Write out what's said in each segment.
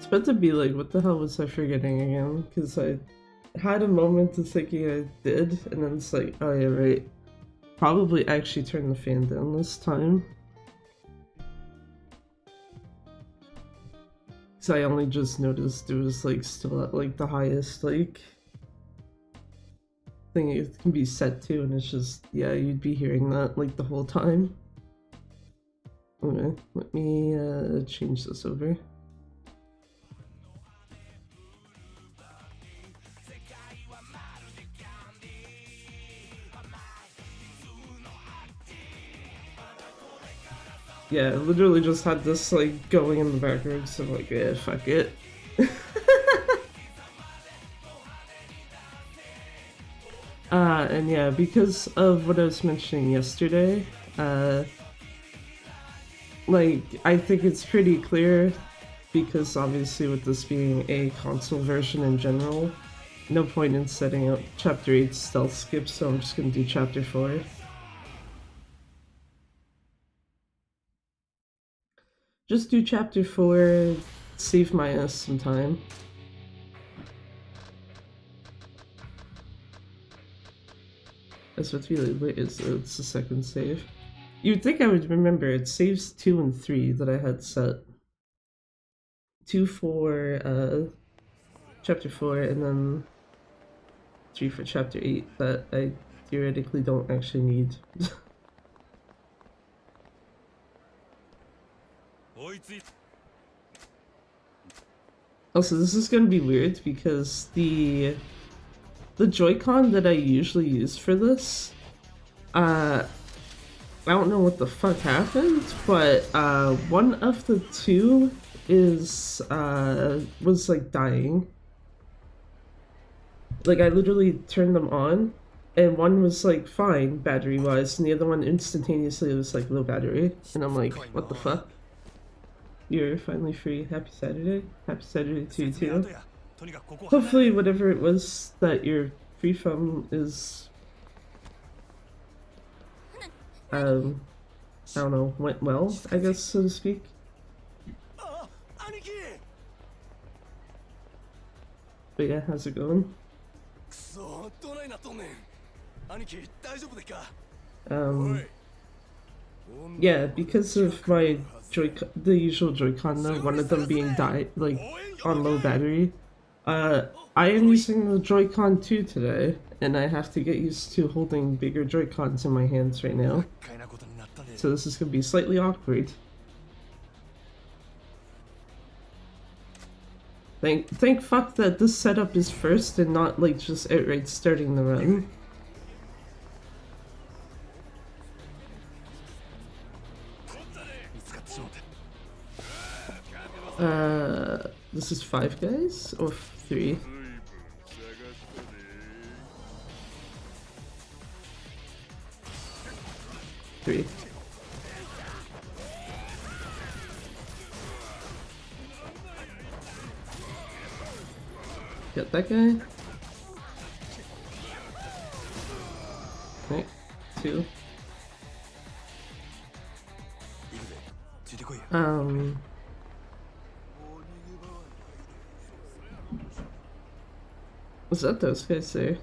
about to be like, what the hell was I forgetting again? Because I had a moment of thinking I did, and then it's like, oh yeah, right. Probably actually turn the fan down this time. Because I only just noticed it was like still at like the highest like thing it can be set to, and it's just, yeah, you'd be hearing that like the whole time. Okay, let me change this over. Yeah, I literally just had this like going in the background, so I'm like, yeah, fuck it. And yeah, because of what I was mentioning yesterday, like, I think it's pretty clear, because obviously with this being a console version in general, no point in setting up Chapter 8 stealth skip, so I'm just gonna do Chapter 4. Just do Chapter 4, save my ass some time. That's what's really weird, is it's the second save. You'd think I would remember, it saves 2 and 3 that I had set. 2 for Chapter 4, and then 3 for Chapter 8 that I theoretically don't actually need. Also, this is gonna be weird because the Joy-Con that I usually use for this, I don't know what the fuck happened, but one of the two is was like dying. Like, I literally turned them on, and one was like fine battery wise, and the other one instantaneously was like low battery, and I'm like, what the fuck? You're finally free. Happy Saturday. Happy Saturday to you too. Hopefully whatever it was that you're free from is, I don't know, went well, I guess, so to speak. But yeah, how's it going? Yeah, because of my the usual Joy-Con, one of them being like on low battery, I am using the Joy-Con 2 today, and I have to get used to holding bigger Joy-Cons in my hands right now. So this is gonna be slightly awkward. Thank fuck that this setup is first and not like just outright starting the run. This is 5 guys or 3? 3. Get that guy. Okay, 2. What's that those guys say?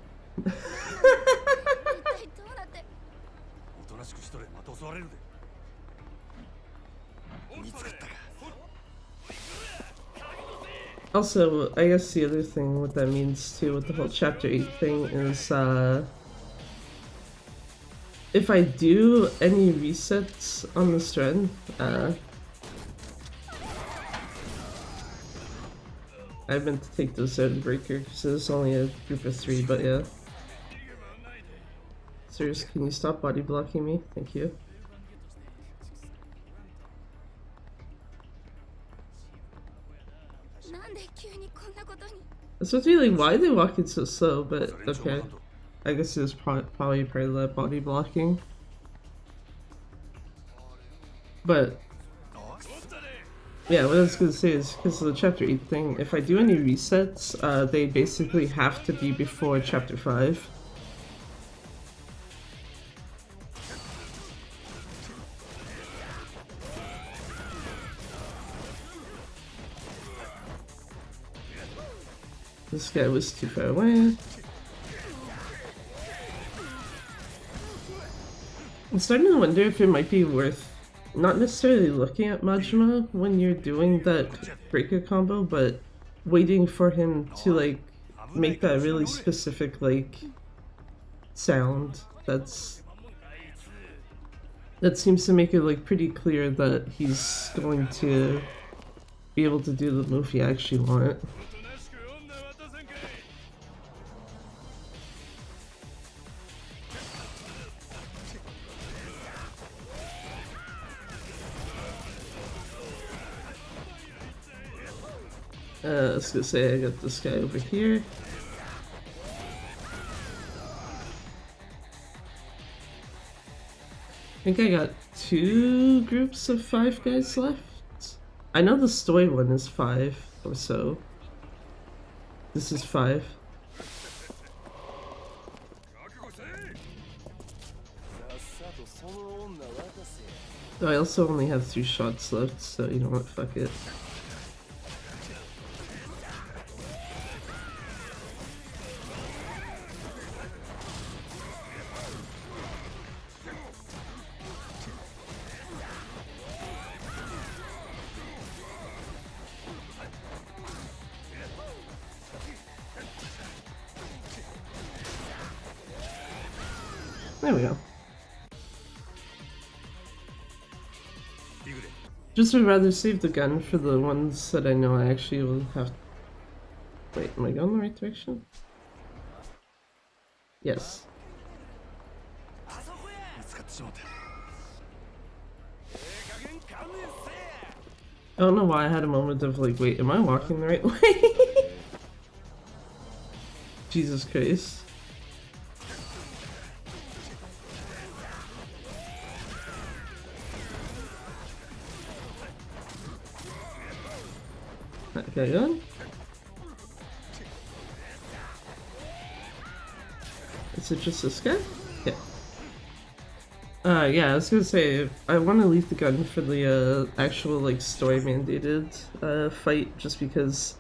Also, I guess the other thing, what that means too, with the whole Chapter 8 thing is, if I do any resets on this run, I meant to take those out of Breaker because there's only a group of 3, but yeah. Sirs, can you stop body blocking me? Thank you. That's what's really why they walk it so slow, but okay. I guess it was probably part of that body blocking. But yeah, what I was gonna say is because of the Chapter 8 thing, if I do any resets, they basically have to be before Chapter 5. This guy was too far away. I'm starting to wonder if it might be worth not necessarily looking at Majima when you're doing that breaker combo, but waiting for him to like make that really specific like sound that seems to make it like pretty clear that he's going to be able to do the move you actually want. I was gonna say I got this guy over here. I think I got 2 groups of 5 guys left. I know the story one is 5 or so. This is 5. Though I also only have 2 shots left, so you know what, fuck it. There we go. Just would rather save the gun for the ones that I know I actually will have. Wait, am I going the right direction? Yes. I don't know why I had a moment of like, wait, am I walking the right way? Jesus Christ. Okay, good. Is it just this guy? Yeah. Yeah, I was gonna say, I want to leave the gun for the actual, like, story-mandated fight, just because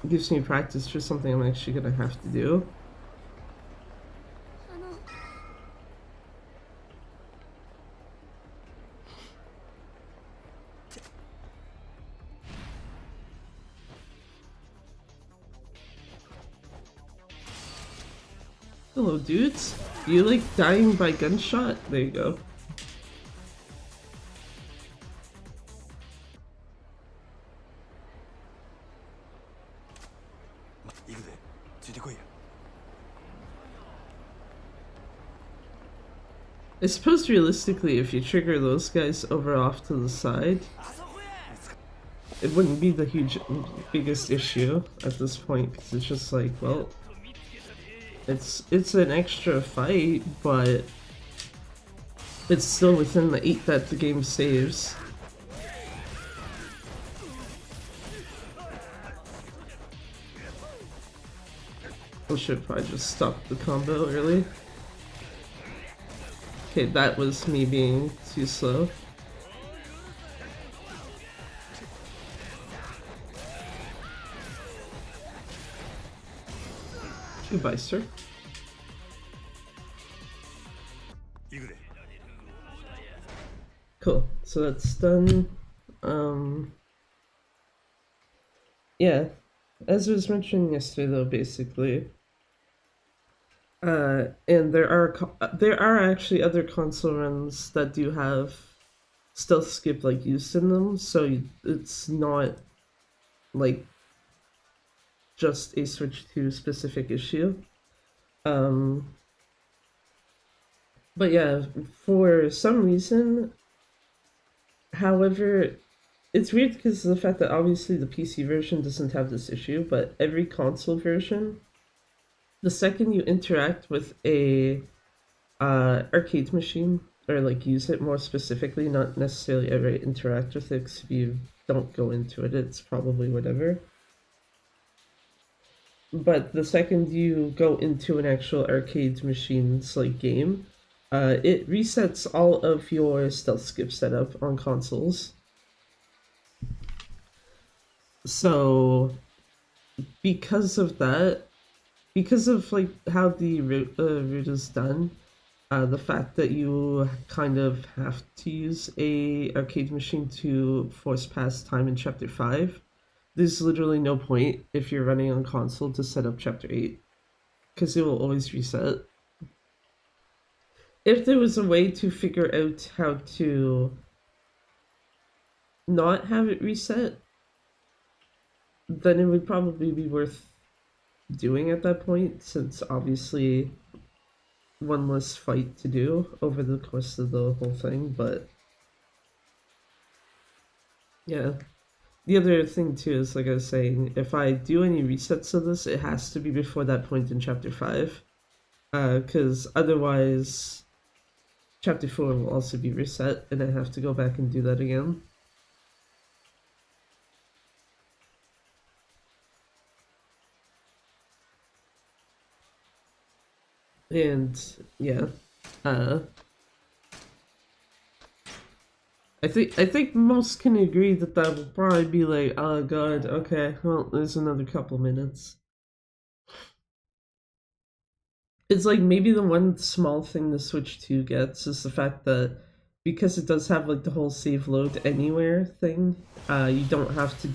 it gives me practice for something I'm actually gonna have to do. Hello, dudes. You like dying by gunshot? There you go. I suppose realistically, if you trigger those guys over off to the side, it wouldn't be the biggest issue at this point, because it's just like, well, it's an extra fight, but it's still within the 8 that the game saves. I should probably just stop the combo early. Okay, that was me being too slow. Goodbye, sir. Cool, so that's done. Yeah, as I was mentioning yesterday though, basically, and there are actually other console runs that do have stealth skip like used in them, so it's not like just a Switch 2 specific issue. But yeah, for some reason, however, it's weird because of the fact that obviously the PC version doesn't have this issue, but every console version, the second you interact with a arcade machine, or like use it more specifically, not necessarily ever interact with it, because if you don't go into it, it's probably whatever. But the second you go into an actual arcade machine's like game, it resets all of your stealth skip setup on consoles. So because of that, because of like how the route is done, the fact that you kind of have to use a arcade machine to force past time in chapter 5, there's literally no point if you're running on console to set up chapter 8 because it will always reset. If there was a way to figure out how to not have it reset, then it would probably be worth doing at that point, since obviously one less fight to do over the course of the whole thing. But yeah, the other thing too is, like I was saying, if I do any resets of this, it has to be before that point in chapter 5, because otherwise chapter 4 will also be reset and I have to go back and do that again. And yeah, uh, I think most can agree that that will probably be like, oh god, okay, well, there's another couple minutes. It's like maybe the one small thing the Switch 2 gets is the fact that because it does have like the whole save load anywhere thing, you don't have to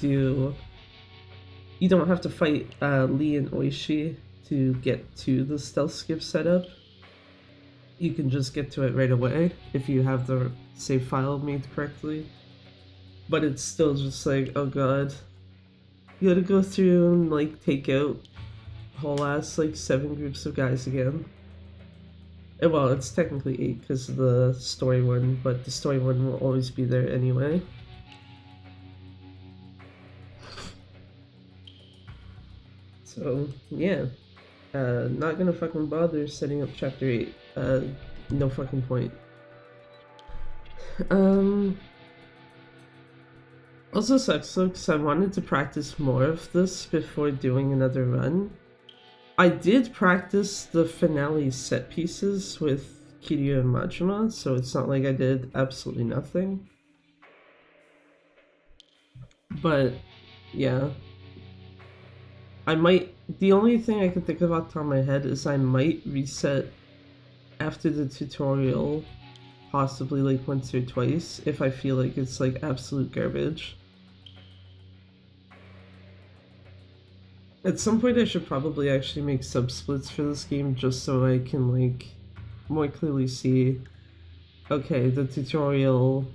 fight Lee and Oishi to get to the stealth skip setup. You can just get to it right away if you have the save file made correctly. But it's still just like, oh god, you gotta go through and like take out whole ass like 7 groups of guys again. Well, it's technically 8 because of the story one, but the story one will always be there anyway. So yeah, not gonna fucking bother setting up chapter 8. No fucking point. Also sucks though, because I wanted to practice more of this before doing another run. I did practice the finale set pieces with Kiryu and Majima, so it's not like I did absolutely nothing. But yeah, the only thing I can think of off the top of my head is I might reset after the tutorial, possibly like once or twice, if I feel like it's like absolute garbage. At some point I should probably actually make sub-splits for this game just so I can like more clearly see, okay, the tutorial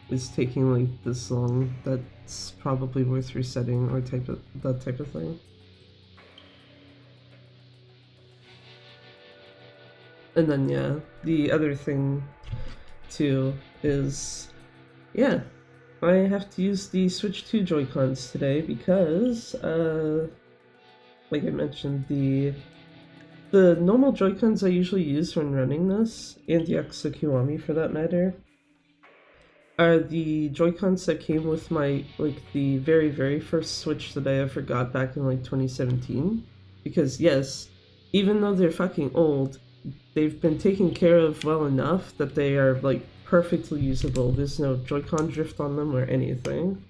is taking like this long, that's probably worth resetting, or that type of thing. And then yeah, the other thing too is, yeah, I have to use the Switch 2 Joy-Cons today because, like I mentioned, the normal Joy-Cons I usually use when running this, and the Yakuza Kiwami for that matter, are the Joy-Cons that came with my, like, the very, very first Switch that I ever got back in, like, 2017. Because, yes, even though they're fucking old, they've been taken care of well enough that they are, like, perfectly usable. There's no Joy-Con drift on them or anything.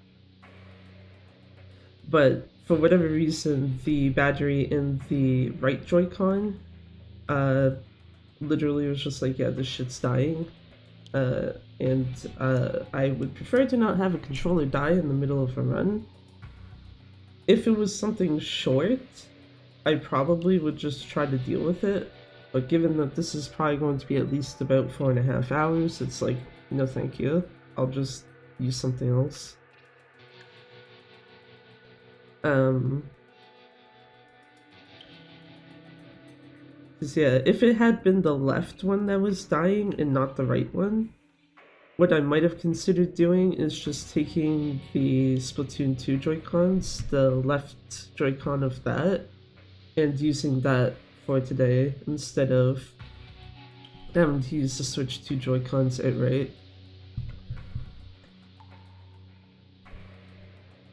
But for whatever reason, the battery in the right Joy-Con literally was just like, yeah, this shit's dying. And I would prefer to not have a controller die in the middle of a run. If it was something short, I probably would just try to deal with it. But given that this is probably going to be at least about 4.5 hours, it's like, no thank you. I'll just use something else. Because yeah, if it had been the left one that was dying and not the right one, what I might have considered doing is just taking the Splatoon 2 Joy-Cons, the left Joy-Con of that, and using that for today instead of having to use the Switch 2 Joy-Cons outright.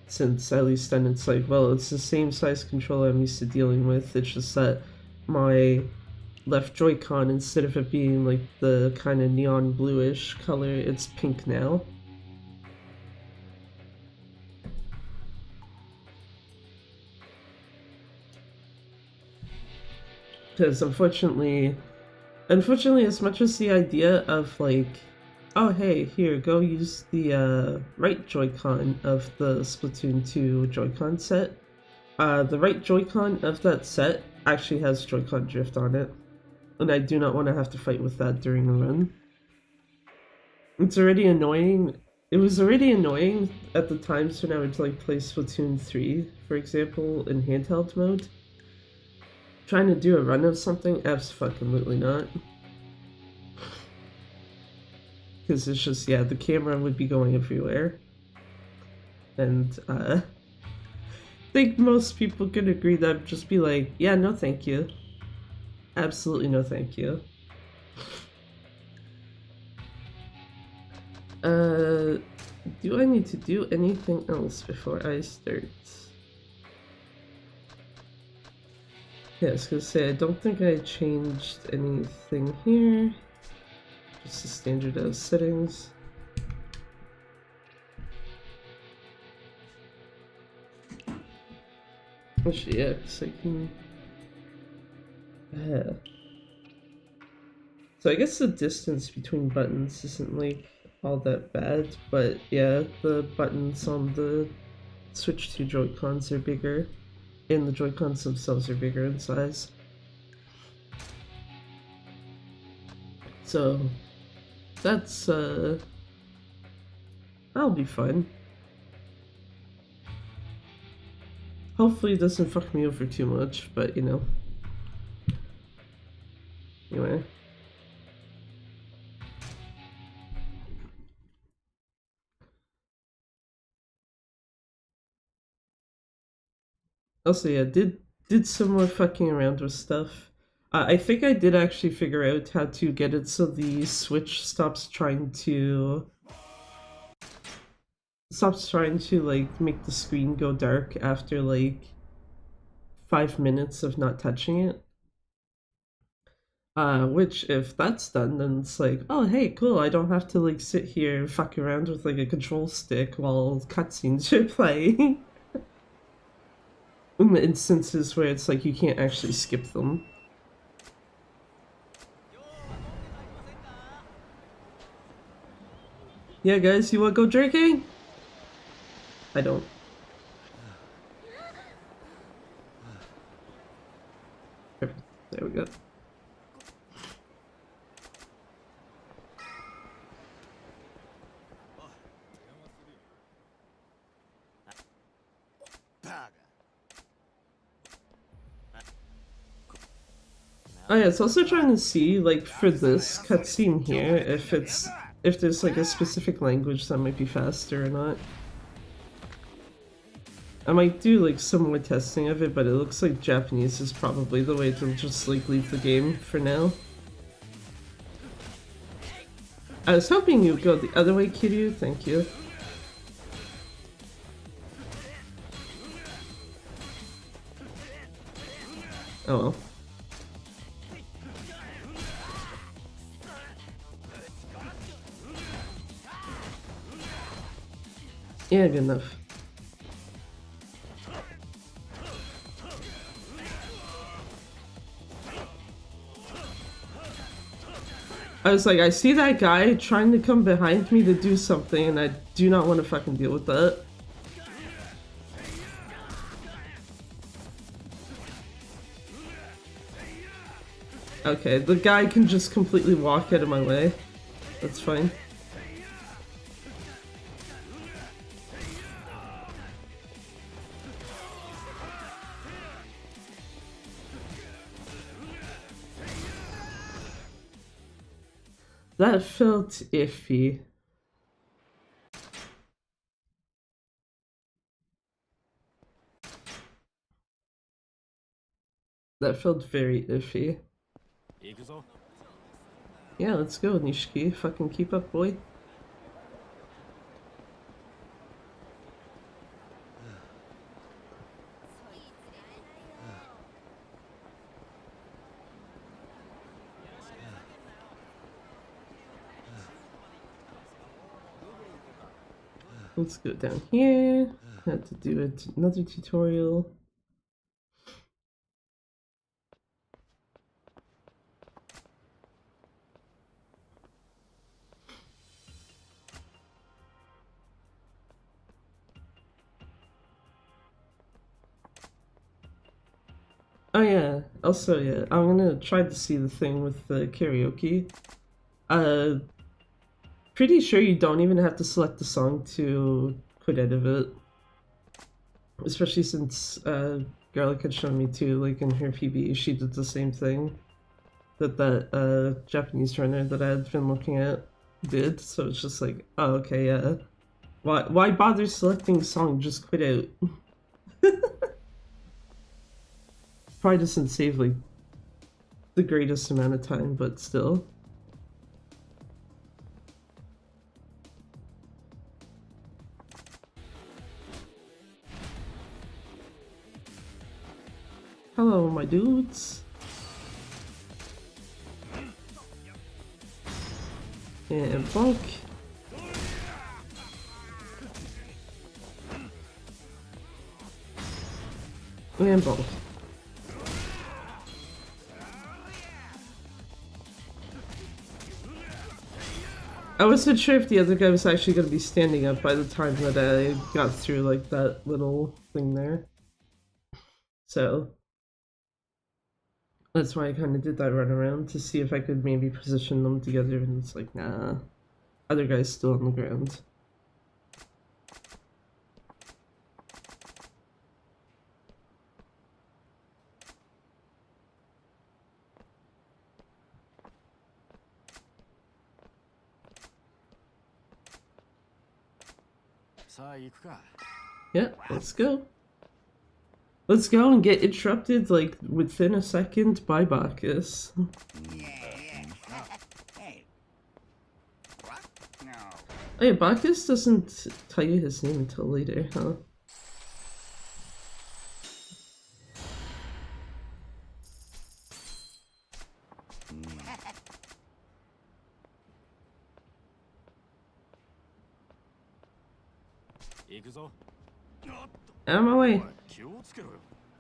Since at least then it's like, well, it's the same size controller I'm used to dealing with, it's just that my left Joy-Con, instead of it being like the kind of neon bluish color, it's pink now. Because unfortunately, as much as the idea of like, oh hey, here, go use the right Joy-Con of the Splatoon 2 Joy-Con set. The right Joy-Con of that set actually has Joy-Con drift on it, and I do not want to have to fight with that during a run. It's already annoying. It was already annoying at the times when I would like play Splatoon 3, for example, in handheld mode. Trying to do a run of something? Absolutely not. Because it's just, yeah, the camera would be going everywhere. And I think most people could agree that I'd just be like, yeah, no thank you. Absolutely no thank you. Do I need to do anything else before I start? Yeah, I was gonna say, I don't think I changed anything here. Just the standard settings. Actually, yeah, because I can... So I guess the distance between buttons isn't like all that bad, but yeah, the buttons on the Switch 2 Joy-Cons are bigger, and the Joy-Cons themselves are bigger in size. So that's that'll be fun. Hopefully it doesn't fuck me over too much, but you know. Anyway. Also, yeah, did some more fucking around with stuff. I think I did actually figure out how to get it so the Switch stops trying to like make the screen go dark after like 5 minutes of not touching it. Which if that's done, then it's like, oh hey, cool, I don't have to like sit here and fuck around with like a control stick while cutscenes are playing. In the instances where it's like you can't actually skip them. Yeah guys, you wanna go drinking? I don't. There we go. Oh yeah, it's also trying to see, like, for this cutscene here, if there's like a specific language that might be faster or not. I might do like some more testing of it, but it looks like Japanese is probably the way to just like leave the game for now. I was hoping you'd go the other way, Kiryu, thank you. Oh well. Yeah, good enough. I was like, I see that guy trying to come behind me to do something, and I do not want to fucking deal with that. Okay, the guy can just completely walk out of my way. That's fine. That felt iffy. That felt very iffy. Yeah, let's go, Nishiki. Fucking keep up, boy. Let's go down here. Had to do another tutorial. Oh yeah. Also, yeah, I'm gonna try to see the thing with the karaoke. Uh, Pretty sure you don't even have to select the song to quit out of it. Especially since Garlic had shown me too, like in her PB, she did the same thing that Japanese runner that I had been looking at did. So it's just like, oh okay, yeah. Why bother selecting song? Just quit out. Probably doesn't save like the greatest amount of time, but still. Hello, my dudes. And bulk. And bulk. I wasn't sure if the other guy was actually going to be standing up by the time that I got through like that little thing there. So that's why I kind of did that run around to see if I could maybe position them together, and it's like, nah. Other guy's still on the ground. Yeah, let's go. Let's go and get interrupted like within a second by Bacchus. Oh yeah, Bacchus doesn't tell you his name until later, huh? Out of my way.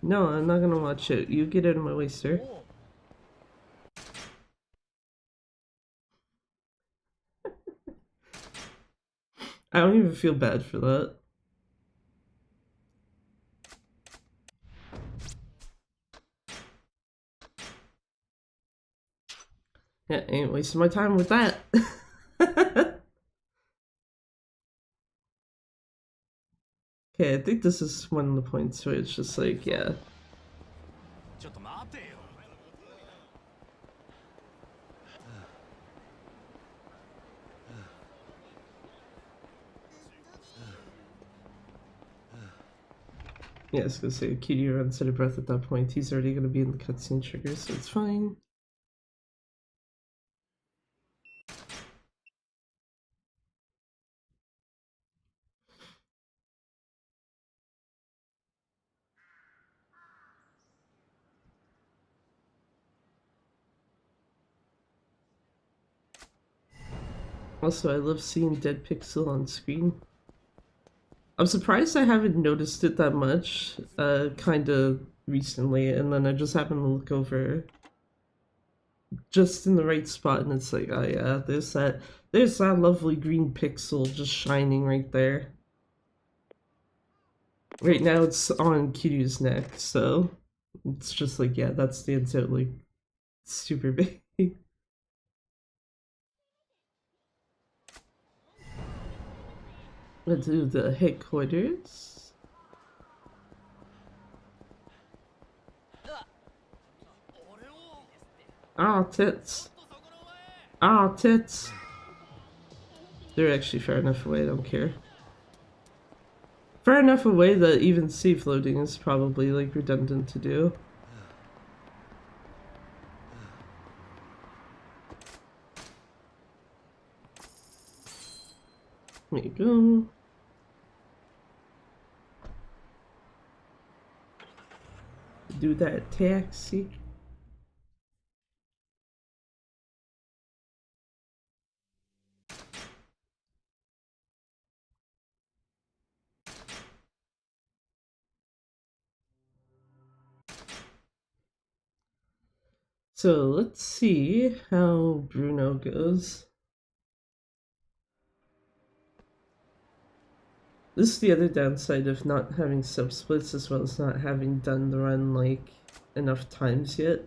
No, I'm not gonna watch it. You get out of my way, sir. I don't even feel bad for that. Yeah, ain't wasting my time with that. Okay, I think this is one of the points where it's just like, yeah. Yeah, I was gonna say, Kiryu runs out of breath at that point. He's already gonna be in the cutscene trigger, so it's fine. Also, I love seeing dead pixel on screen. I'm surprised I haven't noticed it that much, kinda recently, and then I just happened to look over just in the right spot, and it's like, oh yeah, there's that lovely green pixel just shining right there. Right now it's on Kiryu's neck, so it's just like, yeah, that stands out like super big. Let's do the headquarters. Ah, tits. Ah, tits. They're actually far enough away, I don't care. Far enough away that even safe loading is probably like redundant to do. There you go. Do that taxi. So let's see how Bruno goes. This is the other downside of not having sub splits, as well as not having done the run like enough times yet.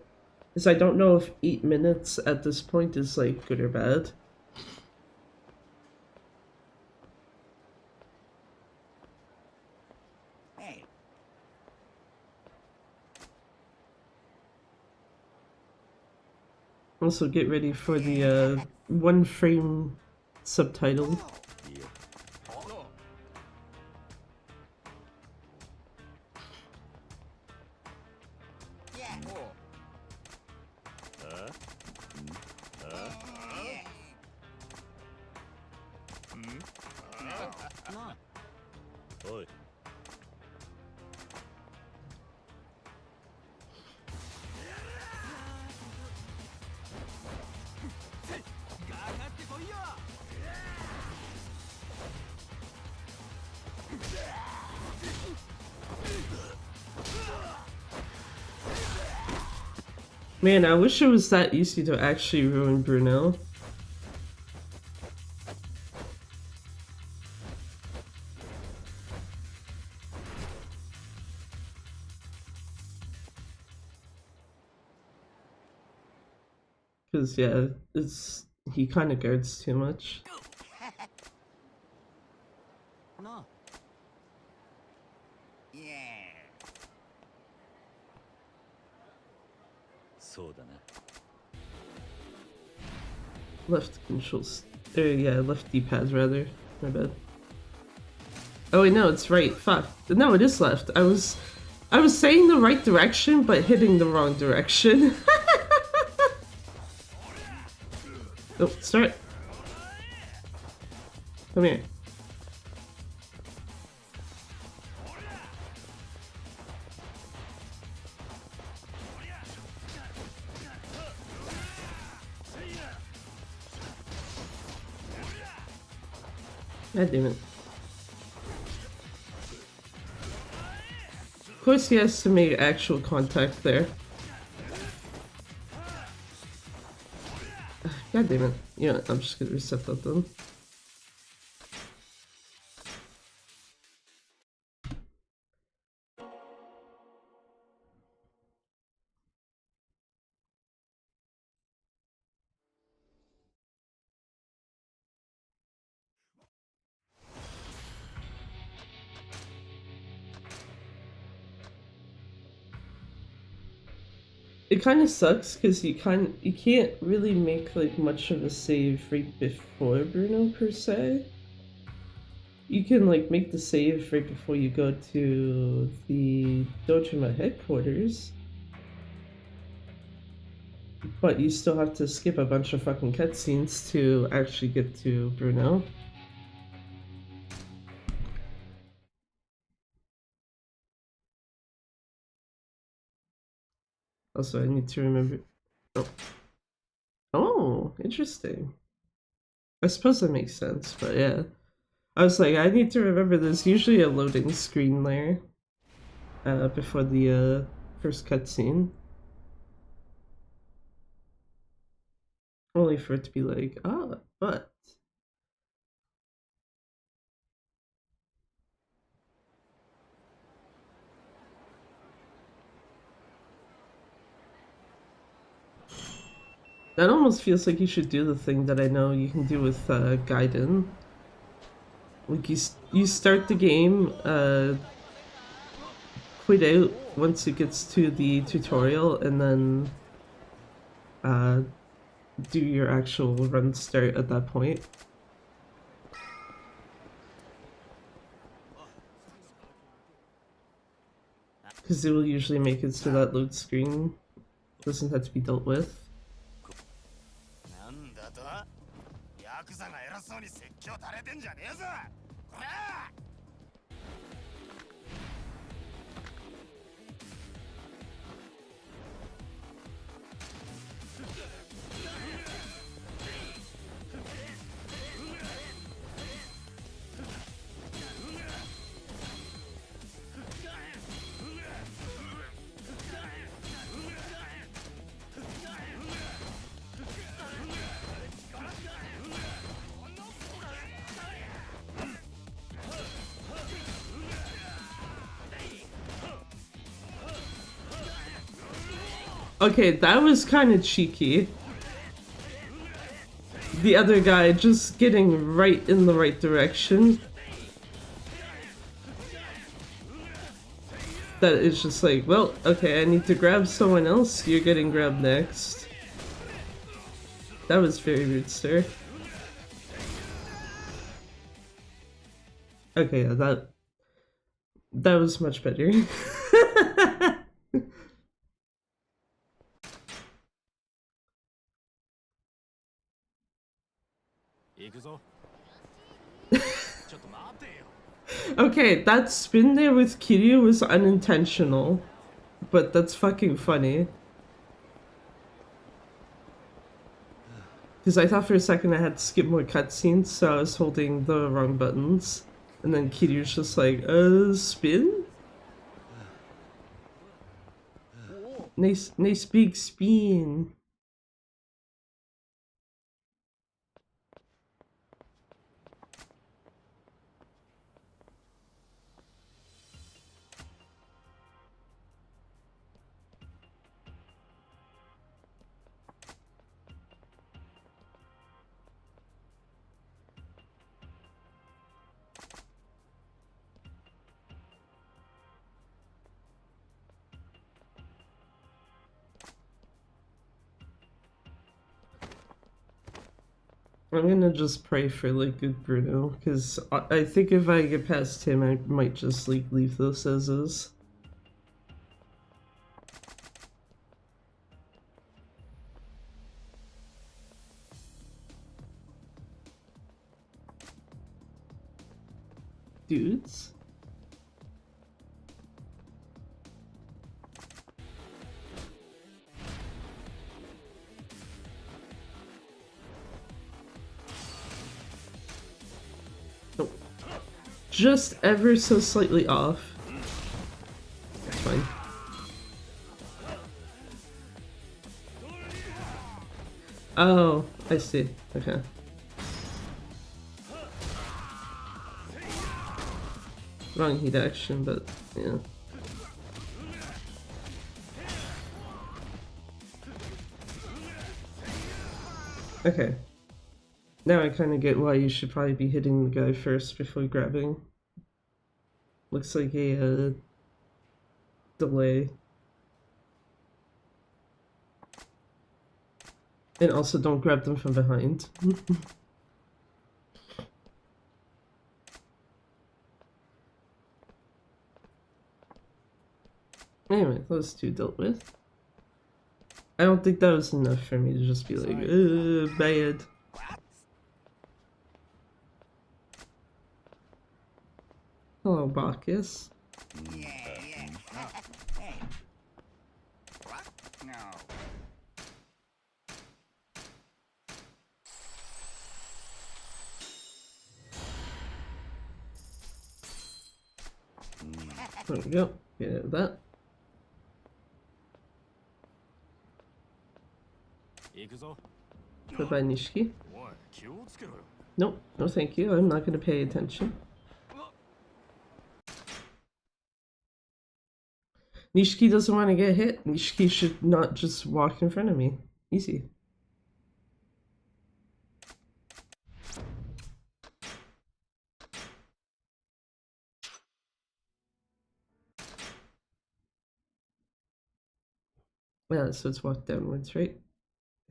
Because I don't know if 8 minutes at this point is like good or bad. Also get ready for the 1 frame subtitle. Man, I wish it was that easy to actually ruin Bruno. Cause yeah, he kind of guards too much. Left controls. Yeah, left D-pad rather. My bad. Oh wait, no, it's right. Fuck. No, it is left. I was saying the right direction, but hitting the wrong direction. Oh, start. Come here. God damn it. Of course he has to make actual contact there. God damn it. You know, I'm just gonna reset that then. It kind of sucks because you can't really make like much of a save right before Bruno per se. You can like make the save right before you go to the Dojima headquarters, but you still have to skip a bunch of fucking cutscenes to actually get to Bruno. Also, I need to remember. Oh. Oh, interesting. I suppose that makes sense, but yeah. I was like, I need to remember there's usually a loading screen there before the first cutscene. Only for it to be like, ah, but. That almost feels like you should do the thing that I know you can do with Gaiden. Like you start the game, quit out once it gets to the tutorial, and then do your actual run start at that point. Because it will usually make it so that load screen doesn't have to be dealt with. Yakuzaが偉そうに説教垂れてんじゃねえぞ。こら！ Okay, that was kind of cheeky. The other guy just getting right in the right direction. That is just like, well, okay, I need to grab someone else. You're getting grabbed next. That was very rude, sir. Okay, yeah, that was much better. Okay, that spin there with Kiryu was unintentional, but that's fucking funny. Because I thought for a second I had to skip more cutscenes, so I was holding the wrong buttons. And then Kiryu's just like, spin? Nice big spin. I'm gonna just pray for like good Bruno, because I think if I get past him, I might just like leave this as is. Dudes? Nope. Just ever so slightly off. That's fine. Oh, I see. Okay. Wrong heat action, but yeah. Okay. Now I kind of get why you should probably be hitting the guy first before grabbing. Looks like a delay. And also don't grab them from behind. Anyway, those two dealt with. I don't think that was enough for me to just be like, bad. Hello, Bacchus. There we go. Get out of that. Goodbye, Nishiki. Nope, no thank you. I'm not going to pay attention. Nishiki doesn't want to get hit. Nishiki should not just walk in front of me. Easy. Yeah, so it's walk downwards, right?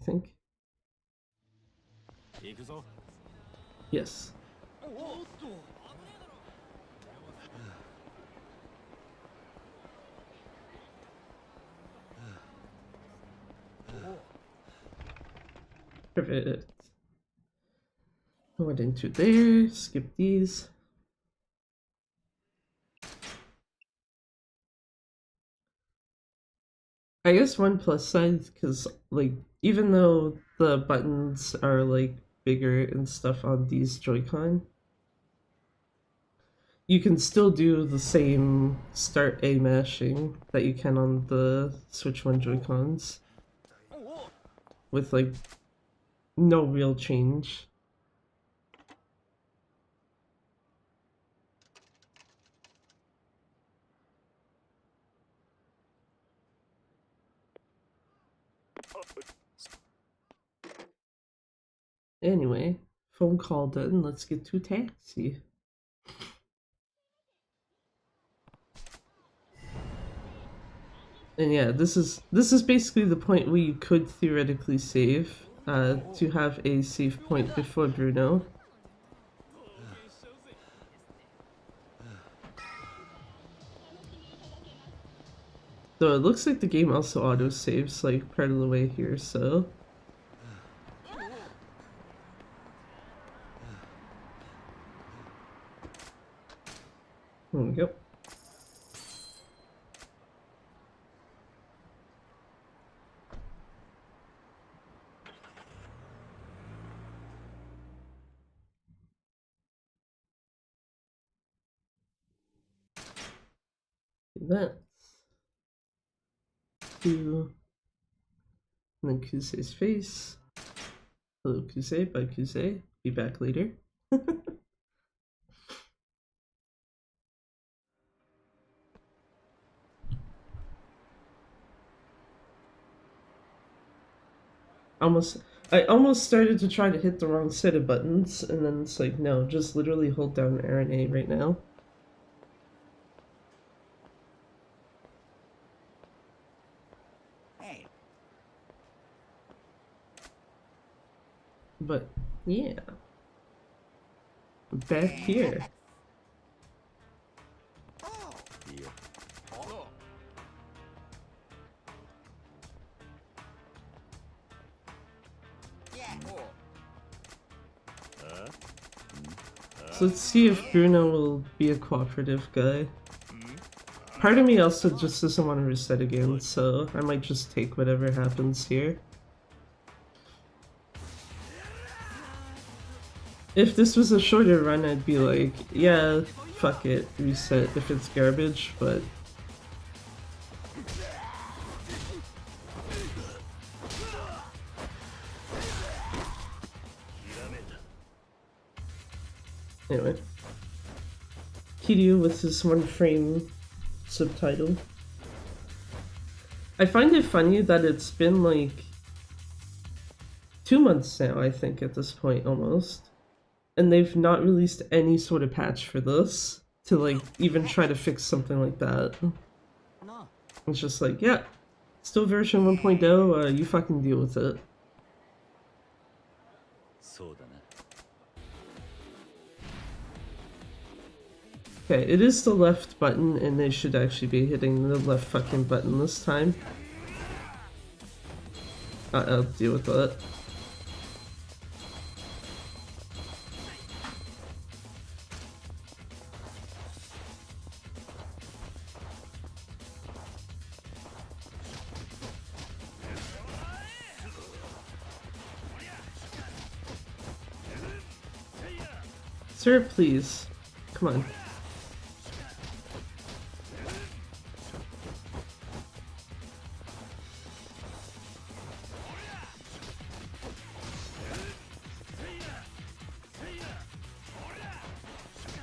I think. Yes. Perfect. Went into there, skip these. I guess one plus side, because like even though the buttons are like bigger and stuff on these Joy-Con, you can still do the same start A mashing that you can on the Switch 1 Joy-Cons with like no real change. Anyway, phone call done. Let's get to a taxi. And yeah, this is basically the point where you could theoretically save to have a save point before Bruno. Though it looks like the game also auto-saves like part of the way here, so... There we go. That. To... And then Kusei's face. Hello Kusei, bye Kusei. Be back later. I almost started to try to hit the wrong set of buttons, and then it's like, no, just literally hold down R and A right now. Hey. But, yeah. Back here. Oh. Yeah. Oh. Yeah. So let's see if Bruno will be a cooperative guy. Part of me also just doesn't want to reset again, so I might just take whatever happens here. If this was a shorter run, I'd be like, yeah, fuck it, reset if it's garbage, but... Anyway. Kiryu with his one frame subtitle. I find it funny that it's been like 2 months now, I think, at this point almost. And they've not released any sort of patch for this to like even try to fix something like that. It's just like, yeah, still version 1.0, you fucking deal with it. Okay, it is the left button, and they should actually be hitting the left fucking button this time. I'll deal with that. Sir, please. Come on.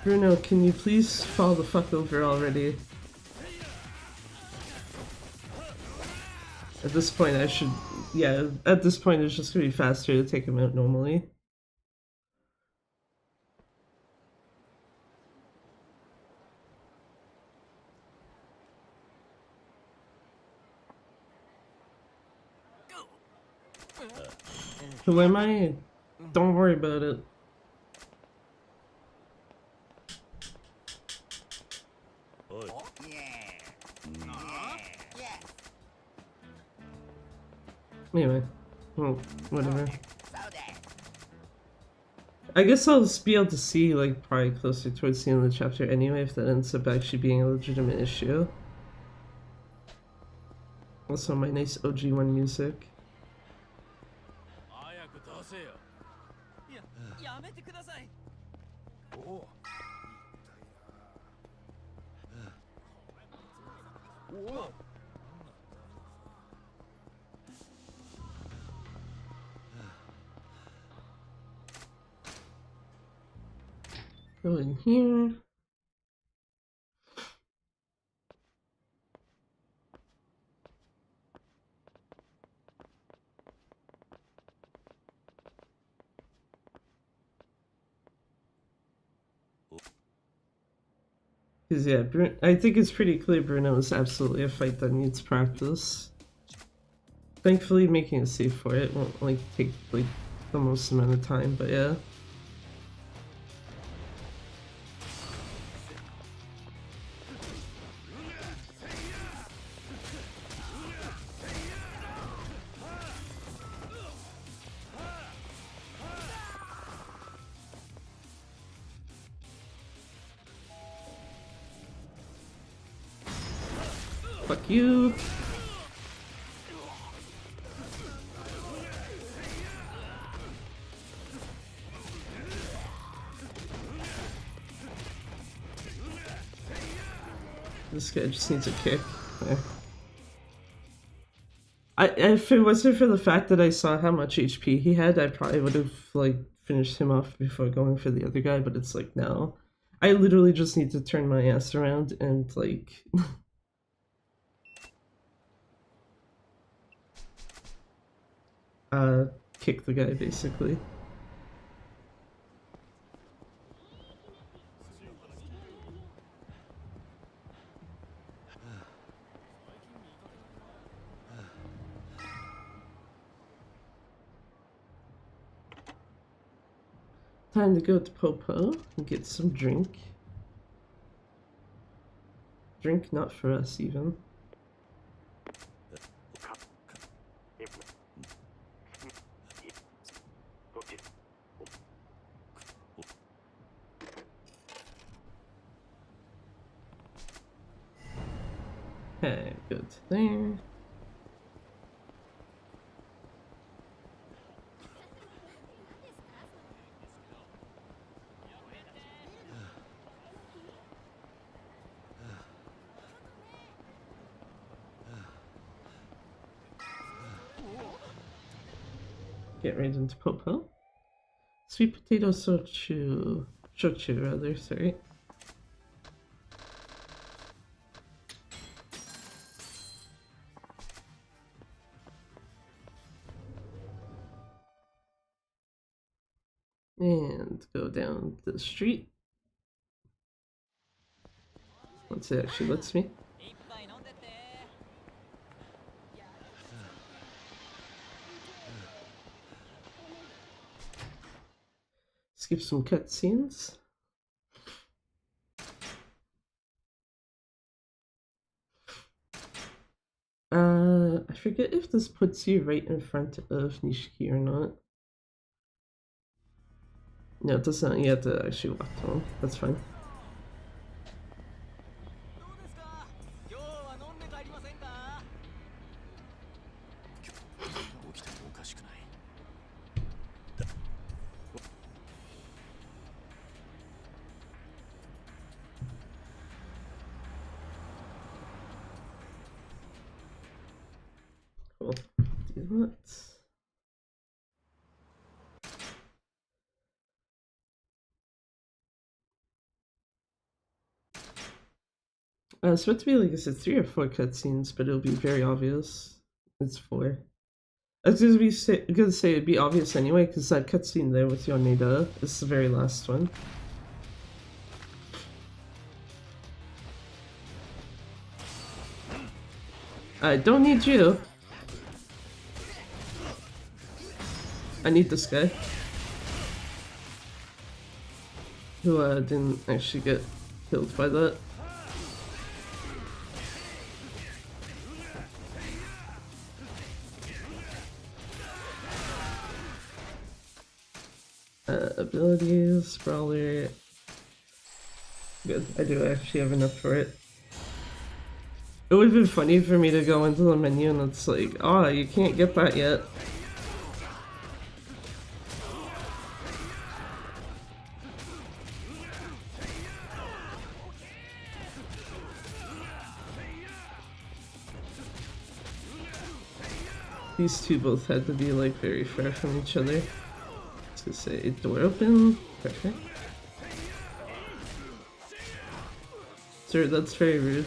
Bruno, can you please fall the fuck over already? At this point I should... Yeah, at this point it's just gonna be faster to take him out normally. Who am I? Don't worry about it. Anyway, well, whatever. I guess I'll just be able to see, like, probably closer towards the end of the chapter anyway, if that ends up actually being a legitimate issue. Also, my nice OG1 music. Go in here. Because yeah, I think it's pretty clear Bruno is absolutely a fight that needs practice. Thankfully, making a save for it won't like take like the most amount of time, but yeah. Fuck you. This guy just needs a kick. There. If it wasn't for the fact that I saw how much HP he had, I probably would have like finished him off before going for the other guy, but it's like no. I literally just need to turn my ass around and like kick the guy basically. Time to go to Popo and get some drink. Drink not for us even. Okay, go to there. Get right into Popo. Sweet potato shochu rather, sorry. And go down the street. Once it actually lets me. Skip some cutscenes. I forget if this puts you right in front of Nishiki or not. No, it does not. You have to actually walk to him. That's fine. Cool. Do that. It's supposed to be like I said, 3 or 4 cutscenes, but it'll be very obvious. It's 4. I was gonna say it'd be obvious anyway, because that cutscene there with Yoneda is the very last one. I don't need you. I need this guy. Who didn't actually get killed by that. Abilities, brawler. Good, I do actually have enough for it. It would have been funny for me to go into the menu and it's like, oh, you can't get that yet. These two both had to be like very far from each other. I was gonna say, door open. Perfect. Sir, that's very rude.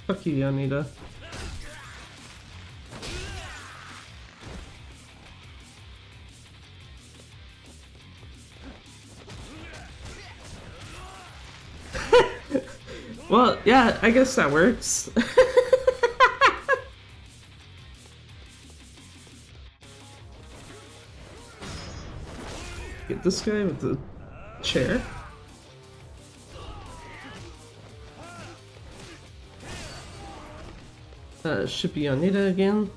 Fuck you, Yanida. Well, yeah, I guess that works. Get this guy with the chair. Should be Onita again.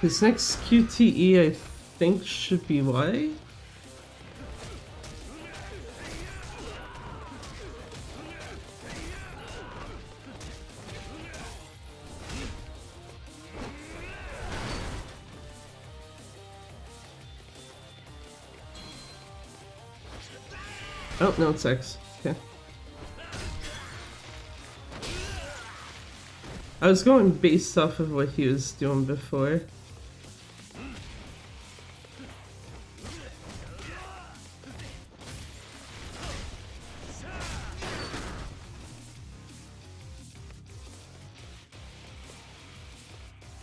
His next QTE, I think, should be Y. Oh, no, it's X. Okay. I was going based off of what he was doing before.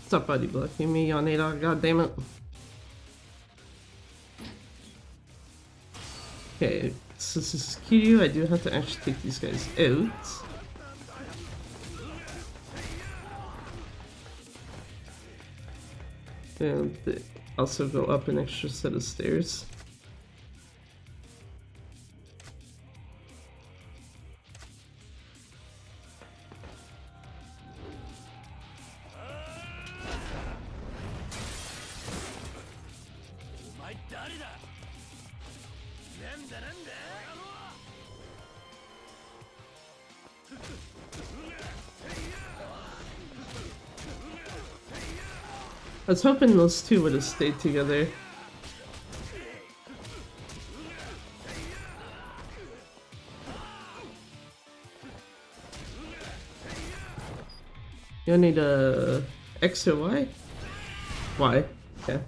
Stop body blocking me, Yoneda, goddammit. Okay, so this is Kiryu. I do have to actually take these guys out. And they also go up an extra set of stairs. I was hoping those two would have stayed together. You need a X or Y? Y. Okay.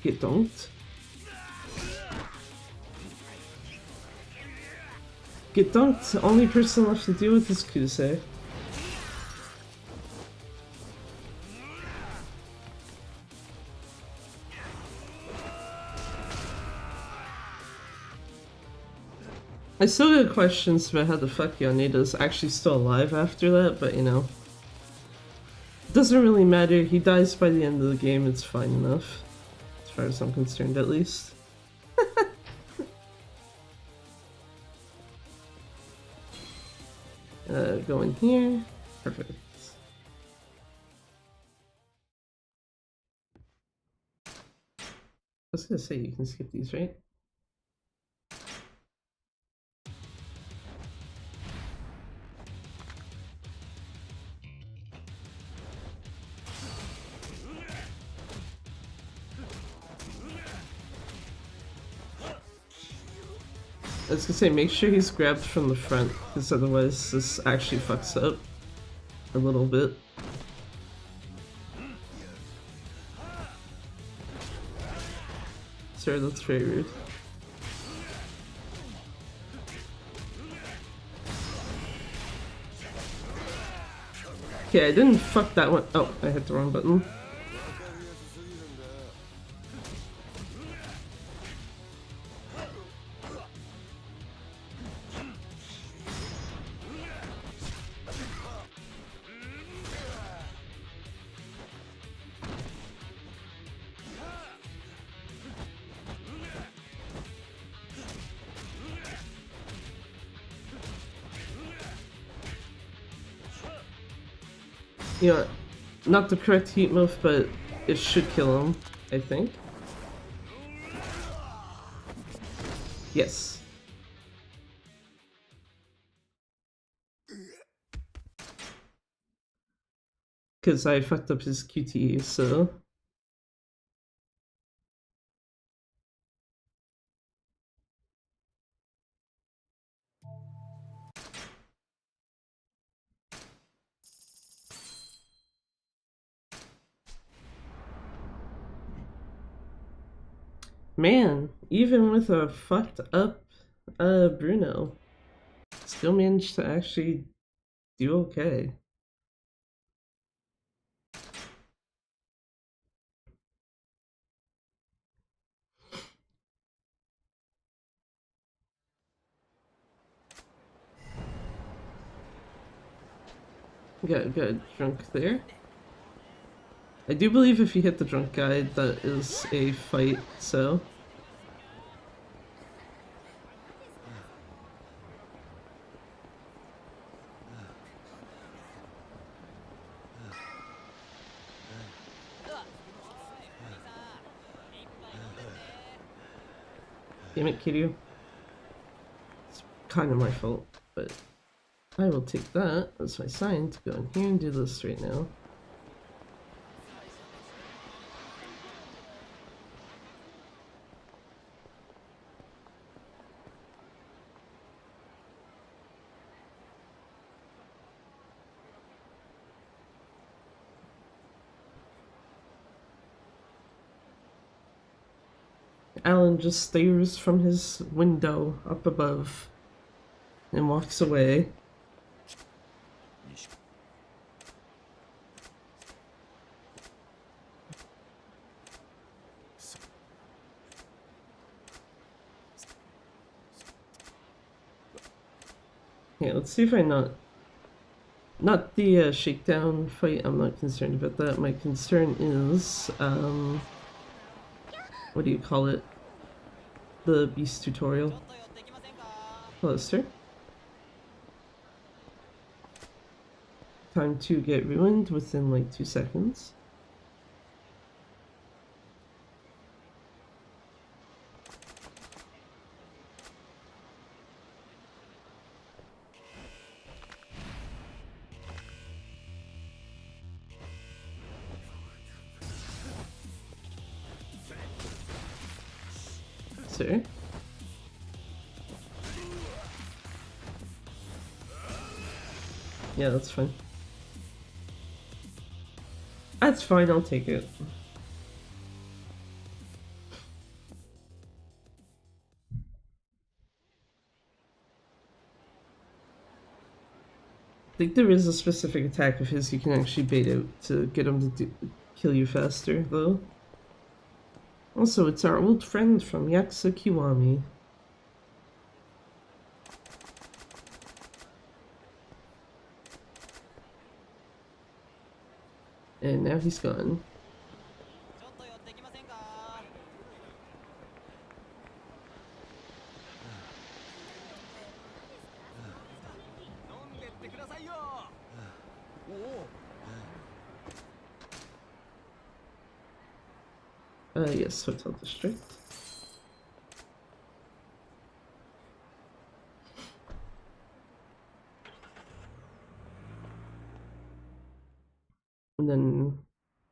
Get dunked. Get dunked. The only person left to deal with is Kuse. I still got questions about how the fuck Yoneda's actually still alive after that, but you know. It doesn't really matter. He dies by the end of the game, it's fine enough. As far as I'm concerned, at least. Go in here. Perfect. I was gonna say you can skip these, right? I was gonna say, make sure he's grabbed from the front, because otherwise this actually fucks up a little bit. Sir, that's very rude. Okay, I didn't fuck that one. Oh, I hit the wrong button. You know, not the correct heat move, but it should kill him, I think. Yes. Because I fucked up his QTE, so... Man, Even with a fucked up Bruno, still managed to actually do okay. Got drunk there. I do believe if you hit the drunk guy, that is a fight, so. Damn it, Kiryu. It's kind of my fault, but I will take that as my sign to go in here and do this right now. Alan just stares from his window up above and walks away. Yeah, let's see if I not the shakedown fight. I'm not concerned about that. My concern is what do you call it? The beast tutorial. Hello, sir. Time to get ruined within like 2 seconds. Sir. Yeah, that's fine. That's fine, I'll take it. I think there is a specific attack of his you can actually bait out to get him to kill you faster, though. Also, it's our old friend from Yakuza Kiwami. And now he's gone. Yes, Hotel District. And then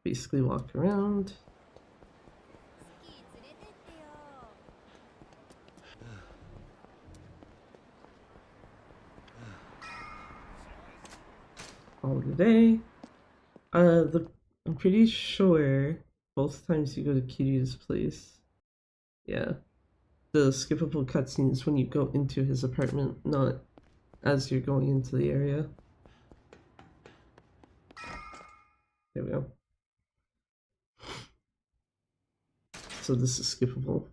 basically walk around. All day. I'm pretty sure both times you go to Kiryu's place. Yeah. The skippable cutscenes when you go into his apartment, not as you're going into the area. There we go. So this is skippable.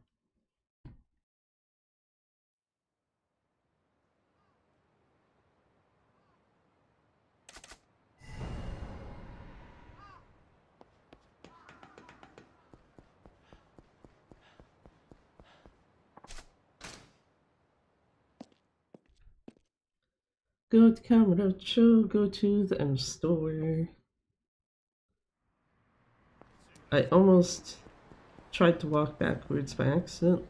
Go to Kamurocho, go to the M store. I almost tried to walk backwards by accident.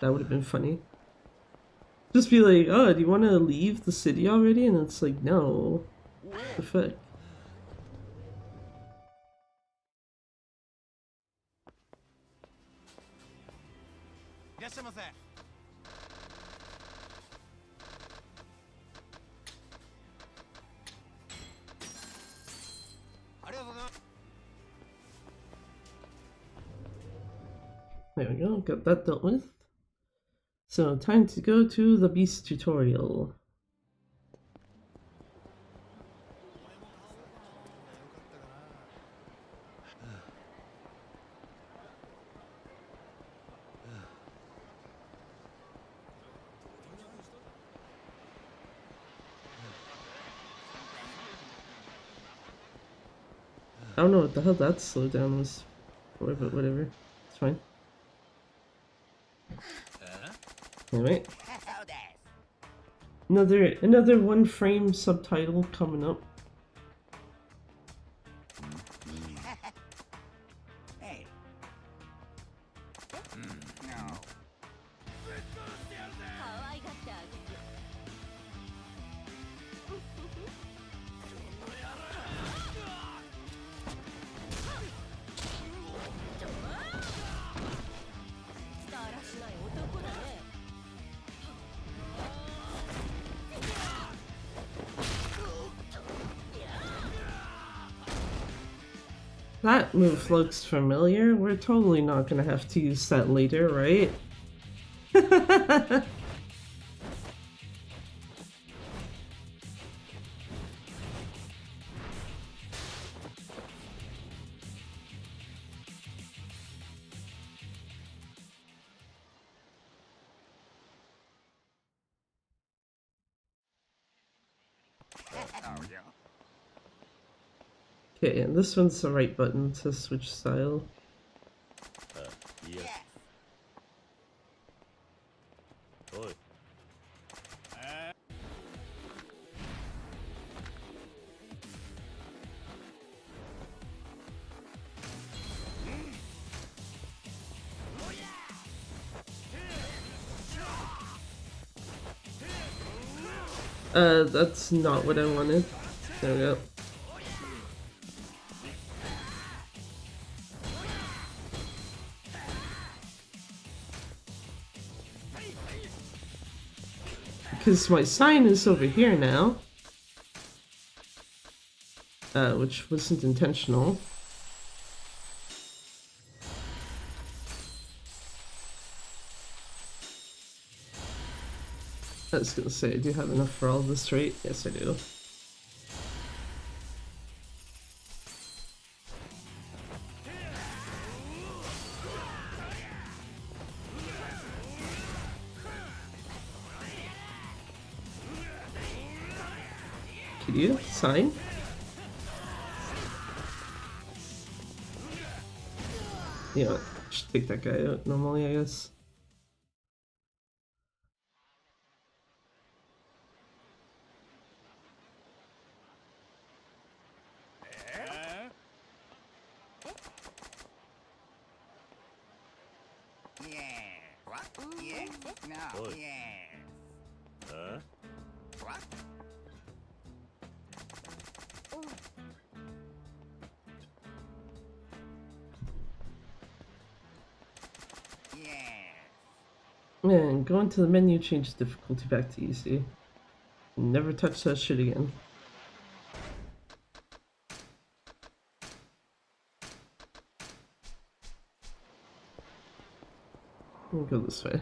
That would have been funny. Just be like, oh, do you want to leave the city already? And it's like, no. The fuck? There we go, got that dealt with. So, time to go to the beast tutorial. I don't know what the hell that slowdown was for, but whatever. It's fine. Anyway. Another one frame subtitle coming up. Hey. No. That move looks familiar. We're totally not gonna have to use that later, right? Oh, yeah. Okay, and this one's the right button to switch style. Yes. Oi. That's not what I wanted. There we go. Because my sign is over here now. Which wasn't intentional. I was gonna say, do you have enough for all this, right? Yes, I do. Could you sign? You know, just take that guy out normally, I guess. Yeah. What? Yes. No. Oi. Yes. Huh? What? Yes. And go into the menu, change difficulty back to easy. Never touch that shit again. We'll go this way.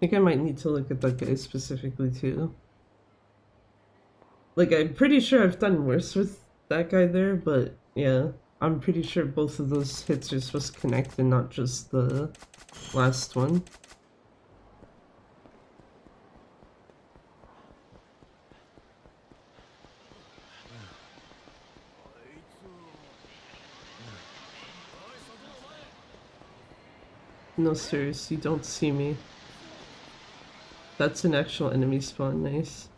I think I might need to look at that guy specifically too. Like, I'm pretty sure I've done worse with that guy there, but yeah. I'm pretty sure both of those hits are supposed to connect and not just the last one. No, serious, you don't see me. That's an actual enemy spawn, nice.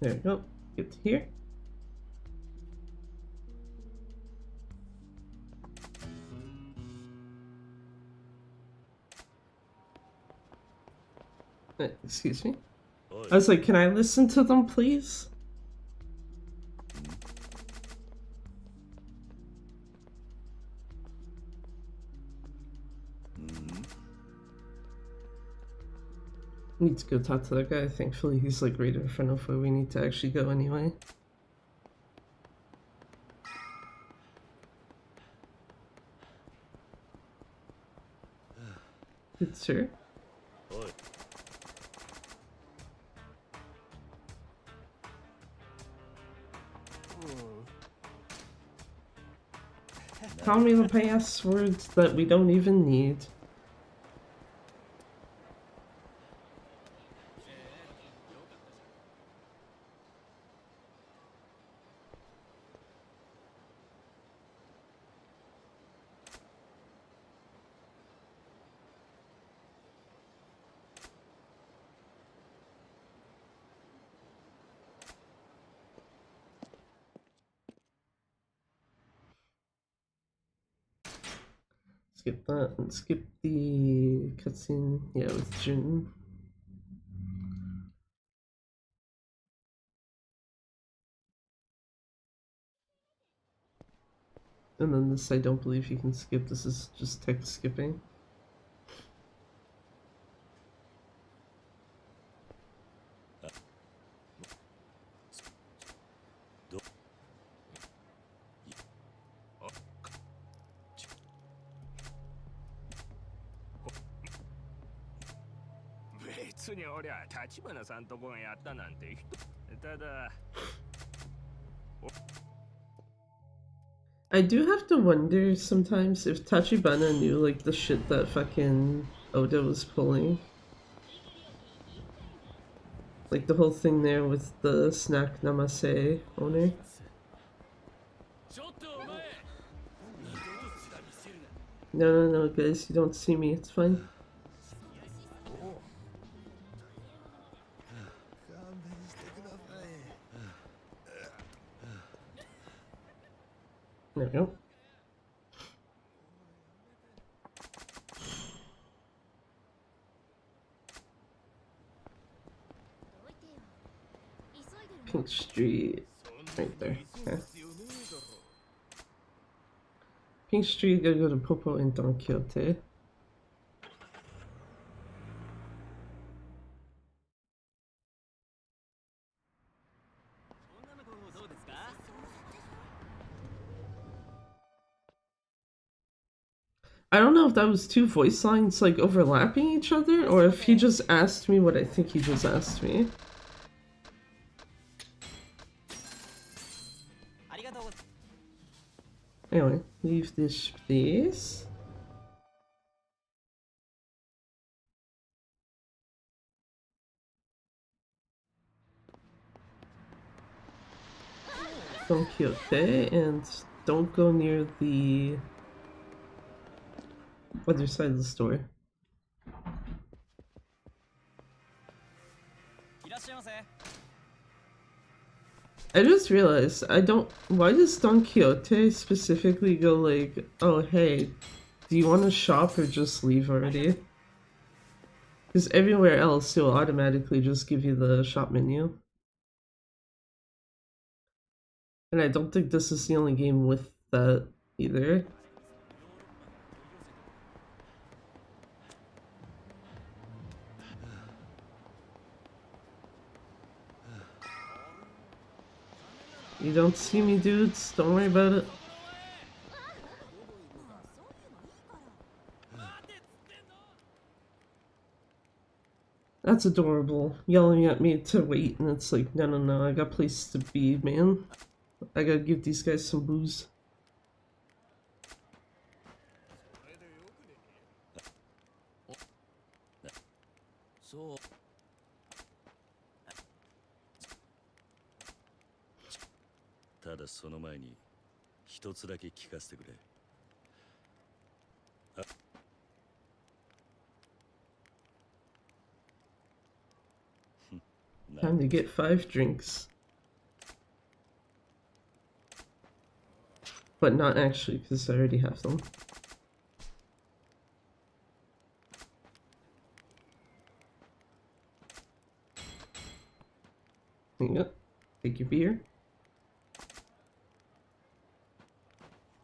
There we go. Get to here. Excuse me. I was like, can I listen to them, please? Need to go talk to that guy. Thankfully, he's like right in front of where we need to actually go anyway. Good sir. Tell me the passwords that we don't even need. Skip that and skip the cutscene. Yeah, with Jin. And then this I don't believe you can skip. This is just text skipping. I do have to wonder sometimes if Tachibana knew like the shit that fucking Oda was pulling. Like the whole thing there with the snack namase owner. No, guys, you don't see me, it's fine. There we go. Pink Street, right there. Okay. Pink Street, gotta go to Popo and Don Quixote. I don't know if that was two voice lines like overlapping each other or if he just asked me what I think he just asked me. Anyway, leave this place. Don Quixote, and don't go near the other side of the store. I just realized I don't. Why does Don Quixote specifically go like, oh hey, do you want to shop or just leave already? Because everywhere else he'll automatically just give you the shop menu. And I don't think this is the only game with that either. You don't see me, dudes. Don't worry about it. That's adorable. Yelling at me to wait, and it's like, no, I got places to be, man. I gotta give these guys some booze. Time to get 5 drinks. But not actually, because I already have them. There you go. Take your beer.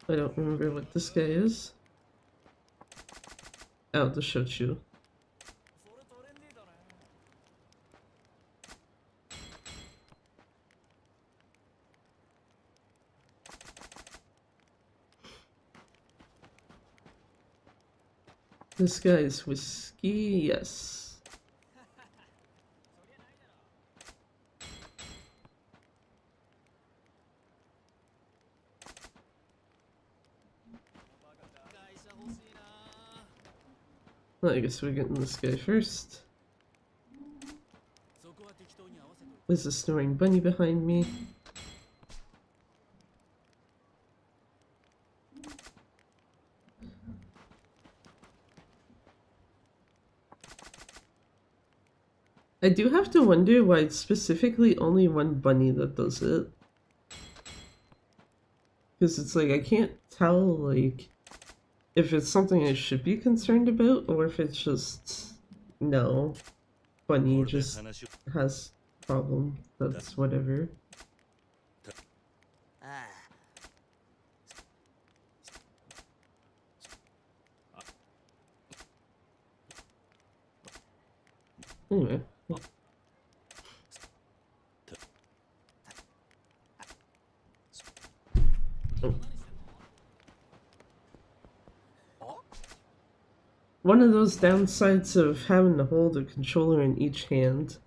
I don't remember what this guy is. Oh, the shochu. This guy is whiskey, yes. Well, I guess we're getting this guy first. There's a snoring bunny behind me. I do have to wonder why it's specifically only one bunny that does it. Because it's like, I can't tell, like, if it's something I should be concerned about, or if it's just, no, bunny just has problem, that's whatever. Anyway. One of those downsides of having to hold a controller in each hand.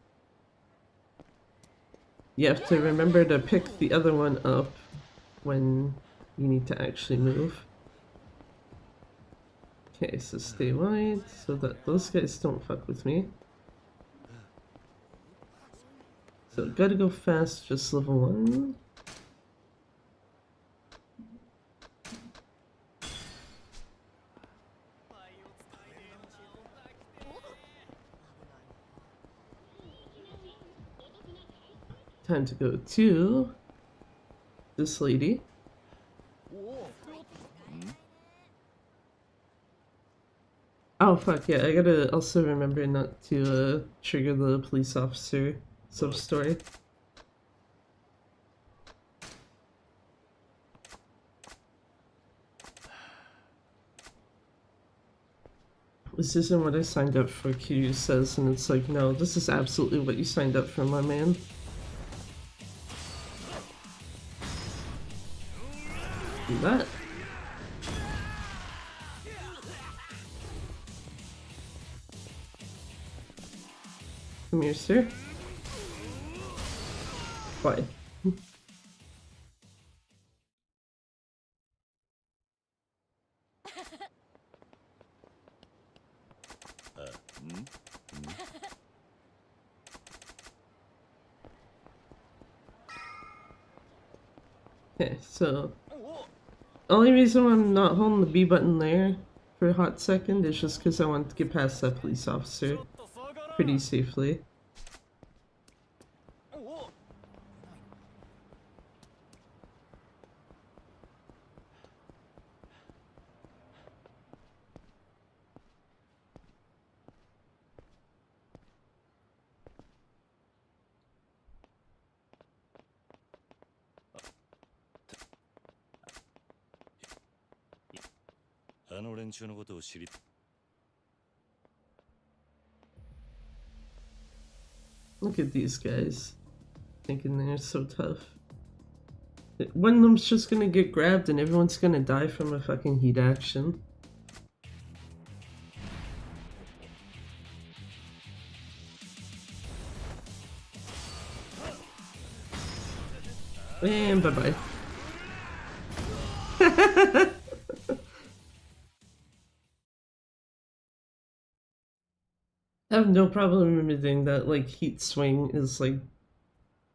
You have to remember to pick the other one up when you need to actually move. Okay, so stay wide so that those guys don't fuck with me. So gotta go fast, just level 1. Time to go to this lady. Oh fuck yeah, I gotta also remember not to trigger the police officer sub-story. This isn't what I signed up for, Kiryu says, and it's like, no, this is absolutely what you signed up for, my man. Do that. Come here, sir. Bye. Okay, so only reason why I'm not holding the B button there for a hot second is just because I want to get past that police officer pretty safely. Look at these guys, thinking they're so tough. One of them's just gonna get grabbed and everyone's gonna die from a fucking heat action. And bye-bye. I have no problem admitting that, like, heat swing is, like,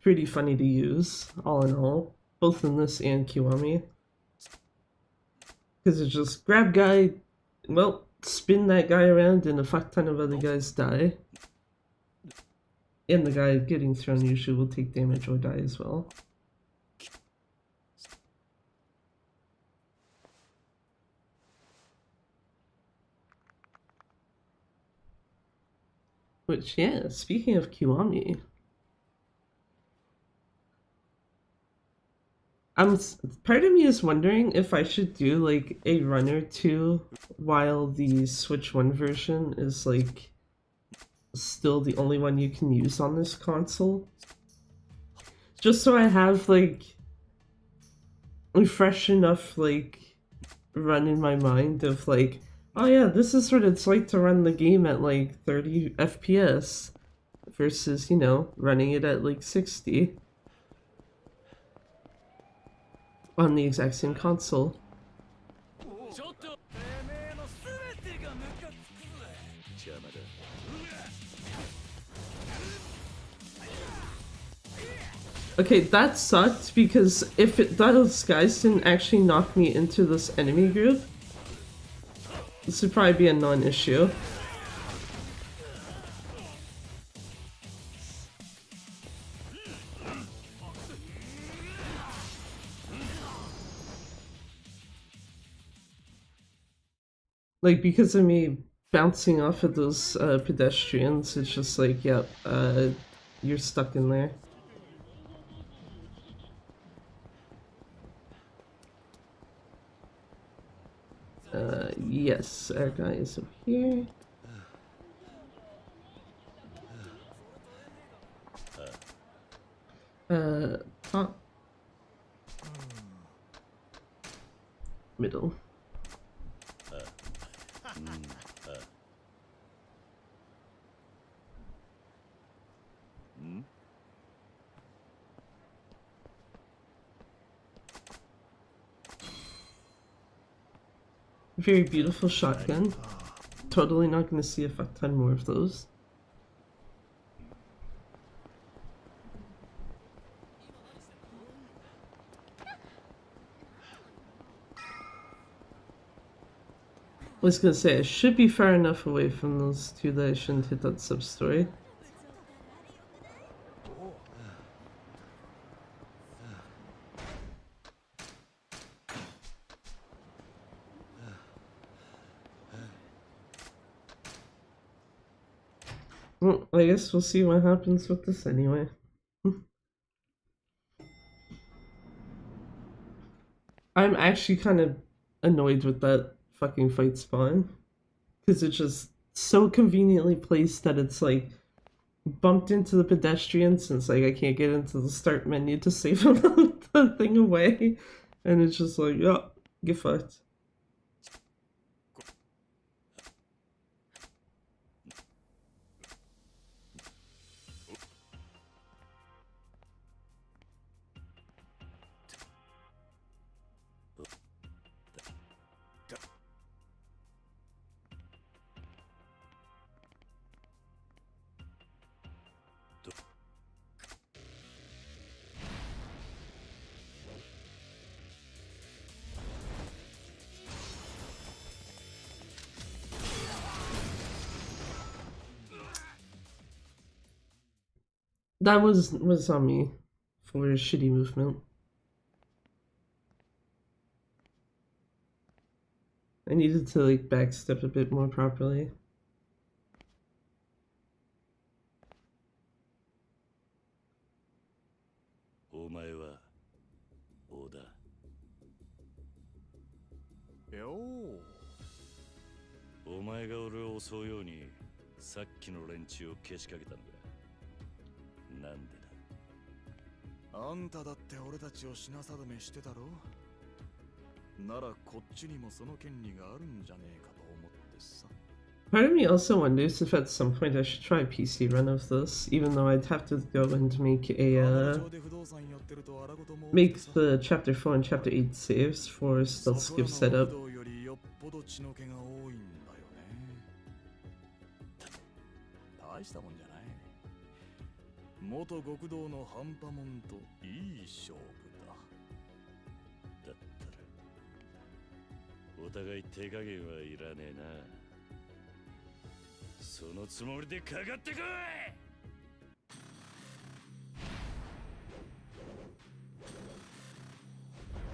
pretty funny to use, all in all. Both in this and Kiwami. Because it's just grab guy, well, spin that guy around and a fuck ton of other guys die. And the guy getting thrown usually will take damage or die as well. Which, yeah, speaking of Kiwami, part of me is wondering if I should do like a run or two while the Switch 1 version is like still the only one you can use on this console. Just so I have like a fresh enough like run in my mind of like, oh yeah, this is what it's like to run the game at like 30 FPS versus, you know, running it at like 60 on the exact same console. Okay, that sucked because if those guys didn't actually knock me into this enemy group, this would probably be a non-issue. Like, because of me bouncing off of those pedestrians, it's just like, yep, you're stuck in there. Yes, our guy is over here. Top. Middle. Very beautiful shotgun. Totally not gonna see a fuck ton more of those. I was gonna say, I should be far enough away from those two that I shouldn't hit that sub-story. Well, I guess we'll see what happens with this anyway. I'm actually kind of annoyed with that fucking fight spawn. Because it's just so conveniently placed that it's like bumped into the pedestrians and it's like I can't get into the start menu to save the thing away. And it's just like, yeah, get fucked. That was on me for a shitty movement. I needed to like backstep a bit more properly. Part of me also wonders if at some point I should try a PC run of this, even though I'd have to go and make the chapter 4 and chapter 8 saves for stealth skip setup.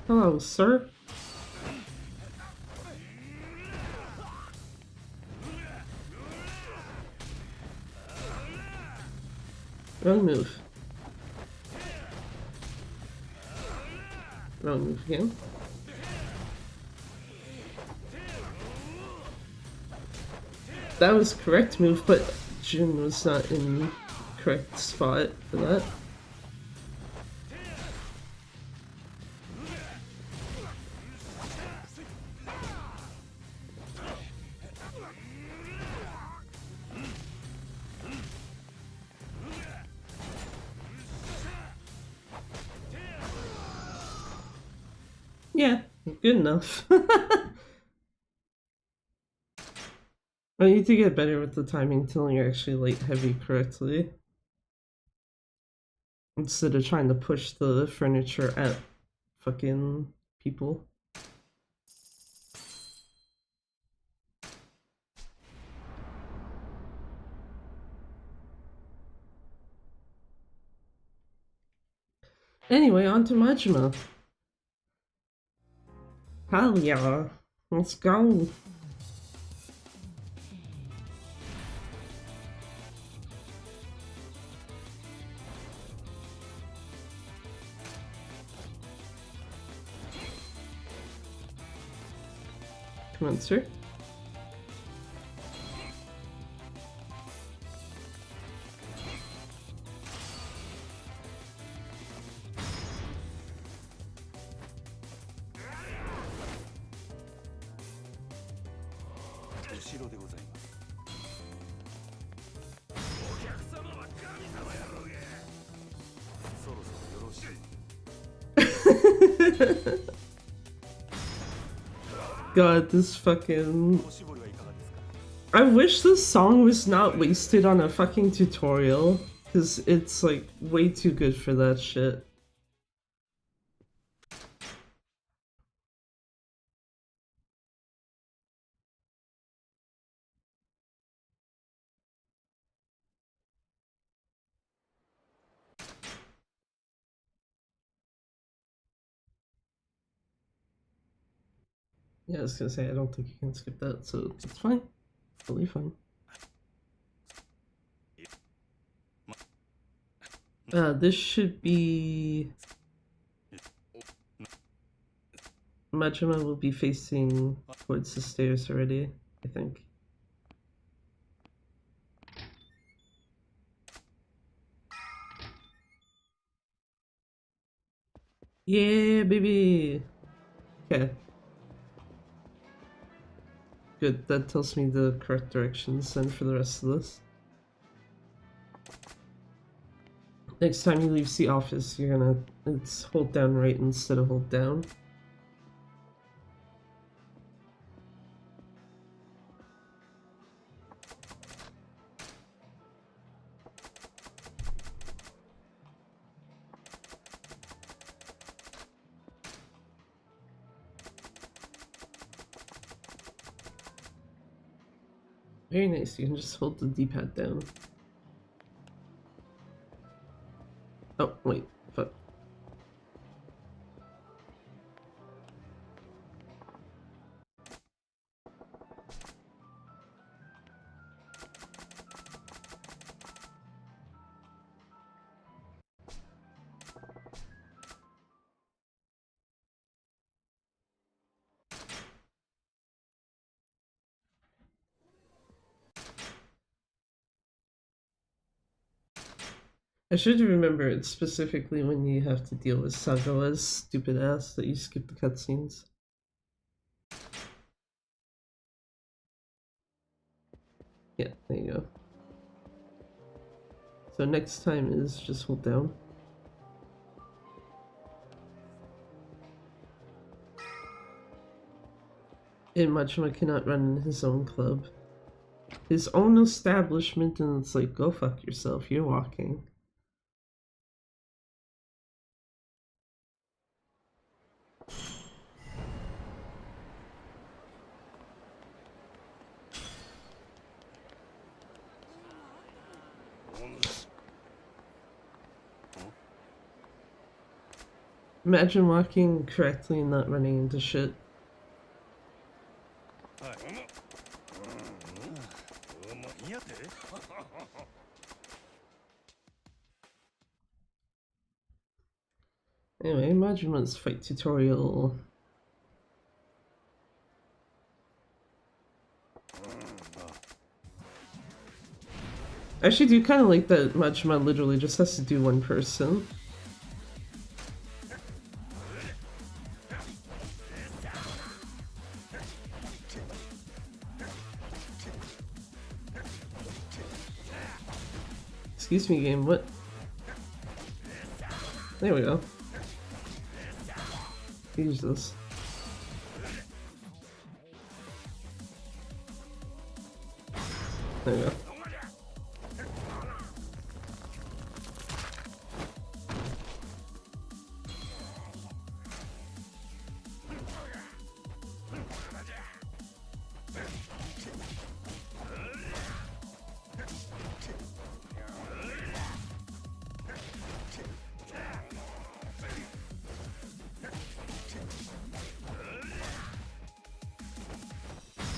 Hello, sir. Wrong move. Wrong move again. That was correct move, but Jun was not in correct spot for that. Yeah, good enough. I need to get better with the timing until you're actually light heavy correctly. Instead of trying to push the furniture at fucking people. Anyway, on to Majima. Hell yeah. Let's go. Come on, sir. God, this fucking... I wish this song was not wasted on a fucking tutorial, because it's like way too good for that shit. Yeah, I was gonna say, I don't think you can skip that, so it's fine. Totally fine. This should be... Majima will be facing towards the stairs already, I think. Yeah, baby! Okay. Good, that tells me the correct directions then for the rest of this. Next time you leave the office, you're gonna... It's hold down right instead of hold down. Very nice, you can just hold the D-pad down. Oh, wait, fuck. I should remember it specifically when you have to deal with Sagawa's stupid ass that you skip the cutscenes. Yeah, there you go. So next time is just hold down. And Majima cannot run his own club. His own establishment, and it's like, go fuck yourself, you're walking. Imagine walking correctly and not running into shit. Anyway, Majima's fight tutorial. I actually do kind of like that Majima literally just has to do one person. Excuse me, game, what? There we go. Use this. There we go.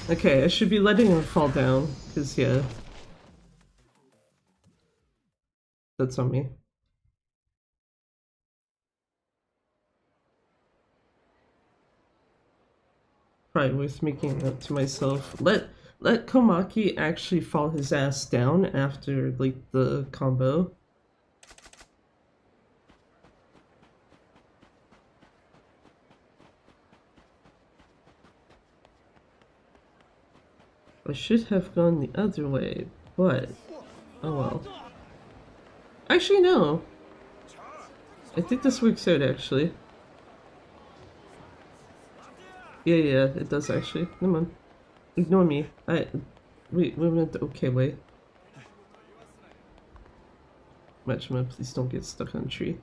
Okay, I should be letting him fall down, because yeah. That's on me. Probably worth making it up to myself. Let Komaki actually fall his ass down after like the combo. I should have gone the other way, but oh well. Actually, no. I think this works out actually. Yeah, it does actually. Come on. Ignore me. We went the okay way. Majima, please don't get stuck on a tree.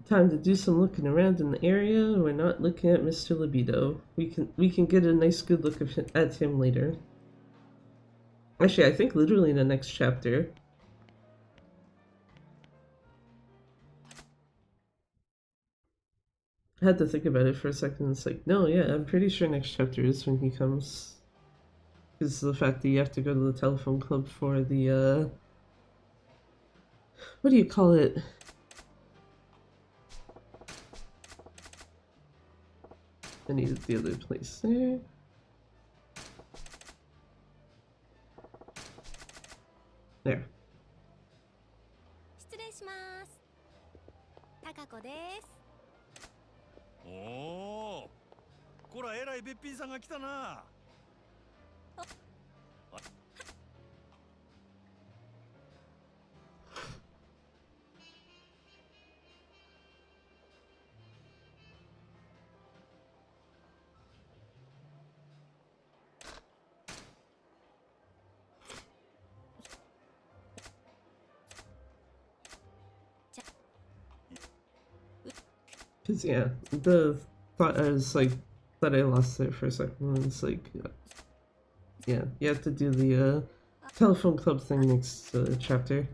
Time to do some looking around in the area. We're not looking at Mr. Libido. We can get a nice good look at him later. Actually, I think literally in the next chapter. I had to think about it for a second. It's like, no, yeah, I'm pretty sure next chapter is when he comes. Because the fact that you have to go to the telephone club for the, what do you call it? I needed the other place there. There. 失礼します。高子です。おお、こらえらいべっぴんさんが来たな。Because, yeah, the thought I was like, thought I lost it for a second. It's like, yeah, you have to do the telephone club thing next chapter.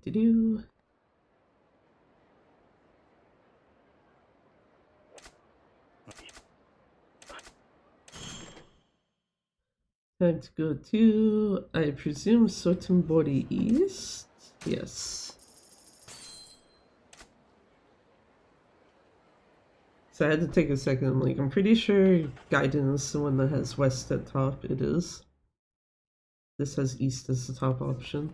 Do. Time to go to, I presume, Sotenbori East? Yes. So I had to take a second. I'm like, I'm pretty sure Gaiden is the one that has west at top. It is. This has east as the top option.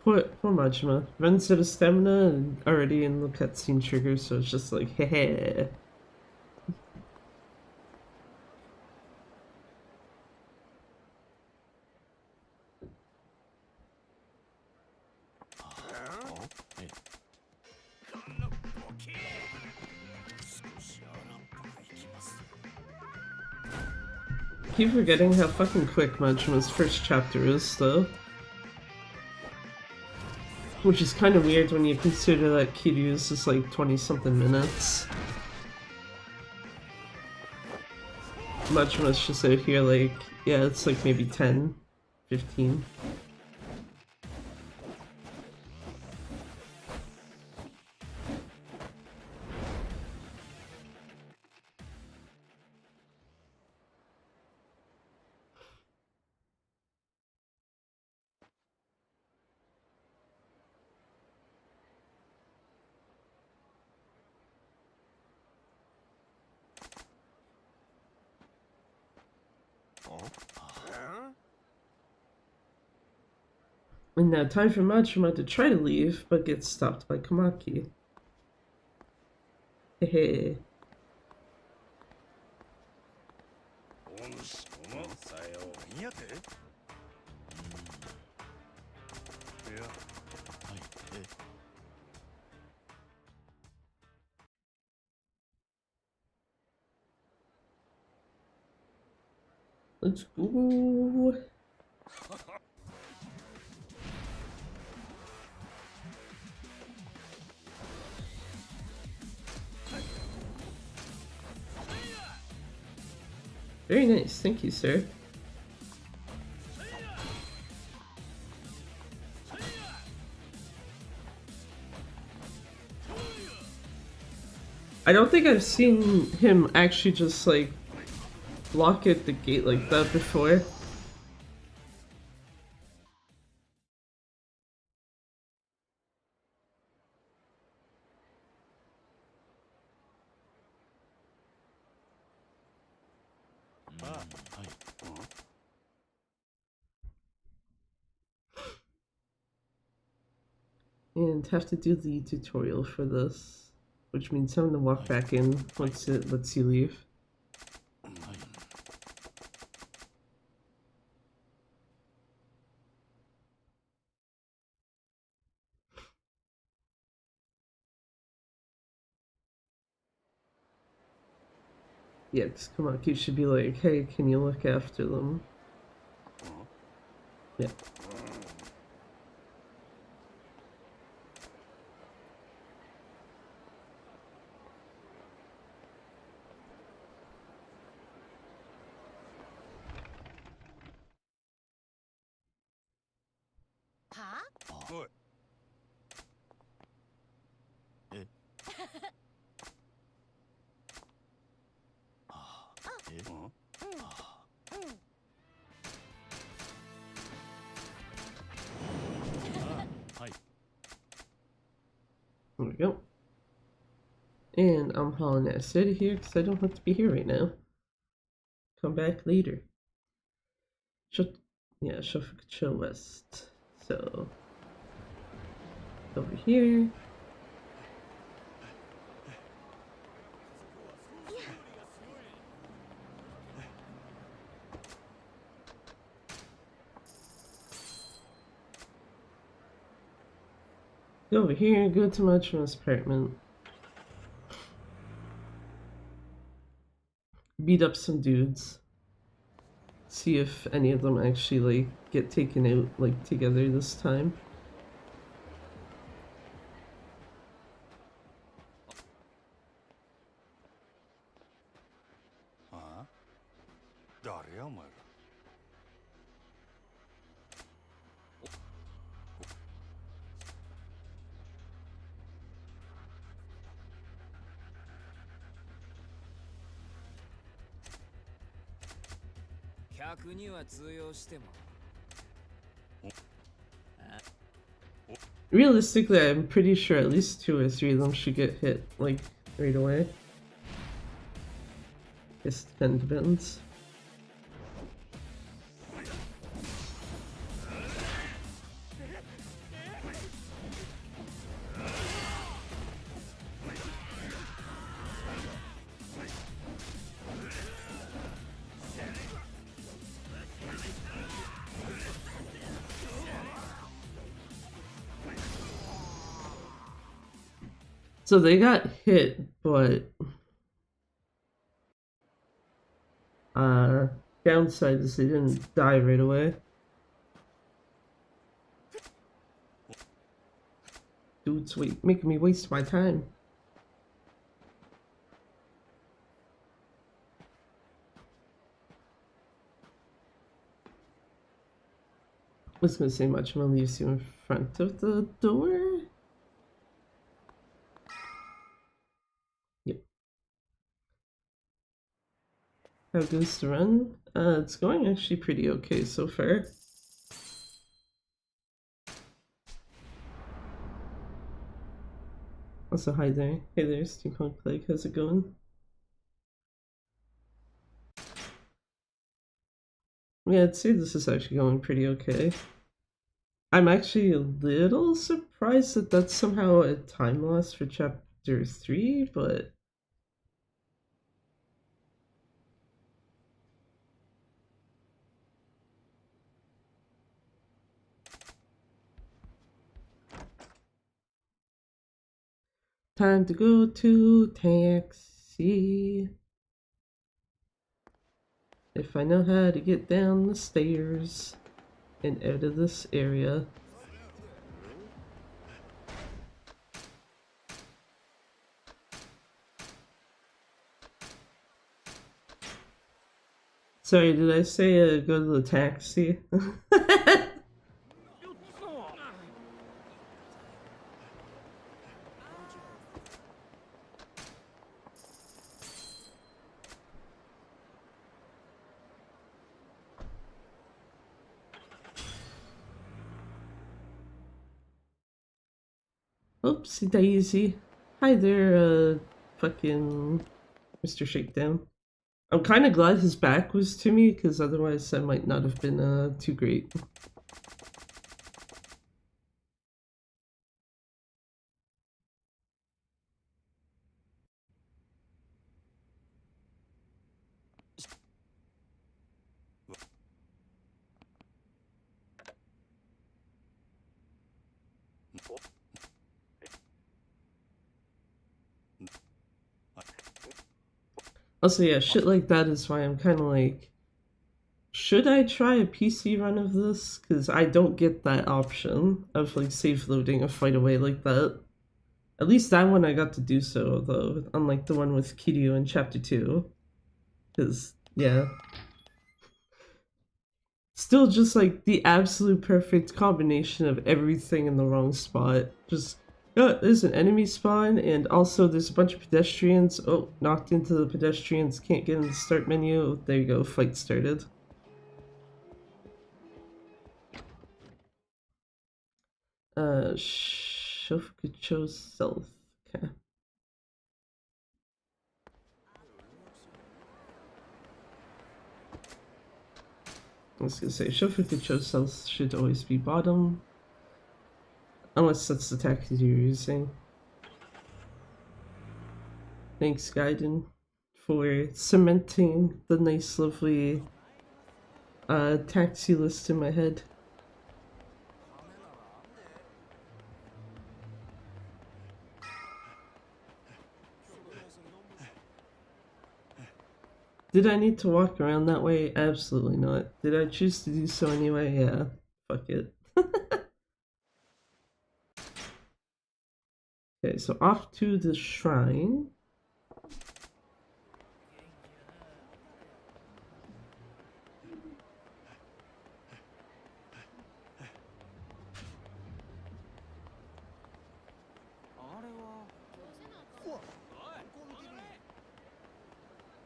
Poor Majima. Runs out of stamina and already in the cutscene trigger, so it's just like, heh. Keep forgetting how fucking quick Majima's first chapter is, though. Which is kind of weird when you consider that Kiryu's is like 20-something minutes. Majima's just out here like, yeah, it's like maybe 10, 15. And now time for Majima to try to leave, but gets stopped by Kamaki. Hehe. Let's go. Very nice, thank you, sir. I don't think I've seen him actually just like block at the gate like that before. And have to do the tutorial for this, which means having to walk back in once it lets you leave. Yeah, because come on, you should be like, hey, can you look after them? Yeah. There we go. And I'm hauling ass out of here because I don't have to be here right now. Come back later. Yeah, Shofukucho West. So, over here. Go over here, go to Majima's apartment. Beat up some dudes. See if any of them actually like get taken out like together this time. Realistically, I'm pretty sure at least 2 or 3 of them should get hit, like, right away. Guess it kind of depends. So they got hit, but downside is they didn't die right away. Dude's making me waste my time. I was gonna say much, I'm gonna leave you in front of the door. Yep. How goes the run? It's going actually pretty okay so far. Also, hi there. Hey there, Steampunk Plague. How's it going? Yeah, I'd say this is actually going pretty okay. I'm actually a little surprised that that's somehow a time loss for chapter 3, but time to go to taxi. If I know how to get down the stairs and out of this area. Sorry, did I say go to the taxi? Oopsie daisy. Hi there, fucking Mr. Shakedown. I'm kind of glad his back was to me, because otherwise that might not have been too great. Also, yeah, shit like that is why I'm kind of like, should I try a PC run of this? Because I don't get that option of like save loading a fight away like that. At least that one I got to do so, though, unlike the one with Kiryu in chapter 2. Because, yeah. Still just like the absolute perfect combination of everything in the wrong spot. Just, oh, there's an enemy spawn, and also there's a bunch of pedestrians. Oh, knocked into the pedestrians, can't get in the start menu. There you go, fight started. Shofukucho South. Okay. I was gonna say, Shofukucho South should always be bottom. Unless that's the tactic you're using. Thanks, Gaiden, for cementing the nice, lovely taxi list in my head. Did I need to walk around that way? Absolutely not. Did I choose to do so anyway? Yeah. Fuck it. Okay, so off to the shrine.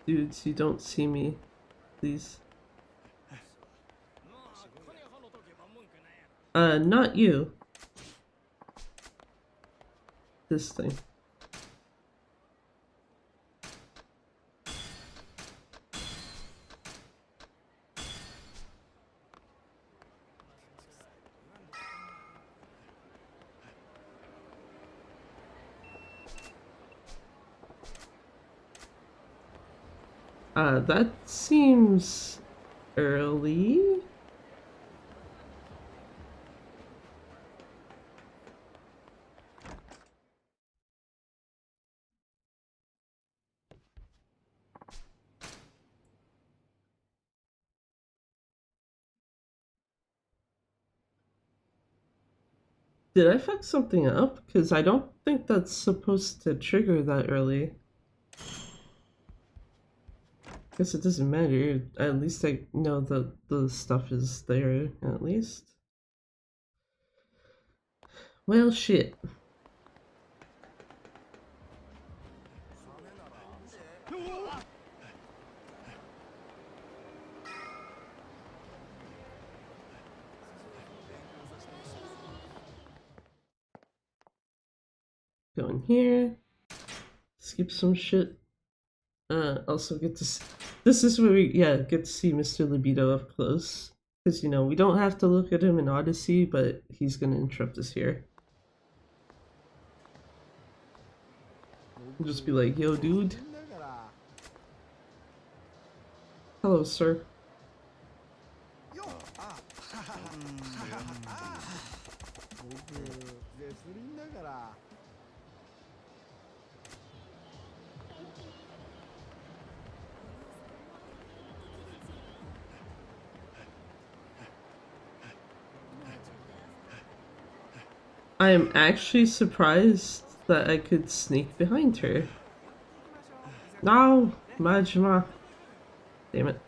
Dudes, you don't see me. Please. Not you. This thing. That seems early. Did I fuck something up? Because I don't think that's supposed to trigger that early. Guess it doesn't matter. At least I know that the stuff is there, at least. Well, shit. Go in here. Skip some shit. Also get to this is where we, get to see Mr. Libido up close. Because, you know, we don't have to look at him in Odyssey, but he's gonna interrupt us here. Just be like, yo, dude. Hello, sir. I am actually surprised that I could sneak behind her. No, Majima. Damn it.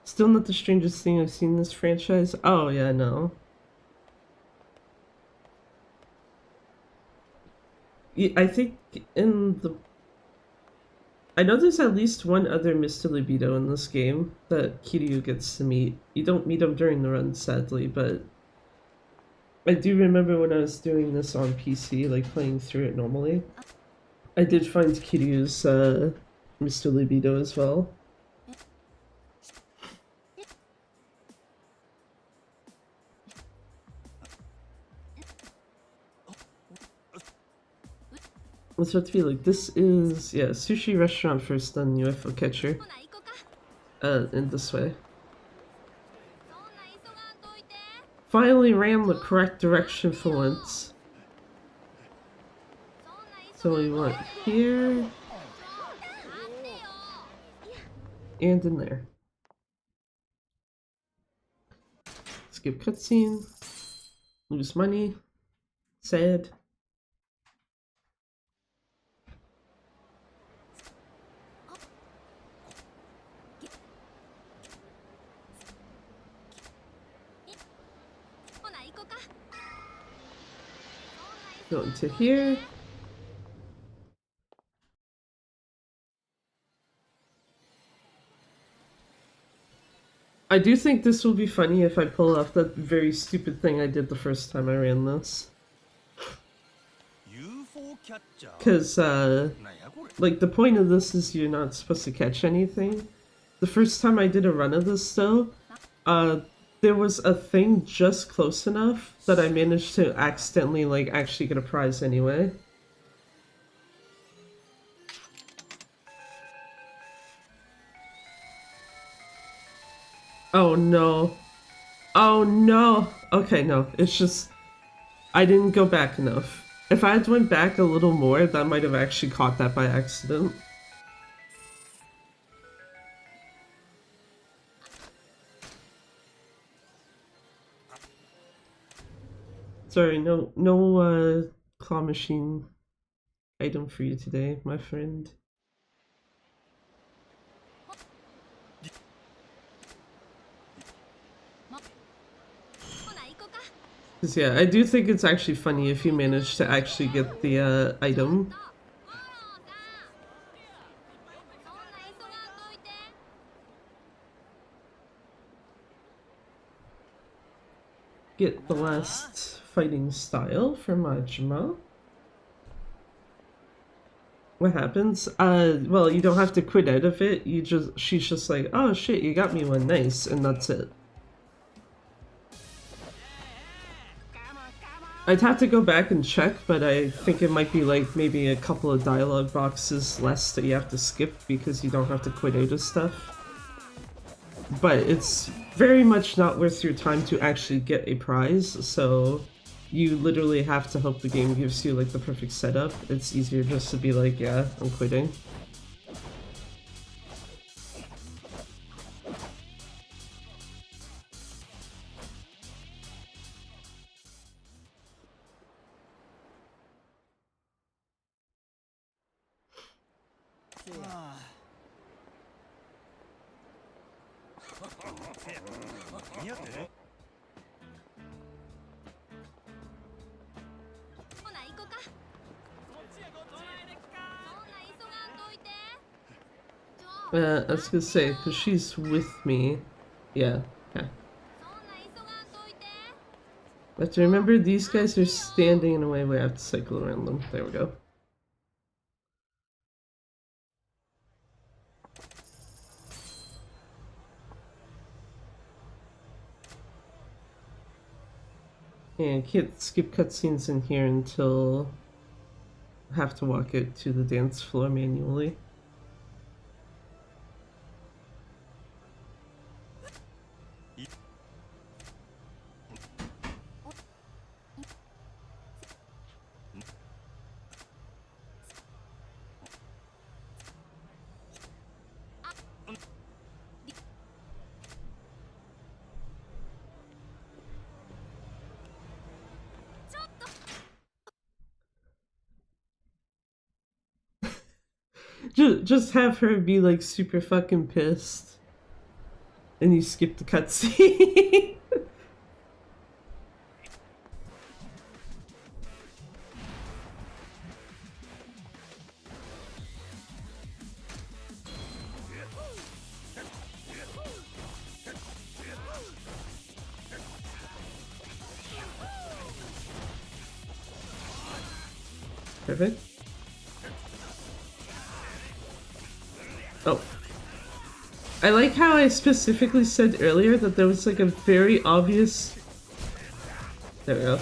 Still not the strangest thing I've seen in this franchise. Oh yeah, no. I think in the... I know there's at least one other Mr. Libido in this game that Kiryu gets to meet. You don't meet him during the run, sadly, but I do remember when I was doing this on PC, like playing through it normally, I did find Kiryu's Mr. Libido as well. What's about to be like? This is, yeah, sushi restaurant first, then UFO catcher. In this way. Finally ran the correct direction for once. So we want here and in there. Skip cutscene. Lose money. Sad. Go into here. I do think this will be funny if I pull off that very stupid thing I did the first time I ran this. Because, like, the point of this is you're not supposed to catch anything. The first time I did a run of this, though, there was a thing just close enough that I managed to accidentally, like, actually get a prize anyway. Oh no. Oh no! Okay, no, it's just... I didn't go back enough. If I had went back a little more, that might have actually caught that by accident. Sorry, no claw machine item for you today, my friend. Cause yeah, I do think it's actually funny if you manage to actually get the item. Get the last fighting style for Majima. What happens? Well, you don't have to quit out of it. She's just like, oh shit, you got me one, nice, and that's it. I'd have to go back and check, but I think it might be like maybe a couple of dialogue boxes less that you have to skip because you don't have to quit out of stuff. But it's very much not worth your time to actually get a prize, so you literally have to hope the game gives you like the perfect setup. It's easier just to be like, yeah, I'm quitting. 似合ってる。ほな行こか。そんな急がんといて。I was gonna say, because she's with me. Yeah, yeah. そんな急がんといて。But to remember, these guys are standing in a way where I have to cycle around them. There we go. And can't skip cutscenes in here until I have to walk out to the dance floor manually. Just have her be like super fucking pissed, and you skip the cutscene. Perfect. Oh. I like how I specifically said earlier that there was like a very obvious... There we go.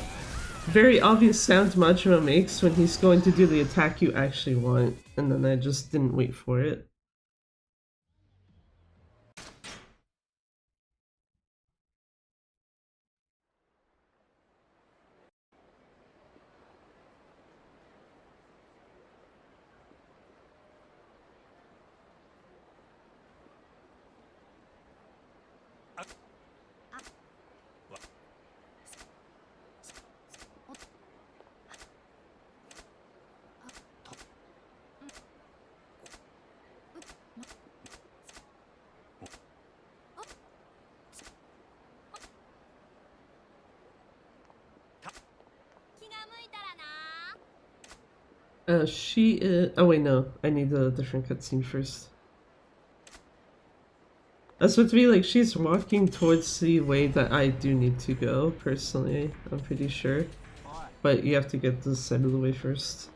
Very obvious sound Majima makes when he's going to do the attack you actually want, and then I just didn't wait for it. She is... Oh wait, no. I need a different cutscene first. That's what to be like, she's walking towards the way that I do need to go, personally. I'm pretty sure. But you have to get this side of the way first.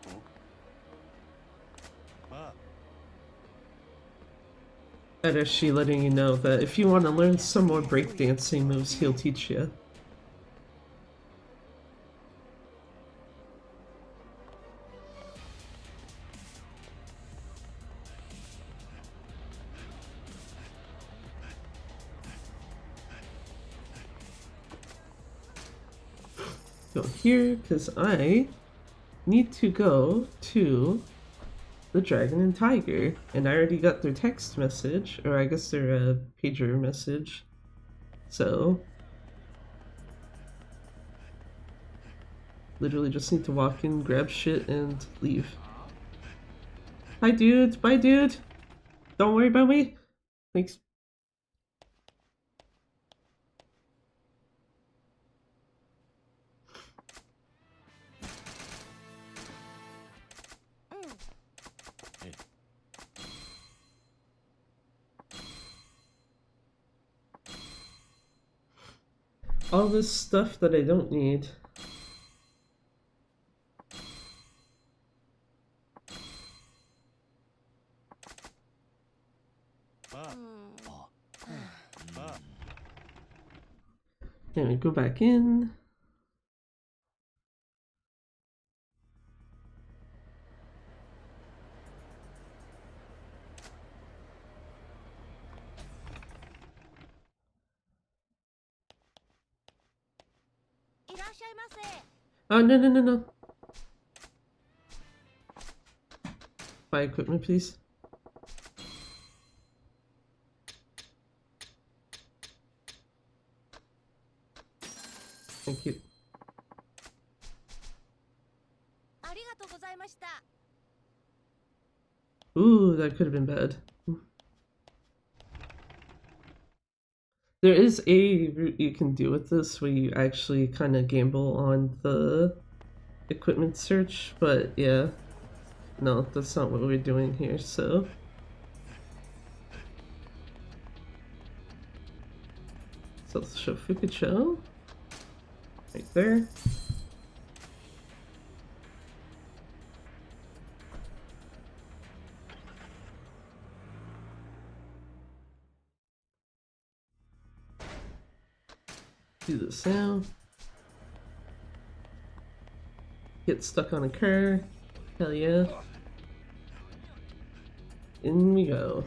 And is she letting you know that if you want to learn some more breakdancing moves, he'll teach you. Go here, because I need to go to the Dragon and Tiger. And I already got their text message, or I guess their pager message. So, literally just need to walk in, grab shit, and leave. Hi dude, bye dude! Don't worry about me! Thanks. All this stuff that I don't need. And we go back in. Oh, no, no, no, no. Buy equipment, please. Thank you. Ooh, that could have been bad. There is a route you can do with this where you actually kind of gamble on the equipment search, but yeah. No, that's not what we're doing here, so. So let's show Fukucho. Right there. Do this now. Get stuck on a curve. Hell yeah. In we go.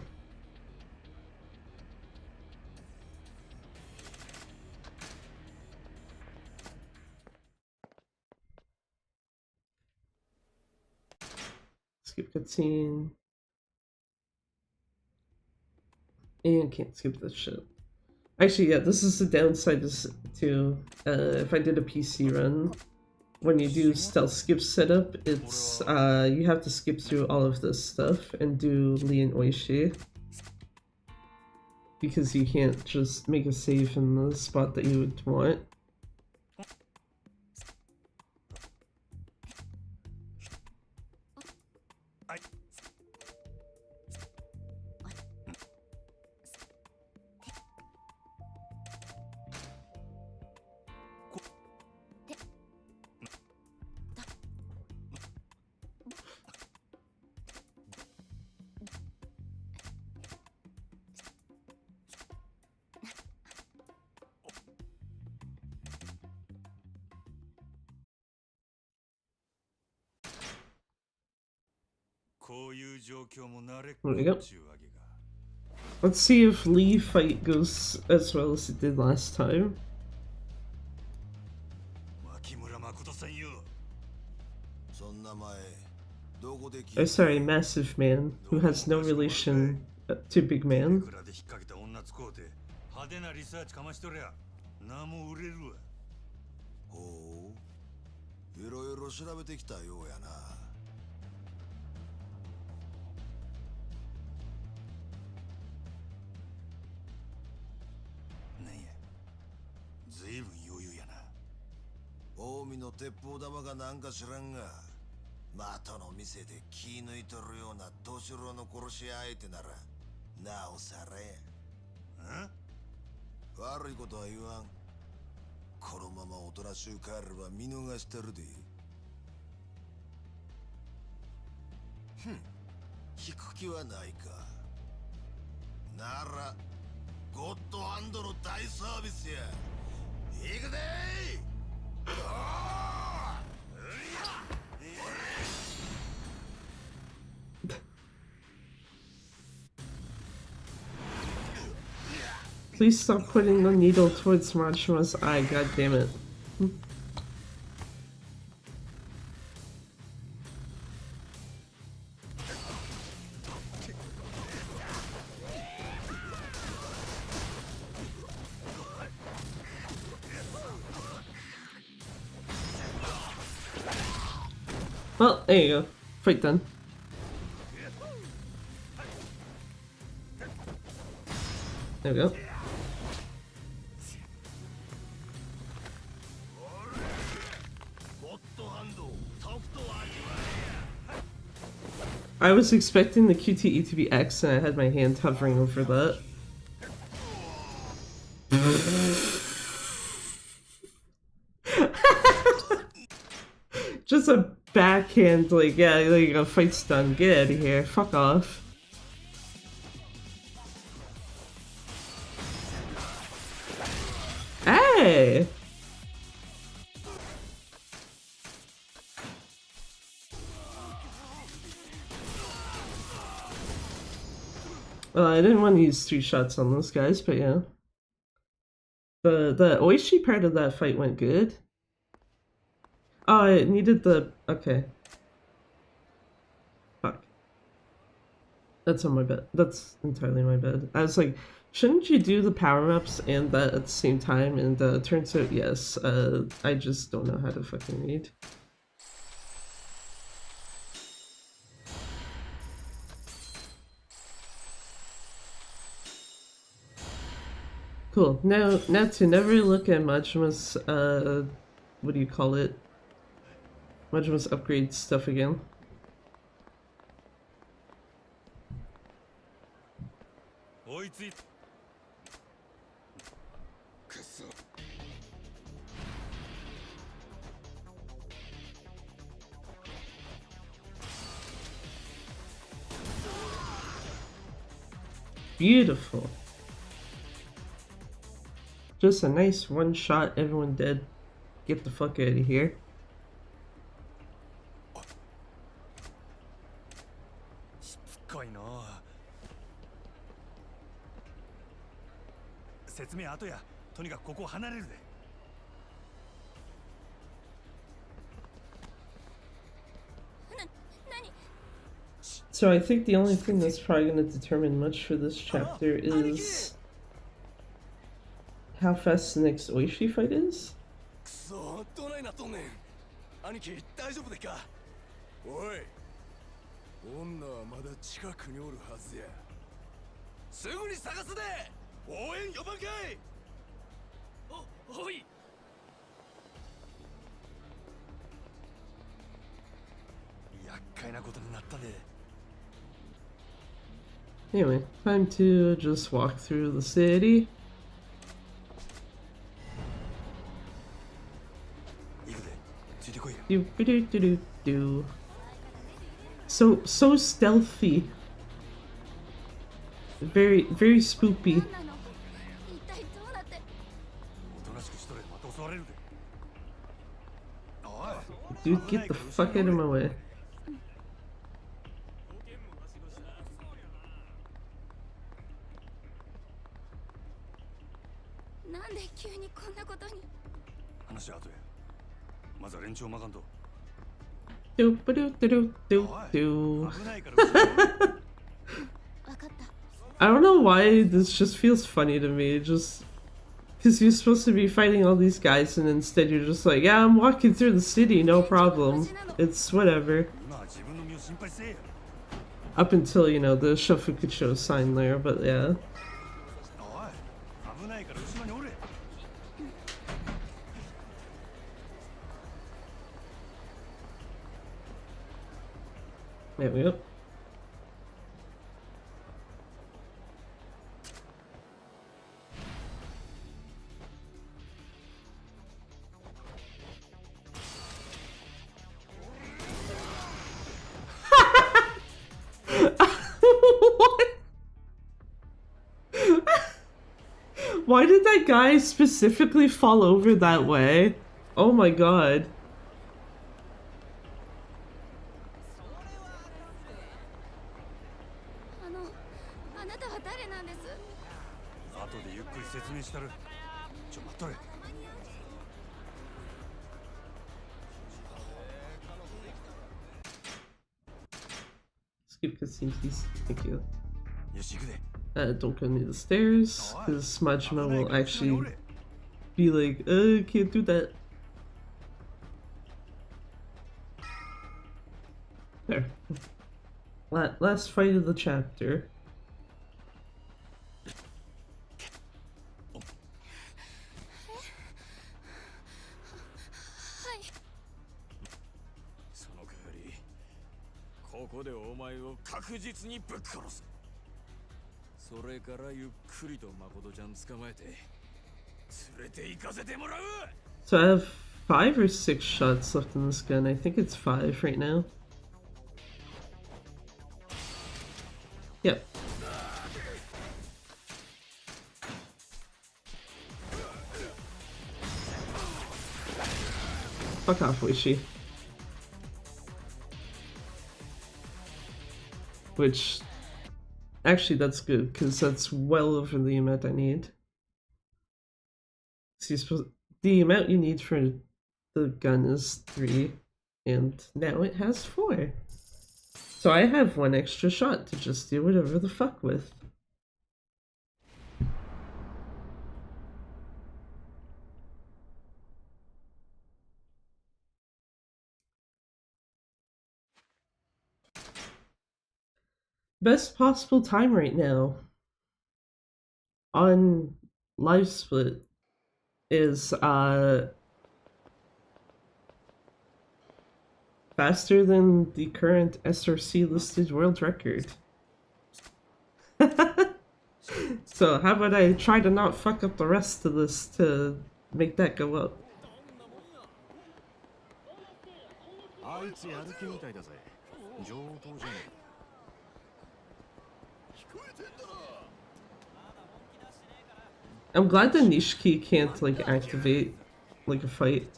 Skip cutscene. And can't skip this shit. Actually, yeah, this is the downside to if I did a PC run. When you do stealth skip setup, it's you have to skip through all of this stuff and do Lee and Oishi. Because you can't just make a save in the spot that you would want. There we go. Let's see if Lee fight goes as well as it did last time. Oh, sorry, Massive Man, who has no relation to Big Man. いろいろ調べてきたようやな。なんや、ずいぶん余裕やな。近江の鉄砲玉がなんか知らんが、的の店で気抜いとるような年郎の殺し相手なら、なおさらや。悪いことは言わん。 このままおとなしゅう帰れば見逃してるで。ふん、引く気はないか。なら、ゴッドハンドの大サービスや。行くでPlease stop putting the needle towards Machima's eye, god damn it. Well, there you go. Fight done. There we go. I was expecting the QTE to be X and I had my hand hovering over that. Just a backhand, like, yeah, there you go, fight's done, get out of here, fuck off. Hey! Well, I didn't want to use 3 shots on those guys, but yeah. The Oishi part of that fight went good. Oh, I needed the... okay. Fuck. That's on my bed. That's entirely my bed. I was like, shouldn't you do the power-ups and that at the same time? And turns out, yes. I just don't know how to fucking read. Cool. Now to never look at Majima's, what do you call it? Majima's upgrade stuff again. Beautiful. Just a nice one shot, everyone dead. Get the fuck out of here. So I think the only thing that's probably going to determine much for this chapter is how fast the next Oishi fight is. くそどないなっとんねん兄貴大丈夫でっかおい女はまだ近くにおるはずやすぐに探すで応援呼ばんかいおい厄介なことになったで Anyway, time to just walk through the city. Do. So stealthy. Very spoopy. Dude, get the fuck out of my way. I don't know why this just feels funny to me, just because you're supposed to be fighting all these guys and instead you're just like, yeah, I'm walking through the city, no problem. It's whatever. Up until, you know, the Shofukucho sign there, but yeah. There we go. What? Why did that guy specifically fall over that way? Oh my god. Skip cutscene, please. Thank you. Don't go near the stairs, because Majima will actually be like, can't do that. There. Last fight of the chapter. So I have 5 or 6 shots left in this gun. I think it's 5 right now. Yep. Fuck off, Oishi. Which, actually that's good, because that's well over the amount I need. See, the amount you need for the gun is 3, and now it has 4. So I have 1 extra shot to just do whatever the fuck with. Best possible time right now. On live split is faster than the current SRC listed world record. So how about I try to not fuck up the rest of this to make that go up? あいつやる気みたいだぜ。上等じゃねえか。聞こえてんだろ。 I'm glad the niche key can't like activate like a fight.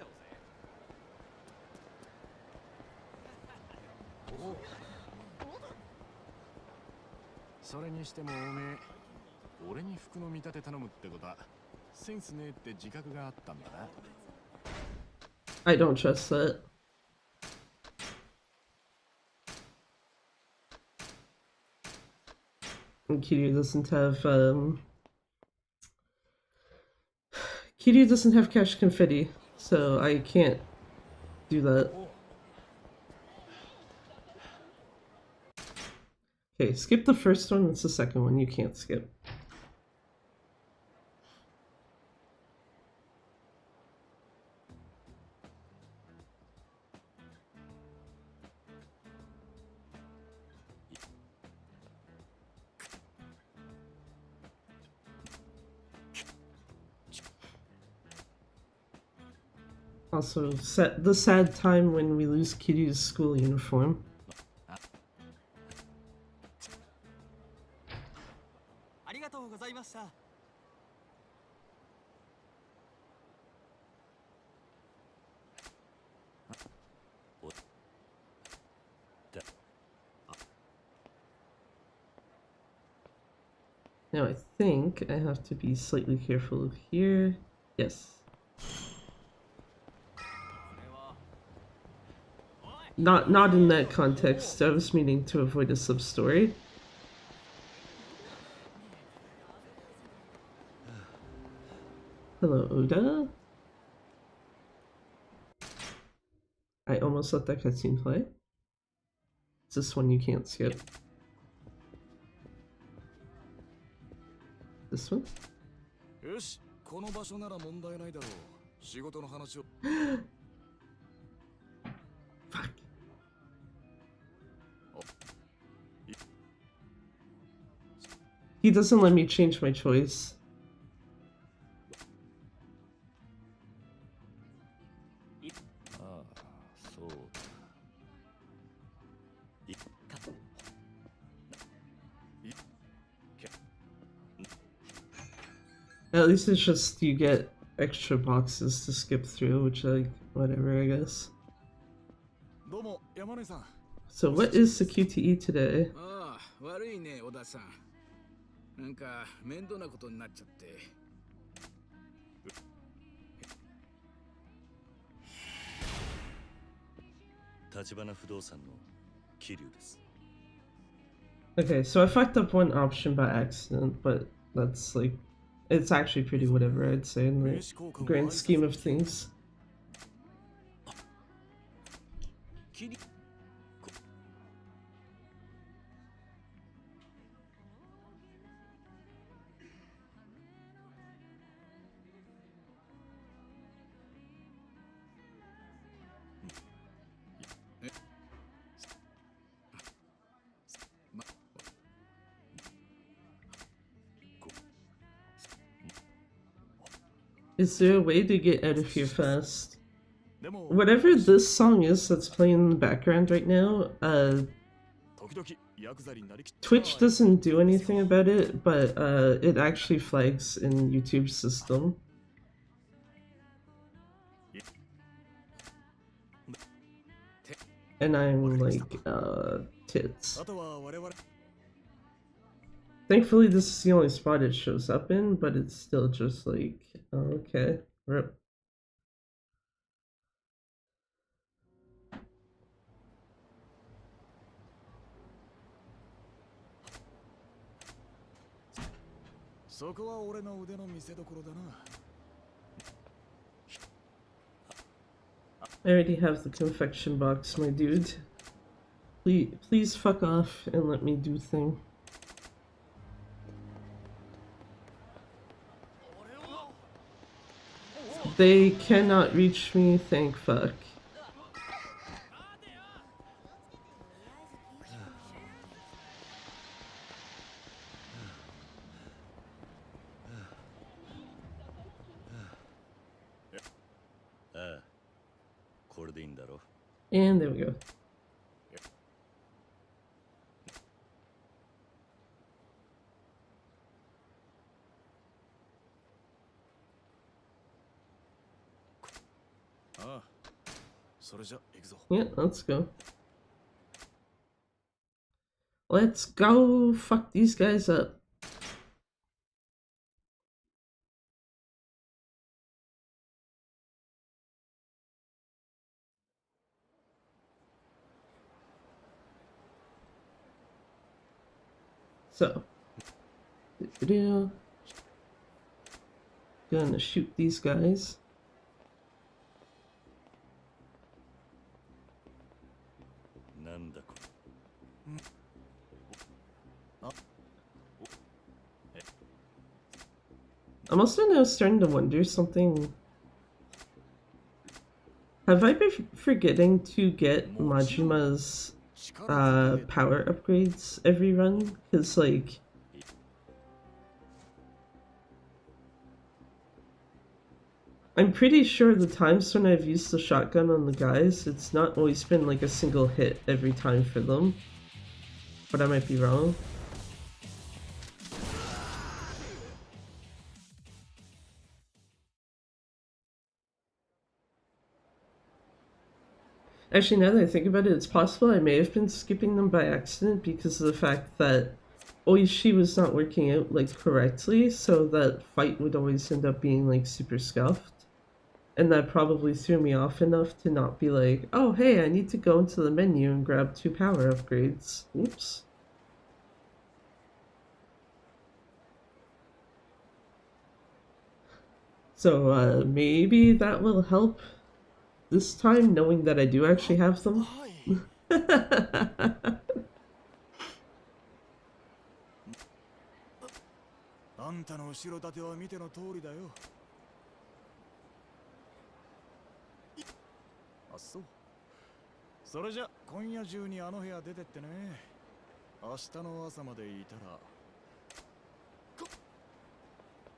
それにしてもおめえ、俺に服の見立て頼むってことはセンスねえって自覚があったんだな。 I don't trust that. And Kiryu doesn't have Kiryu doesn't have cash confetti, so I can't do that. Okay, skip the first one, it's the second one you can't skip. Also, the sad time when we lose Kiryu's school uniform. Now I think I have to be slightly careful here. Yes. Not in that context. I was meaning to avoid a sub-story. Hello, Oda. I almost let that cutscene play. It's this one you can't skip. This one? よし、この場所なら問題ないだろう。仕事の話を。 Fuck. He doesn't let me change my choice. At least it's just you get extra boxes to skip through, which like whatever I guess. So what is the QTE today? ああ、悪いね、小田さん。なんか面倒なことになっちゃって。立花不動産の桐生です。 Okay, so I fucked up one option by accident, but that's like, it's actually pretty whatever I'd say in the grand scheme of things. Is there a way to get out of here fast? Whatever this song is that's playing in the background right now, Twitch doesn't do anything about it, but it actually flags in YouTube's system. And I'm like, tits. Thankfully, this is the only spot it shows up in, but it's still just like, oh, okay, rip. I already have the confection box, my dude. Please fuck off and let me do thing. They cannot reach me, thank fuck. And there we go. Yeah, let's go. Let's go fuck these guys up. So, gonna shoot these guys. I'm also now starting to wonder something. Have I been forgetting to get Majima's power upgrades every run? Because, like, I'm pretty sure the times when I've used the shotgun on the guys, it's not always been like a single hit every time for them. But I might be wrong. Actually, now that I think about it, it's possible I may have been skipping them by accident because of the fact that Oishi was not working out like correctly, so that fight would always end up being like super scuffed. And that probably threw me off enough to not be like, oh hey, I need to go into the menu and grab 2 power upgrades. Oops. So maybe that will help this time, knowing that I do actually have them. あんたの後ろ盾は見ての通りだよ。あ、そう。それじゃ今夜中にあの部屋出てってね。明日の朝までいた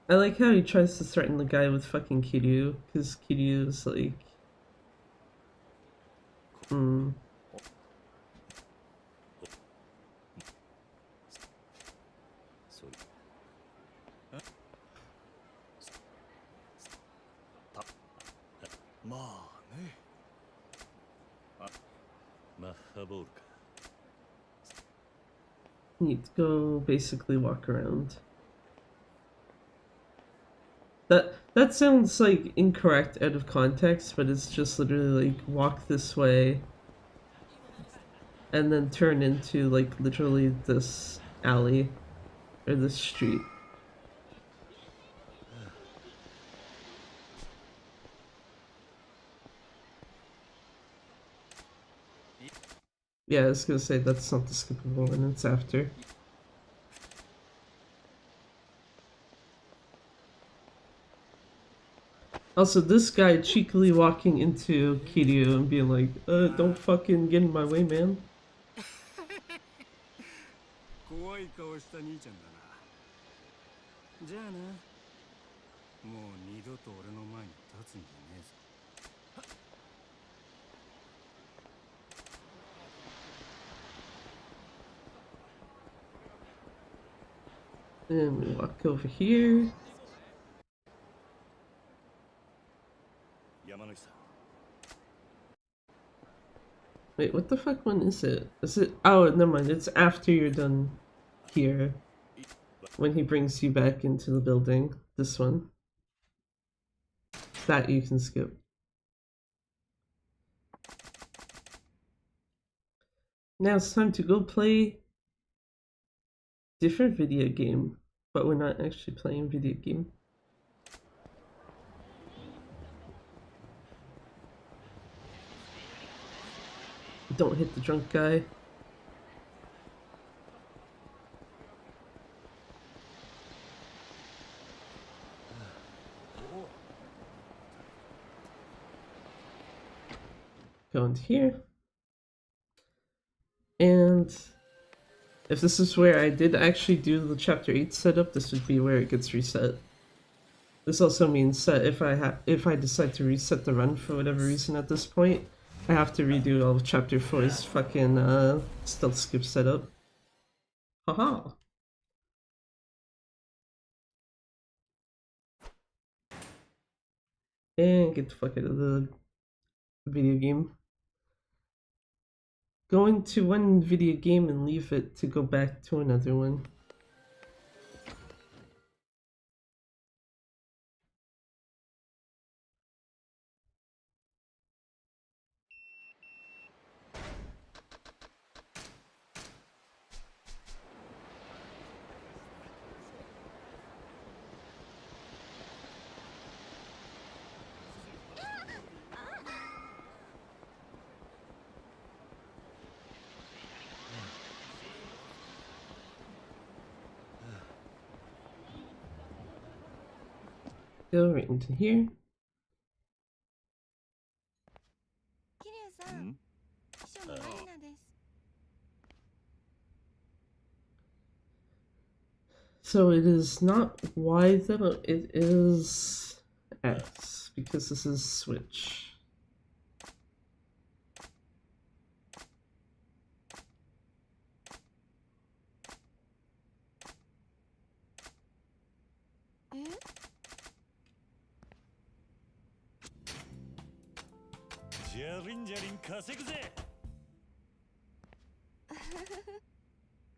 ら。I like how he tries to threaten the guy with fucking Kiryu, because Kiryu's like... Need to go basically walk around. That sounds like incorrect out of context, but it's just literally like walk this way and then turn into like literally this alley or this street. Yeah, I was gonna say that's not the skippable one, it's after. Also, this guy cheekily walking into Kiryu and being like, don't fucking get in my way, man. 怖い顔した兄ちゃんだな。じゃあな。もう二度と俺の前に立つんじゃねえぞ。And we walk over here. Wait, what the fuck one is it? Is it? Oh, never mind. It's after you're done here. When he brings you back into the building. This one. That you can skip. Now it's time to go play different video game, but we're not actually playing video game. Don't hit the drunk guy. go into here. And if this is where I did actually do the chapter 8 setup, this would be where it gets reset. This also means that if I decide to reset the run for whatever reason at this point, I have to redo all of chapter 4's fucking stealth skip setup. Haha. And get the fuck out of the video game. Go into one video game and leave it to go back to another one. Go right into here. 桐生さん、秘書のマリナです。 So it is not Y though, it is X, because this is Switch.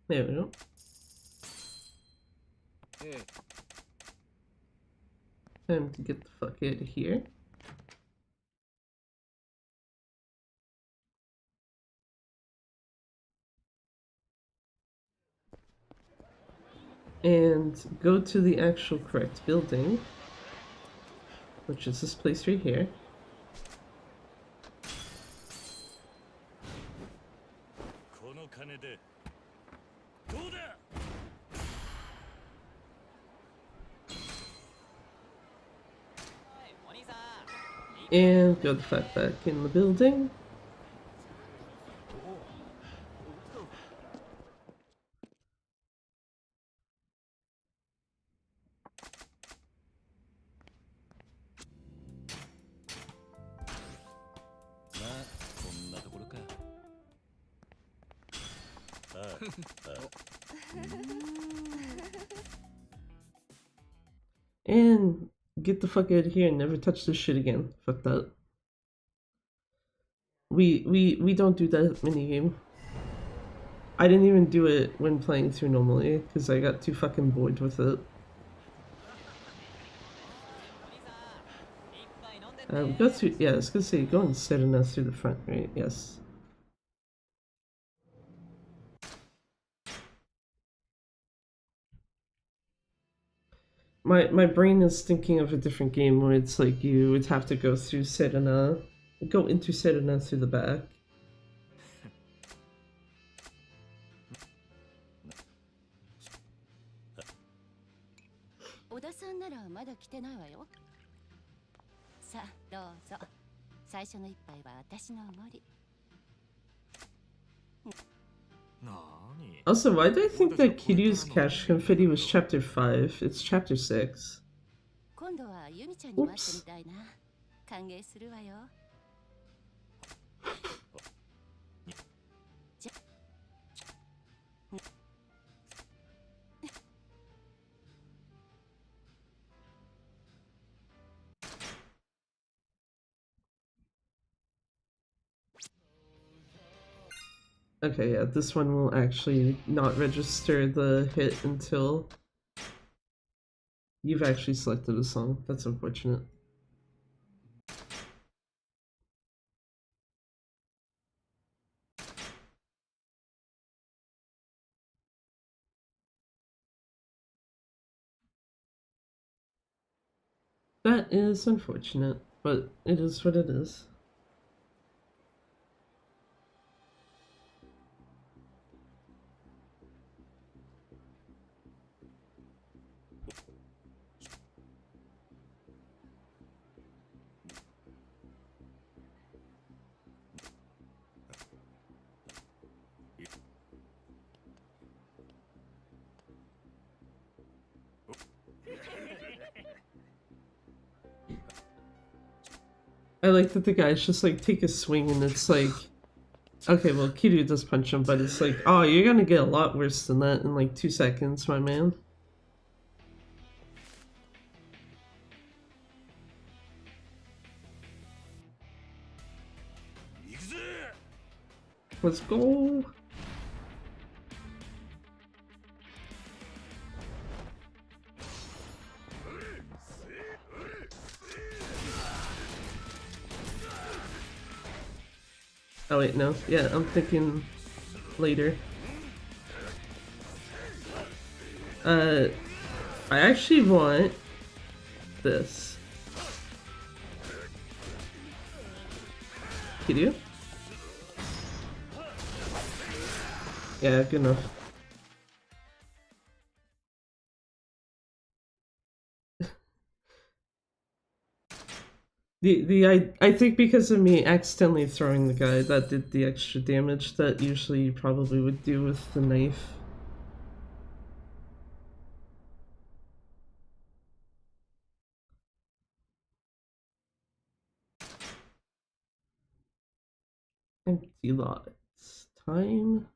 There we go. Time to get the fuck out of here. And go to the actual correct building, which is this place right here. And go the fuck back in the building. And get the fuck out of here and never touch this shit again. Fuck that. We don't do that minigame. I didn't even do it when playing through normally because I got too fucking bored with it. We go through, yeah, I was gonna say, go and set enough through the front, right? Yes. My brain is thinking of a different game where it's like you would have to go through Serena, go into Serena through the back. 小田さんならまだ来てないわよ。さあどうぞ。最初の一杯は私のおごり。 Also, why do I think that Kiryu's cash confetti was chapter 5? It's chapter 6. 今度はユミちゃんに待ってみたいな。歓迎するわよ。 Okay, yeah, this one will actually not register the hit until you've actually selected a song. That's unfortunate. That is unfortunate, but it is what it is. I like that the guys just like take a swing and it's like, okay, well Kiryu does punch him, but it's like, oh, you're gonna get a lot worse than that in like 2 seconds, my man. Let's go. Oh wait, no. Yeah, I'm thinking later. I actually want this. Kiryu? Yeah, good enough. I think because of me accidentally throwing the guy that did the extra damage that usually you probably would do with the knife. Empty lots. Time.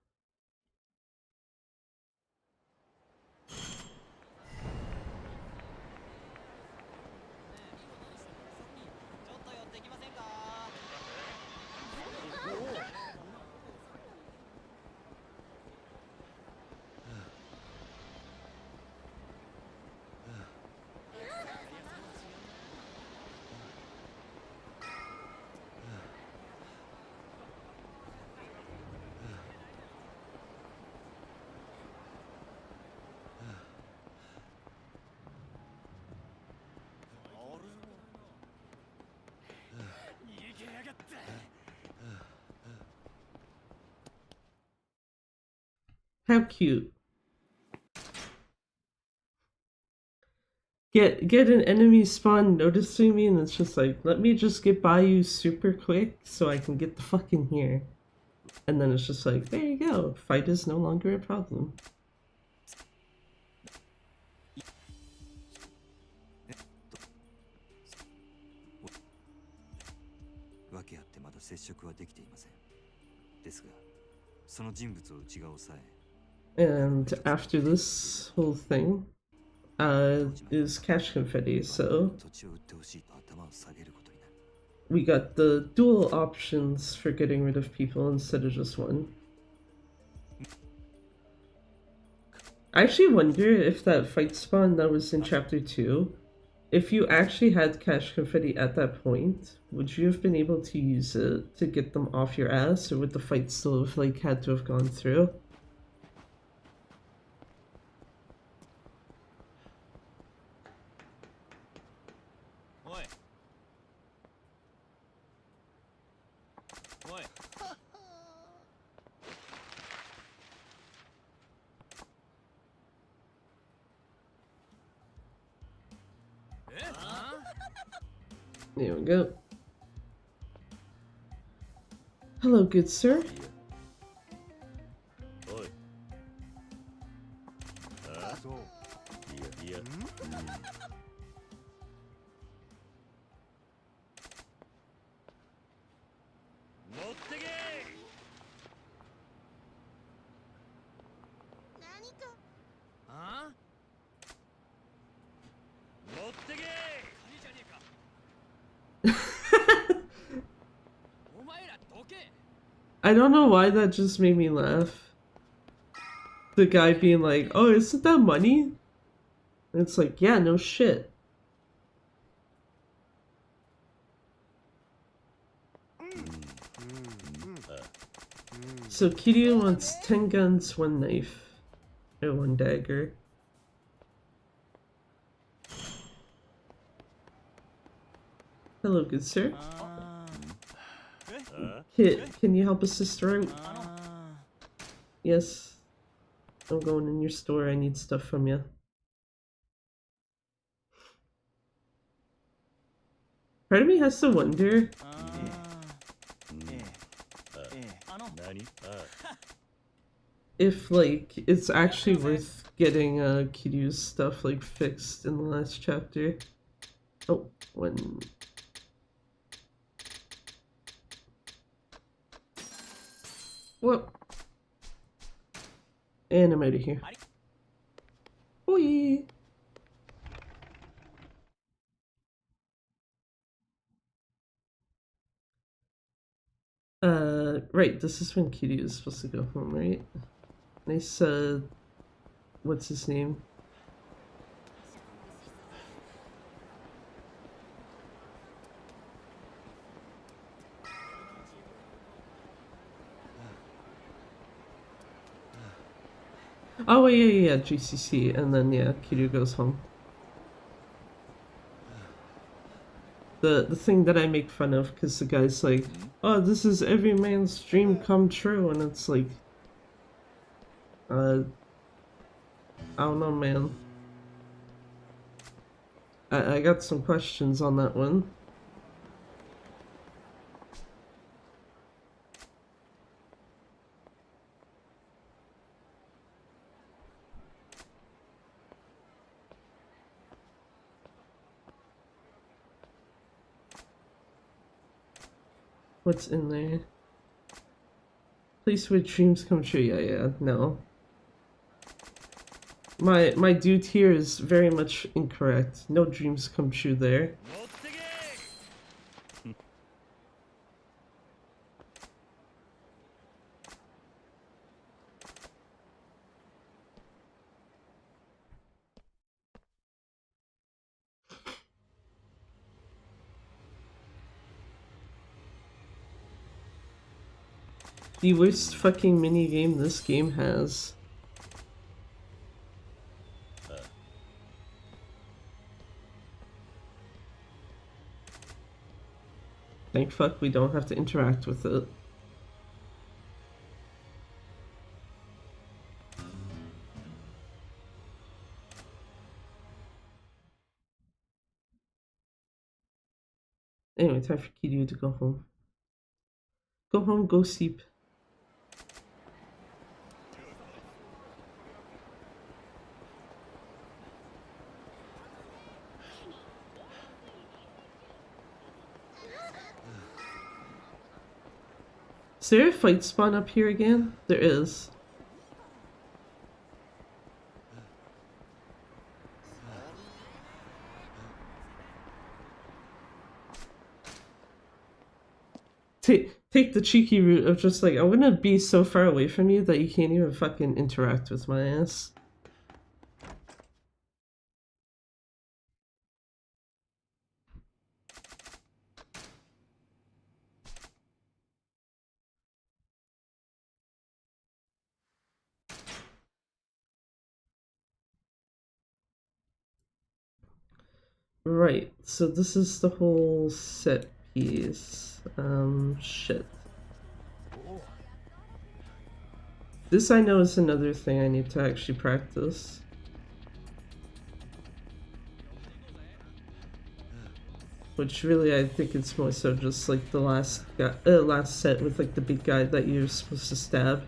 How cute. Get an enemy spawn noticing me and it's just like, let me just get by you super quick so I can get the fuck in here. And then it's just like, there you go, fight is no longer a problem. 訳あってまだ接触はできていません。ですが、その人物を内側を抑え。And after this whole thing, is cash confetti, so we got the dual options for getting rid of people instead of just one. I actually wonder if that fight spawn that was in chapter 2, if you actually had cash confetti at that point, would you have been able to use it to get them off your ass, or would the fight still have like had to have gone through? There we go. Hello, good sir. I don't know why that just made me laugh. The guy being like, oh, isn't that money? And it's like, yeah, no shit. So Kiryu wants 10 guns, 1 knife, or 1 dagger. Hello, good sir. Can you help a sister out? Yes. I'm going in your store. I need stuff from you. Part of me has to wonder if, like, it's actually worth getting Kiryu's stuff, like, fixed in the last chapter. Oh, when... What? And I'm out of here. Oi! Right, this is when Kiryu is supposed to go home, right? Nice, what's his name? Oh, yeah, GCC, and then, yeah, Kiryu goes home. The thing that I make fun of, because the guy's like, oh, this is every man's dream come true, and it's like, I don't know, man. I got some questions on that one. What's in there? Place where dreams come true. Yeah, no. My dude here is very much incorrect. No dreams come true there. The worst fucking minigame this game has. Thank fuck we don't have to interact with it. Anyway, time for Kiryu to go home. Go home, go sleep. Is there a fight spawn up here again? There is. Take the cheeky route of just like, I'm gonna be so far away from you that you can't even fucking interact with my ass. Right, so this is the whole set piece. Shit. This I know is another thing I need to actually practice. Which really I think it's more so just like the last guy, last set with like the big guy that you're supposed to stab.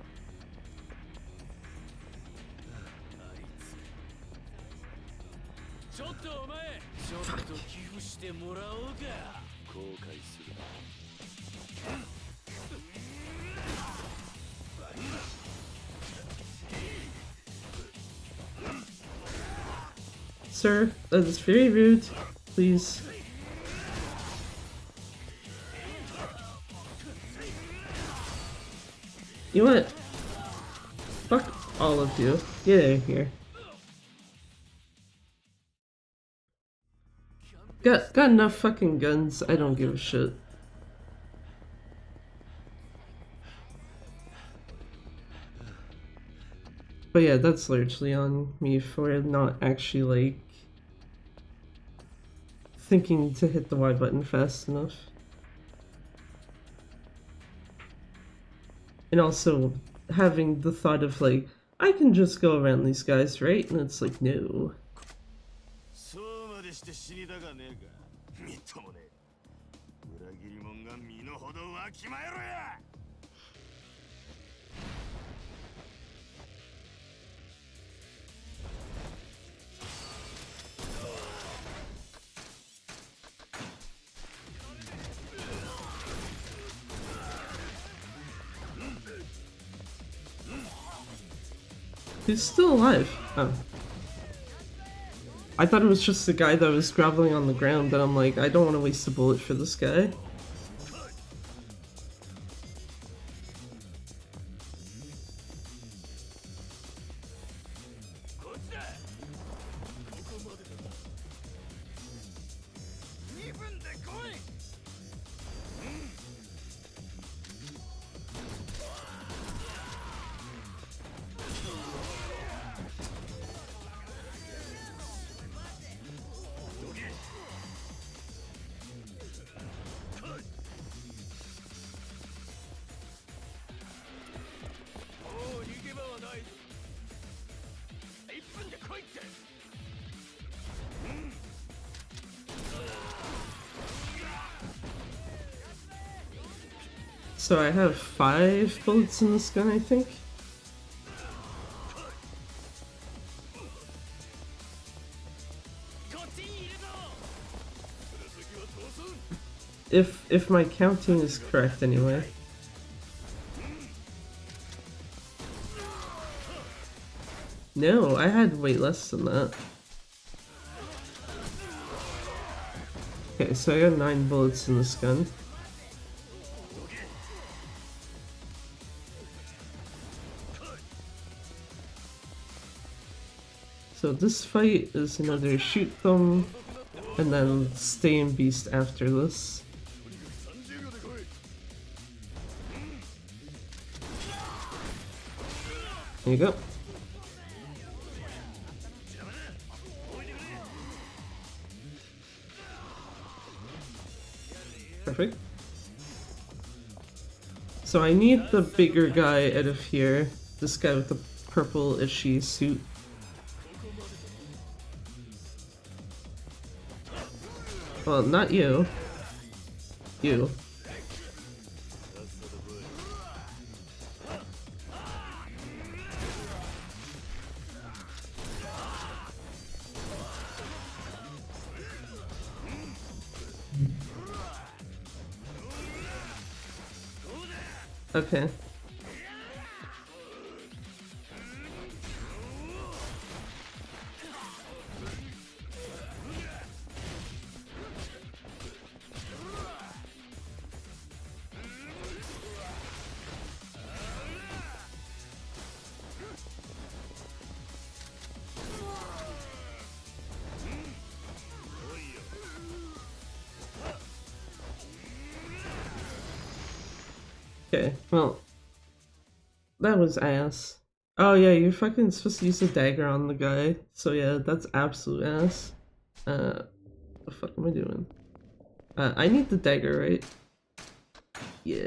Sir, that is very rude. Please. You know what? Fuck all of you. Get out of here. Got enough fucking guns. I don't give a shit. But yeah, that's largely on me for not actually like thinking to hit the Y button fast enough. And also having the thought of like, I can just go around these guys, right? And it's like, no. He's still alive. Oh. I thought it was just the guy that was groveling on the ground, but I'm like, I don't want to waste a bullet for this guy. So I have 5 bullets in this gun, I think. If my counting is correct anyway. No, I had way less than that. Okay, so I got 9 bullets in this gun. So this fight is another shoot them, and then stay in beast after this. There you go. Perfect. So I need the bigger guy out of here. This guy with the purple ishy suit. Well, not you. You. Okay. Okay, well, that was ass. Oh yeah, you're fucking supposed to use a dagger on the guy. So yeah, that's absolute ass. What the fuck am I doing? I need the dagger, right? Yeah.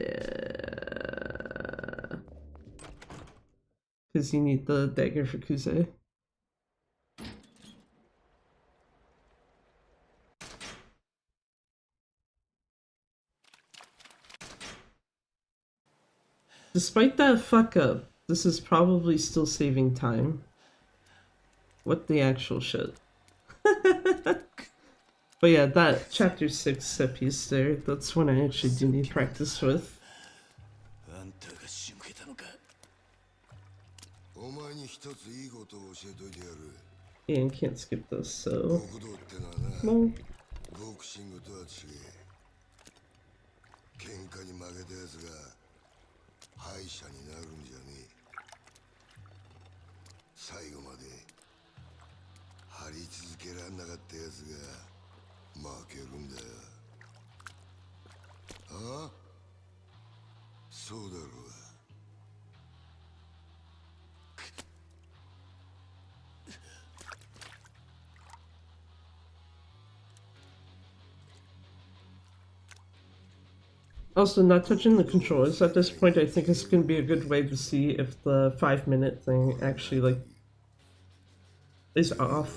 Because you need the dagger for Kuze. Despite that fuck up, this is probably still saving time. What the actual shit? But yeah, that chapter 6 set piece there, that's one I actually do need practice with. And can't skip this, so... No. 敗者になるんじゃねえ。最後まで張り続けらんなかったやつが負けるんだよ。ああ、そうだろうが。Also, not touching the controllers at this point, I think it's going to be a good way to see if the 5-minute thing actually, like, is off.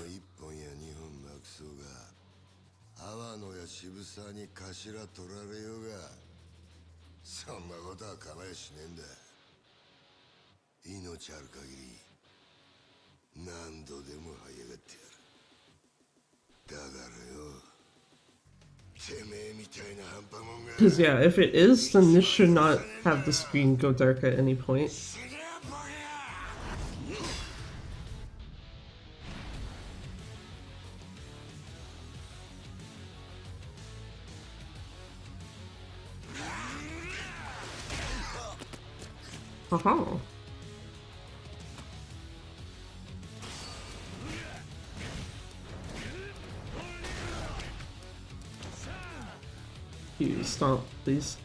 Because yeah, if it is, then this should not have the screen go dark at any point. Haha. You stomp, please.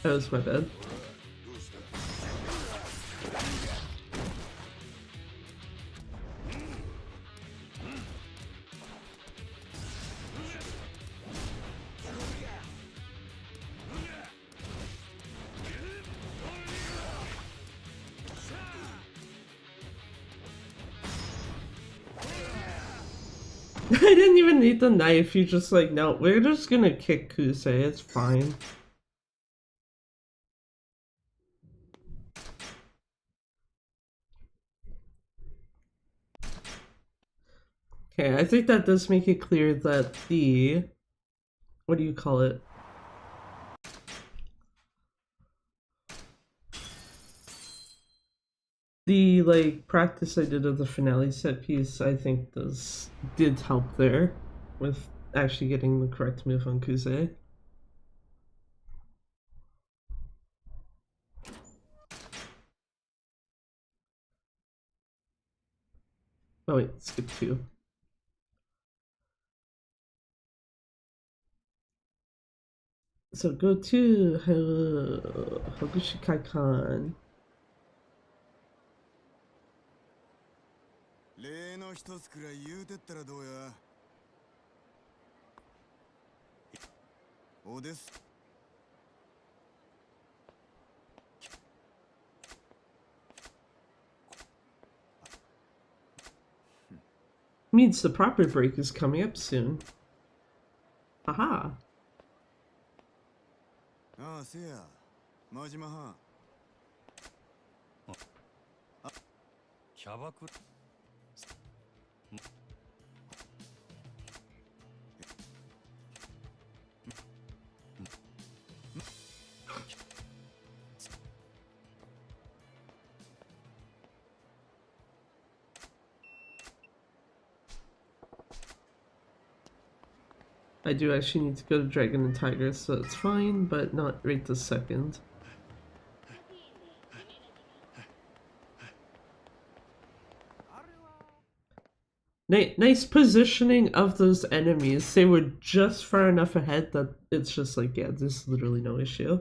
That was my bad. I didn't even need the knife. You just like, no, we're just gonna kick Kusei. It's fine. Okay, I think that does make it clear that the, what do you call it? The like practice I did of the finale set piece, I think did help there with actually getting the correct move on Kusei. Oh wait, skip 2. So go to Hogushikai-kan. 例の一つくらい言うてったらどうや。おです。Means the proper break is coming up soon. Haha. ああ、せや。真島はん。キャバクラ I do actually need to go to Dragon and Tiger, so it's fine, but not right this second. Nice positioning of those enemies. They were just far enough ahead that it's just like, yeah, there's literally no issue.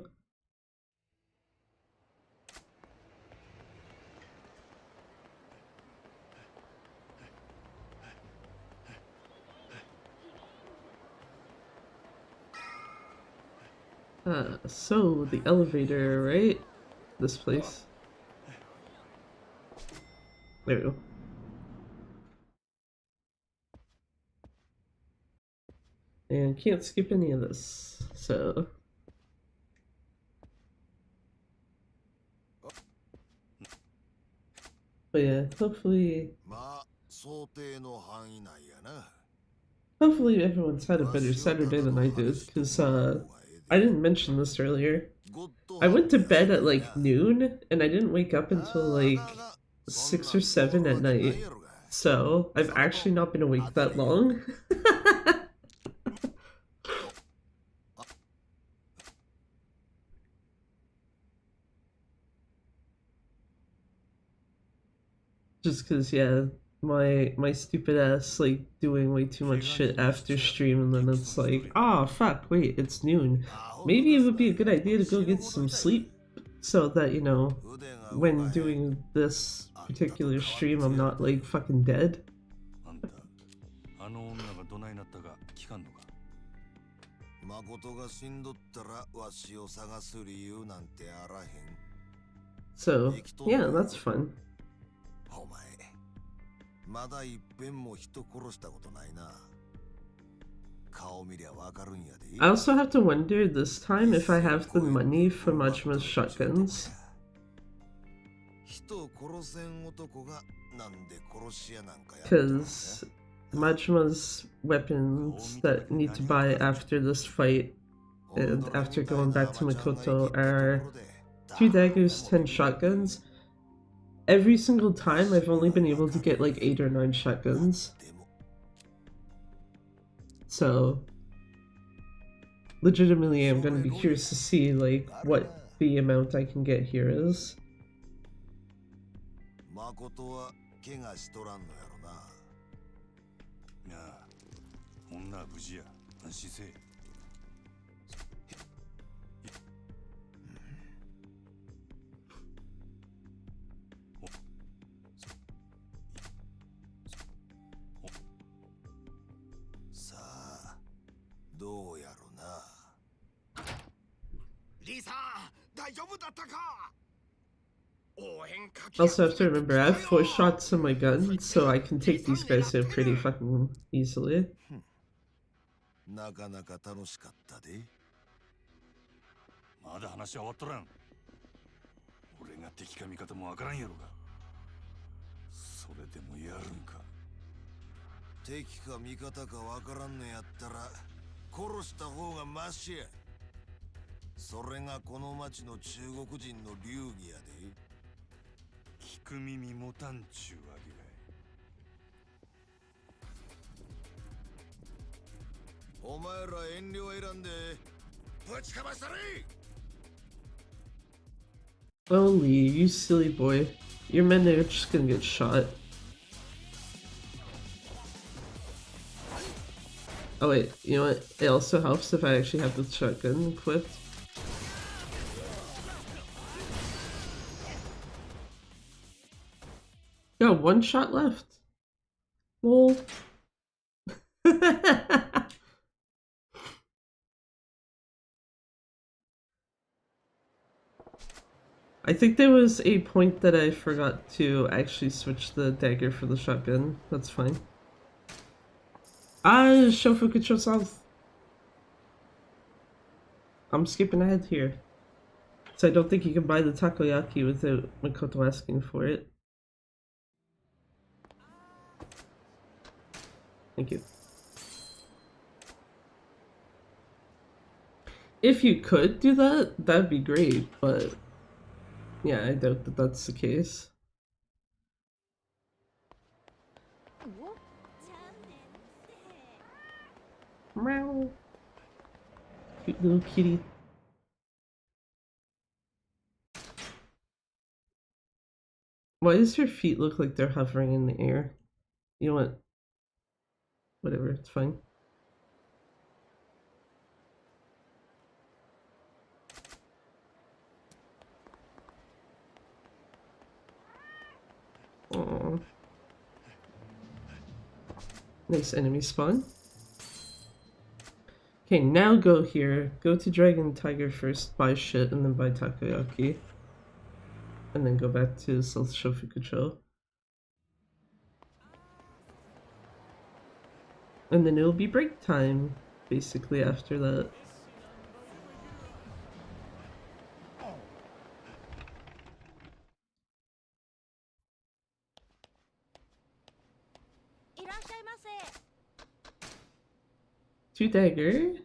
So the elevator, right? This place. There we go. And can't skip any of this, so. But yeah, hopefully everyone's had a better Saturday than I did, because I didn't mention this earlier. I went to bed at like noon, and I didn't wake up until like 6 or 7 at night. So I've actually not been awake that long. Just cause yeah, my stupid ass like doing way too much shit after stream, and then it's like, ah, fuck, wait, it's noon. Maybe it would be a good idea to go get some sleep, so that, you know, when doing this particular stream, I'm not like fucking dead. So yeah, that's fun. I also have to wonder this time if I have the money for Majima's shotguns. Because Majima's weapons that need to buy after this fight and after going back to Makoto are 2 daggers, 10 shotguns. Every single time I've only been able to get like 8 or 9 shotguns. So legitimately I'm gonna be curious to see like what the amount I can get here is. 誠は怪我しとらんのやろな。なあ、女は無事や。安心せえ。さあ、どうやろな。リサ、大丈夫だったか。 Also have to remember I have 4 shots in my gun, so I can take these guys out pretty fucking easily. なかなか楽しかったで。まだ話は終わっとらん。俺が敵か味方もわからんやろが。それでもやるんか。敵か味方かわからんのやったら殺した方がマシや。それがこの町の中国人の流儀やで。聞く耳持たんちゅうわけかい。お前ら遠慮選んでぶちかましたれ。 Only you silly boy. Your men are just gonna get shot. Oh wait, you know what? It also helps if I actually have the shotgun equipped. Got 1 shot left. Lol. I think there was a point that I forgot to actually switch the dagger for the shotgun. That's fine. Ah, Shofukucho South. I'm skipping ahead here. So I don't think you can buy the takoyaki without Makoto asking for it. Thank you. If you could do that, that'd be great, but yeah, I doubt that that's the case. Meow. Cute little kitty. Why does your feet look like they're hovering in the air? You know what? Whatever, it's fine. Aww. Nice enemy spawn. Okay, now go here. Go to Dragon Tiger first, buy shit, and then buy takoyaki. And then go back to South Shofukucho. And then it'll be break time, basically, after that. Two dagger.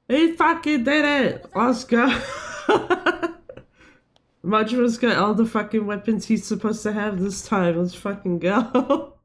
He fucking did it! Let's go! Majima's got all the fucking weapons he's supposed to have this time. Let's fucking go.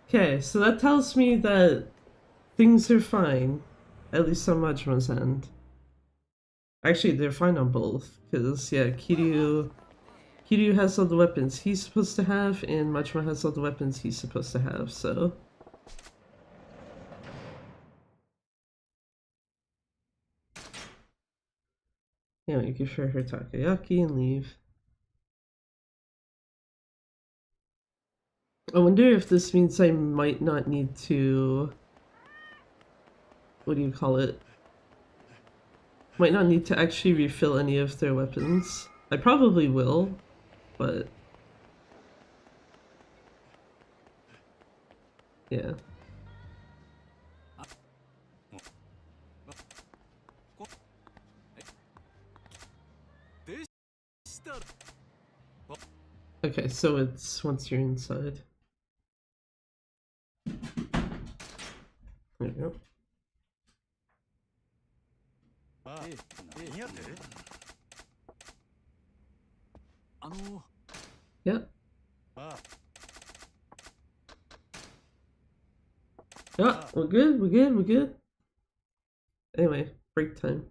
Okay, so that tells me that things are fine, at least on Majima's end. Actually, they're fine on both, because, yeah, Kiryu has all the weapons he's supposed to have, and Majima has all the weapons he's supposed to have, so... Yeah, we give her takoyaki and leave. I wonder if this means I might not need to... What do you call it? Might not need to actually refill any of their weapons. I probably will, but yeah. Okay, so it's once you're inside. There you go. Yeah. Yeah, we're good, we're good, we're good. Anyway, break time.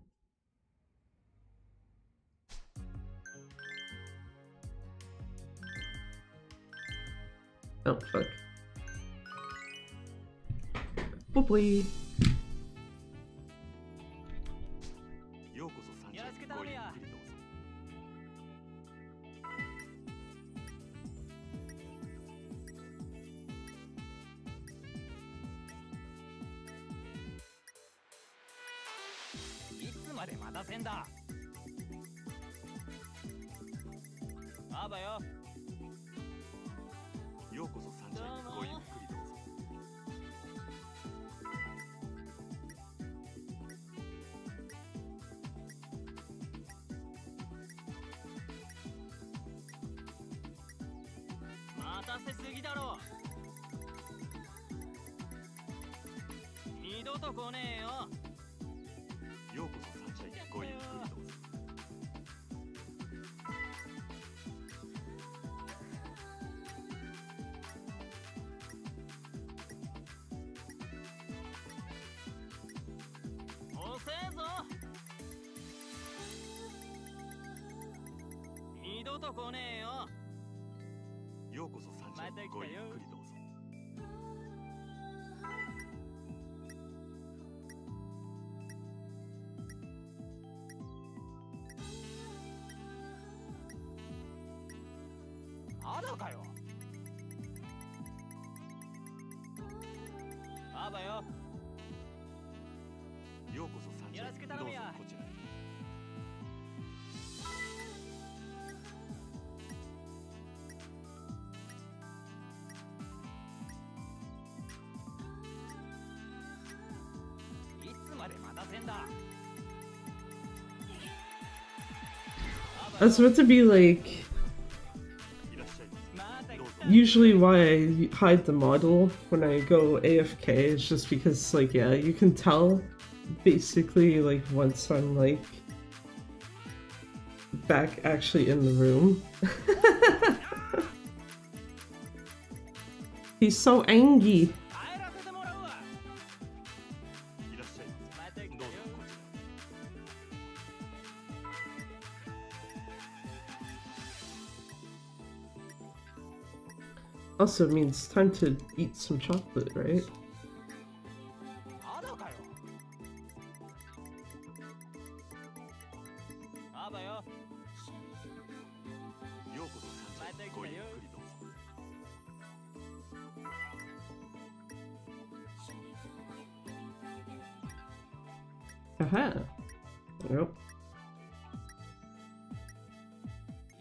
Oh, fuck. Oh boy. ようこそ三者ごゆっくりどうぞ。いつまで待たせんだ。あばよ。ようこそ三者ごゆっくりどうぞ。待たせすぎだろ。二度と来ねえよ。ようこそ三者ごゆっくりどうぞ。遅えぞ。二度と来ねえよ。ようこそ三者ごゆっくりどうぞ。まだかよ。あばよ。ようこそ三者よろしくどうぞ頼むよ。こちらへ。いつまで待たせんだ。 I was about to be like, いらっしゃいませ。どうぞ。 usually why I hide the model when I go AFK is just because, like, yeah, you can tell basically, like, once I'm, like, back actually in the room. He's so angry. 帰らせてもらうわ。いらっしゃいませ。また来たよ。どうぞこちらへ。 Also means time to eat some chocolate, right? まだかよ。あばよ。ようこそ三者ごゆっくりどうぞ。 Haha. Yep.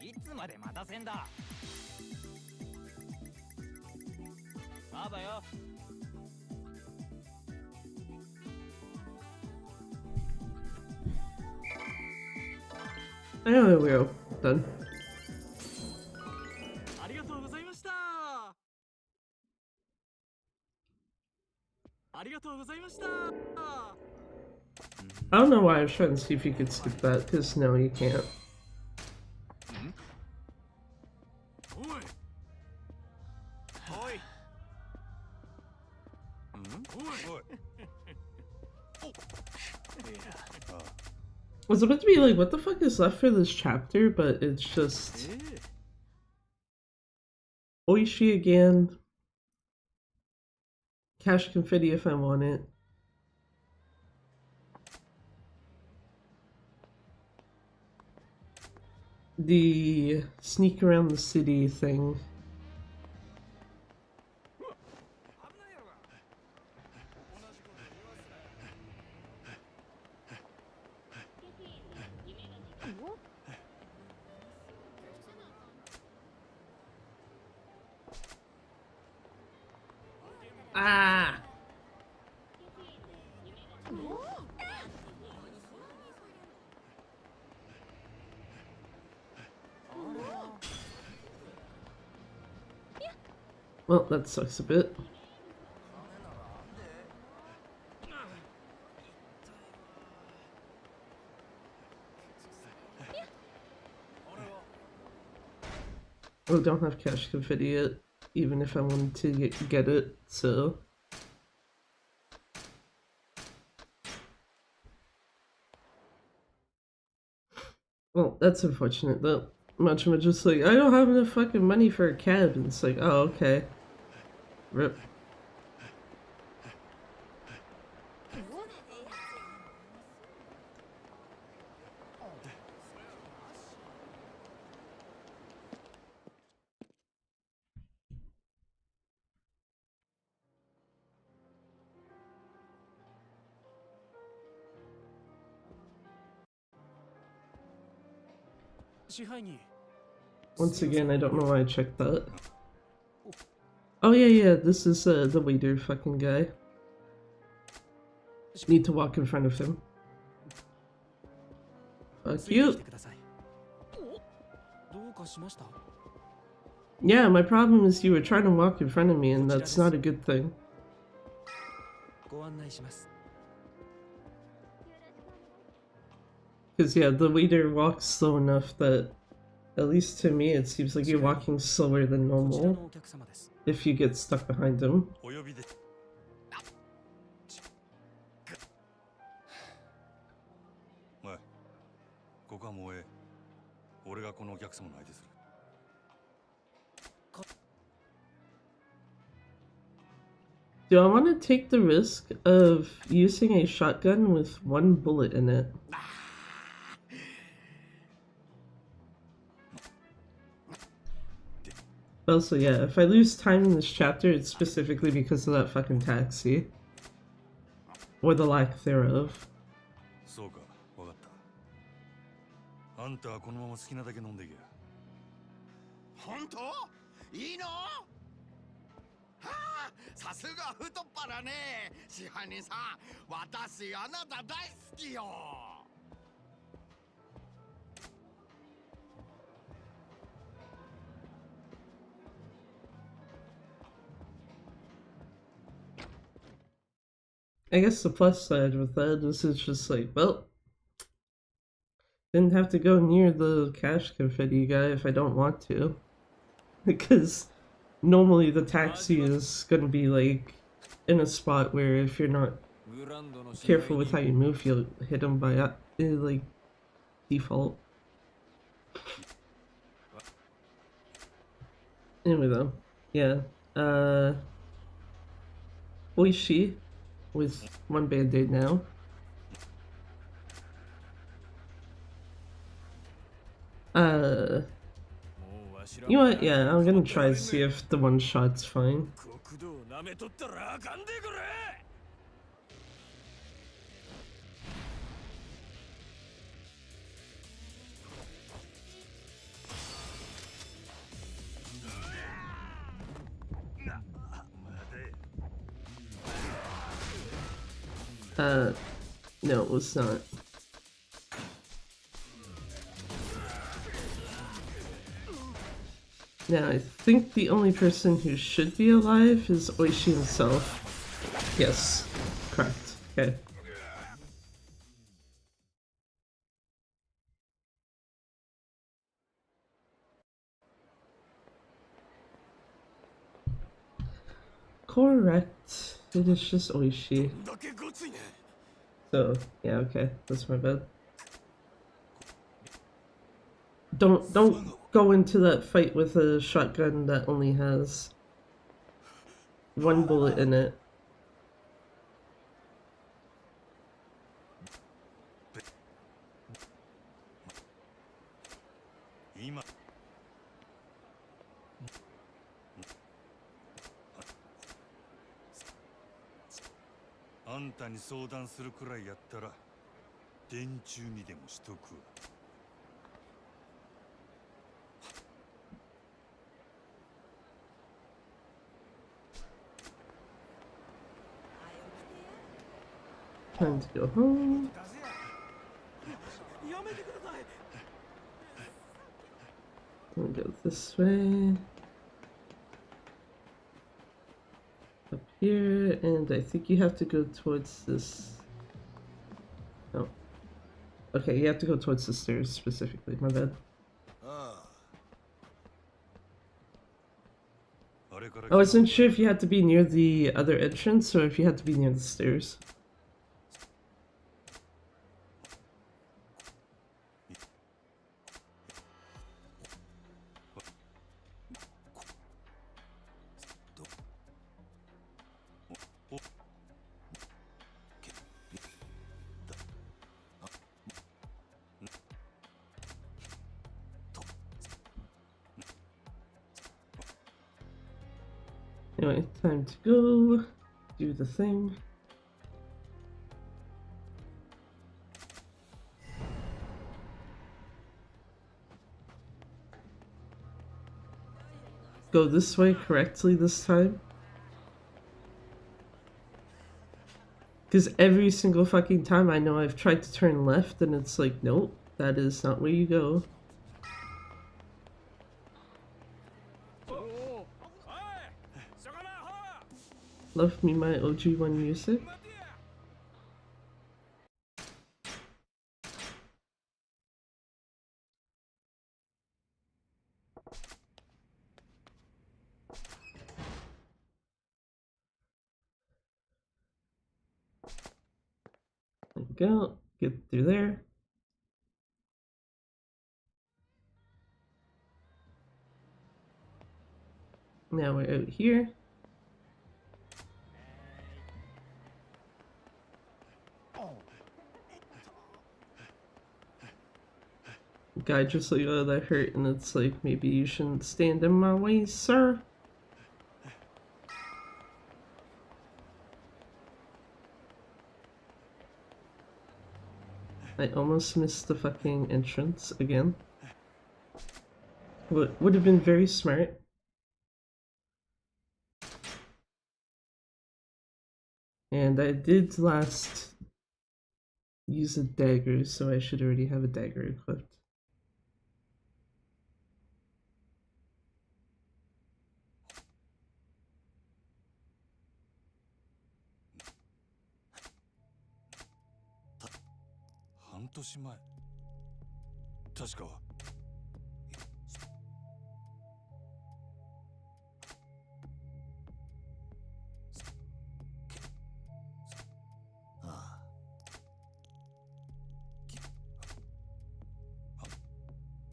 いつまで待たせんだ。あばよ。 Anyway, we're done. ありがとうございました。ありがとうございました。 I don't know why I was trying to see if you could skip that, because no, you can't. おい。おい。おい。 I was about to be like, what the fuck is left for this chapter, but it's just Oishi again. Cash confetti if I want it. The sneak around the city thing. Ah! Well, that sucks a bit. Oh, don't have cash confetti yet, even if I wanted to get it, so... Well, that's unfortunate though. Much just like, I don't have enough fucking money for a cab, and it's like, oh, okay. Rip. Once again, I don't know why I checked that. Oh yeah, this is the waiter fucking guy. Need to walk in front of him. Fuck you. Yeah, my problem is you were trying to walk in front of me, and that's not a good thing. Because yeah, the waiter walks slow enough that, at least to me, it seems like you're walking slower than normal if you get stuck behind him. ここはもうええ。俺がこのお客様の相手する。Do I want to take the risk of using a shotgun with one bullet in it? Also, yeah, if I lose time in this chapter, it's specifically because of that fucking taxi. Or the lack thereof. そうか、わかった。あんたはこのまま好きなだけ飲んでいけ。本当？いいの？はあ、さすが太っ腹ね。支配人さん、私あなた大好きよ。I guess the plus side with that is it's just like, well, didn't have to go near the cash confetti guy if I don't want to. Because normally the taxi is gonna be like in a spot where if you're not careful with how you move, you'll hit him by like default. Anyway though, yeah, Oishi with one band-aid now. You know what, yeah, I'm gonna try to see if the one shot's fine. No, it was not. Now, I think the only person who should be alive is Oishi himself. Yes, correct. Okay. Correct. It is just Oishi. So, yeah, okay. That's my bad. Don't go into that fight with a shotgun that only has one bullet in it. Time to go home. We'll go this way. Up here, and I think you have to go towards this. No. Okay, you have to go towards the stairs specifically, my bad. I wasn't sure if you had to be near the other entrance or if you had to be near the stairs. Anyway, time to go do the thing. Go this way correctly this time. Because every single fucking time I know I've tried to turn left and it's like, nope, that is not where you go. Love me my OG1 music. There we go. Get through there. Now we're out here. Guy just like, oh, that hurt, and it's like, maybe you shouldn't stand in my way, sir. I almost missed the fucking entrance again. Would have been very smart. And I did last use a dagger, so I should already have a dagger equipped.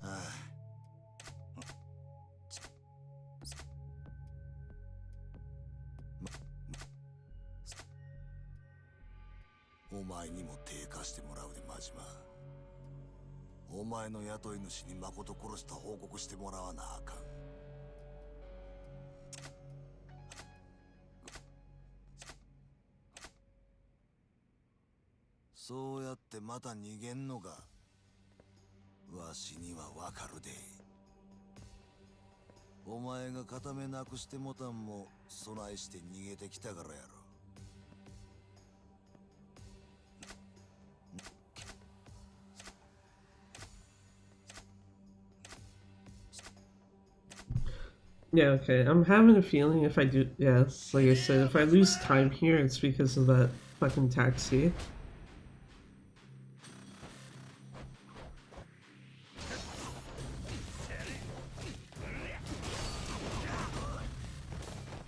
Ah. お前にも手貸してもらうで真島。お前の雇い主に誠殺した報告してもらわなあかん。そうやってまた逃げんのか。わしにはわかるで。お前が片目なくしてもたんも備えして逃げてきたからやろ。Yeah, okay. I'm having a feeling if I do, yeah, like I said, if I lose time here, it's because of that fucking taxi.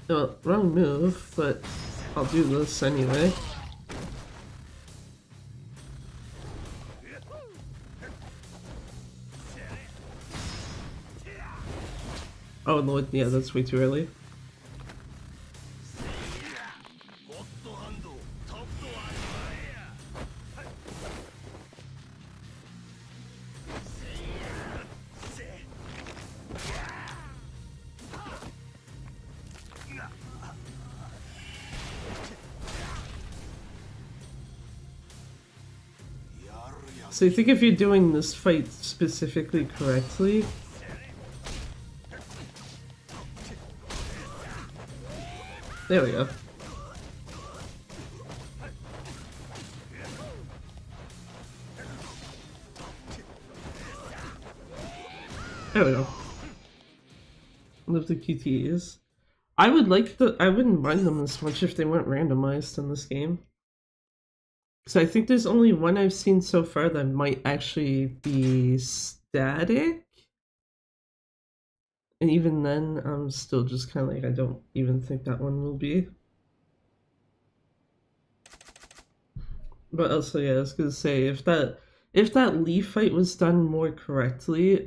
No, wrong move, but I'll do this anyway. Oh no, yeah, that's way too early. So I think if you're doing this fight specifically correctly, there we go. I don't know. Love the QTEs. I wouldn't mind them as much if they weren't randomized in this game. So I think there's only one I've seen so far that might actually be static. And even then, I'm still just kind of like, I don't even think that one will be. But also, yeah, I was gonna say, if that Leaf fight was done more correctly,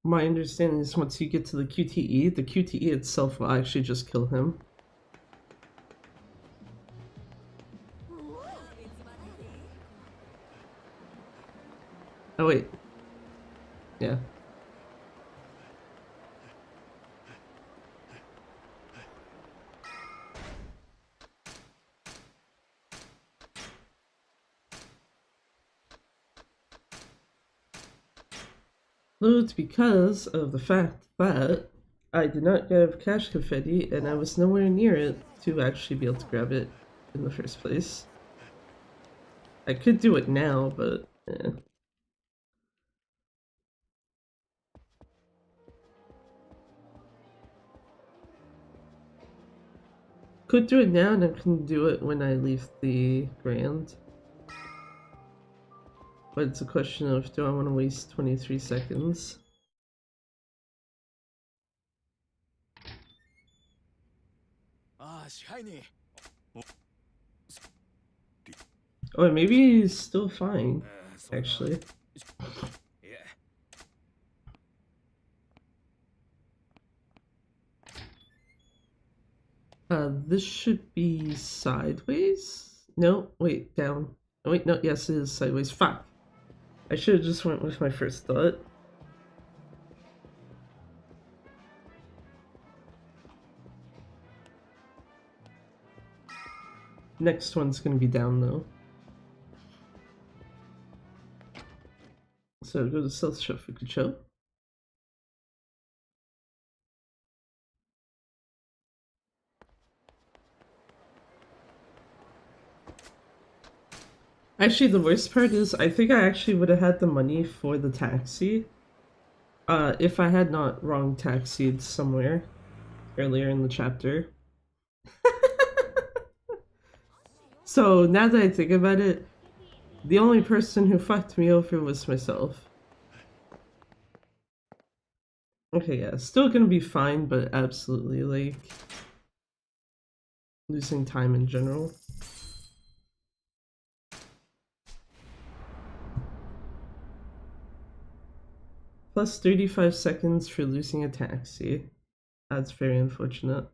my understanding is once you get to the QTE itself will actually just kill him. Oh wait. Yeah. Though it's because of the fact that I did not grab cash confetti and I was nowhere near it to actually be able to grab it in the first place. I could do it now, but eh. Could do it now and I can do it when I leave the Grand. But it's a question of, do I want to waste 23 seconds? Oh, maybe he's still fine, actually. This should be sideways? No, wait, down. Oh, wait, no, yes, it is sideways. Fuck! I should have just went with my first thought. Next one's gonna be down, though. So go to South Shofukucho. Actually, the worst part is I think I actually would have had the money for the taxi if I had not wrong taxied somewhere earlier in the chapter. So now that I think about it, the only person who fucked me over was myself. Okay, yeah, still gonna be fine, but absolutely, like, losing time in general. Plus 35 seconds for losing a taxi. That's very unfortunate.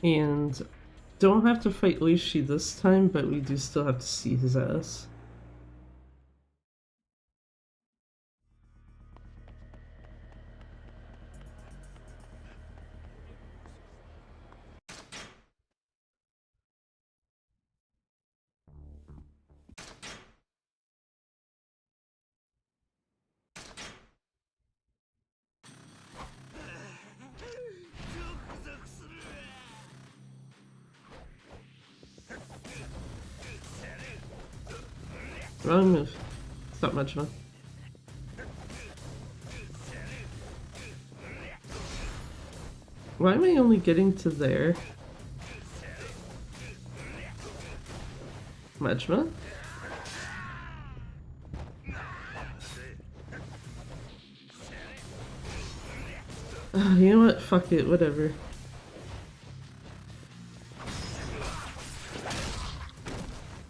And don't have to fight Oishi this time, but we do still have to see his ass. Wrong move. Stop much fun. Why am I only getting to there? Majima? You know what? Fuck it, whatever.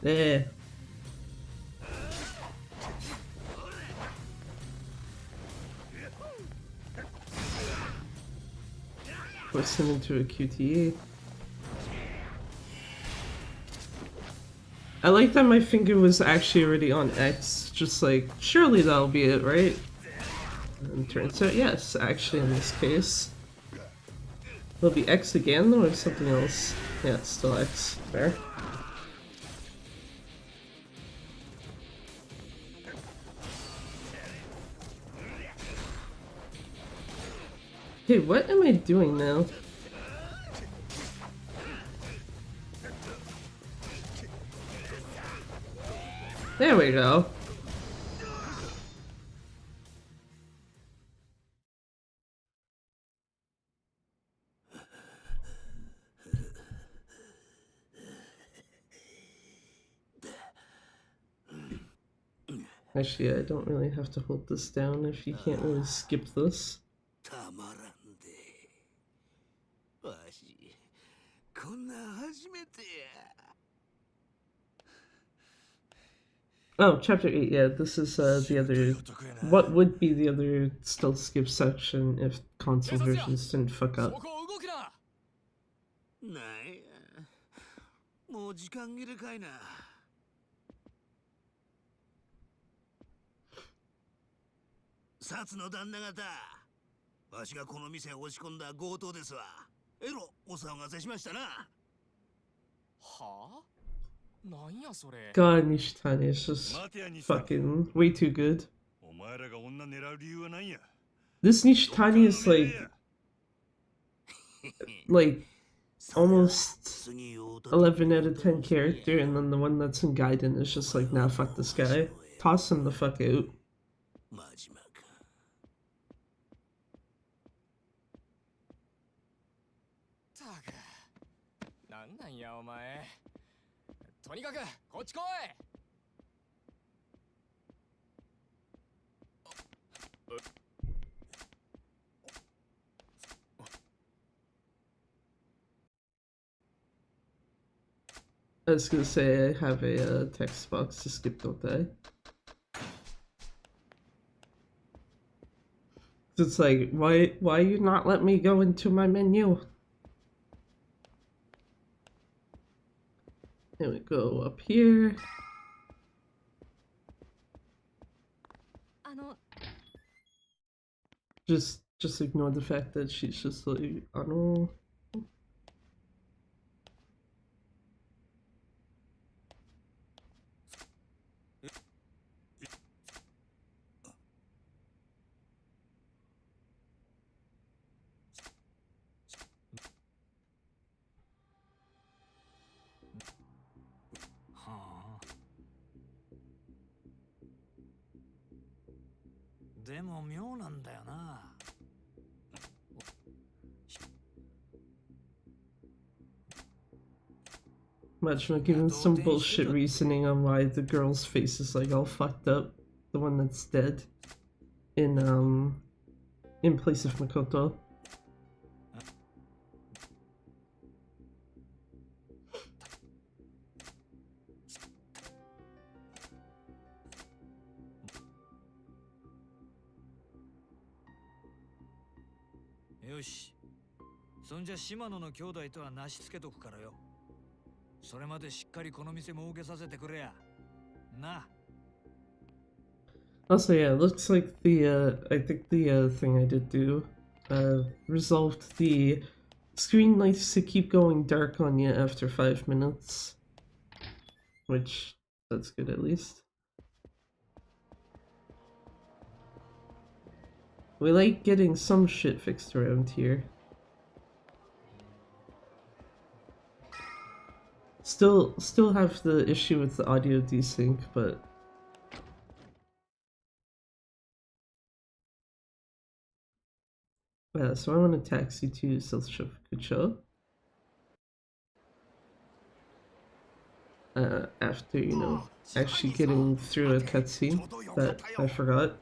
There. Force him into a QTE. I like that my finger was actually already on X, just like, surely that'll be it, right? And turns out, yes, actually in this case. Will it be X again though, or something else? Yeah, it's still X. Fair. Okay, what am I doing now? There we go. Actually, I don't really have to hold this down if you can't really skip this. たまらんで。わし、こんな初めてや。Oh, chapter 8, yeah, this is the other. What would be the other still skip section if console versions didn't fuck up? そこを動くな。ないや。もう時間切れかいな。薩の旦那方、わしがこの店へ押し込んだ強盗ですわ。えろ、お騒がせしましたな。はあ？なんやそれ。 God, Nishitani is just fucking way too good. お前らが女狙う理由は何や This Nishitani is like almost 11 out of 10 character, and then the one that's in Gaiden is just like, nah, fuck this guy. Toss him the fuck out. マジマか。たく、なんなんやお前。とにかくこっち来い。I was gonna say I have a text box to skip, don't I? It's like, why you not let me go into my menu? There we go, up here. Just ignore the fact that she's just like, I don't know. Huh. でも妙なんだよな。Imagine giving some bullshit reasoning on why the girl's face is like all fucked up. The one that's dead. In place of Makoto. Yoし。そんじゃ島野の兄弟とはなしつけとくからよ。それまでしっかりこの店儲けさせてくれや。な。Also, yeah, it looks like the, I think the thing I did do, resolved the screen likes to keep going dark on you after 5 minutes. Which, that's good at least. We like getting some shit fixed around here. Still have the issue with the audio desync, but yeah, so I want a taxi to South Shofukucho. After, you know, actually getting through a cutscene that I forgot.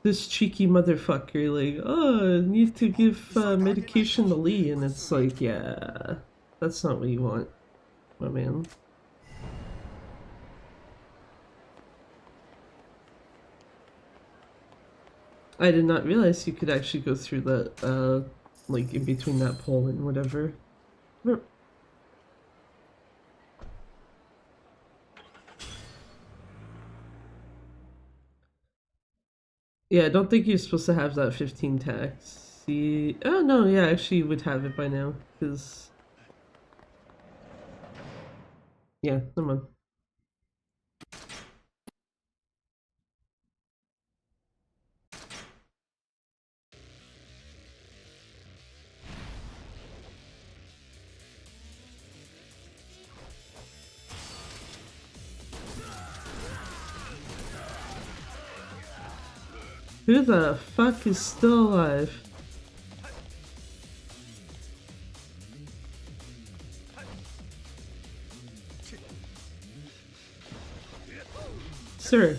This cheeky motherfucker, like, oh, I need to give medication to Lee, and it's like, yeah, that's not what you want, my man. I did not realize you could actually go through that, like, in between that pole and whatever. Yeah, I don't think you're supposed to have that 15 tax. See, oh no, yeah, actually you would have it by now, because yeah, never mind. Who the fuck is still alive? Sir.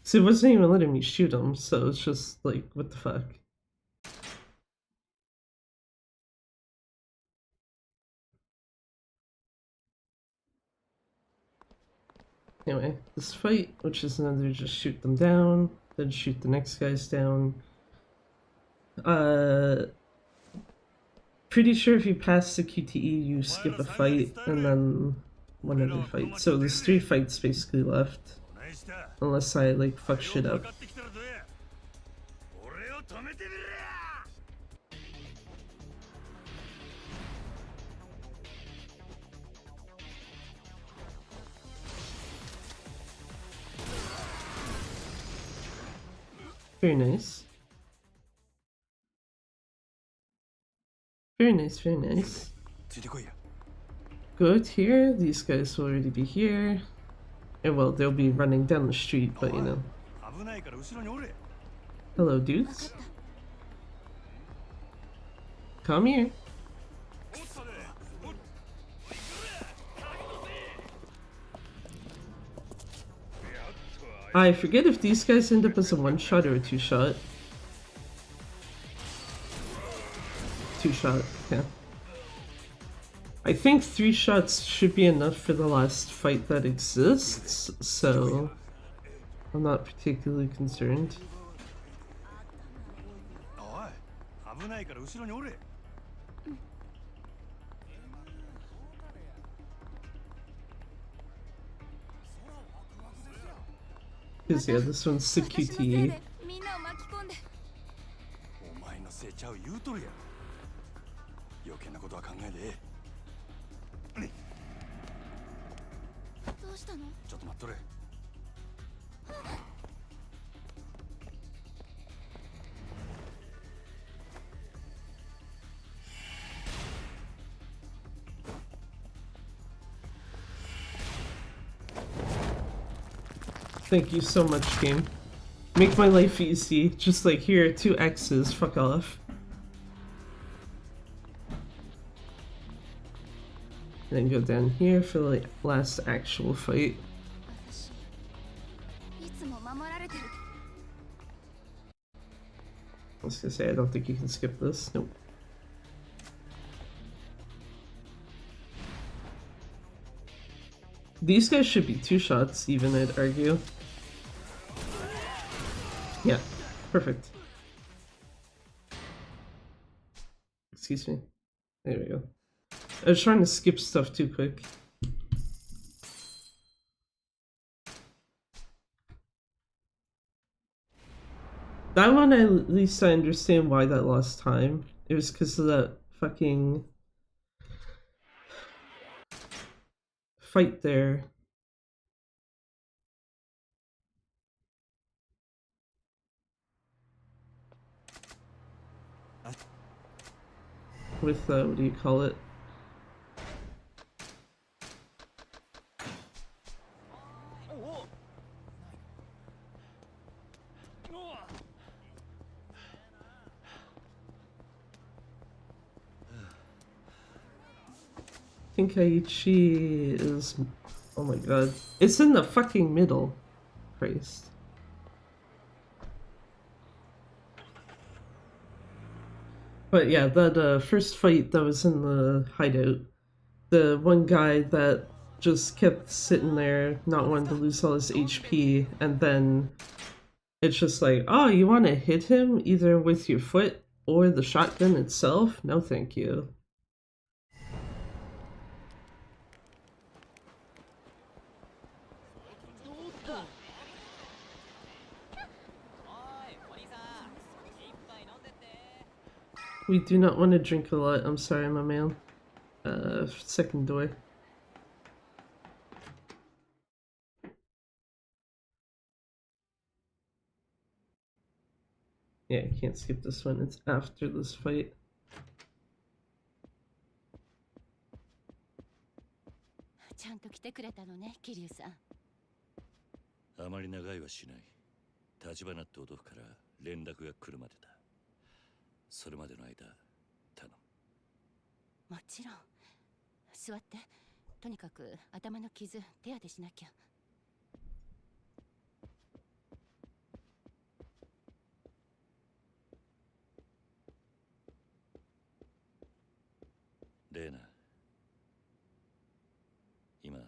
See, it wasn't even letting me shoot him, so it's just like, what the fuck? Anyway, this fight, which is another just shoot them down, then shoot the next guys down. Pretty sure if you pass the QTE, you skip a fight, and then one other fight. So there's 3 fights basically left. Unless I, like, fuck shit up. Very nice. Very nice, very nice. Good here. These guys will already be here. And well, they'll be running down the street, but you know. Hello, dudes. Come here. I forget if these guys end up as a 1-shot or a 2-shot. 2-shot, yeah. I think 3 shots should be enough for the last fight that exists, so I'm not particularly concerned. Because yeah, this one's the QTE. Thank you so much, game. Make my life easy. Just like, here, 2 X's, fuck off. Then go down here for the last actual fight. I was gonna say, I don't think you can skip this. Nope. These guys should be 2 shots, even, I'd argue. Yeah, perfect. Excuse me. There we go. I was trying to skip stuff too quick. That one, at least I understand why that lost time. It was because of that fucking fight there. With, what do you call it? Tenkaichi is... oh my god. It's in the fucking middle. Christ. But yeah, that first fight that was in the hideout, the one guy that just kept sitting there, not wanting to lose all his HP, and then it's just like, oh, you want to hit him either with your foot or the shotgun itself? No, thank you. We do not want to drink a lot. I'm sorry, my man. Second door. Yeah, I can't skip this one. It's after this fight. ちゃんと来てくれたのね、桐生さん。あまり長いはしない。立花って男から連絡が来るまでだ。それまでの間、頼む。もちろん。座って。とにかく頭の傷手当てしなきゃ。レーナ、今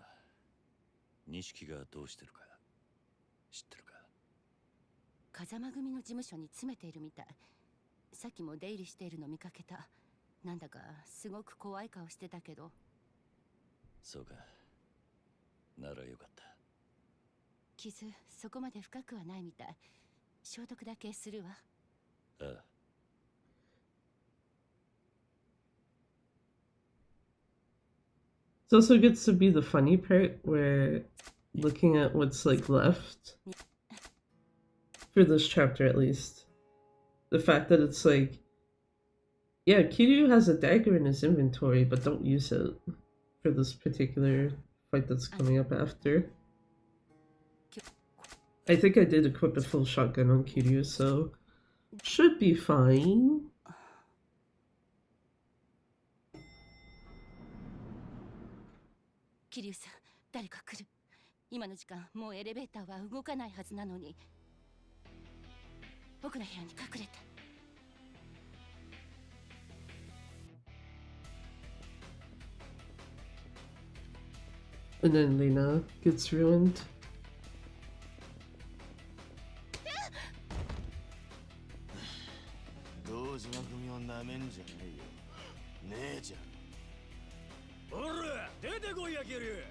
錦がどうしてるか知ってるか？風間組の事務所に詰めているみたい。さっきも出入りしているの見かけた。なんだかすごく怖い顔してたけど。そうか。ならよかった。傷そこまで深くはないみたい。消毒だけするわ。ああ。It also gets to be the funny part where looking at what's like left for this chapter at least. The fact that it's like, yeah, Kiryu has a dagger in his inventory, but don't use it for this particular fight that's coming up after. I think I did equip a full shotgun on Kiryu, so should be fine. Kiryu さん、誰か来る。今の時間、もうエレベーターは動かないはずなのに。僕の部屋に隠れた。And then Lena gets ruined. 同時が組をなめんじゃねえよ。姉ちゃん。おら、出てこいやキリュウ。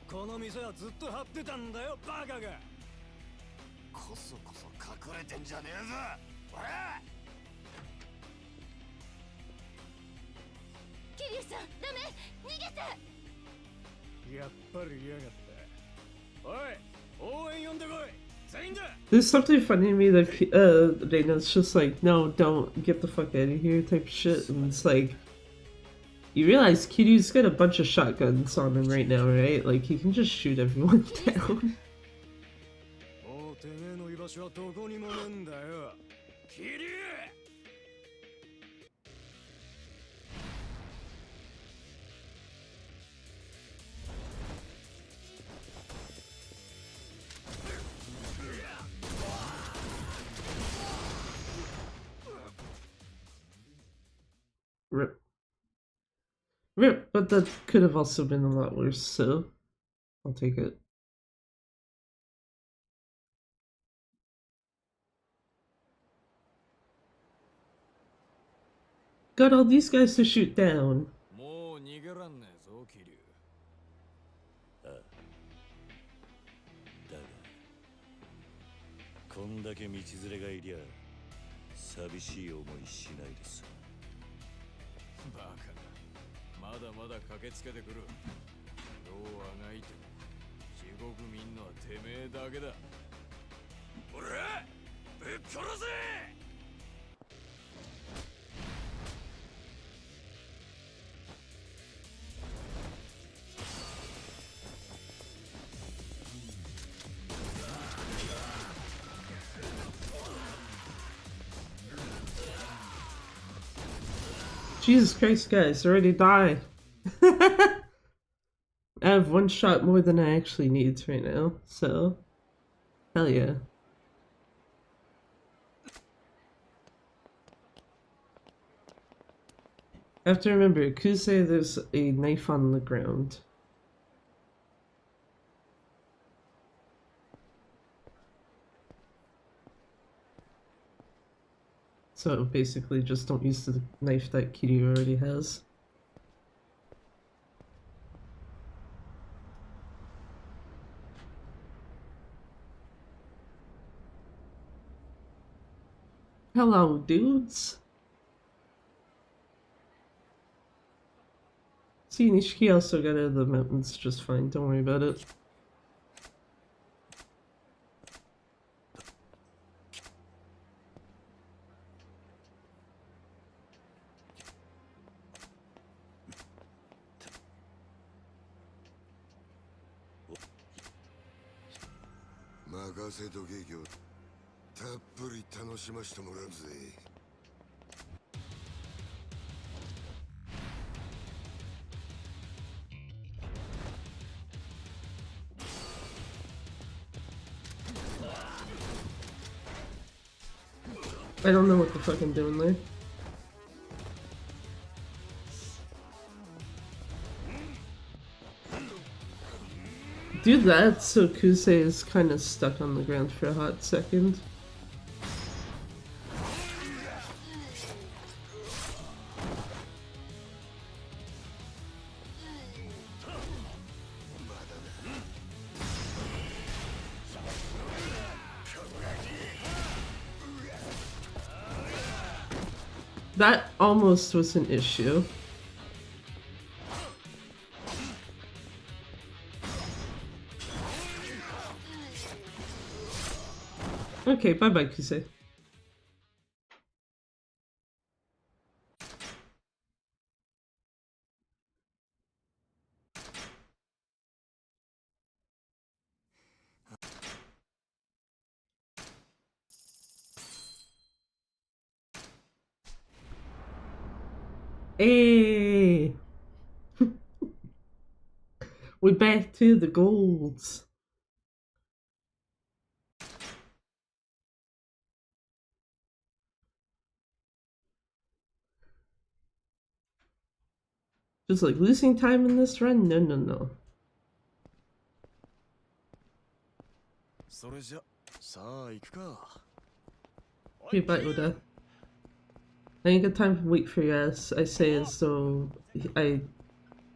この店はずっと張ってたんだよ、バカが。こそこそ隠れてんじゃねえぞ。おら。キリュウさん、ダメ、逃げて。やっぱり嫌がった。おい、応援呼んでこい。全員だ。There's something funny to me that Reina's just like, no, don't get the fuck out of here type shit, and it's like, you realize Kiryu's got a bunch of shotguns on him right now, right? Like, he can just shoot everyone down. もうてめえの居場所はどこにもねえんだよ。キリュウ。Rip. Rip, but that could have also been a lot worse, so I'll take it. Got all these guys to shoot down. もう逃げらんねえぞ、キリュウ。ああ。だが、こんだけ道連れがいりゃ、寂しい思いしないです。バカだ。まだまだ駆けつけてくる。どうあがいても地獄見んのはてめえだけだ。おら、ぶっ殺せ。Jesus Christ, guys, already die. I have one shot more than I actually need right now, so hell yeah. I have to remember, Yakuza, there's a knife on the ground. So basically just don't use the knife that Kiryu already has. Hello, dudes. See, Nishiki also got out of the mountains just fine. Don't worry about it. I don't know what the fuck I'm doing there. Do that so Kusei is kind of stuck on the ground for a hot second. That almost was an issue. Okay, bye-bye, Kusei. Hey! We're back to the golds. Just like losing time in this run? No, no, no. Okay, bye, Oda. I ain't got time to wait for your ass. I say as though I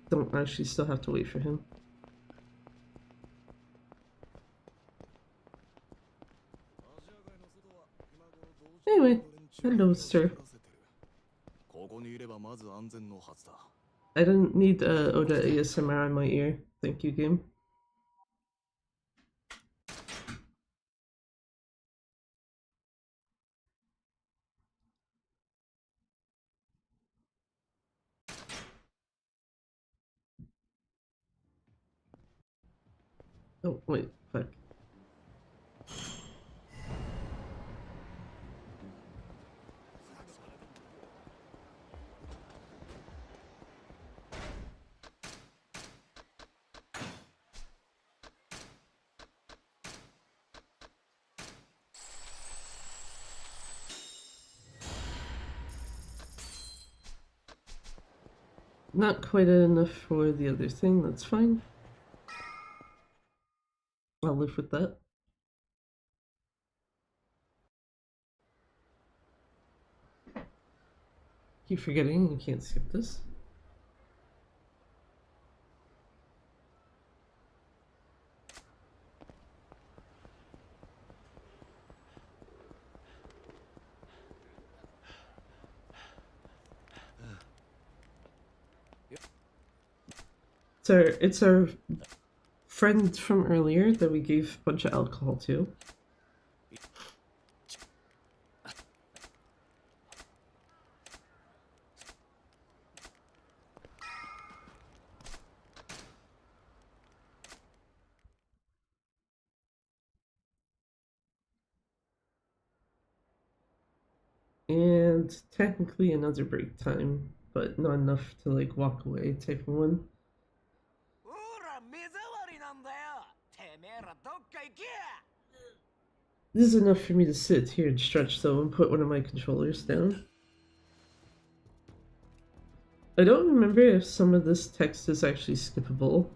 don't actually still have to wait for him. Anyway, hello, sir. I don't need Oda ASMR on my ear. Thank you, game. Oh, wait, fuck. Not quite enough for the other thing, that's fine. I'll live with that. Keep forgetting you can't skip this. It's our friend from earlier that we gave a bunch of alcohol to. And technically another break time, but not enough to like walk away type of one. This is enough for me to sit here and stretch though and put one of my controllers down. I don't remember if some of this text is actually skippable.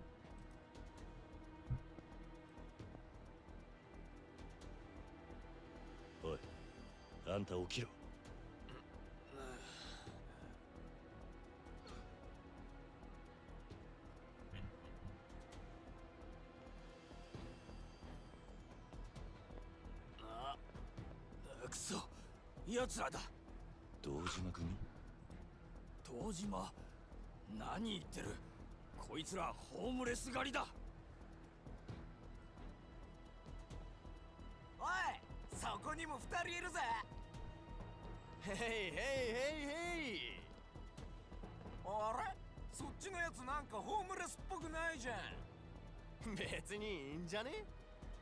奴らだ。堂島組？堂島？何言ってる。こいつらホームレス狩りだ。おい、そこにも2人いるぜ。へいへいへいへい。あれ、そっちのやつなんかホームレスっぽくないじゃん。別にいいんじゃね。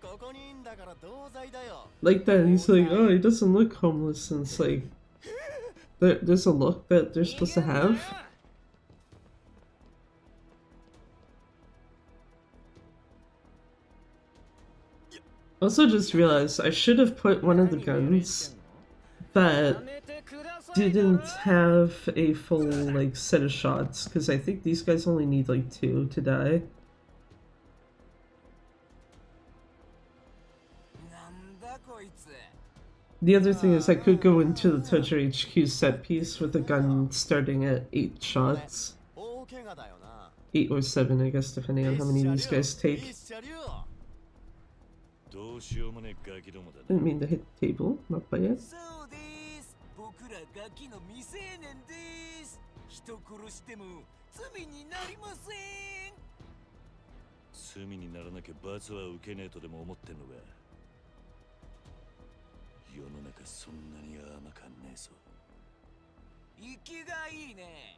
ここにいんだから同罪だよ。Like that, he's like, oh, he doesn't look homeless, and it's like, there's a look that they're supposed to have. Also just realized I should have put one of the guns that didn't have a full like set of shots, because I think these guys only need like 2 to die. The other thing is I could go into the Toucher HQ set piece with a gun starting at 8 shots. 8 or 7, I guess, depending on how many these guys take. Didn't mean to hit the table, not by it. 僕らガキの未成年です。人殺しても罪になりません。罪にならなきゃ罰は受けねえとでも思ってんのか。世の中そんなに甘かんねえぞ。生きがいいね。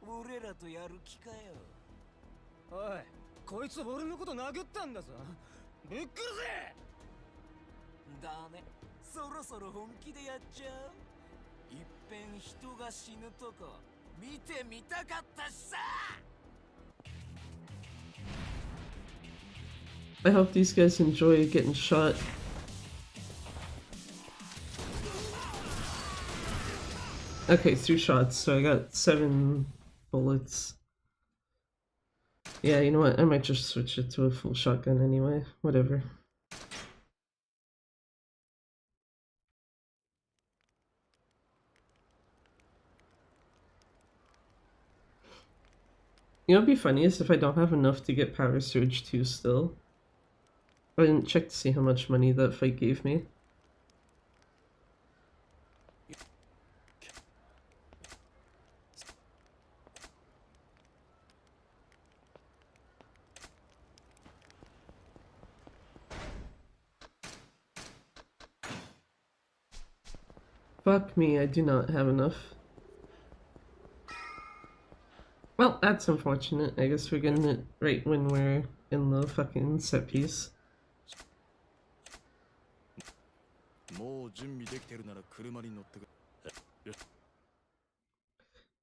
俺らとやる気かよ。おい、こいつ俺のこと殴ったんだぞ。ぶっくるぜ。だね。そろそろ本気でやっちゃう。いっぺん人が死ぬとこ見てみたかったしさ。I hope these guys enjoy getting shot. Okay, 3 shots, so I got 7 bullets. Yeah, you know what? I might just switch it to a full shotgun anyway. Whatever. You know what'd be funny is if I don't have enough to get Power Surge 2 still. I didn't check to see how much money that fight gave me. Fuck me, I do not have enough. Well, that's unfortunate. I guess we're getting it right when we're in the fucking set piece.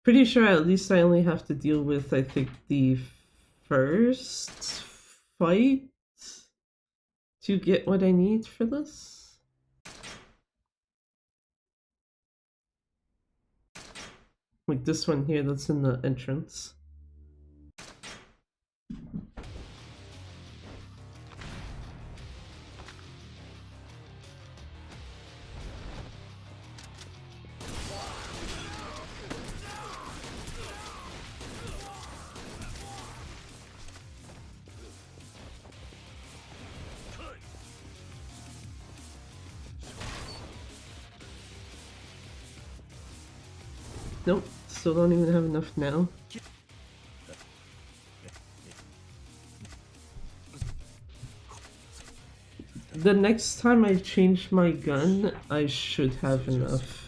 Pretty sure at least I only have to deal with, I think, the first fight to get what I need for this. Like this one here that's in the entrance. Nope, still don't even have enough now. The next time I change my gun, I should have enough.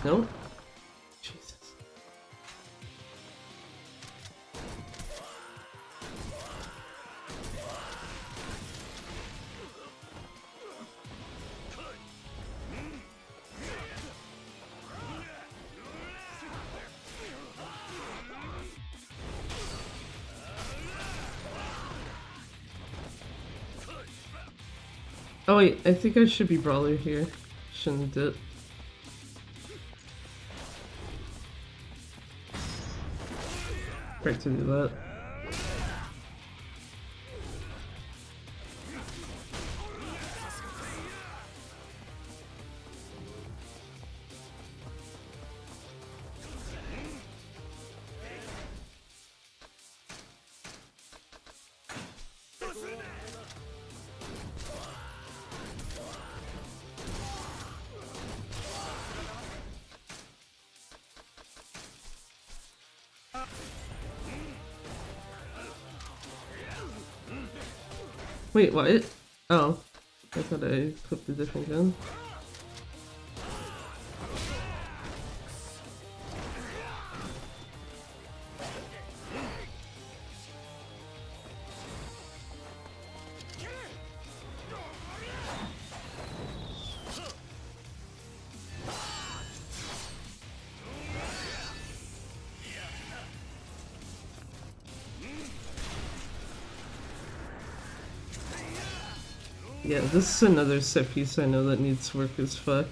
No? Jesus. Oh wait, I think I should be Brawler here. Shouldn't it? To do that. Wait, what? Oh, I thought I clipped a different gun. Yeah, this is another set piece I know that needs work as fuck.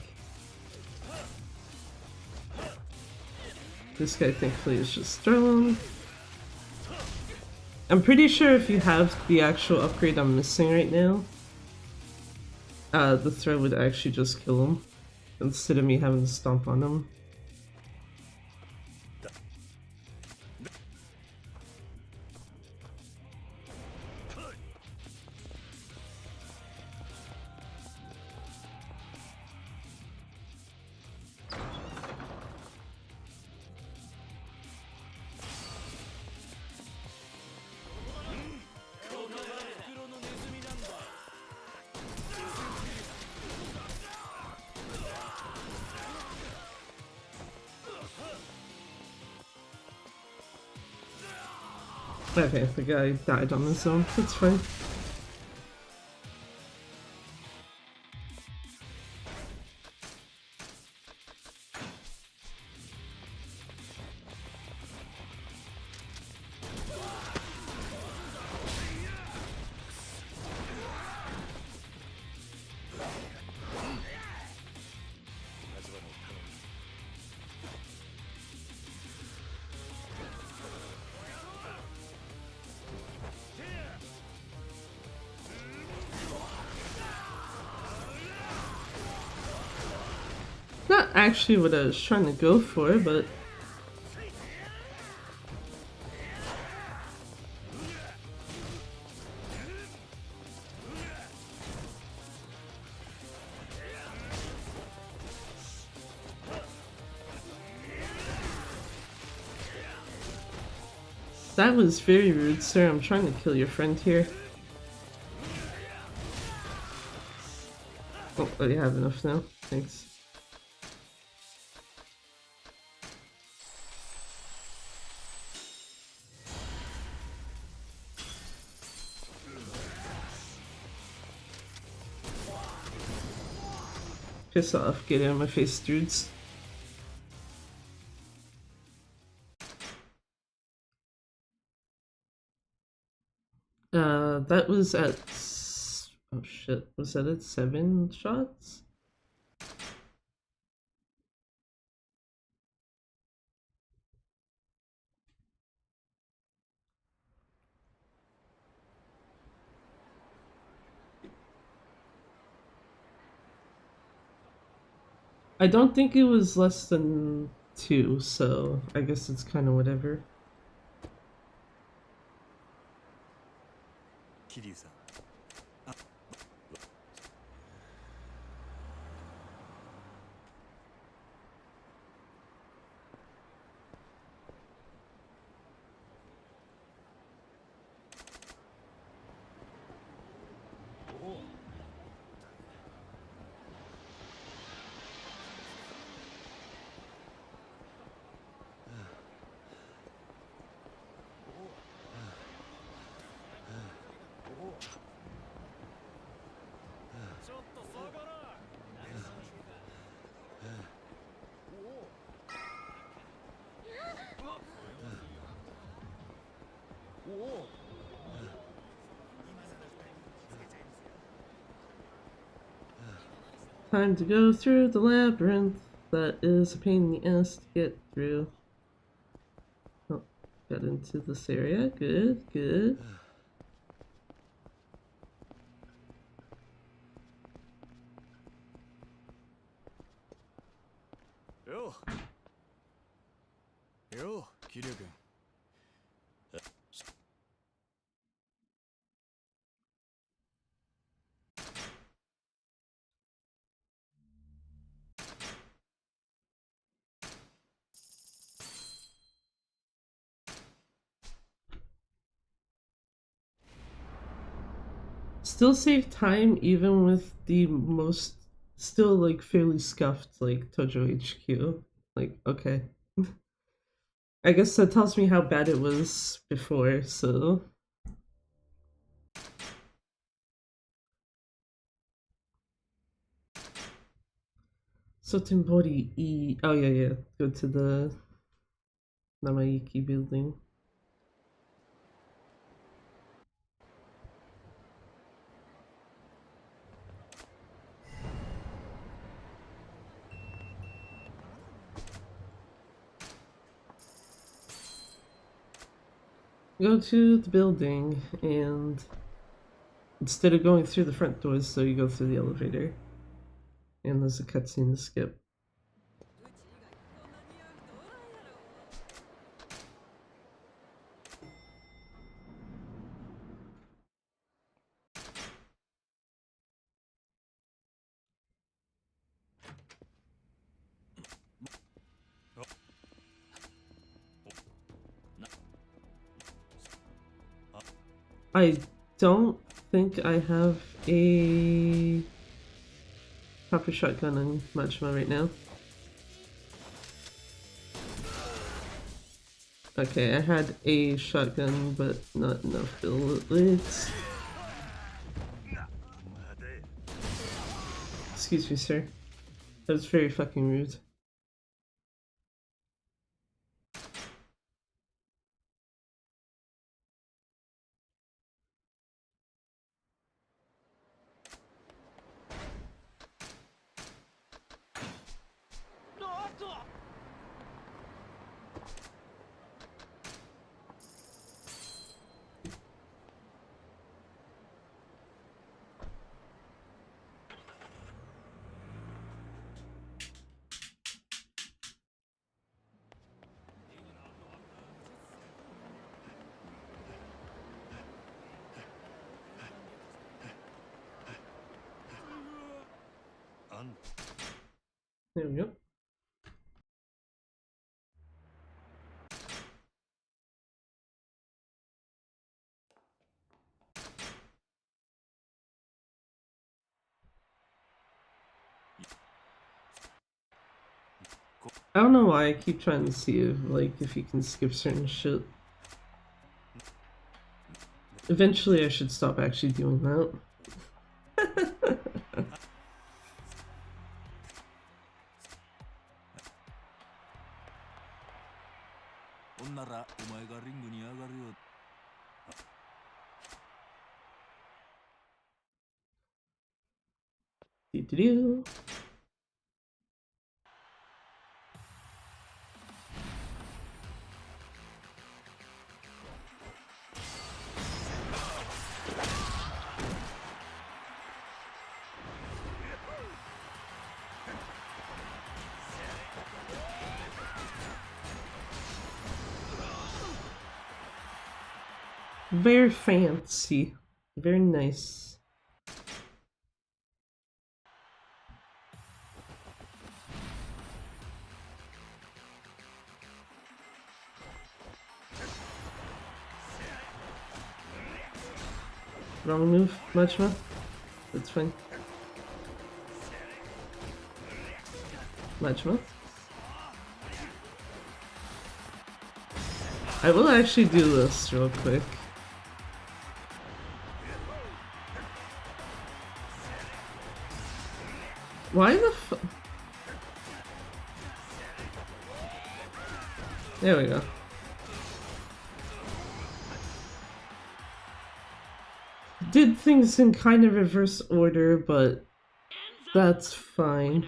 This guy thankfully is just thrown. I'm pretty sure if you have the actual upgrade I'm missing right now, the throw would actually just kill him instead of me having to stomp on him. Okay, the guy died on his own. That's fine. Not actually what I was trying to go for, but that was very rude, sir. I'm trying to kill your friend here. Oh, I have enough now. Thanks. Piss off, get out of my face, dudes. That was at... Oh shit, was that at 7 shots? I don't think it was less than 2, so I guess it's kind of whatever. 桐生さん。Time to go through the labyrinth. That is a pain in the ass to get through. Oh, got into this area. Good, good.ようよう桐生君。Still save time even with the most still like fairly scuffed like Tojo HQ. Like, okay. I guess that tells me how bad it was before, so Sotenbori E. Oh yeah, yeah. Go to the Namaiki building. Go to the building, and instead of going through the front doors, so you go through the elevator. And there's a cutscene to skip. I don't think I have a proper shotgun in Majima right now. Okay, I had a shotgun, but not enough bullets. Excuse me, sir. That was very fucking rude. There we go. I don't know why I keep trying to see if you can skip certain shit. Eventually I should stop actually doing that. ほんならお前がリングに上がるよ。Do-do-do. Very fancy. Very nice. Wrong move, Majima. That's fine. Majima. I will actually do this real quick. Why the fu- There we go. Did things in kind of reverse order, but that's fine.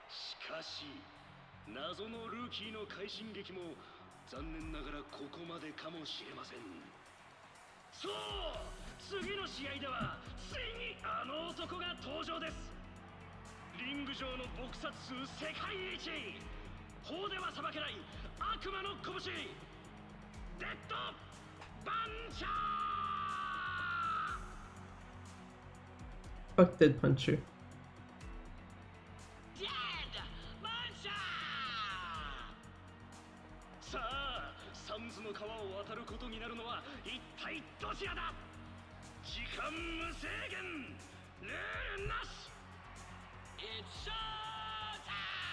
しかし謎のルーキーの快進撃も残念ながらここまでかもしれません。そう次の試合ではついにあの男が登場です。リング上の撲殺数世界一、法では裁けない悪魔の拳、デッドバンチャー。 Fuck Dead Puncher. サンズの川を渡ることになるのは一体どちらだ。時間無制限、ルールなし。It's show time!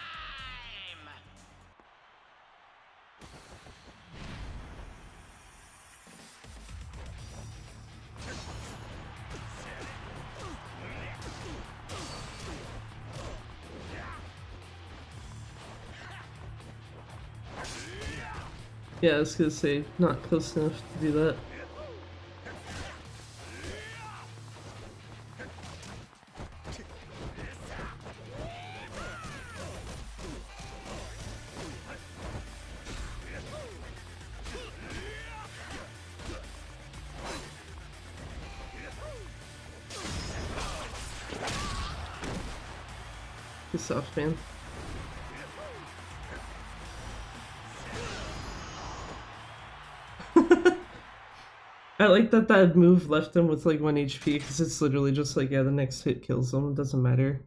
Yeah, I was gonna say, not close enough to do that. Piss off, man. I like that that move left him with like 1 HP because it's literally just like, yeah, the next hit kills him, it doesn't matter.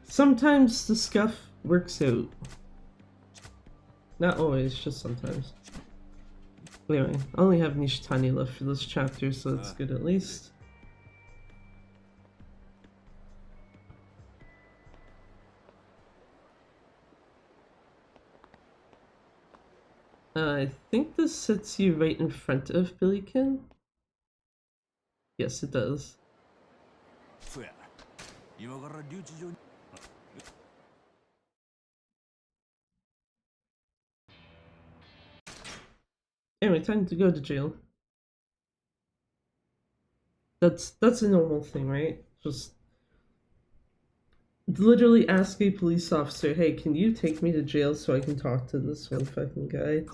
Sometimes the scuff works out. Not always, just sometimes. Anyway, I only have Nishitani left for this chapter, so that's good at least. I think this sits you right in front of Billykin. Yes, it does. Anyway, time to go to jail. That's a normal thing, right? Just literally ask a police officer, hey, can you take me to jail so I can talk to this one fucking guy?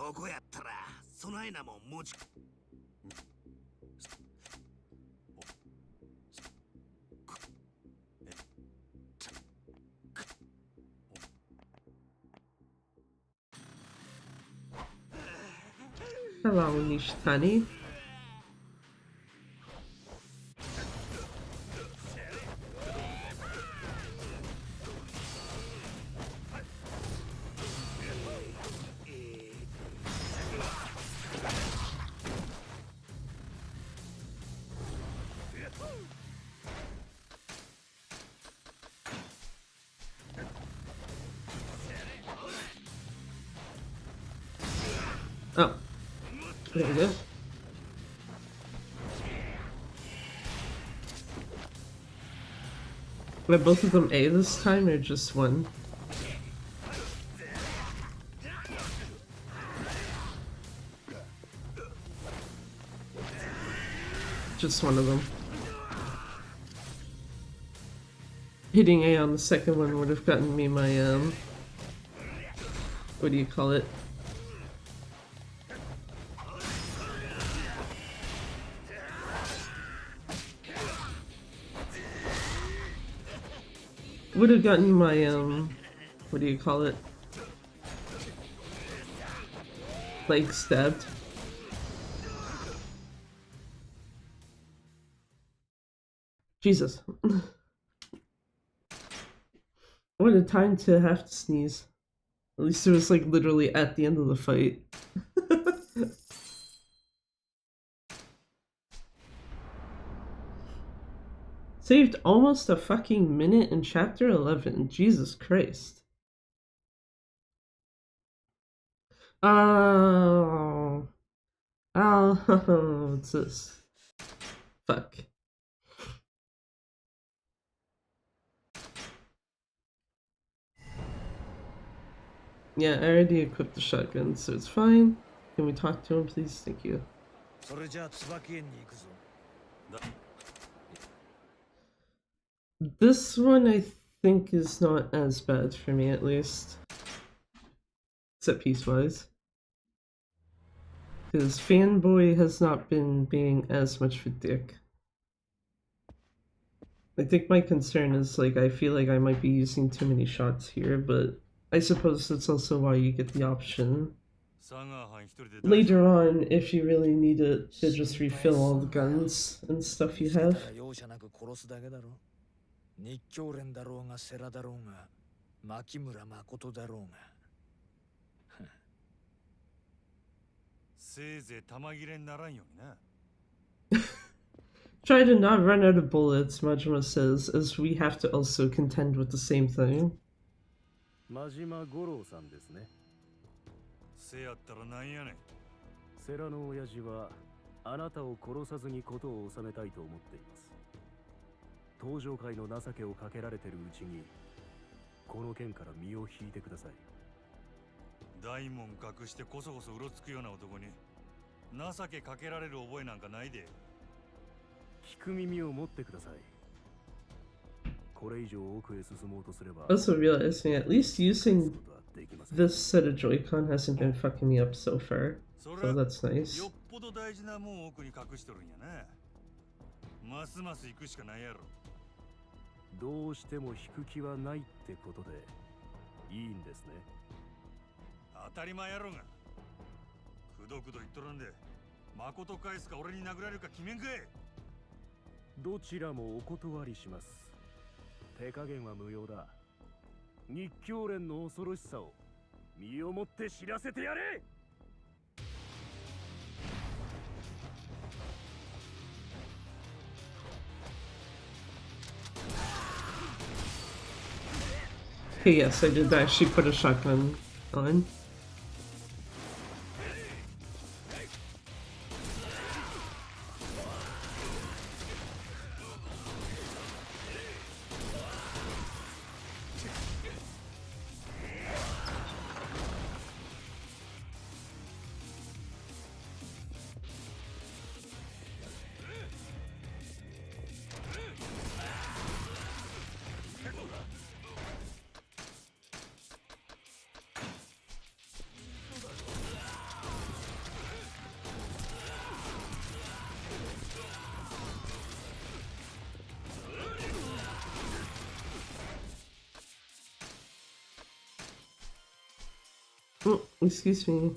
Hello, Nishitani. Oh. There we go. Were both of them A this time or just one? Just one of them. Hitting A on the second one would have gotten me my, what do you call it? Would have gotten my, what do you call it? Leg stabbed. Jesus. What a time to have to sneeze. At least it was like literally at the end of the fight. Saved almost a fucking minute in chapter 11. Jesus Christ. Oh. Oh, what's this? Fuck. Yeah, I already equipped the shotgun, so it's fine. Can we talk to him, please? Thank you. This one I think is not as bad for me, at least. Set piece-wise. Because Fanboy has not been being as much of a dick. I think my concern is like I feel like I might be using too many shots here, but I suppose that's also why you get the option later on if you really need it to just refill all the guns and stuff you have. 日教連だろうが世良だろうが牧村誠だろうがせいぜい弾切れにならんようにな。Try to not run out of bullets, Majima says, as we have to also contend with the same thing. 真島五郎さんですね。せやったらなんやねん。世良の親父はあなたを殺さずに事を収めたいと思っています。登場界の情けをかけられてるうちにこの件から身を引いてください。大門隠してこそこそうろつくような男に情けかけられる覚えなんかないで。聞く耳を持ってください。これ以上奥へ進もうとすれば。Also realizing at least using this set of Joy-Con hasn't been fucking me up so far, so that's nice. よっぽど大事なもん奥に隠しとるんやな。ますます行くしかないやろ。どうしても引く気はないってことでいいんですね。当たり前やろが。くどくど言っとるんで誠返すか俺に殴られるか決めんかい。どちらもお断りします。手加減は無用だ。日教連の恐ろしさを身をもって知らせてやれ。Okay, yes, I did actually put a shotgun on. Oh, excuse me.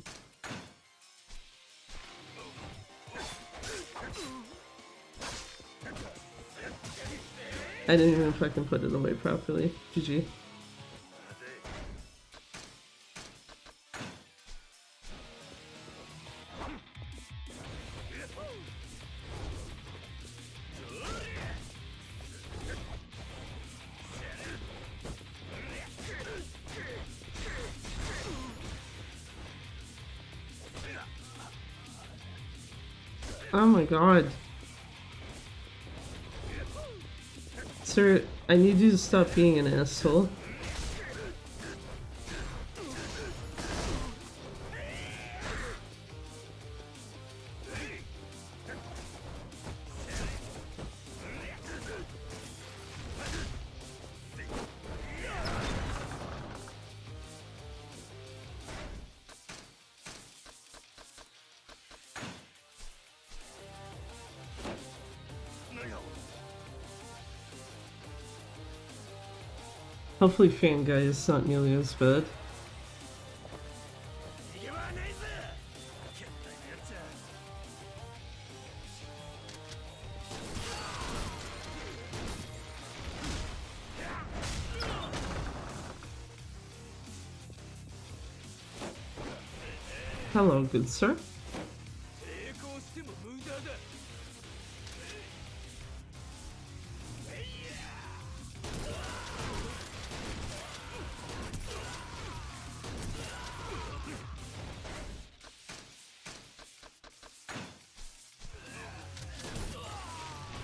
I didn't even fucking put it away properly. GG. Oh my god. Sir, I need you to stop being an asshole. Hopefully fan guy is not nearly as bad. Hello, good sir.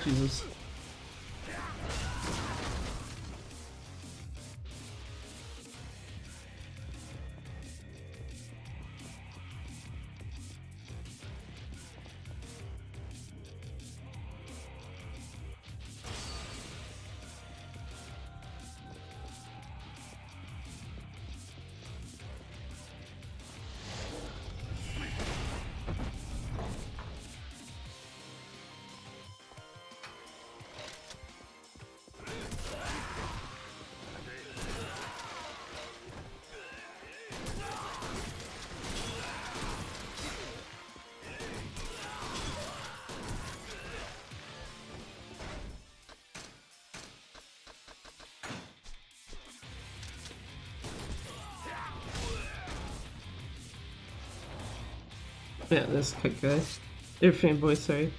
Jesus. Yeah, this cut guy. Or fanboy, sorry.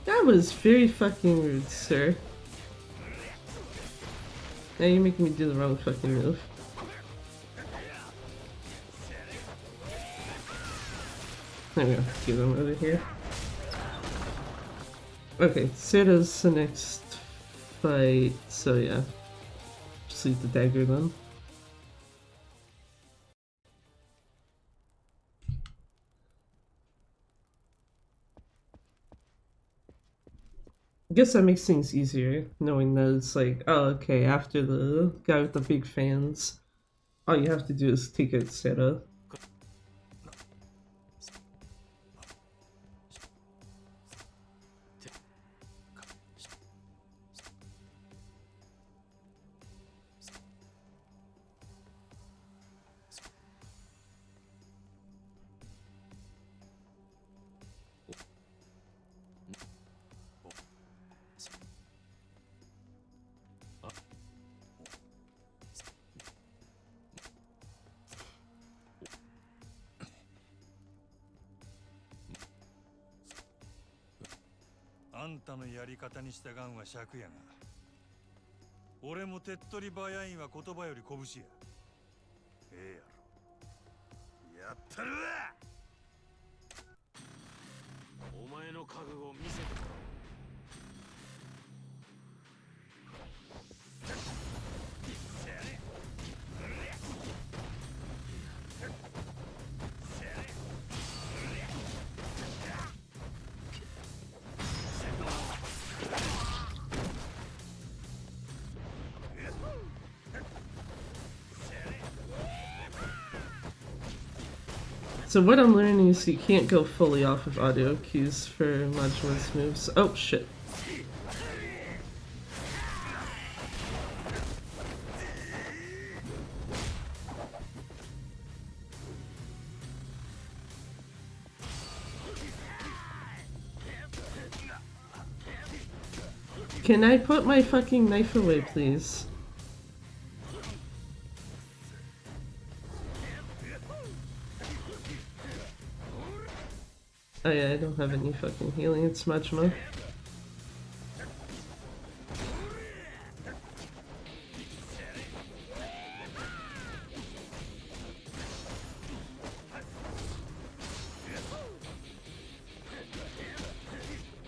That was very fucking rude, sir. Now you're making me do the wrong fucking move. There we go. Get him over here. Okay, Sera's the next fight, so yeah. Just leave the dagger then. I guess that makes things easier, knowing that it's like, oh, okay, after the guy with the big fans, all you have to do is take out Sera. あんたのやり方に従うんは尺やが、俺も手っ取り早いんは言葉より拳や。ええやろ。やったるわ。お前の覚悟を見せてもらおう。 So what I'm learning is you can't go fully off of audio cues for Majima's moves. Oh shit. Can I put my fucking knife away, please? Oh yeah, I don't have any fucking healing, it's Majima.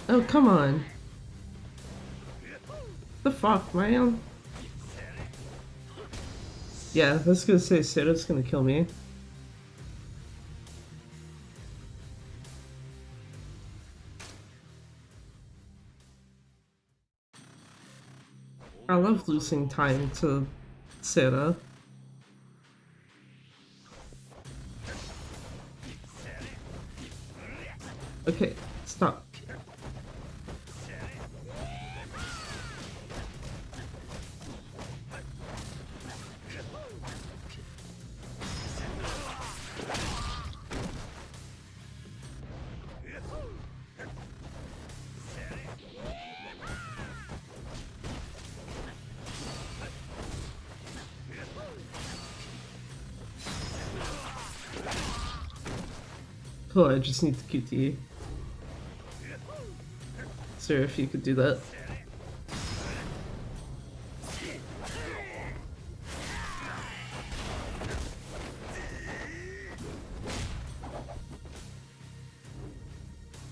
Oh, come on. The fuck, man? Yeah, I was gonna say Sera's gonna kill me. I love losing time to Sera. Okay, stop. Oh, I just need the QTE. Sir, if you could do that.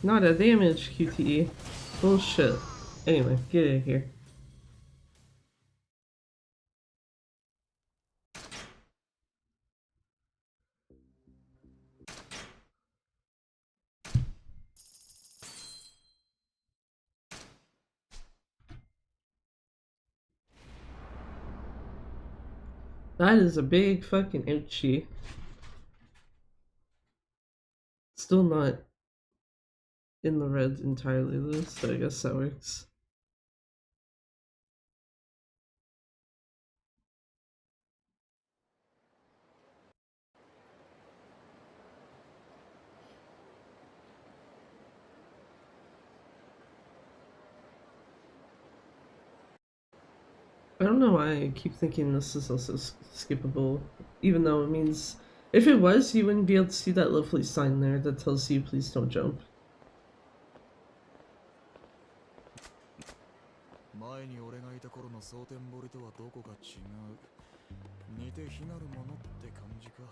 Not a damage QTE. Bullshit. Anyway, get out of here. That is a big fucking ouchie. Still not in the red entirely though, so I guess that works. I don't know why I keep thinking this is also skippable, even though it means if it was, you wouldn't be able to see that lovely sign there that tells you please don't jump. 前に俺がいた頃の蒼天堀とはどこか違う。似て非なるものって感じか。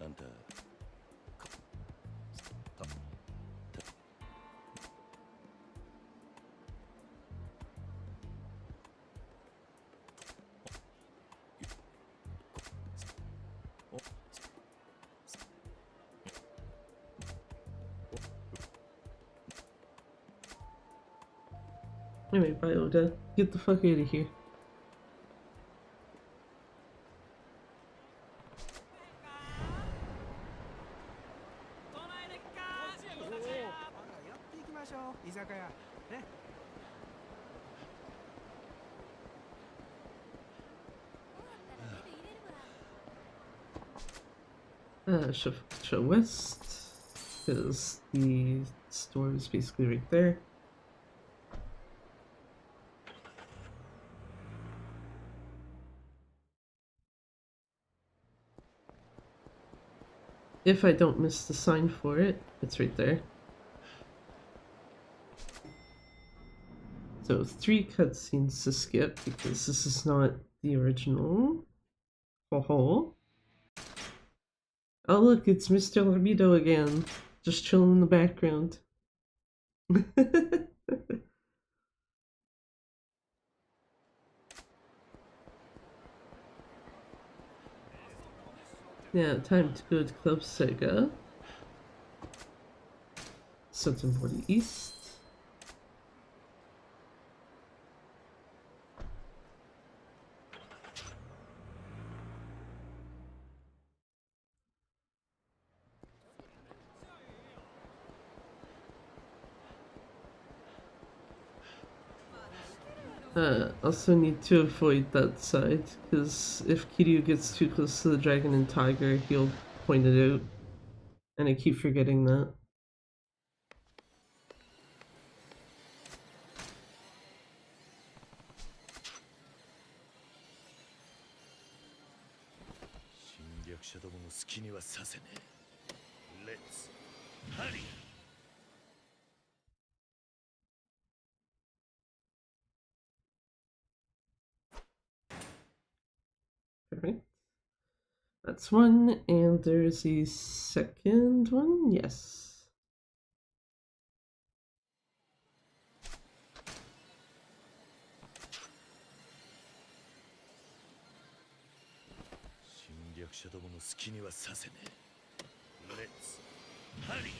あんた Anyway, Bioda, get the fuck out of here. Show West, because the store is basically right there. If I don't miss the sign for it, it's right there. So 3 cutscenes to skip because this is not the original. Ho ho. Oh look, it's Mr. Libido again. Just chilling in the background. Yeah, time to go to Club Sega. Sutton East. Also need to avoid that side, because if Kiryu gets too close to the dragon and tiger, he'll point it out. And I keep forgetting that. Let's hurry. Perfect. That's one, and there's a second one? Yes. Let's hurry.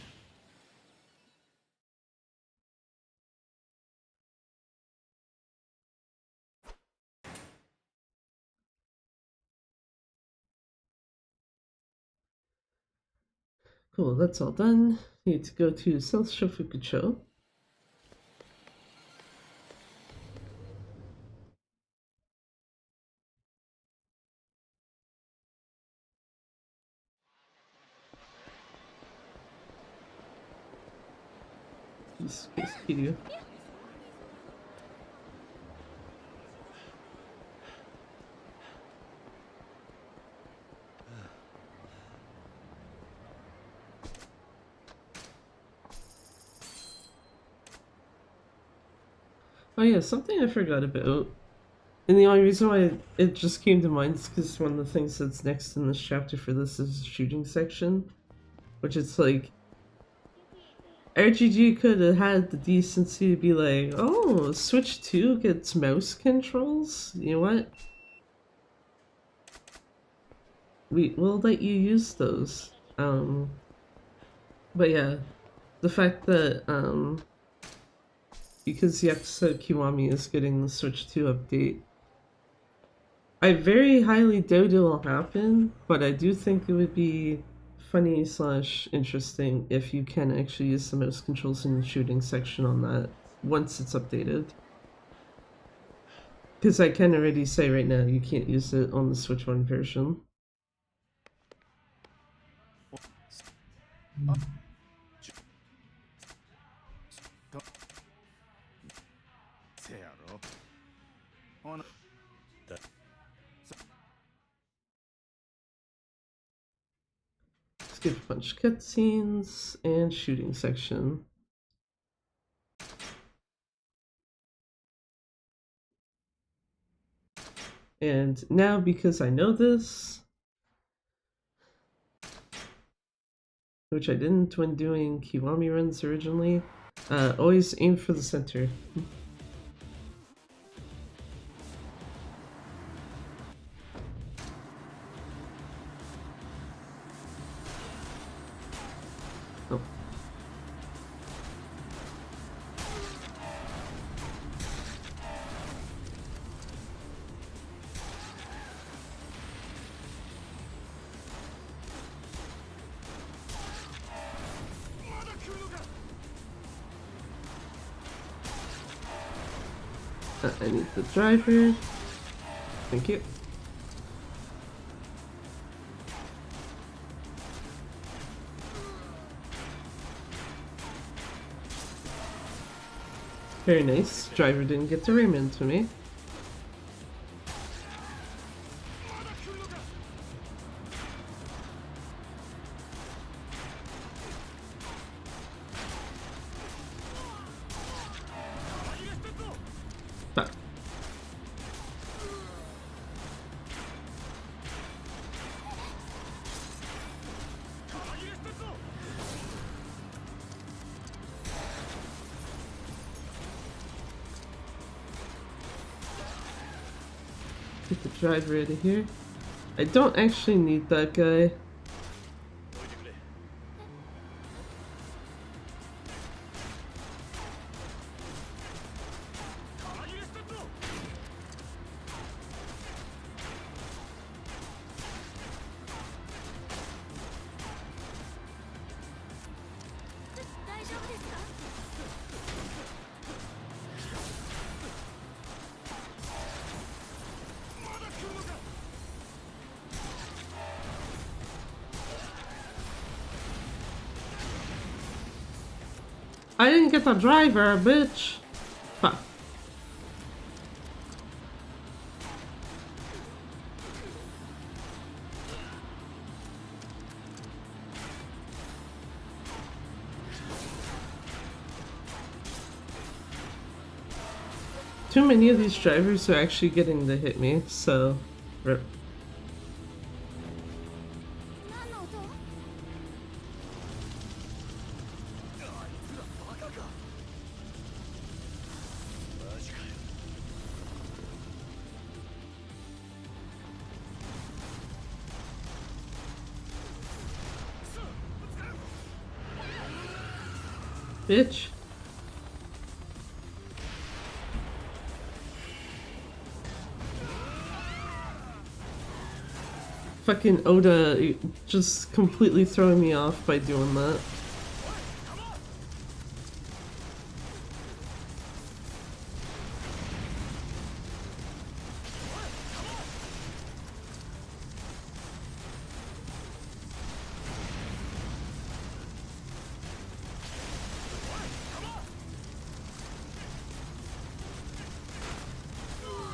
Cool, that's all done. Need to go to South Shofukucho. This is Kiryu. Oh yeah, something I forgot about. And the only reason why it just came to mind is because one of the things that's next in this chapter for this is the shooting section. Which it's like, RGG could have had the decency to be like, oh, Switch 2 gets mouse controls? You know what? We'll let you use those. But yeah, the fact that, because Yakuza Kiwami is getting the Switch 2 update, I very highly doubt it will happen, but I do think it would be funny / interesting if you can actually use the mouse controls in the shooting section on that once it's updated. Because I can already say right now you can't use it on the Switch 1 version. せやろ。ほな。Skip a bunch of cutscenes and shooting section. And now, because I know this, which I didn't when doing Kiwami runs originally, always aim for the center. Oh. I need the driver. Thank you. Very nice. Driver didn't get to ram into me. Fuck. Get the driver out of here. I don't actually need that guy. I didn't get the driver, bitch. Fuck. Too many of these drivers are actually getting to hit me, so rip. Bitch. Fucking Oda just completely throwing me off by doing that.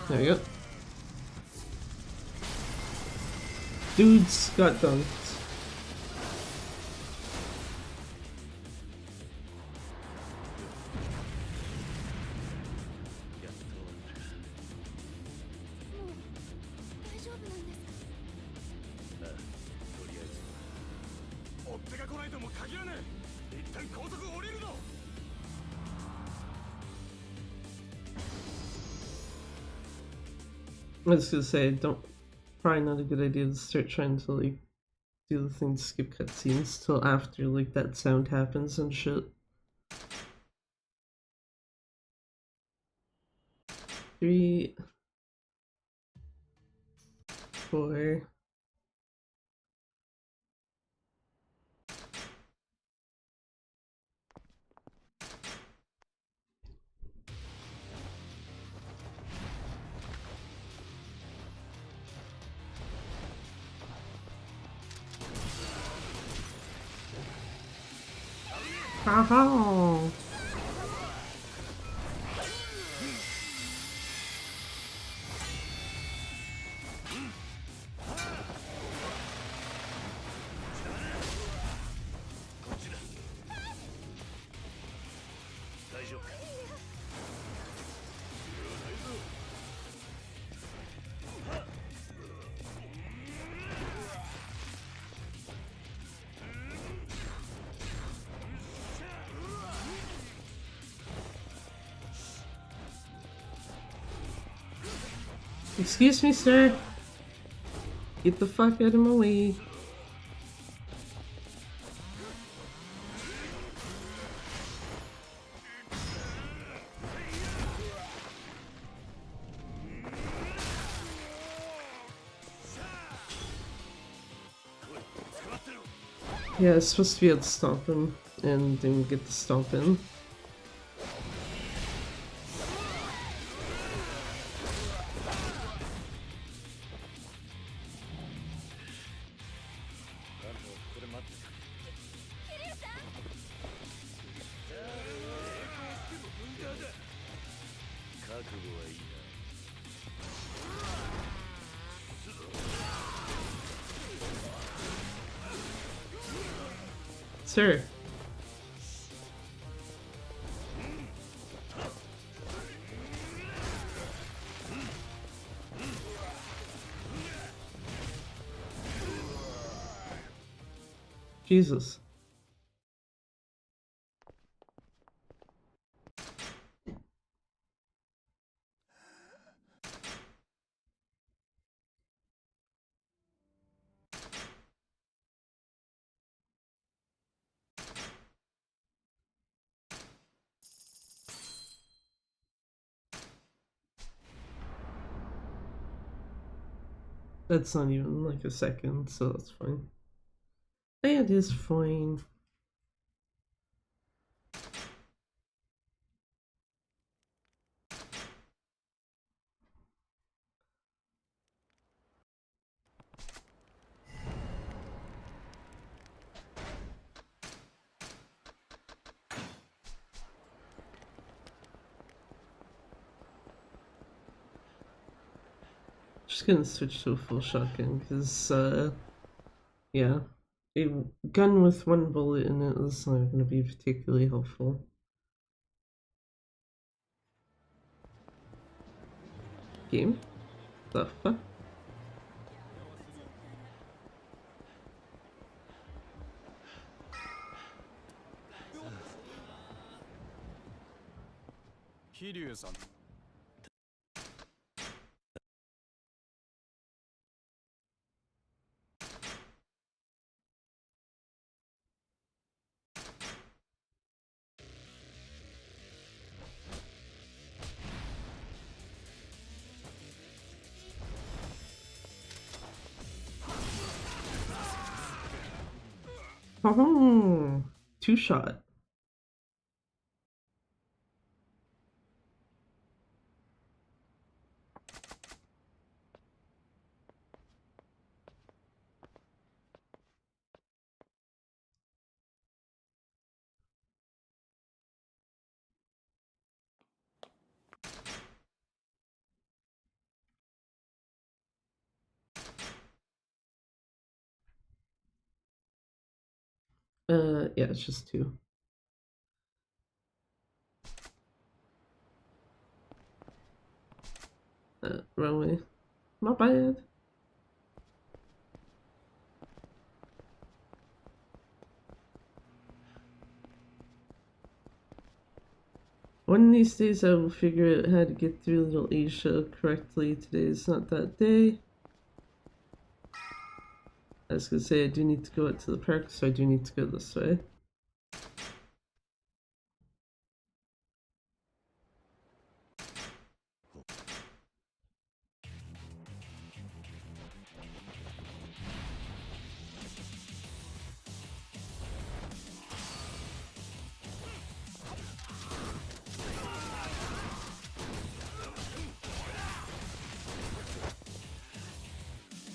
There we go. Dudes got dunked. I was gonna say, probably not a good idea to start trying to like do the thing to skip cutscenes till after like that sound happens and shit. 3, 4. Haha! Excuse me, sir. Get the fuck out of my way. Yeah, it's supposed to be able to stomp him and then get the stomp in. Sir. Jesus. That's not even like a second, so that's fine. That is fine. Just gonna switch to a full shotgun because, yeah, a gun with one bullet in it is not gonna be particularly helpful. Game? The fuck? Kiryu-san. Oh, two shot. Yeah, it's just two. Wrong way. My bad. One of these days I will figure out how to get through Little Asia correctly. Today is not that day. I was gonna say I do need to go out to the park, so I do need to go this way.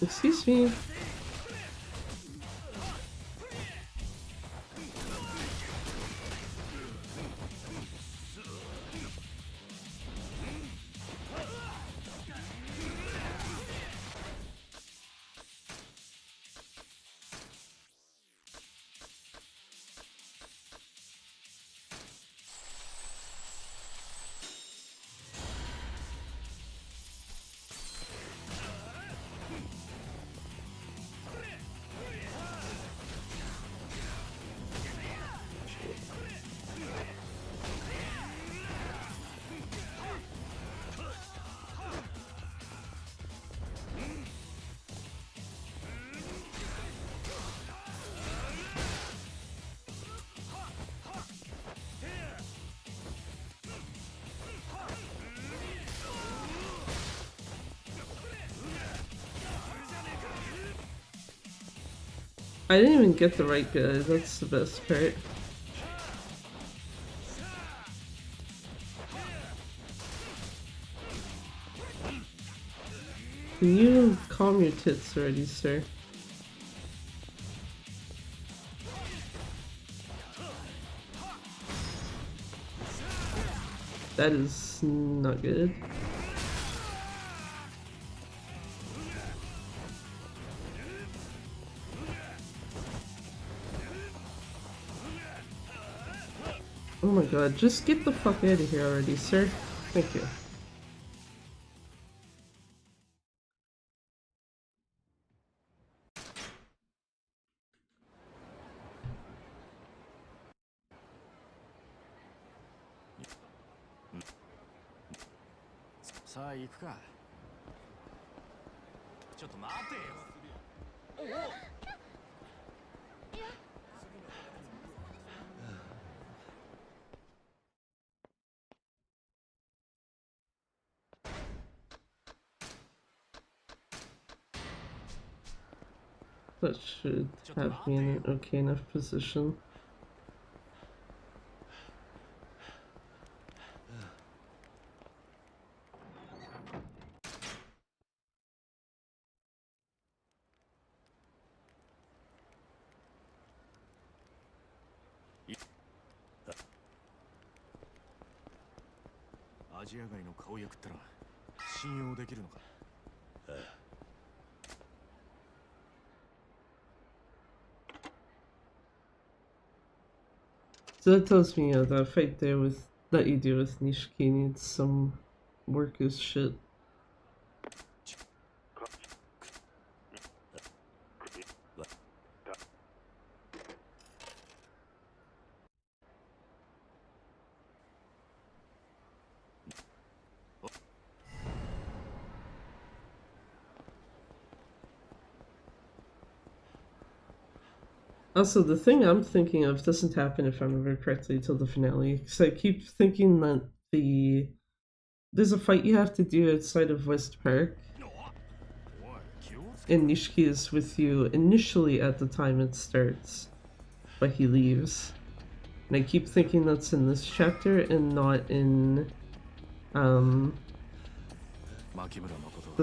Excuse me. I didn't even get the right guy, that's the best part. Can you calm your tits already, sir? That is not good. Oh my god, just get the fuck out of here already, sir. Thank you. That should have me in an okay enough position. So that tells me the fight there with that you do with Nishiki needs some work as shit. Also, the thing I'm thinking of doesn't happen, if I remember correctly, till the finale. Because I keep thinking that there's a fight you have to do outside of West Park. And Nishiki is with you initially at the time it starts, but he leaves. And I keep thinking that's in this chapter and not in the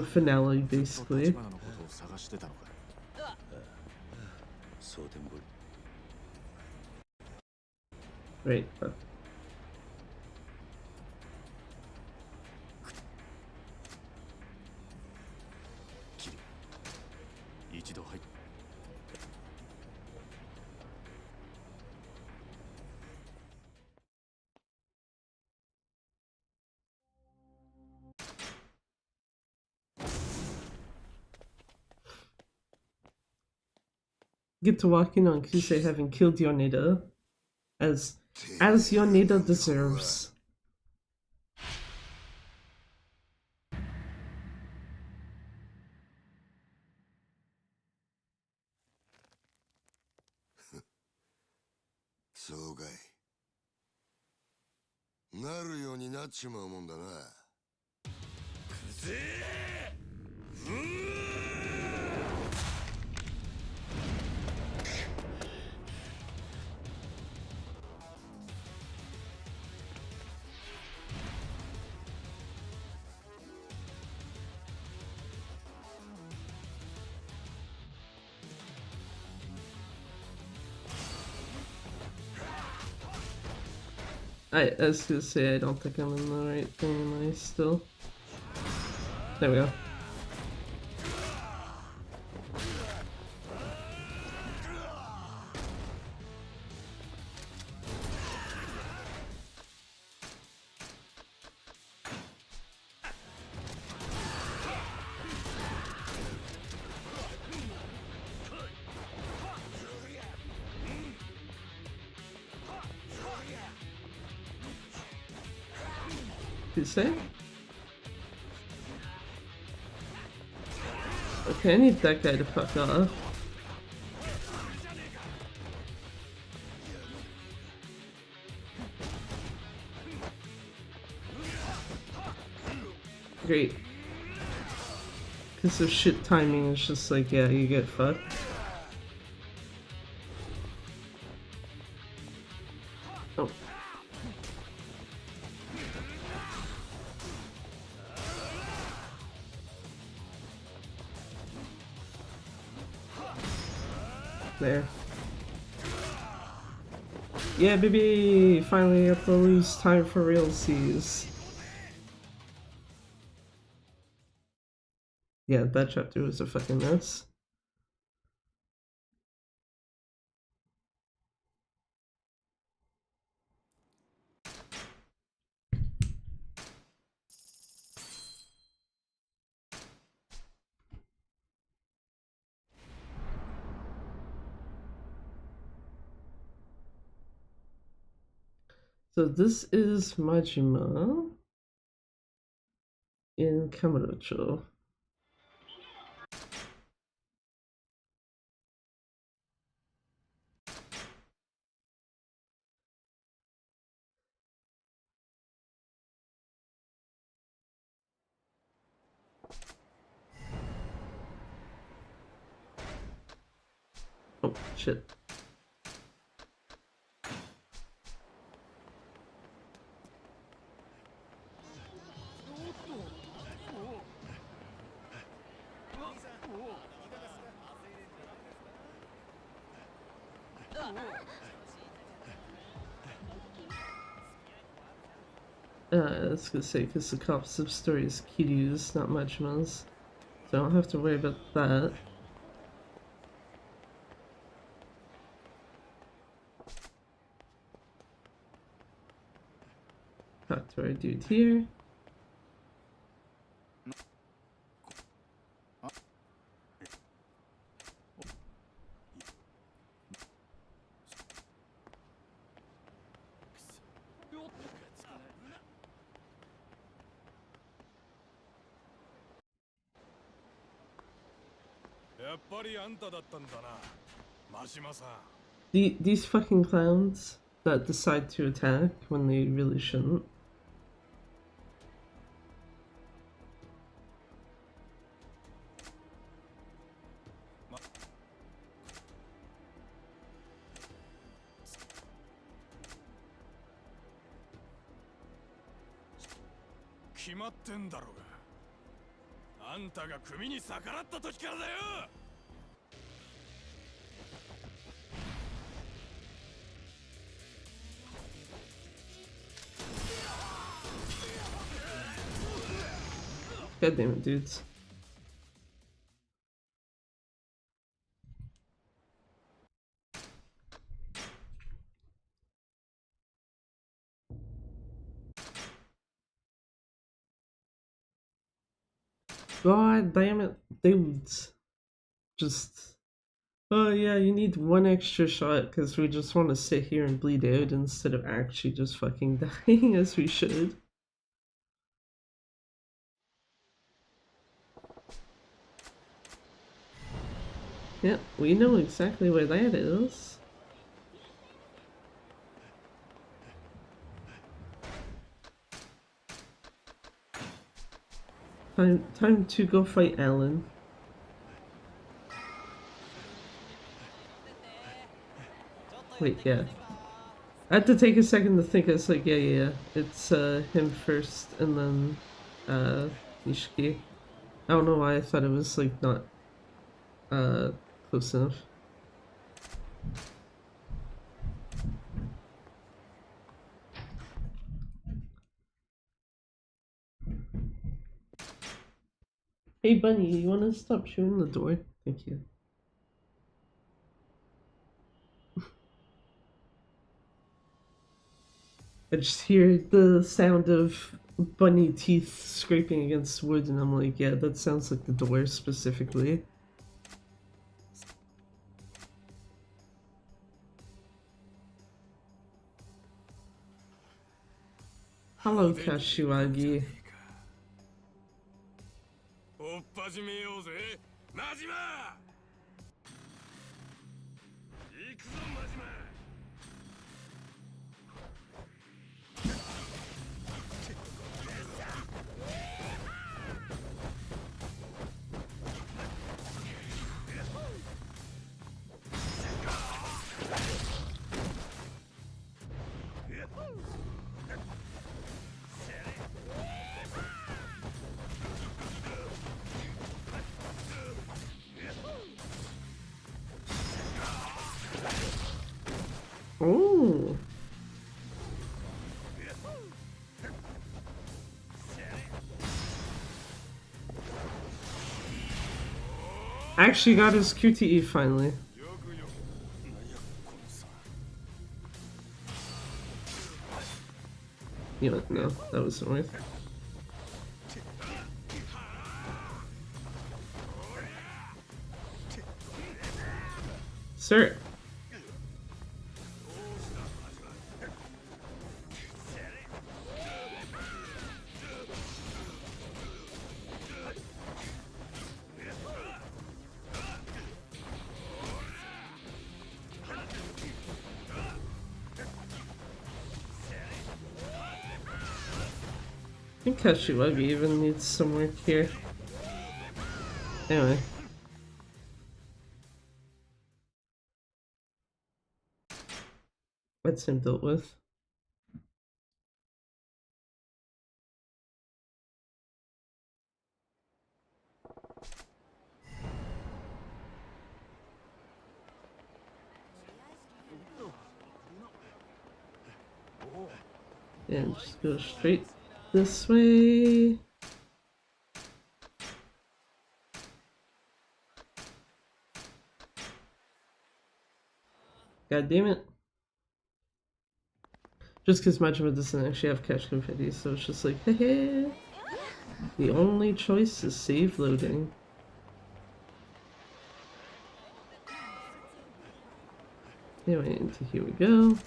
finale, basically. Right, but get to walk in on Kisei having killed Yoneda, as Yoneda deserves.そうかい。なるようになっちまうもんだな。くぜえ。I was gonna say, I don't think I'm in the right thing, am I still? There we go. Say? Okay, I need that guy to fuck off. Great. Because of shit timing, it's just like, yeah, you get fucked. Oh. There. Yeah, baby! Finally at the least time for realsies. Yeah, that chapter was a fucking mess. So this is Majima in Kamurocho. Oh, shit. I was gonna say, because the cop's sub-story is Kiryu's, not Majima's. So I don't have to worry about that. Talk to our dude here. These fucking clowns that decide to attack when they really shouldn't. God damn it, dudes. God damn it, dudes. Just... Oh yeah, you need one extra shot because we just want to sit here and bleed out instead of actually just fucking dying as we should. Yeah, we know exactly where that is. Time to go fight Alan. Wait, yeah. I had to take a second to think. It's like, yeah. It's him first, and then Nishiki. I don't know why I thought it was like not close enough. Hey Bunny, you wanna stop shooting the door? Thank you. I just hear the sound of bunny teeth scraping against wood, and I'm like, yeah, that sounds like the door specifically. Hello, Kashiwagi. actually got his QTE finally. You know, no, that wasn't worth it. Sir. I think Kashiwagi even needs some work here. Anyway. That's him dealt with. And just go straight this way. God damn it. Just because Majima doesn't actually have catch confetti, so it's just like, hey. The only choice is save loading. Anyway, here we go.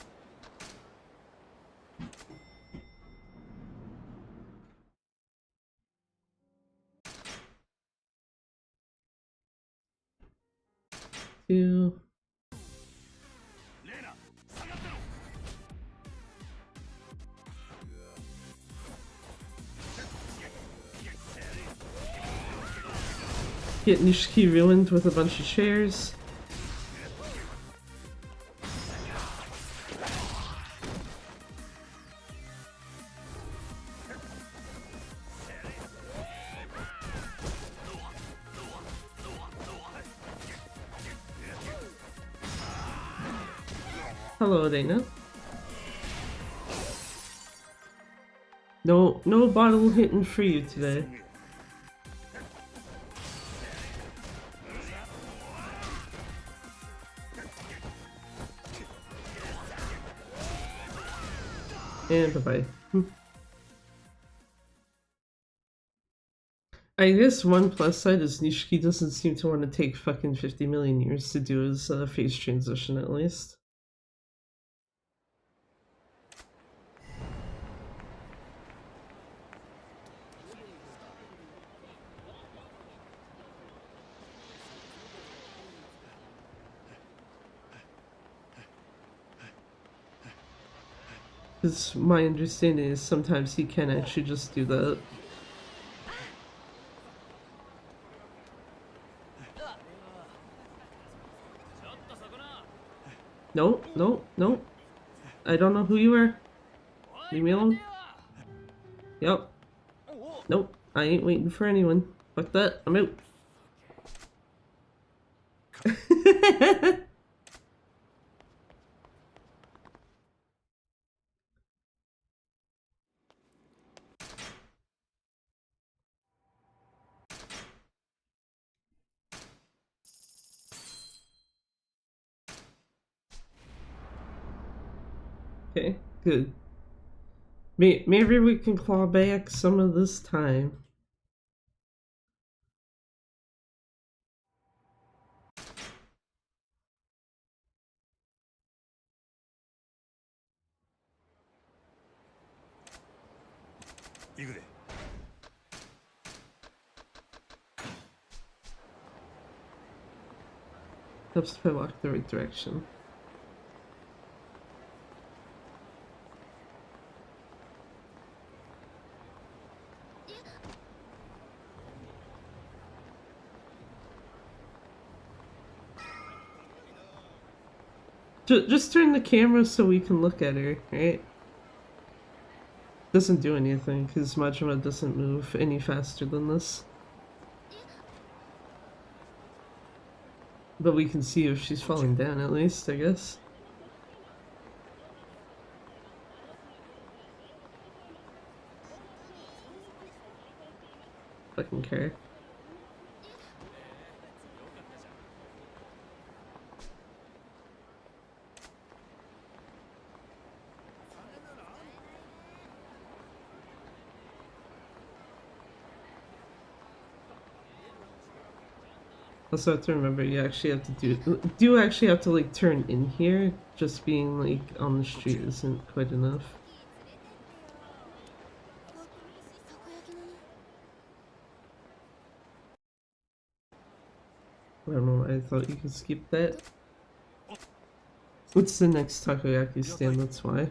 Two. Get Nishiki ruined with a bunch of chairs. Hello, Dana. No bottle hitting for you today. And bye-bye. I guess one plus side is Nishiki doesn't seem to want to take fucking 50 million years to do his face transition, at least. Because my understanding is sometimes he can actually just do that. No, no, no. I don't know who you are. Leave me alone. Yep. Nope. I ain't waiting for anyone. Fuck that. I'm out. Okay, good. Maybe we can claw back some of this time. Helps if I walk the right direction. Just turn the camera so we can look at her, right? Doesn't do anything because Majima doesn't move any faster than this. But we can see if she's falling down at least, I guess. Fucking care. Also have to remember you actually have to do actually have to like turn in here. Just being like on the street isn't quite enough. I don't know why I thought you could skip that. What's the next takoyaki stand? That's why.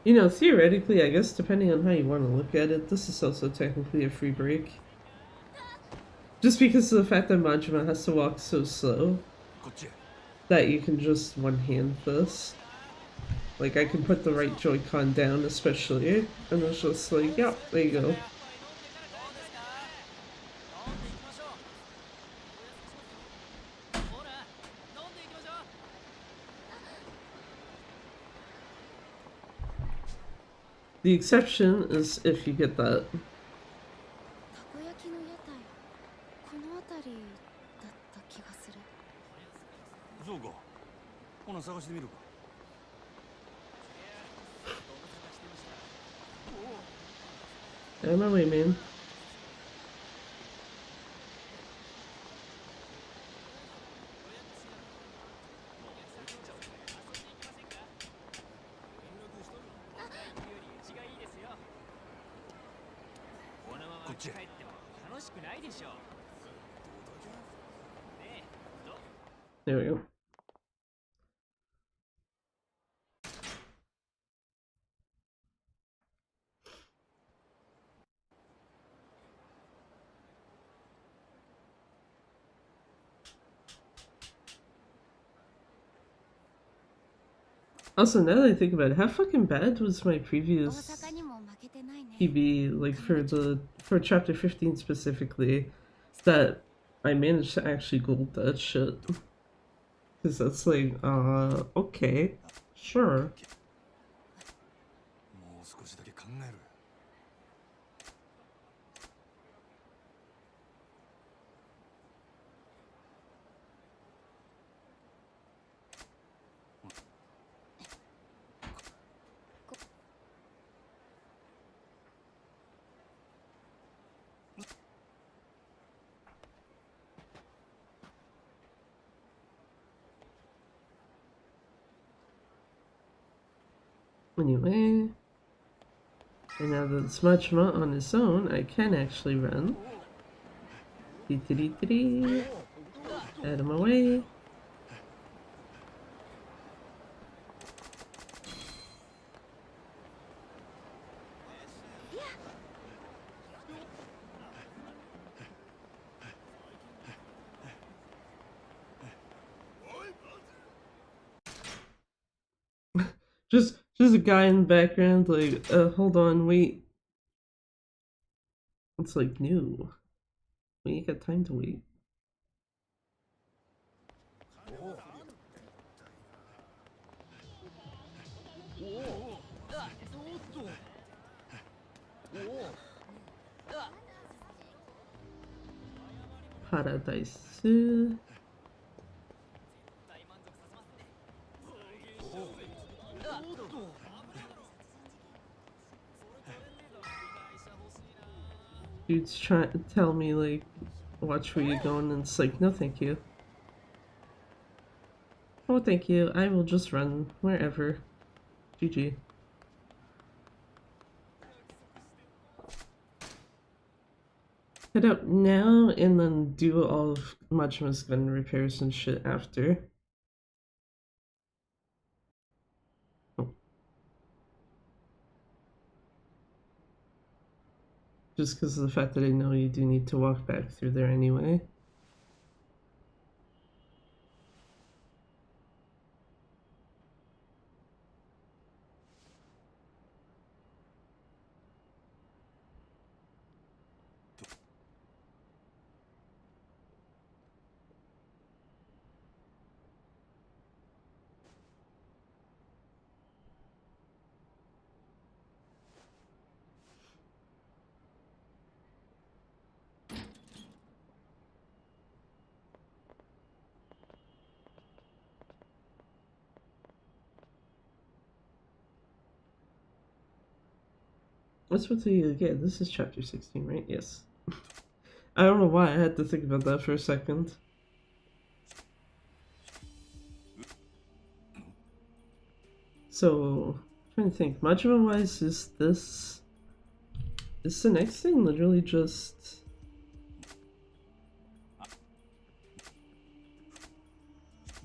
You know, theoretically, I guess depending on how you want to look at it, this is also technically a free break. Just because of the fact that Majima has to walk so slow that you can just one-hand this. Like, I can put the right Joy-Con down especially, and it's just like, yeah, there you go. The exception is if you get that. たこ焼きの屋台、この辺りだった気がする。そうか。ほな探してみるか。Out of my way, man. There we go. Also, now that I think about it, how fucking bad was my previous PB, like for chapter 15 specifically, that I managed to actually gold that shit. Because that's like, okay, sure. もう少しだけ考える。Anyway, and now that it's Majima on his own, I can actually run. Dee-dee-dee-dee. Out of my way. Just a guy in the background, like, hold on, wait. It's like, no. We ain't got time to wait. Paradise. Dude's trying to tell me, like, watch where you're going, and it's like, no thank you. Oh, thank you. I will just run wherever. GG. Head out now and then do all of Majima's gun repairs and shit after. Oh. Just because of the fact that I know you do need to walk back through there anyway. What's with the again? This is chapter 16, right? Yes. I don't know why I had to think about that for a second. So, I'm trying to think. Majima wise, is this. Is the next thing literally just.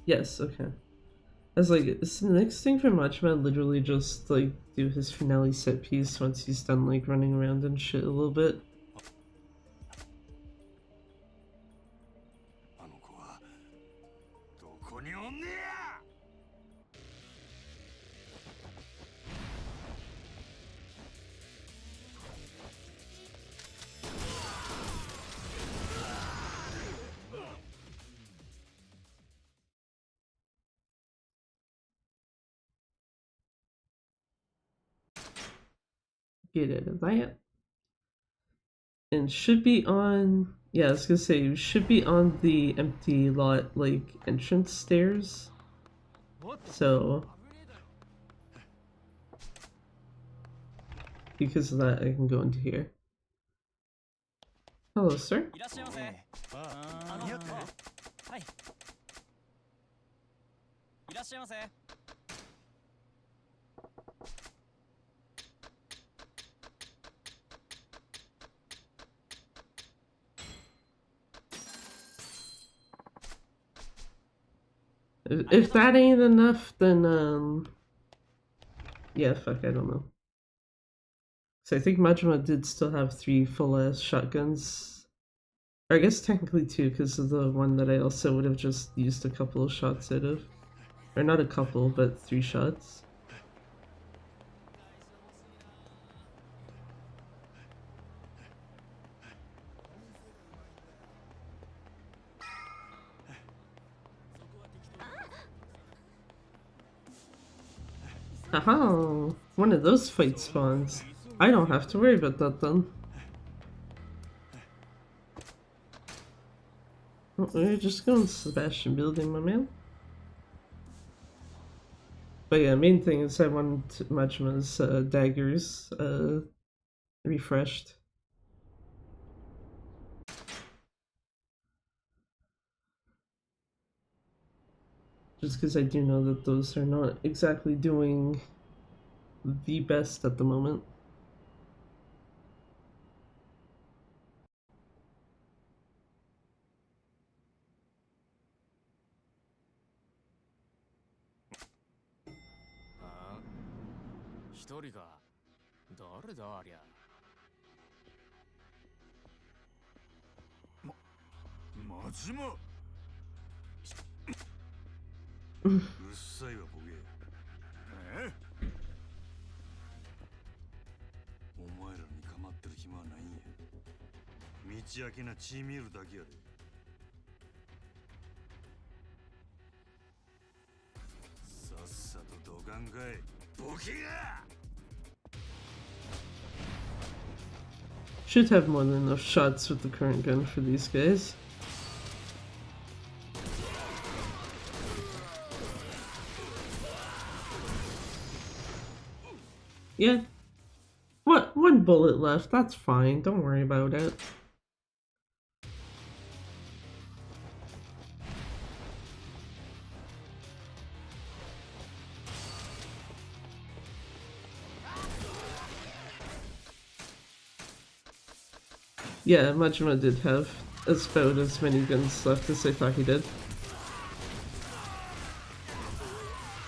Yes, okay. I was like, is the next thing for Majima literally just like do his finale set piece once he's done like running around and shit a little bit? あの子はどこにおんねや。 Get out of that. And should be on. Yeah, I was gonna say, should be on the empty lot, like, entrance stairs. So. Because of that, I can go into here. Hello, sir. If that ain't enough, then, yeah, fuck, I don't know. So I think Majima did still have 3 full-ass shotguns. Or I guess technically 2, because of the one that I also would have just used a couple of shots out of. Or not a couple, but 3 shots. Haha! One of those fight spawns. I don't have to worry about that then. Oh, we're just going to Sebastian building, my man. But yeah, main thing is I want Majima's daggers refreshed. Just because I do know that those are not exactly doing the best at the moment. Majima. うっさいわボケ。え？お前らに構ってる暇はないんや。道明けな血見るだけやで。さっさとどかんかい、ボケが。 Should have more than enough shots with the current gun for these guys. Yeah. What? 1 bullet left. That's fine. Don't worry about it. Yeah, Majima did have about as many guns left as I thought he did.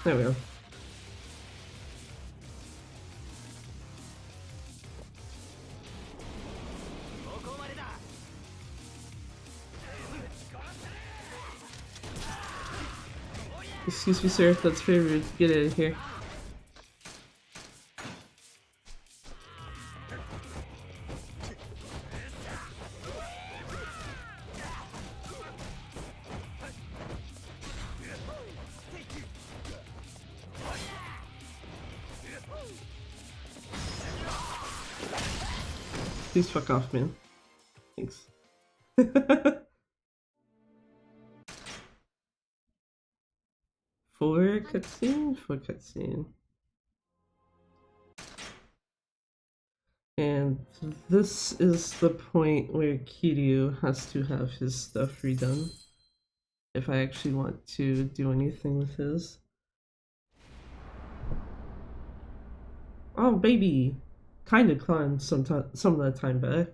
There we go. Excuse me, sir, that's very rude. Get out of here. Please fuck off, man. Thanks. For cutscene? For cutscene. And this is the point where Kiryu has to have his stuff redone. If I actually want to do anything with his. Oh, baby! Kinda climbed some of that time back.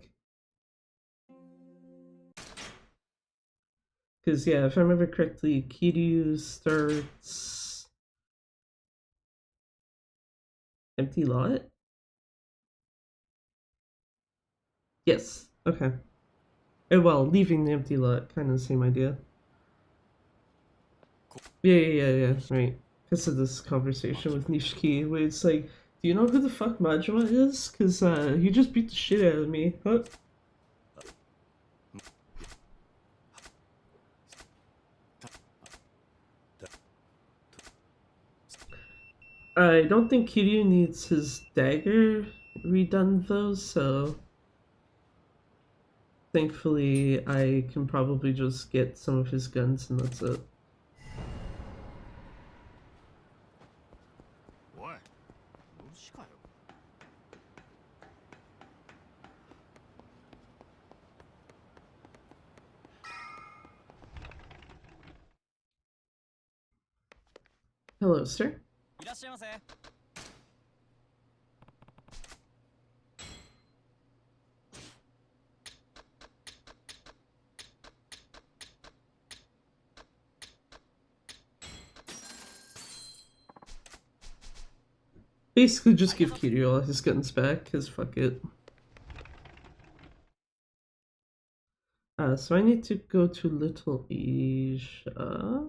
Because, yeah, if I remember correctly, Kiryu starts... Empty lot? Yes, okay. Well, leaving the empty lot, kind of the same idea. Yeah, right. Because of this conversation with Nishiki, where it's like, do you know who the fuck Majima is? Because he just beat the shit out of me. Huh? I don't think Kiryu needs his dagger redone though, so thankfully I can probably just get some of his guns and that's it. Hello, sir. Basically just give Kiryu all his guns back, cause fuck it. So I need to go to Little Asia.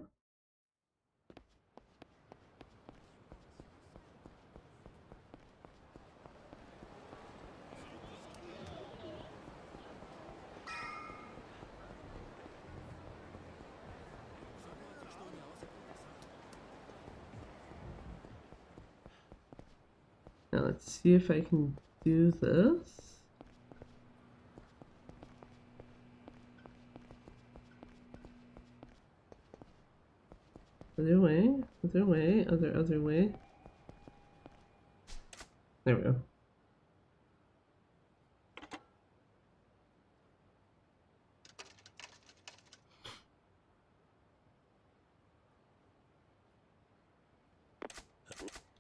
Now let's see if I can do this. Other way, other way, other way. There we go.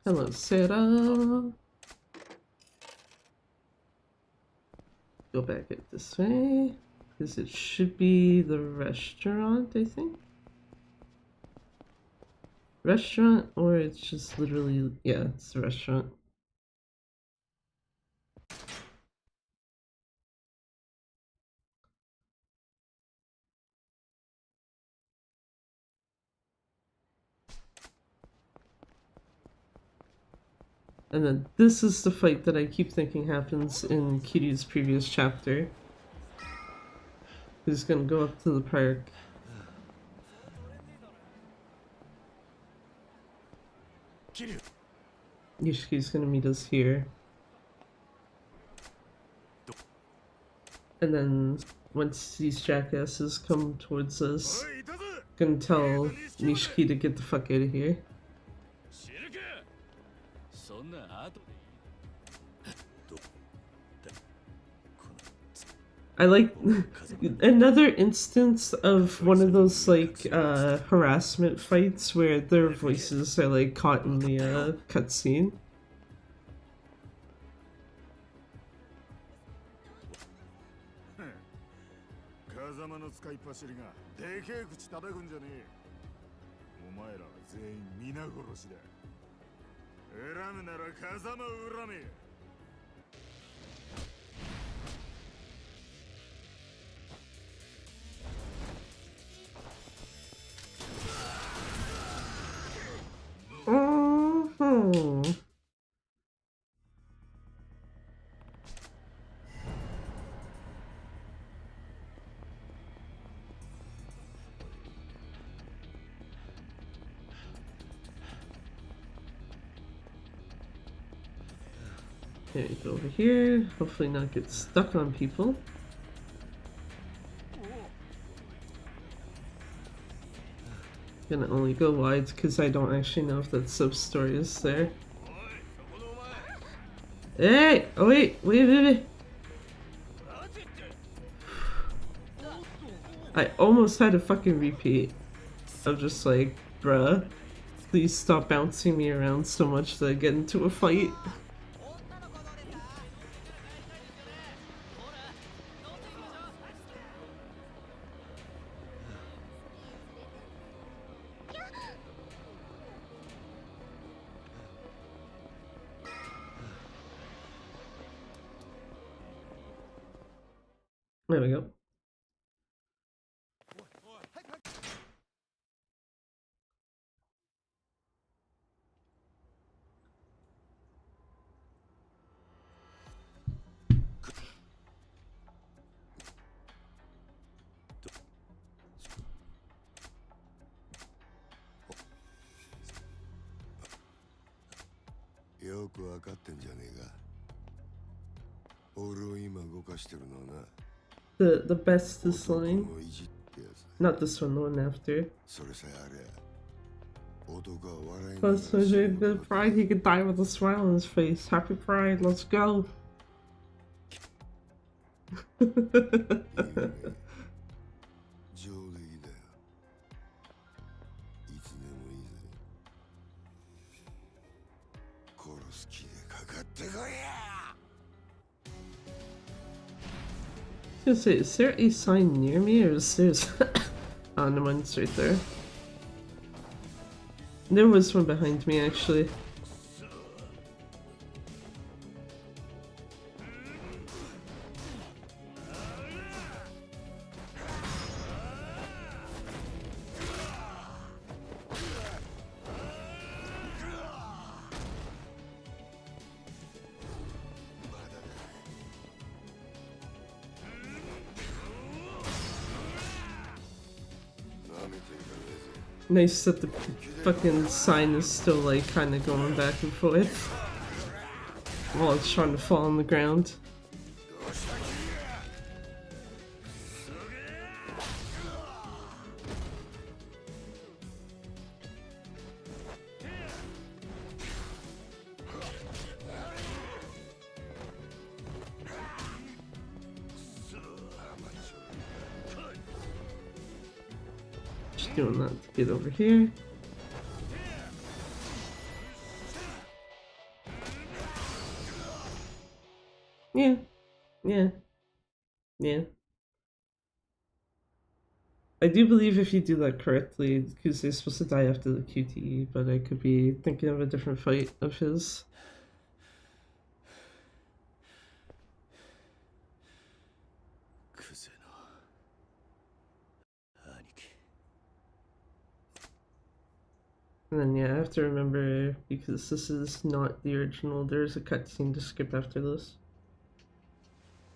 Hello, Sarah. Go back it this way, because it should be the restaurant, I think. Restaurant, or it's just literally, yeah, it's the restaurant. And then this is the fight that I keep thinking happens in Kiryu's previous chapter. He's gonna go up to the park. Yoshiki's gonna meet us here. And then once these jackasses come towards us, gonna tell Nishiki to get the fuck out of here. I like another instance of one of those like harassment fights where their voices are like caught in the cutscene. Okay, go over here. Hopefully not get stuck on people. Gonna only go wide because I don't actually know if that sub-story is there. Hey! Oh wait. I almost had a fucking repeat of just like, bruh, please stop bouncing me around so much that I get into a fight. There we go.よくわかってんじゃねえか。俺を今動かしてるのはな。The bestest line. Not this one, the one after. Plus, such a good pride, he could die with a smile on his face. Happy Pride, let's go. I was gonna say, is there a sign near me, or is there? Oh, no, mine's right there. There was one behind me, actually. Nice that the fucking sign is still like kind of going back and forth while it's trying to fall on the ground. Just doing that to get over here. Yeah. I do believe if you do that correctly, Yakuza is supposed to die after the QTE, but I could be thinking of a different fight of his. And then yeah, I have to remember, because this is not the original, there's a cutscene to skip after this.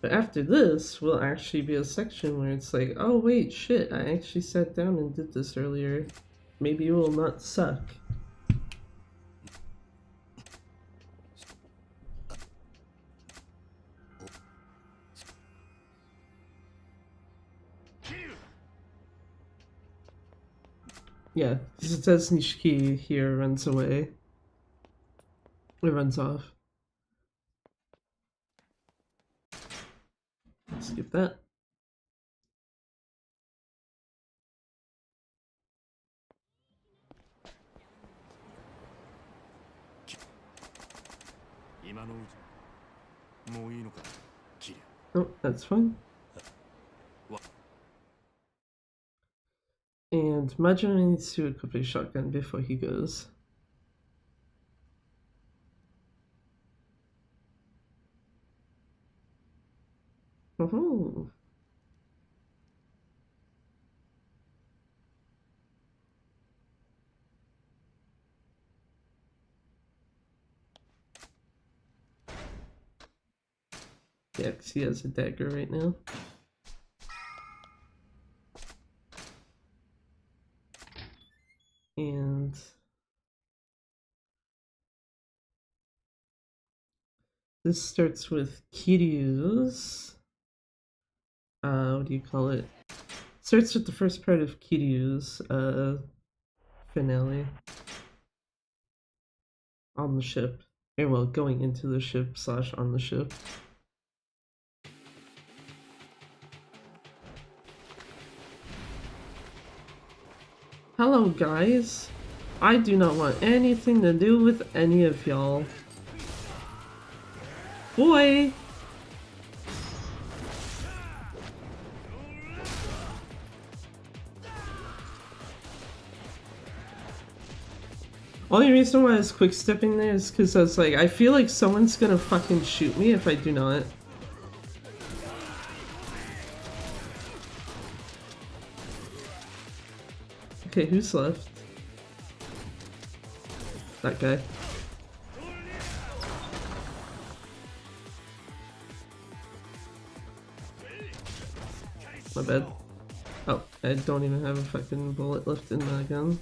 But after this will actually be a section where it's like, oh wait, shit, I actually sat down and did this earlier. Maybe it will not suck. Yeah, because it says Nishiki here runs away. It runs off. Skip that. Oh, that's fine. And Majima needs to equip a shotgun before he goes. Oh. Yeah, because he has a dagger right now. And this starts with Kiryu's, what do you call it? Starts with the first part of Kiryu's, finale on the ship. Or well, going into the ship / on the ship. Hello guys. I do not want anything to do with any of y'all. Boy! Only reason why I was quick stepping there is because I was like, I feel like someone's gonna fucking shoot me if I do not. Okay, who's left? That guy. My bad. Oh, I don't even have a fucking bullet left in my gun.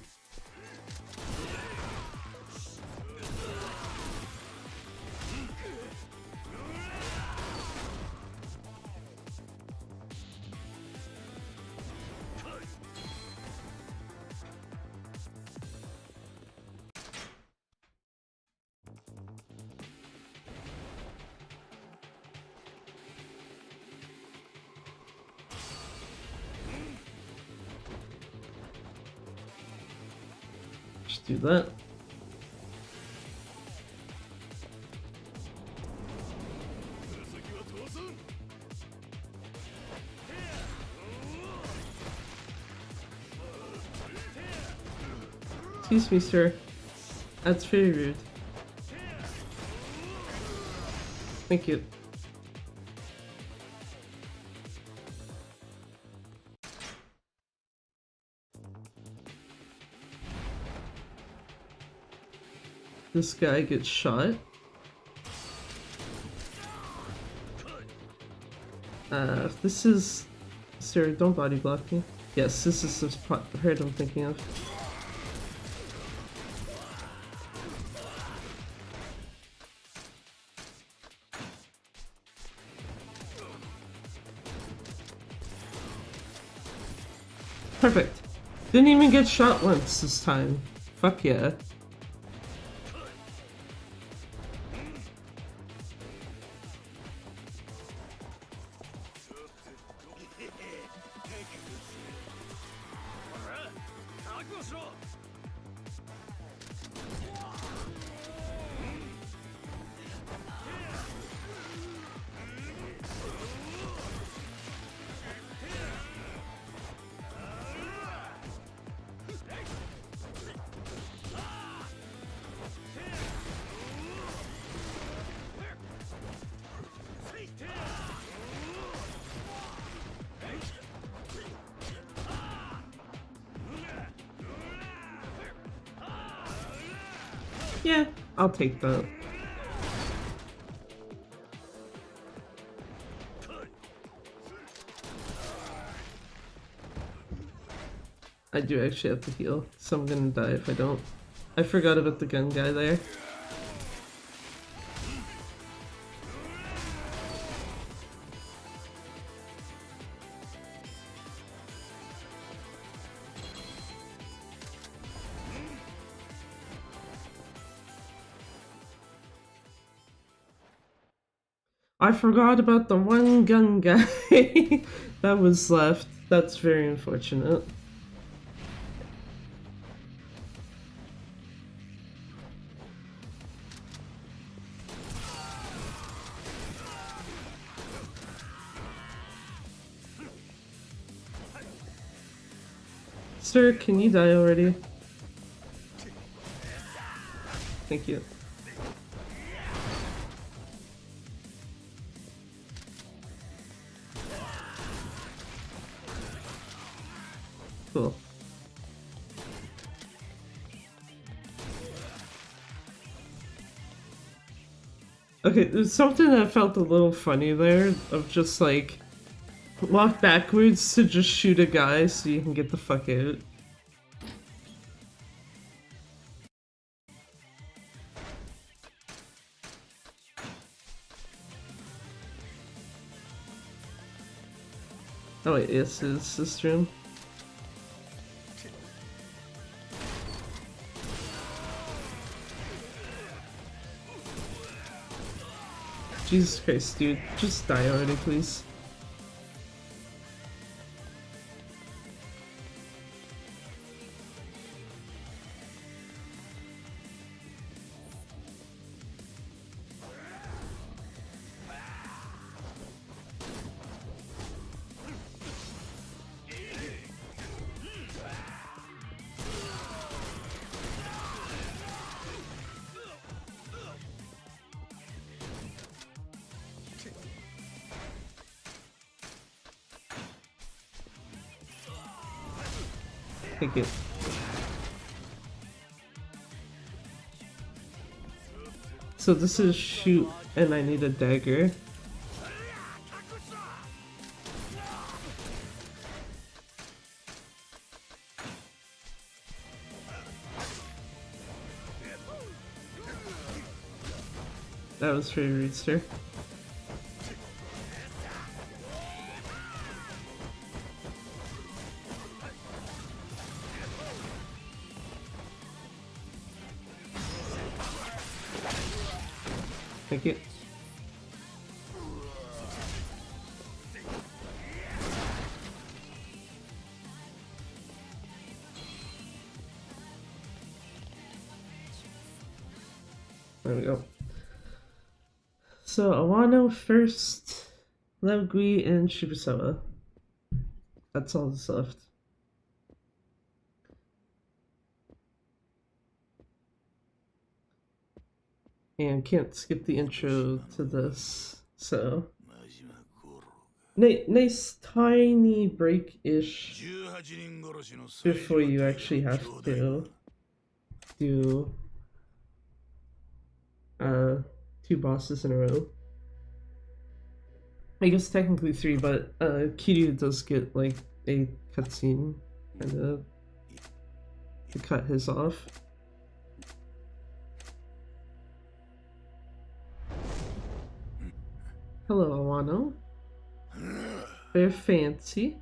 Just do that. Excuse me, sir. That's very rude. Thank you. This guy gets shot. This is... Sir, don't body block me. Yes, this is the part I'm thinking of. Perfect. Didn't even get shot once this time. Fuck yeah. Yeah, I'll take that. I do actually have to heal, so I'm gonna die if I don't. I forgot about the gun guy there. I forgot about the one gun guy that was left. That's very unfortunate. Sir, can you die already? Thank you. Cool. Okay, there's something that felt a little funny there, of just like, walk backwards to just shoot a guy so you can get the fuck out. Oh wait, yes, it's this room. Jesus Christ, dude. Just die already, please. Thank you. So this is shoot, and I need a dagger. That was very rude, sir. Thank you. There we go. So Awano first, Laogui, and Shibusawa. That's all that's left. And can't skip the intro to this, so nice tiny break-ish before you actually have to do 2 bosses in a row. I guess technically 3, but Kiryu does get like a cutscene kind of to cut his off. Hello, Awano. Very fancy.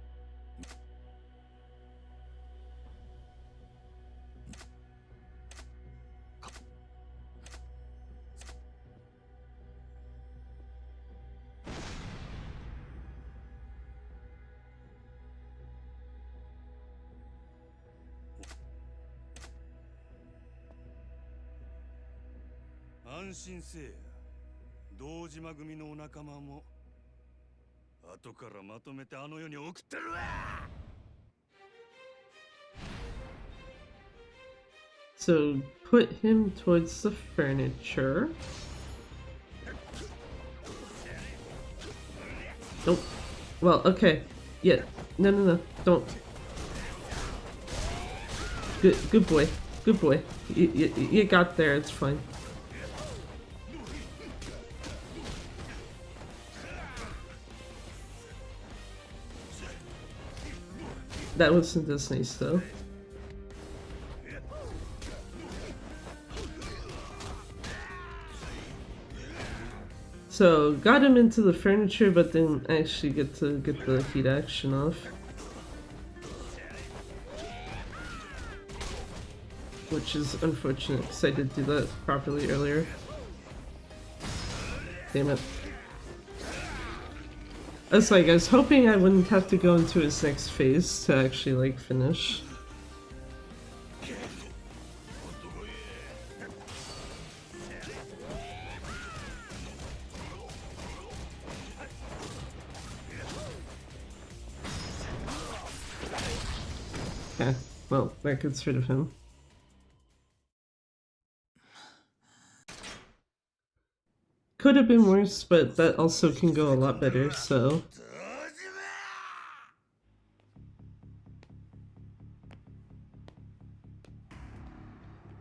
So put him towards the furniture. Nope. Well, okay. Yeah. No. Don't. Good boy. Good boy. You got there. It's fine. That wasn't as nice though. So got him into the furniture, but didn't actually get to get the heat action off. Which is unfortunate, because I did do that properly earlier. Damn it. I was hoping I wouldn't have to go into his next phase to actually, like, finish. Okay, well, that gets rid of him. Could have been worse, but that also can go a lot better, so...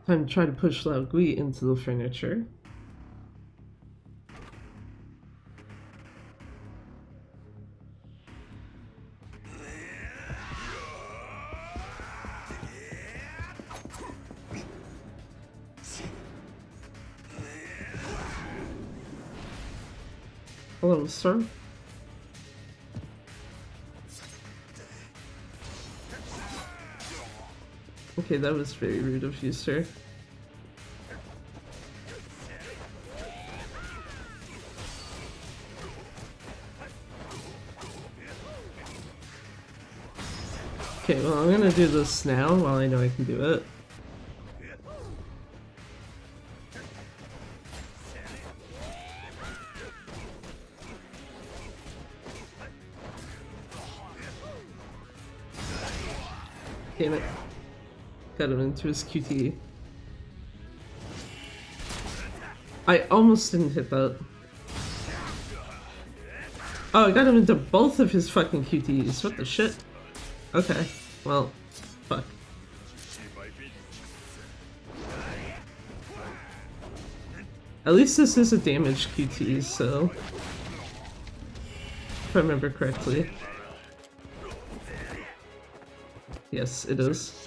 Time to try to push Laogui into the furniture. Hello, sir. Okay, that was very rude of you, sir. Okay, well, I'm gonna do this now while I know I can do it. Damn it. Got him into his QT. I almost didn't hit that. Oh, I got him into both of his fucking QTs. What the shit? Okay, well, fuck. At least this is a damaged QT, so... If I remember correctly. Yes, it is.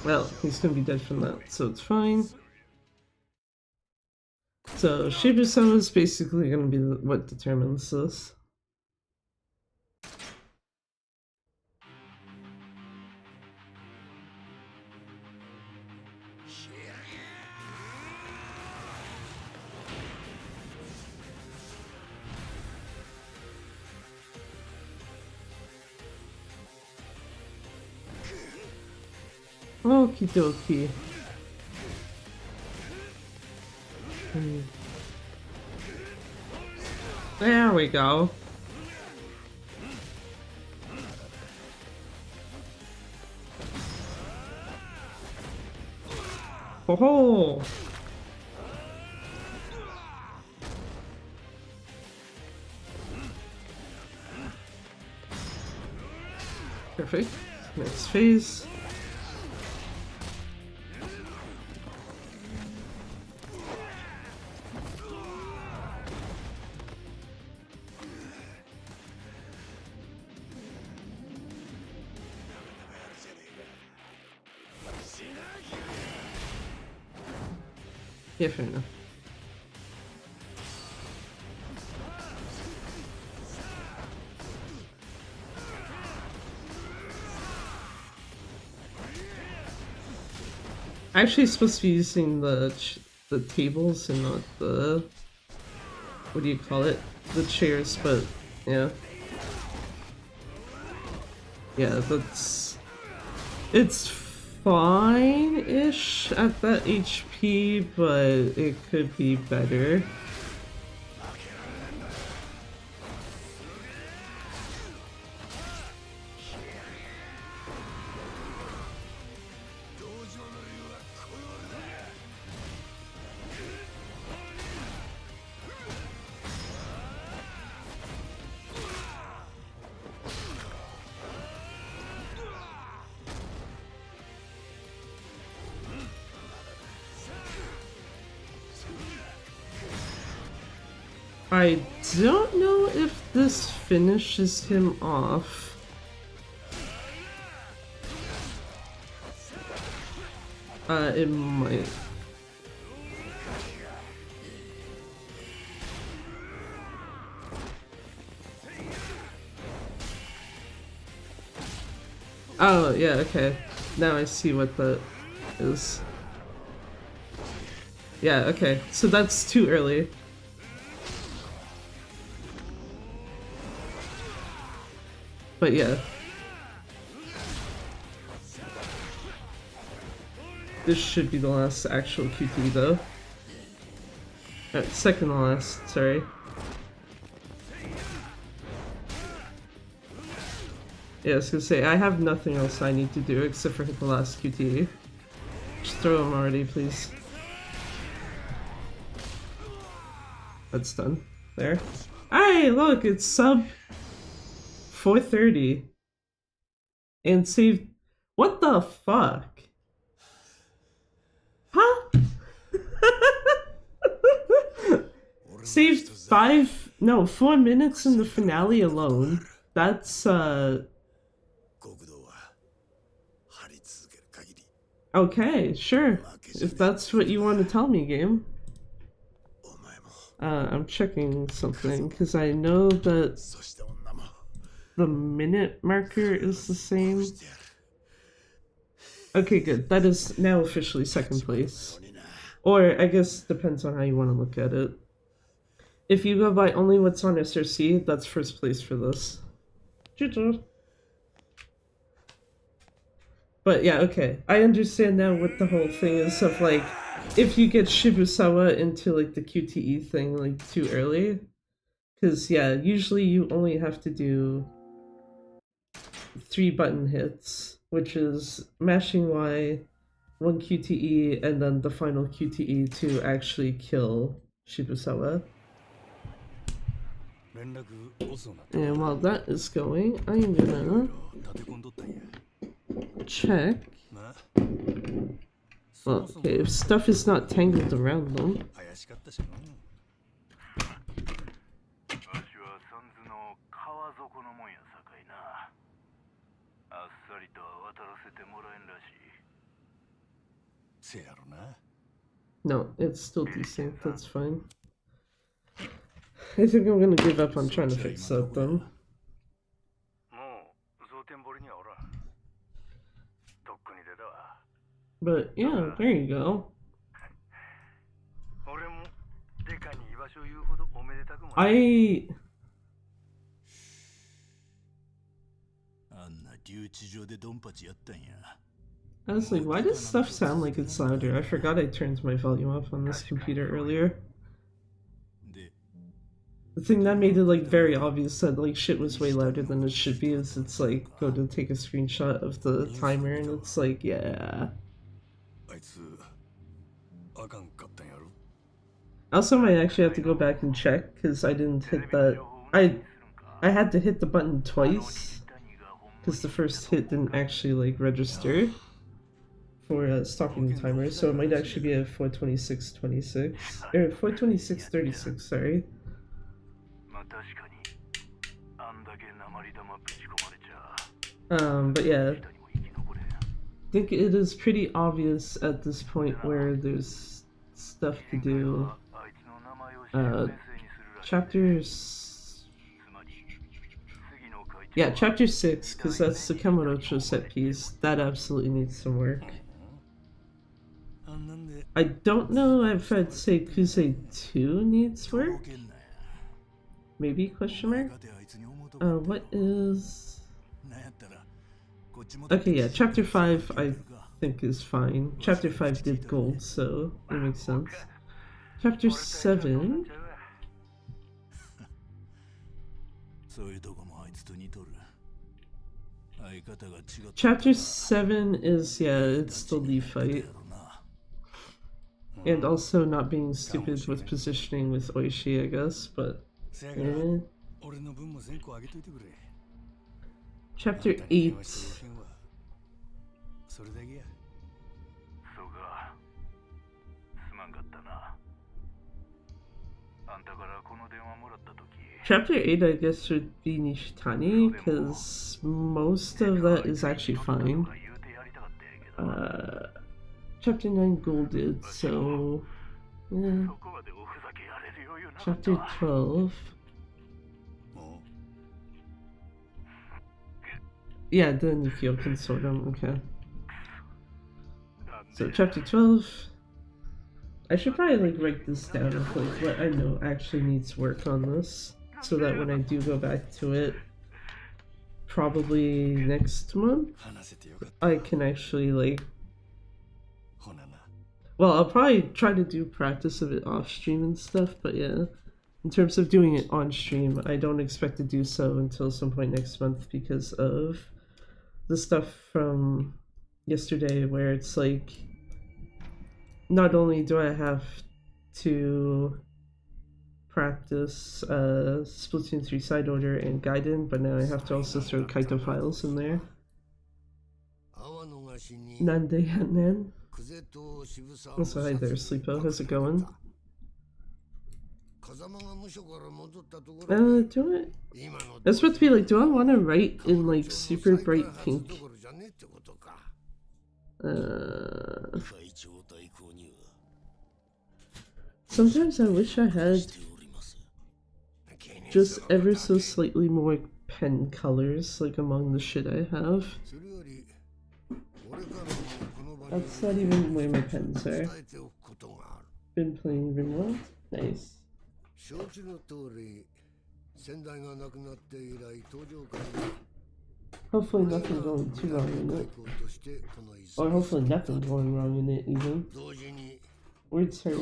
Well, he's gonna be dead from that, so it's fine. So, Shibuya is basically gonna be what determines this. Okie dokie. There we go. Ho ho! Perfect. Next phase. Yeah, fair enough. Actually, supposed to be using the tables and not the, what do you call it? The chairs, but yeah. Yeah, it's fine-ish at that HP, but it could be better. I don't know if this finishes him off. It might. Oh, yeah, okay. Now I see what that is. Yeah, okay. So that's too early. But yeah. This should be the last actual QT though. Second to last, sorry. Yeah, I was gonna say, I have nothing else I need to do except for hit the last QT. Just throw him already, please. That's done. There. Hey, look, it's sub 430. And saved. What the fuck? Huh? Saved 4 minutes in the finale alone. That's Okay, sure. If that's what you want to tell me, game. I'm checking something because I know that the minute marker is the same. Okay, good. That is now officially second place. Or I guess depends on how you want to look at it. If you go by only what's on SRC, that's first place for this. But yeah, okay. I understand now what the whole thing is of like, if you get Shibusawa into like the QTE thing like too early. Because yeah, usually you only have to do 3 button hits, which is mashing Y, 1 QTE, and then the final QTE to actually kill Shibusawa. And while that is going, I am gonna check. Well, okay, if stuff is not tangled around them. No, it's still decent, that's fine. I think I'm gonna give up on trying to fix that then. But yeah, there you go. I was like, why does stuff sound like it's louder? I forgot I turned my volume up on this computer earlier. The thing that made it like very obvious that like shit was way louder than it should be is it's like go to take a screenshot of the timer and it's like, yeah. Also, I actually have to go back and check because I didn't hit that. I had to hit the button twice because the first hit didn't actually like register for stopping the timer, so it might actually be a 426.26 or 426.36. Sorry. But yeah, I think it is pretty obvious at this point where there's stuff to do. Chapters. Yeah, chapter 6, because that's the Kamurocho set piece. That absolutely needs some work. I don't know if I'd say Kusei 2 needs work. Maybe, question mark? What is... Okay, yeah, chapter 5 I think is fine. Chapter 5 did gold, so it makes sense. Chapter 7... Chapter 7 is, yeah, it's the Lee fight. And also not being stupid with positioning with Oishi, I guess, but... Eh. Chapter 8. Chapter 8, I guess, would be Nishitani, because most of that is actually fine. Chapter 9 golded, so... Yeah. Chapter 12... Yeah, the Nikio Consortium, okay. So chapter 12... I should probably like write this down of like what I know actually needs work on this, so that when I do go back to it, probably next month, I can actually like... Well, I'll probably try to do practice of it off stream and stuff, but yeah. In terms of doing it on stream, I don't expect to do so until some point next month because of the stuff from yesterday where it's like, not only do I have to practice Splatoon 3 side order and Gaiden, but now I have to also throw Kaito files in there. Nande Hanen. Also, hi there, Sleepo. How's it going? Do it. That's supposed to be like, do I want to write in like super bright pink? Sometimes I wish I had just ever so slightly more pen colors, like among the shit I have. That's not even where my pens are. Been playing Rimworld? Nice. Hopefully nothing going too wrong in it. Or hopefully nothing going wrong in it even. Words hurt.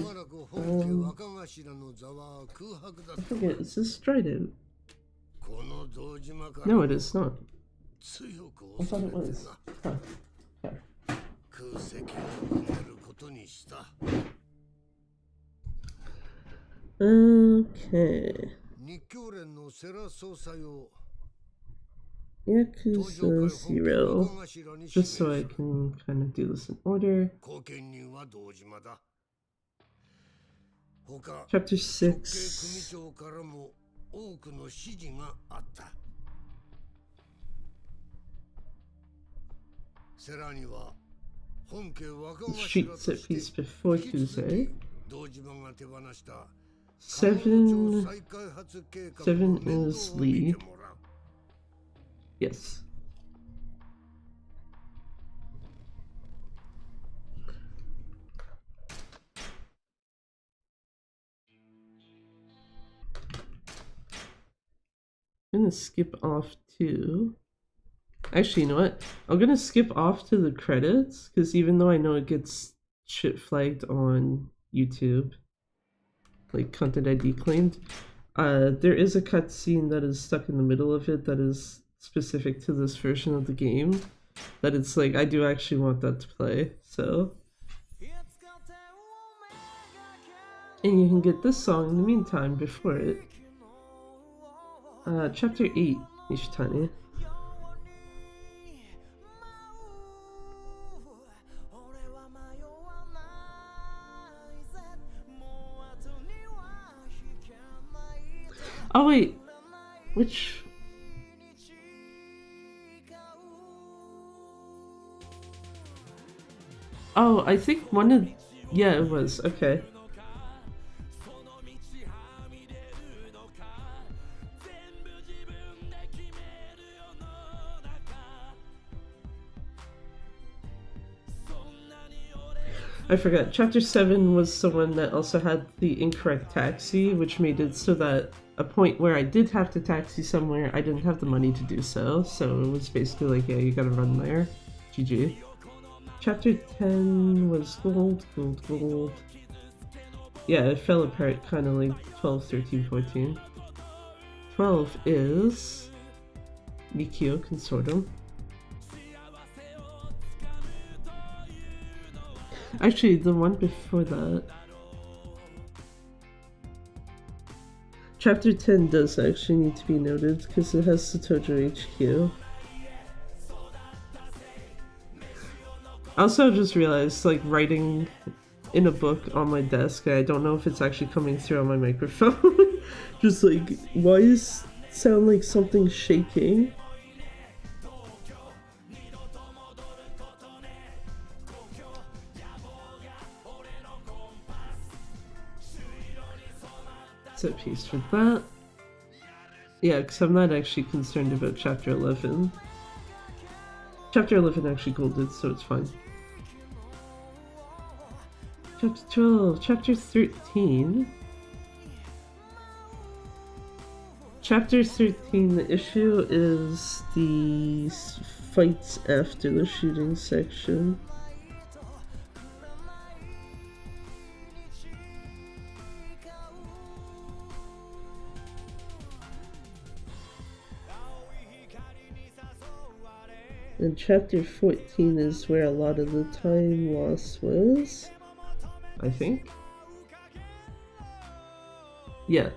I forget, is this Strident? No, it is not. I thought it was. Huh. Yeah. Okay. Yakuza 0. Just so I can kind of do this in order. Chapter 6. Street set piece before Tuesday. 7 is Lee. Yes. I'm gonna skip off to... Actually, you know what? I'm gonna skip off to the credits, because even though I know it gets shit flagged on YouTube, like content ID claimed, there is a cutscene that is stuck in the middle of it that is specific to this version of the game, that it's like, I do actually want that to play, so... And you can get this song in the meantime before it. Chapter 8, Nishitani. Oh wait, which... Oh, I think one of... Yeah, it was, okay. I forgot. Chapter 7 was the one that also had the incorrect taxi, which made it so that a point where I did have to taxi somewhere, I didn't have the money to do so. So it was basically like, yeah, you gotta run there. GG. Chapter 10 was gold, gold, gold. Yeah, it fell apart kind of like 12, 13, 14. 12 is Nikio Consortium. Actually, the one before that. Chapter 10 does actually need to be noted because it has Satojo HQ. Also, I just realized, like, writing in a book on my desk, I don't know if it's actually coming through on my microphone. Just like, why does it sound like something's shaking? Set piece for that. Yeah, because I'm not actually concerned about chapter 11. Chapter 11 actually golded, so it's fine. Chapter 12, chapter 13. Chapter 13, the issue is the fights after the shooting section. And chapter 14 is where a lot of the time loss was, I think. Yeah.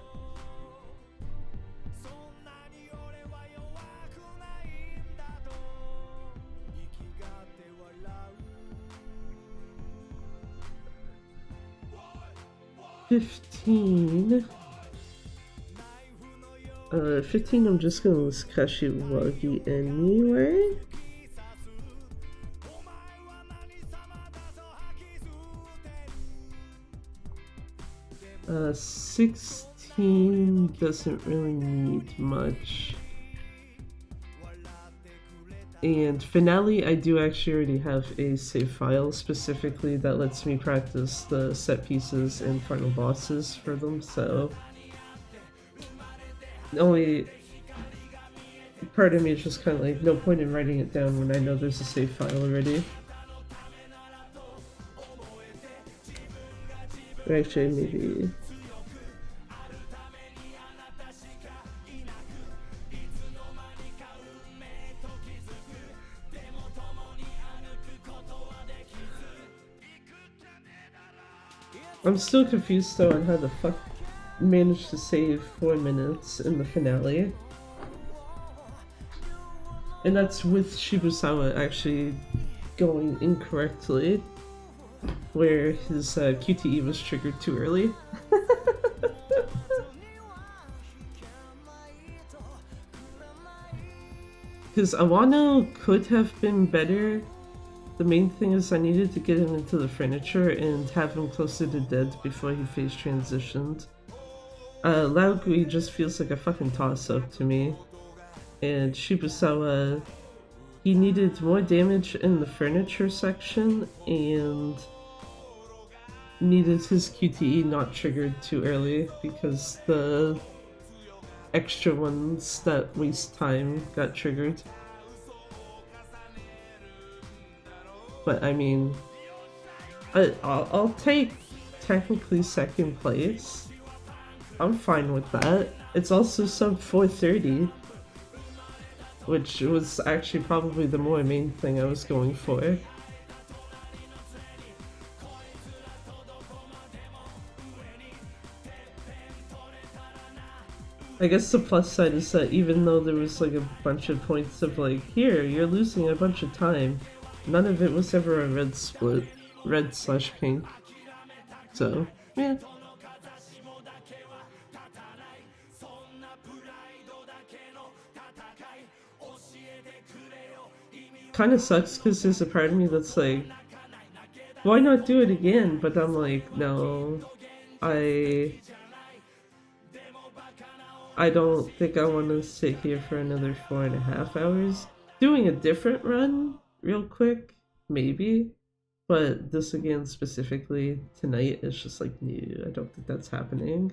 $15. 15 I'm just gonna list Kashiwagi anyway. 16 doesn't really need much. And finale, I do actually already have a save file specifically that lets me practice the set pieces and final bosses for them, so the only part of me is just kind of like, no point in writing it down when I know there's a save file already. Or actually, maybe... I'm still confused though on how the fuck managed to save 4 minutes in the finale. And that's with Shibusawa actually going incorrectly, where his QTE was triggered too early. Because Awano could have been better. The main thing is I needed to get him into the furniture and have him closer to dead before he phase transitioned. Laogui just feels like a fucking toss-up to me. And Shibusawa, he needed more damage in the furniture section and needed his QTE not triggered too early because the extra ones that waste time got triggered. But I mean, I'll take technically second place. I'm fine with that. It's also sub 430, which was actually probably the more main thing I was going for. I guess the plus side is that even though there was like a bunch of points of like, here, you're losing a bunch of time, none of it was ever a red split. Red/pink. So, yeah. Kinda sucks because there's a part of me that's like, why not do it again? But I'm like, no, I don't think I want to sit here for another 4.5 hours. Doing a different run real quick, maybe. But this again specifically tonight is just like, no, I don't think that's happening.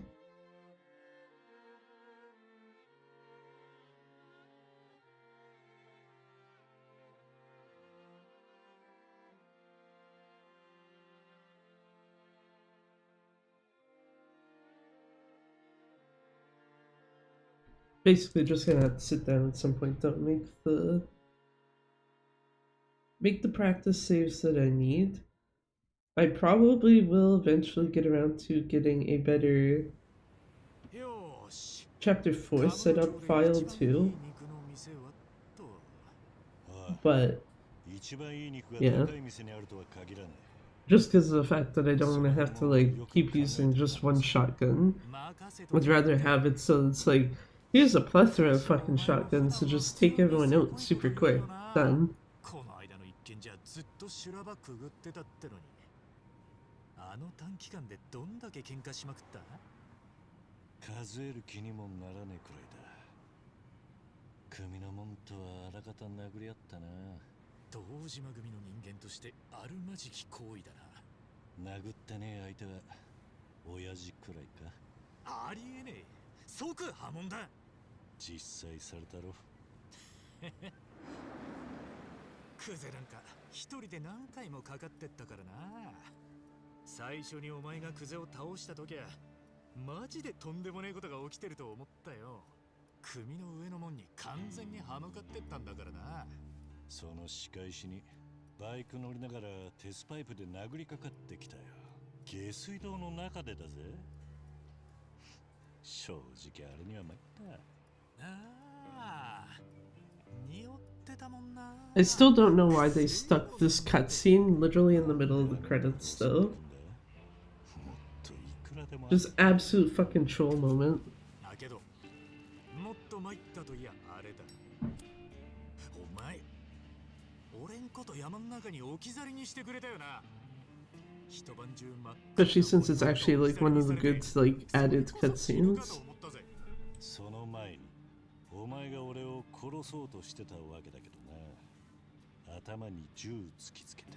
Basically just gonna have to sit down at some point, don't make the practice saves that I need. I probably will eventually get around to getting a better chapter 4 setup file too. But yeah, just because of the fact that I don't want to have to like keep using just one shotgun. I'd rather have it so it's like, here's a plethora of fucking shotguns, so just take everyone out super quick. Done. あの短期間でどんだけ喧嘩しまくった？数える気にもならねえくらいだ。組のもんとはあらかた殴り合ったな。堂島組の人間としてあるまじき行為だな。殴ってねえ相手は親父くらいか。ありえねえ。即破門だ。実際されたろ。クゼなんか一人で何回もかかってったからな。最初にお前がクゼを倒した時はマジでとんでもねえことが起きてると思ったよ。組の上の門に完全に歯向かってったんだからな。その仕返しにバイク乗りながら鉄パイプで殴りかかってきたよ。下水道の中でだぜ。正直あれには参った。ああ、匂ってたもんな。I still don't know why they stuck this cutscene literally in the middle of the credits though. Just absolute fucking troll moment. だけど、もっと参ったといやあれだ。お前、俺んこと山ん中に置き去りにしてくれたよな。一晩中真っ赤 Especially since it's actually like one of the good like added cutscenes. その前にお前が俺を殺そうとしてたわけだけどな。頭に銃突きつけて。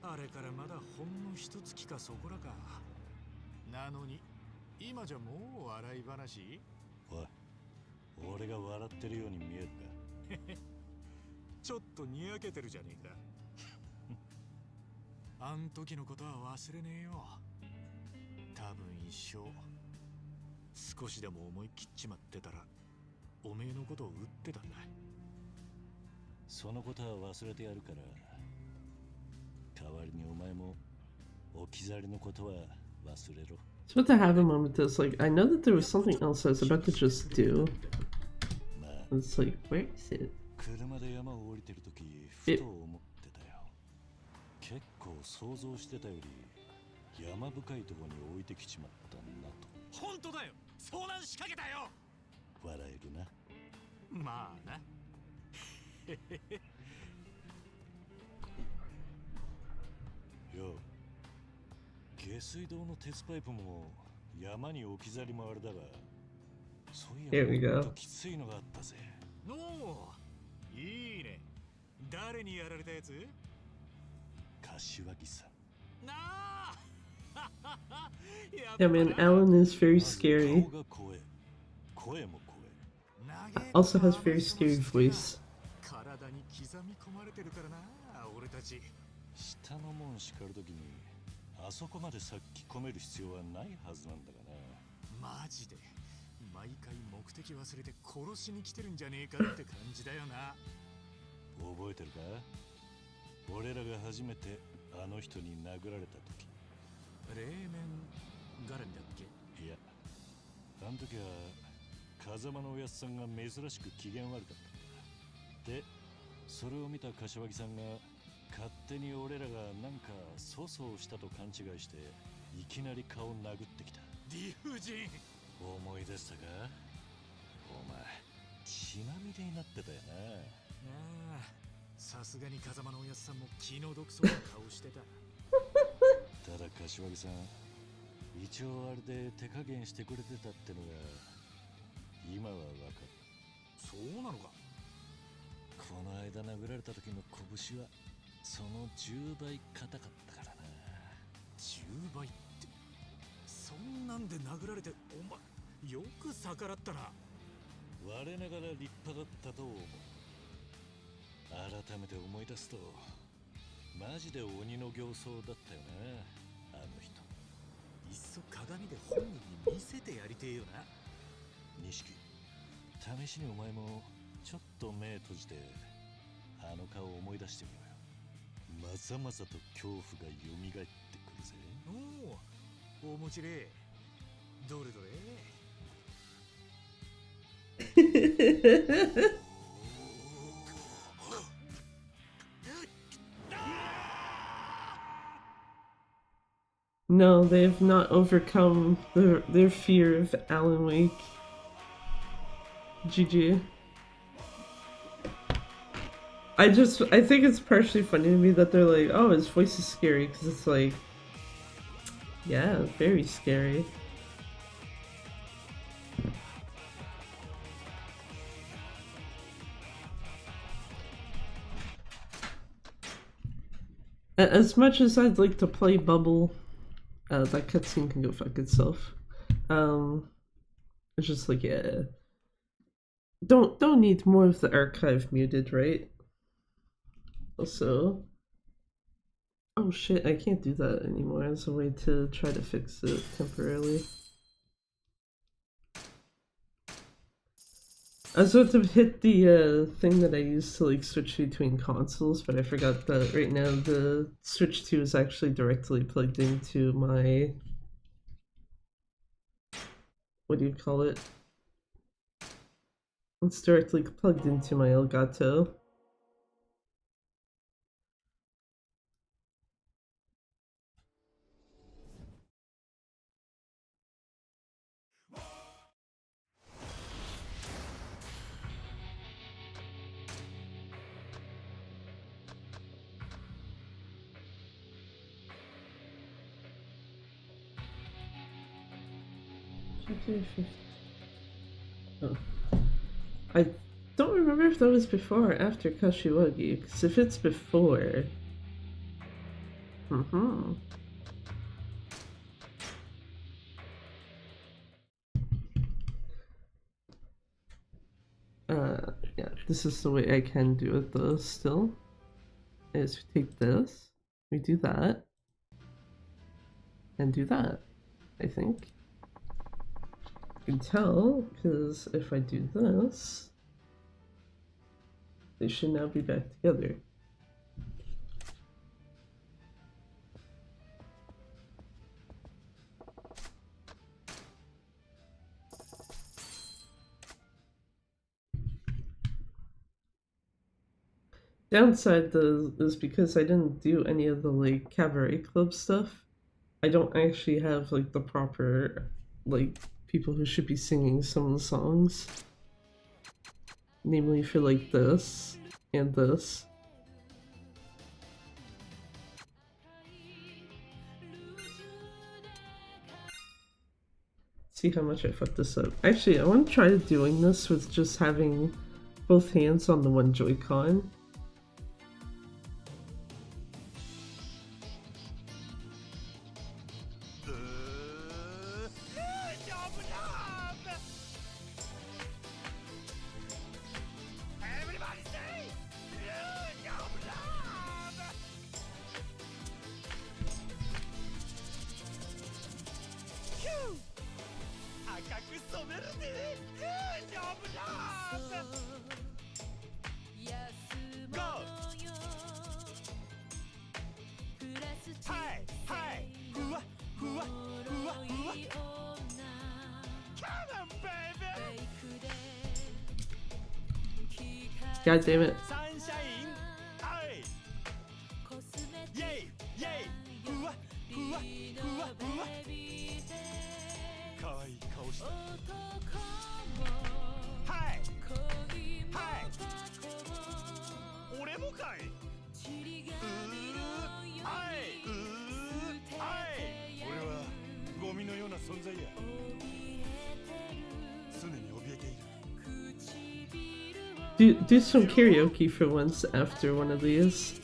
あれからまだほんの一月かそこらか。なのに今じゃもう笑い話？おい、俺が笑ってるように見えるか？ちょっとにやけてるじゃねえか。あん時のことは忘れねえよ。多分一生少しでも思い切っちまってたらおめえのことを撃ってたんだ。そのことは忘れてやるから。代わりにお前も置き去りのことは忘れろ。It's about to have a moment that's like, I know that there was something else I was about to just do. It's like, where is it? 車で山を降りてるときふと思ってたよ。結構想像してたより山深いところに置いてきちまったなと。本当だよ。遭難しかけたよ。笑えるな。まあな。よ、下水道の鉄パイプも山に置き去りもあれだが、そういえばもっときついのがあったぜ。おお、いいね。誰にやられたやつ？柏木さん。なあ。Yeah, man, Alan is very scary. Also has very scary voice. 体に刻み込まれてるからな、俺たち。下の門叱るときにあそこまで先込める必要はないはずなんだがな。マジで毎回目的忘れて殺しに来てるんじゃねえかって感じだよな。覚えてるか？俺らが初めてあの人に殴られた時。冷麺絡みだっけ？いや、あの時は風間のおやっさんが珍しく機嫌悪かったんだ。で、それを見た柏木さんが勝手に俺らがなんか粗相したと勘違いしていきなり顔殴ってきた。理不尽。思い出したか？お前血まみれになってたよな。ああ、さすがに風間のおやっさんも気の毒そうな顔してた。ただ柏木さん、一応あれで手加減してくれてたってのが今はわかる。そうなのか？この間殴られた時の拳はその10倍硬かったからな。10倍って、そんなんで殴られてお前よく逆らったな。我ながら立派だったと思う。改めて思い出すとマジで鬼の形相だったよな、あの人。いっそ鏡で本人に見せてやりてえよな。錦、試しにお前もちょっと目閉じてあの顔を思い出してみろよ。まざまざと恐怖が蘇ってくるぜ。おお、面白い。どれどれ。No, they have not overcome their fear of Alan Wake. GG. I think it's partially funny to me that they're like, oh, his voice is scary, because it's like, yeah, very scary. As much as I'd like to play Bubble, that cutscene can go fuck itself. It's just like, yeah. Don't need more of the archive muted, right? Also, oh shit, I can't do that anymore as a way to try to fix it temporarily. I was about to hit the thing that I used to like switch between consoles, but I forgot that right now the Switch 2 is actually directly plugged into my, what do you call it? It's directly plugged into my Elgato. Oh. I don't remember if that was before or after Kashiwagi, because if it's before... Yeah, this is the way I can do it though, still. Is we take this, we do that, and do that, I think. You can tell, because if I do this, they should now be back together. Downside though is because I didn't do any of the like cabaret club stuff, I don't actually have like the proper like people who should be singing some of the songs. Namely for like this and this. See how much I fucked this up. Actually, I want to try doing this with just having both hands on the one Joy-Con. God damn it. Do some karaoke for once after one of these.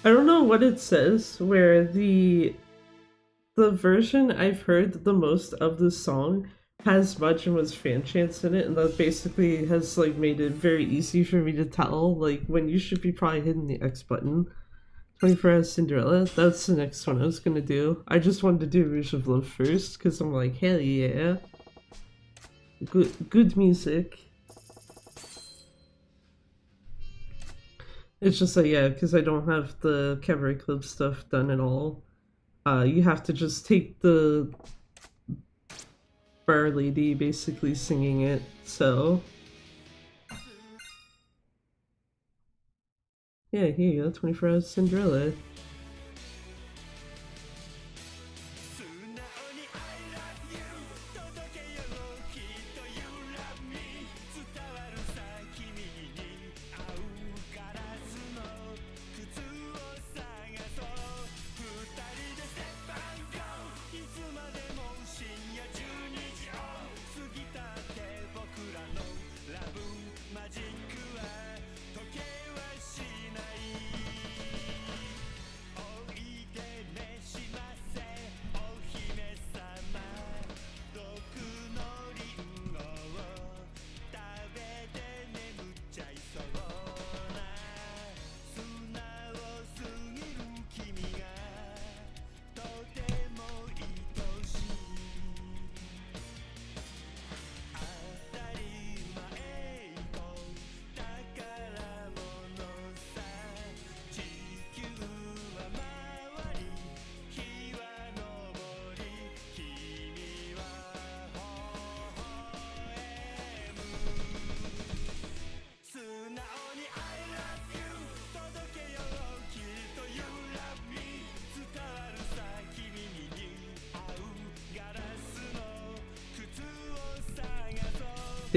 I don't know what it says, where the version I've heard the most of the song has much and was fan chants in it, and that basically has like made it very easy for me to tell like when you should be probably hitting the X button. 24 Hours Cinderella, that's the next one I was gonna do. I just wanted to do Rouge of Love first, because I'm like, hell yeah. Good music. It's just like, yeah, because I don't have the Cabaret Club stuff done at all. You have to just take the bar lady basically singing it, so... Yeah, here you go, 24 Hours Cinderella.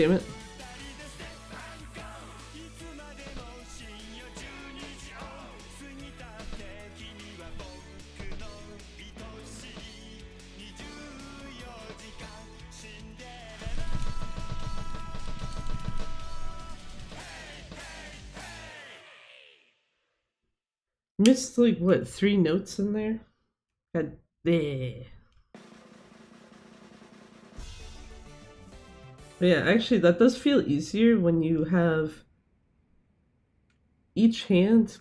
Damn it. Missed like what, 3 notes in there? God, bleh. Yeah, actually that does feel easier when you have each hand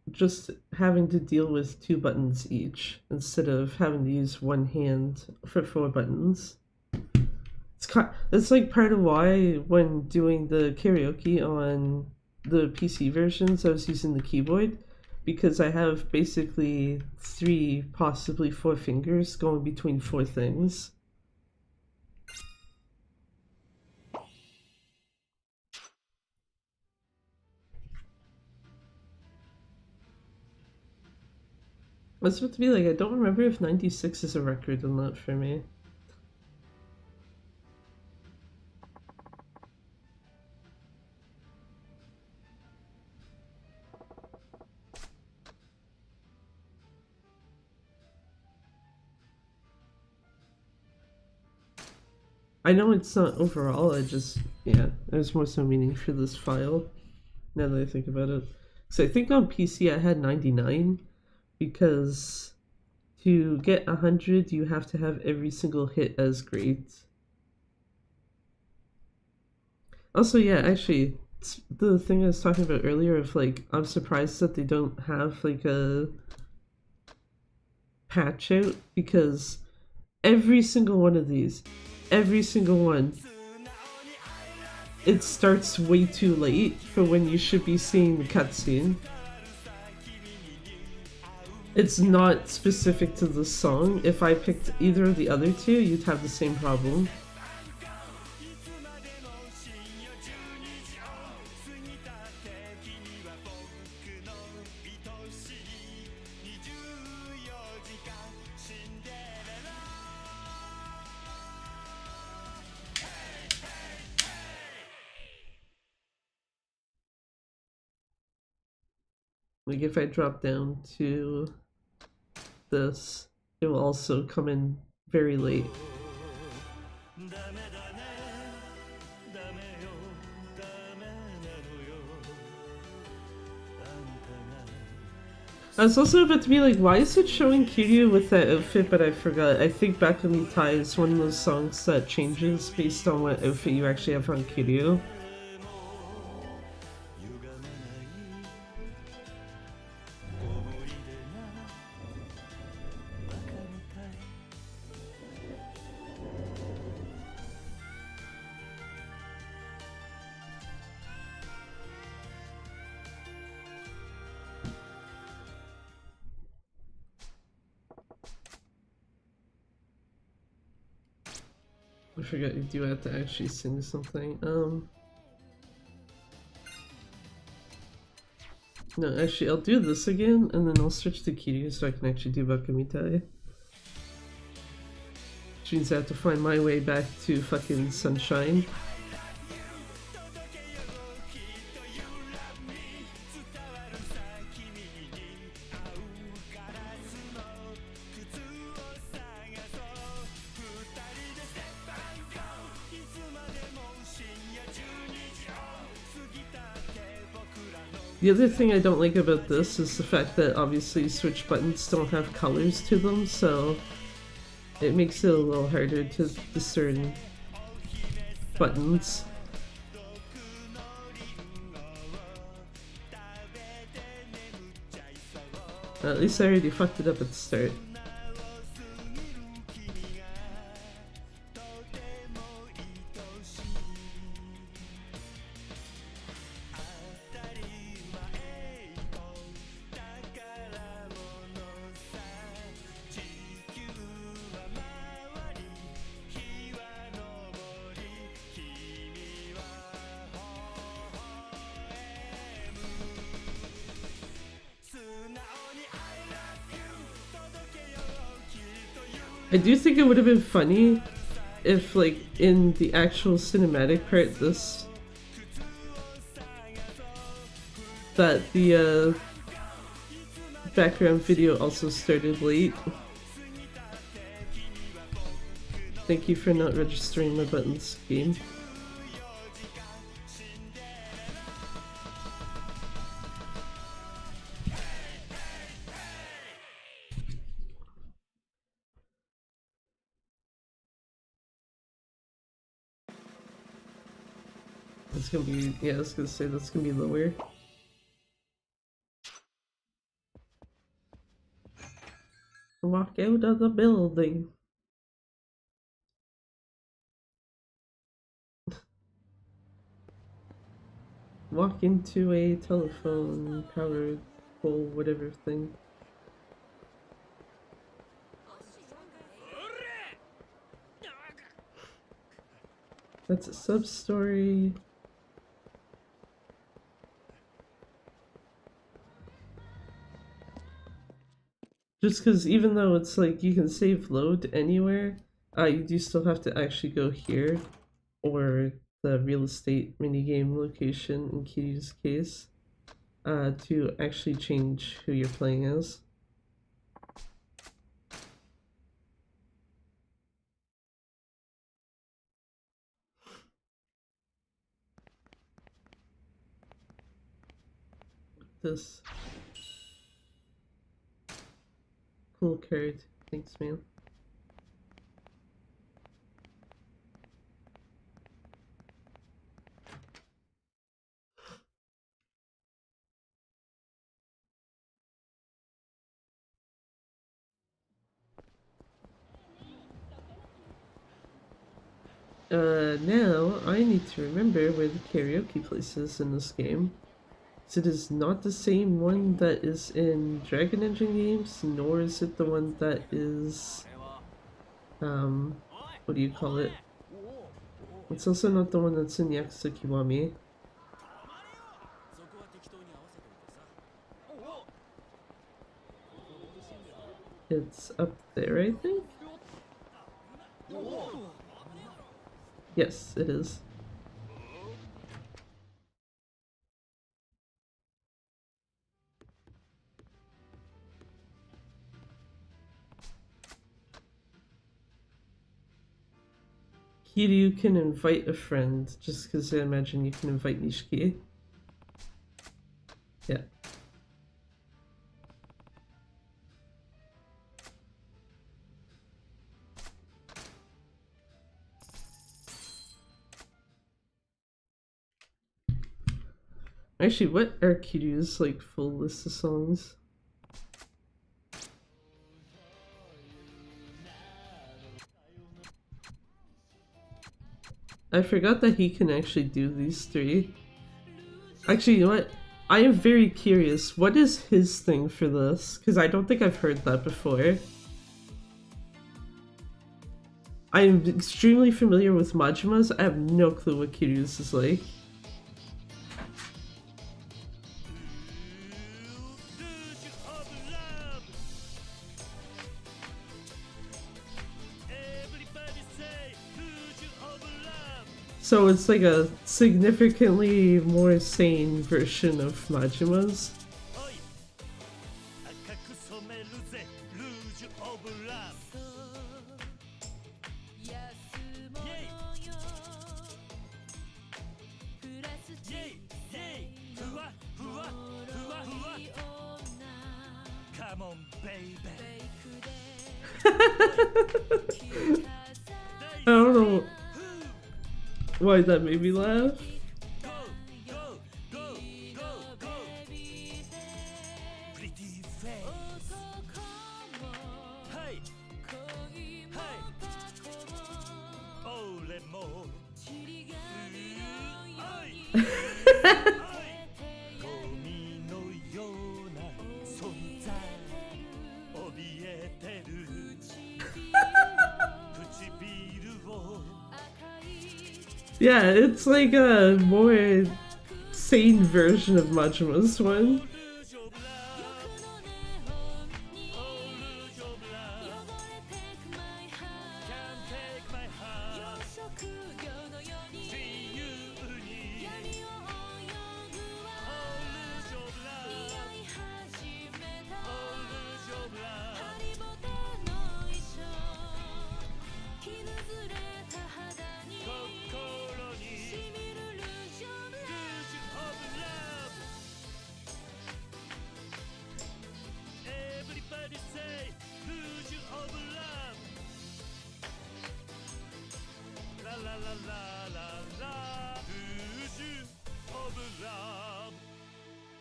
just having to deal with 2 buttons each instead of having to use one hand for 4 buttons. It's like part of why when doing the karaoke on the PC versions I was using the keyboard, because I have basically 3, possibly 4 fingers going between 4 things. I was about to be like, I don't remember if 96 is a record or not for me. I know it's not overall, yeah, there's more so meaning for this file, now that I think about it. So I think on PC I had 99, because to get 100 you have to have every single hit as great. Also, yeah, actually, the thing I was talking about earlier of like, I'm surprised that they don't have like a patch out, because every single one of these, every single one, it starts way too late for when you should be seeing the cutscene. It's not specific to the song. If I picked either of the other 2, you'd have the same problem. Like if I drop down to this, it will also come in very late. I was also about to be like, why is it showing Kiryu with that outfit, but I forgot. I think Bakumi Tai is one of those songs that changes based on what outfit you actually have on Kiryu. I forgot you do have to actually sing something. No, actually, I'll do this again, and then I'll switch to Kiryu so I can actually do Bakumitai. Which means I have to find my way back to fucking Sunshine. The other thing I don't like about this is the fact that obviously switch buttons don't have colors to them, so it makes it a little harder to discern buttons. At least I already fucked it up at the start. I do think it would have been funny if like in the actual cinematic part that the background video also started late. Thank you for not registering my buttons, game. It's gonna be, yeah, I was gonna say that's gonna be lower. Walk out of the building. Walk into a telephone powered pole, whatever thing. That's a sub-story. Just because even though it's like you can save load anywhere, you do still have to actually go here, or the real estate minigame location in Kiryu's case, to actually change who you're playing as. This cool card. Thanks, man. Now I need to remember where the karaoke place is in this game. It is not the same one that is in Dragon Engine games, nor is it the one that is, what do you call it? It's also not the one that's in Yakuza Kiwami. It's up there, I think? Yes, it is. Kiryu can invite a friend, just because I imagine you can invite Nishiki. Yeah. Actually, what are Kiryu's like full list of songs? I forgot that he can actually do these three. Actually, you know what? I am very curious. What is his thing for this? Because I don't think I've heard that before. I am extremely familiar with Majima's. I have no clue what Kiryu's is like. So it's like a significantly more sane version of Majima's. Come on, baby. I don't know why that made me laugh. Yeah, it's like a more sane version of Majima's one.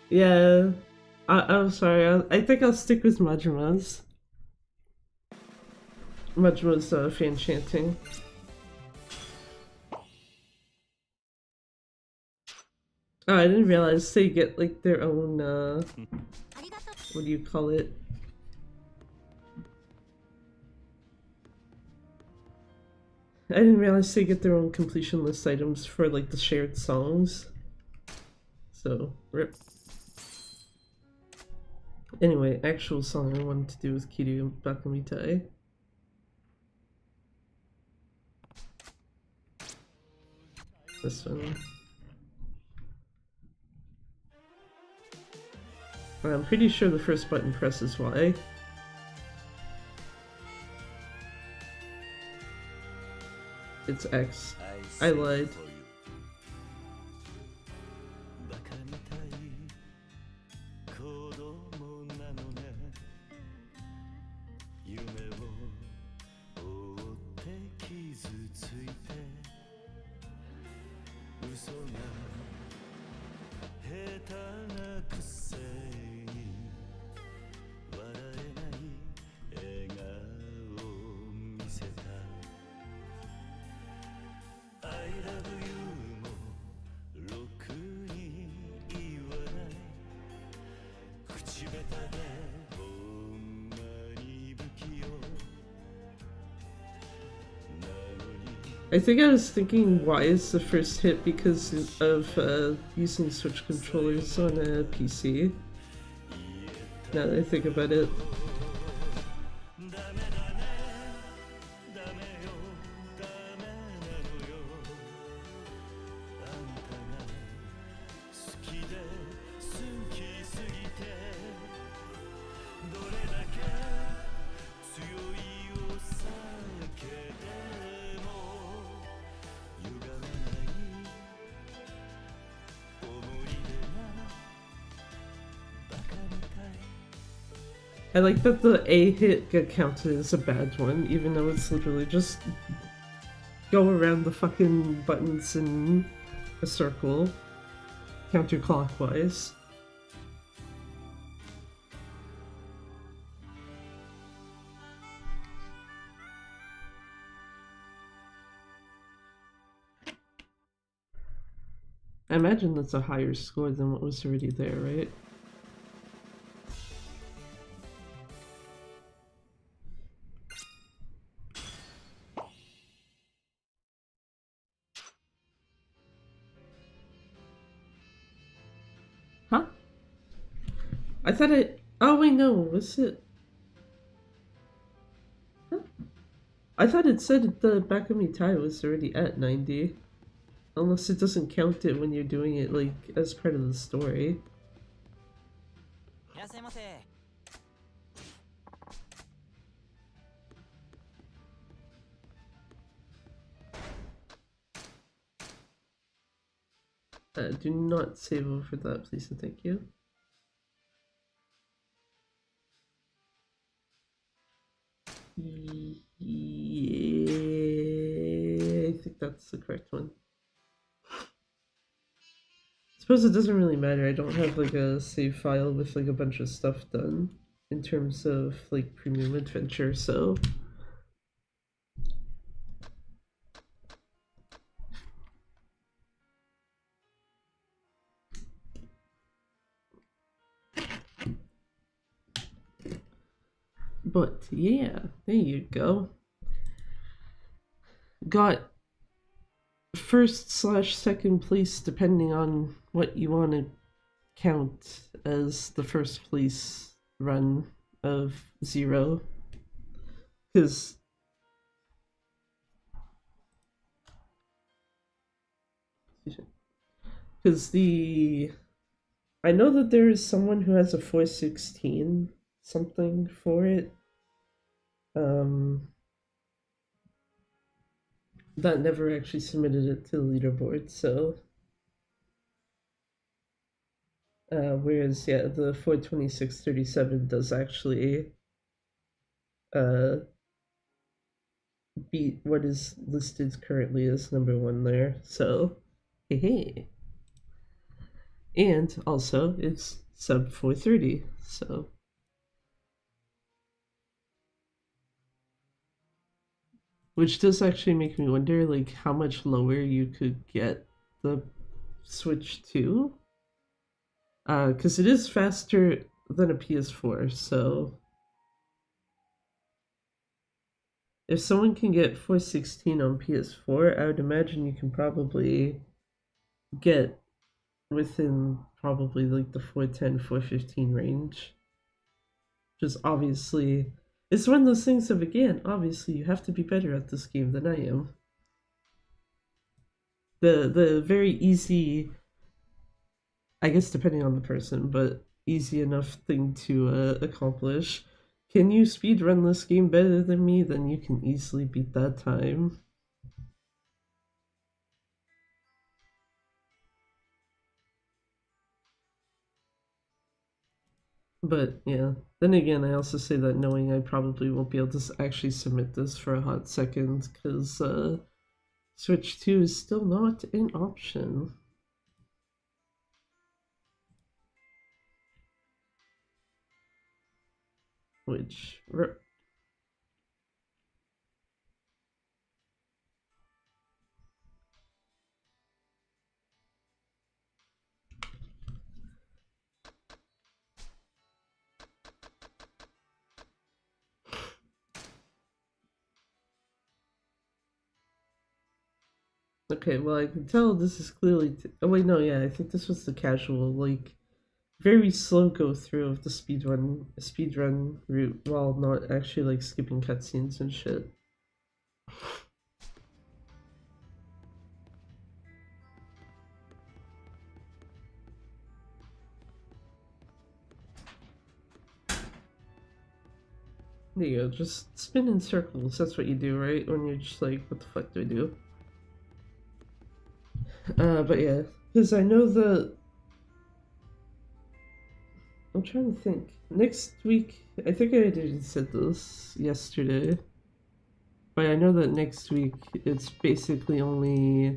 Yeah, I'm sorry. I think I'll stick with Majima's. Majima's fan chanting. Oh, I didn't realize they get like their own what do you call it? I didn't realize they get their own completion list items for like the shared songs. So, rip. Anyway, actual song I wanted to do with Kiryu Bakamitai. This one. I'm pretty sure the first button presses Y. It's X. I lied. I think I was thinking why is the first hit because of using Switch controllers on a PC. Now that I think about it. I like that the A hit got counted as a bad one, even though it's literally just go around the fucking buttons in a circle, counterclockwise. I imagine that's a higher score than what was already there, right? Huh? I thought it... Oh wait, no, was it... Huh? I thought it said the Bakamitai was already at 90. Unless it doesn't count it when you're doing it, like, as part of the story. Do not save over that, please and thank you. Yeah, I think that's the correct one. I suppose it doesn't really matter. I don't have like a save file with like a bunch of stuff done in terms of like premium adventure, so but yeah, there you go. Got first/second place depending on what you want to count as the first place run of 0, because I know that there is someone who has a 416 something for it that never actually submitted it to the leaderboard, so whereas yeah, the 42637 does actually beat what is listed currently as number 1 there. So, hey. And also, it's sub 430. So, which does actually make me wonder, like, how much lower you could get the Switch 2. Because it is faster than a PS4, so if someone can get 416 on PS4, I would imagine you can probably get within probably like the 410, 415 range. Just obviously, it's one of those things of, again, obviously you have to be better at this game than I am. The very easy, I guess depending on the person, but easy enough thing to accomplish. Can you speedrun this game better than me? Then you can easily beat that time. But yeah, then again, I also say that knowing I probably won't be able to actually submit this for a hot second, because Switch 2 is still not an option. Which... Okay, well, I can tell this is clearly... oh wait, no, yeah, I think this was the casual, like, very slow go through of the speedrun route while not actually, like, skipping cutscenes and shit. There you go, just spin in circles, that's what you do, right? When you're just like, what the fuck do I do? But yeah, because I know that... I'm trying to think. Next week, I think I already said this yesterday, but I know that next week it's basically only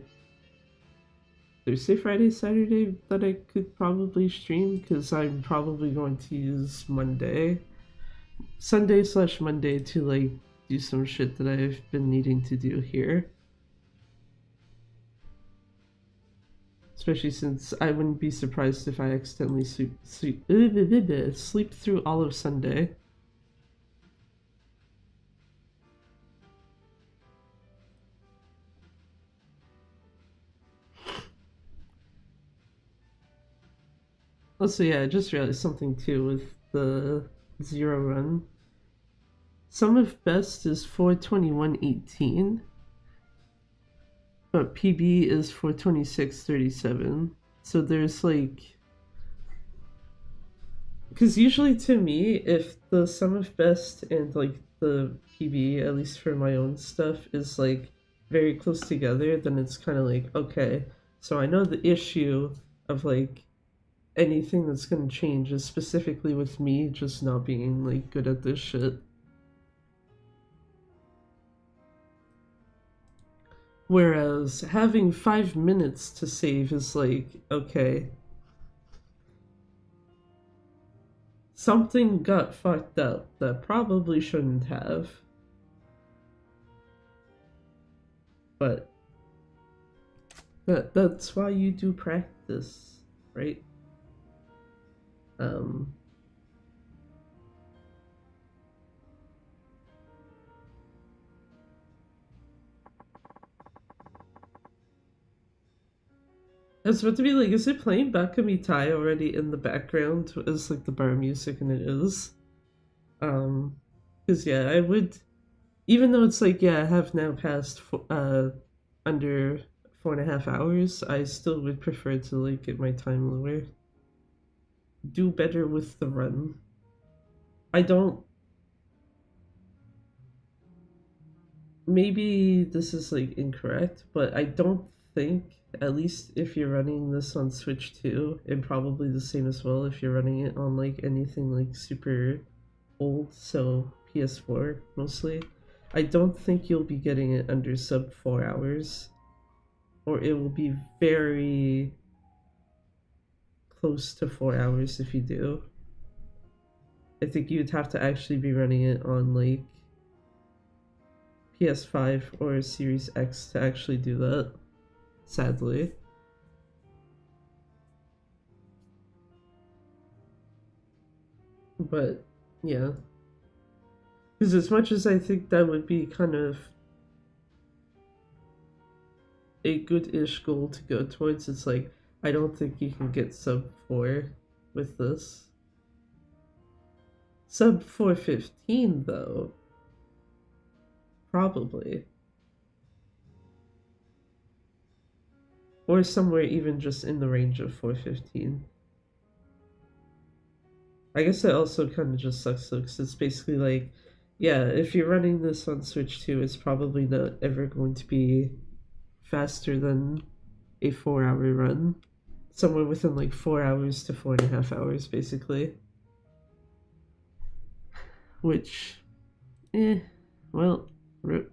Thursday, Friday, Saturday that I could probably stream, because I'm probably going to use Sunday/Monday to like do some shit that I've been needing to do here. Especially since I wouldn't be surprised if I accidentally sleep through all of Sunday. Also, yeah, I just realized something too with the Zero Run. Sum of best is 421.18, but PB is 426.37. So there's like... because usually to me, if the sum of best and like the PB, at least for my own stuff, is like very close together, then it's kind of like, okay, so I know the issue of like anything that's gonna change is specifically with me just not being like good at this shit. Whereas having 5 minutes to save is like, okay, something got fucked up that probably shouldn't have. But that's why you do practice, right? I was about to be like, is it playing Bakami Tai already in the background as like the bar music? And it is. Because yeah, I would, even though it's like, yeah, I have now passed under 4.5 hours, I still would prefer to like get my time lower. Do better with the run. I don't... maybe this is like incorrect, but I don't think, at least if you're running this on Switch 2, and probably the same as well if you're running it on like anything like super old, so PS4 mostly, I don't think you'll be getting it under sub 4 hours, or it will be very close to 4 hours if you do. I think you'd have to actually be running it on like PS5 or Series X to actually do that, sadly. But yeah, because as much as I think that would be kind of a good-ish goal to go towards, it's like, I don't think you can get sub 4 with this. Sub 415 though, probably. Or somewhere even just in the range of 415. I guess it also kind of just sucks though, because it's basically like, yeah, if you're running this on Switch 2, it's probably not ever going to be faster than a 4-hour run. Somewhere within like 4 hours to 4.5 hours, basically. Which, well, rip.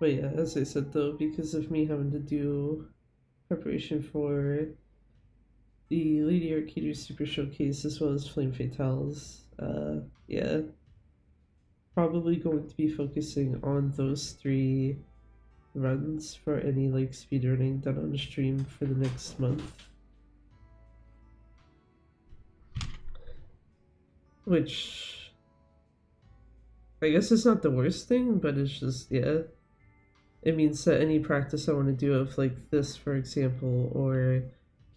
But yeah, as I said though, because of me having to do preparation for the Lady Arcadia Super Showcase as well as Flame Fatales, yeah, probably going to be focusing on those 3 runs for any like speedrunning done on a stream for the next month. Which I guess is not the worst thing, but it's just, yeah, it means that any practice I want to do of like this, for example, or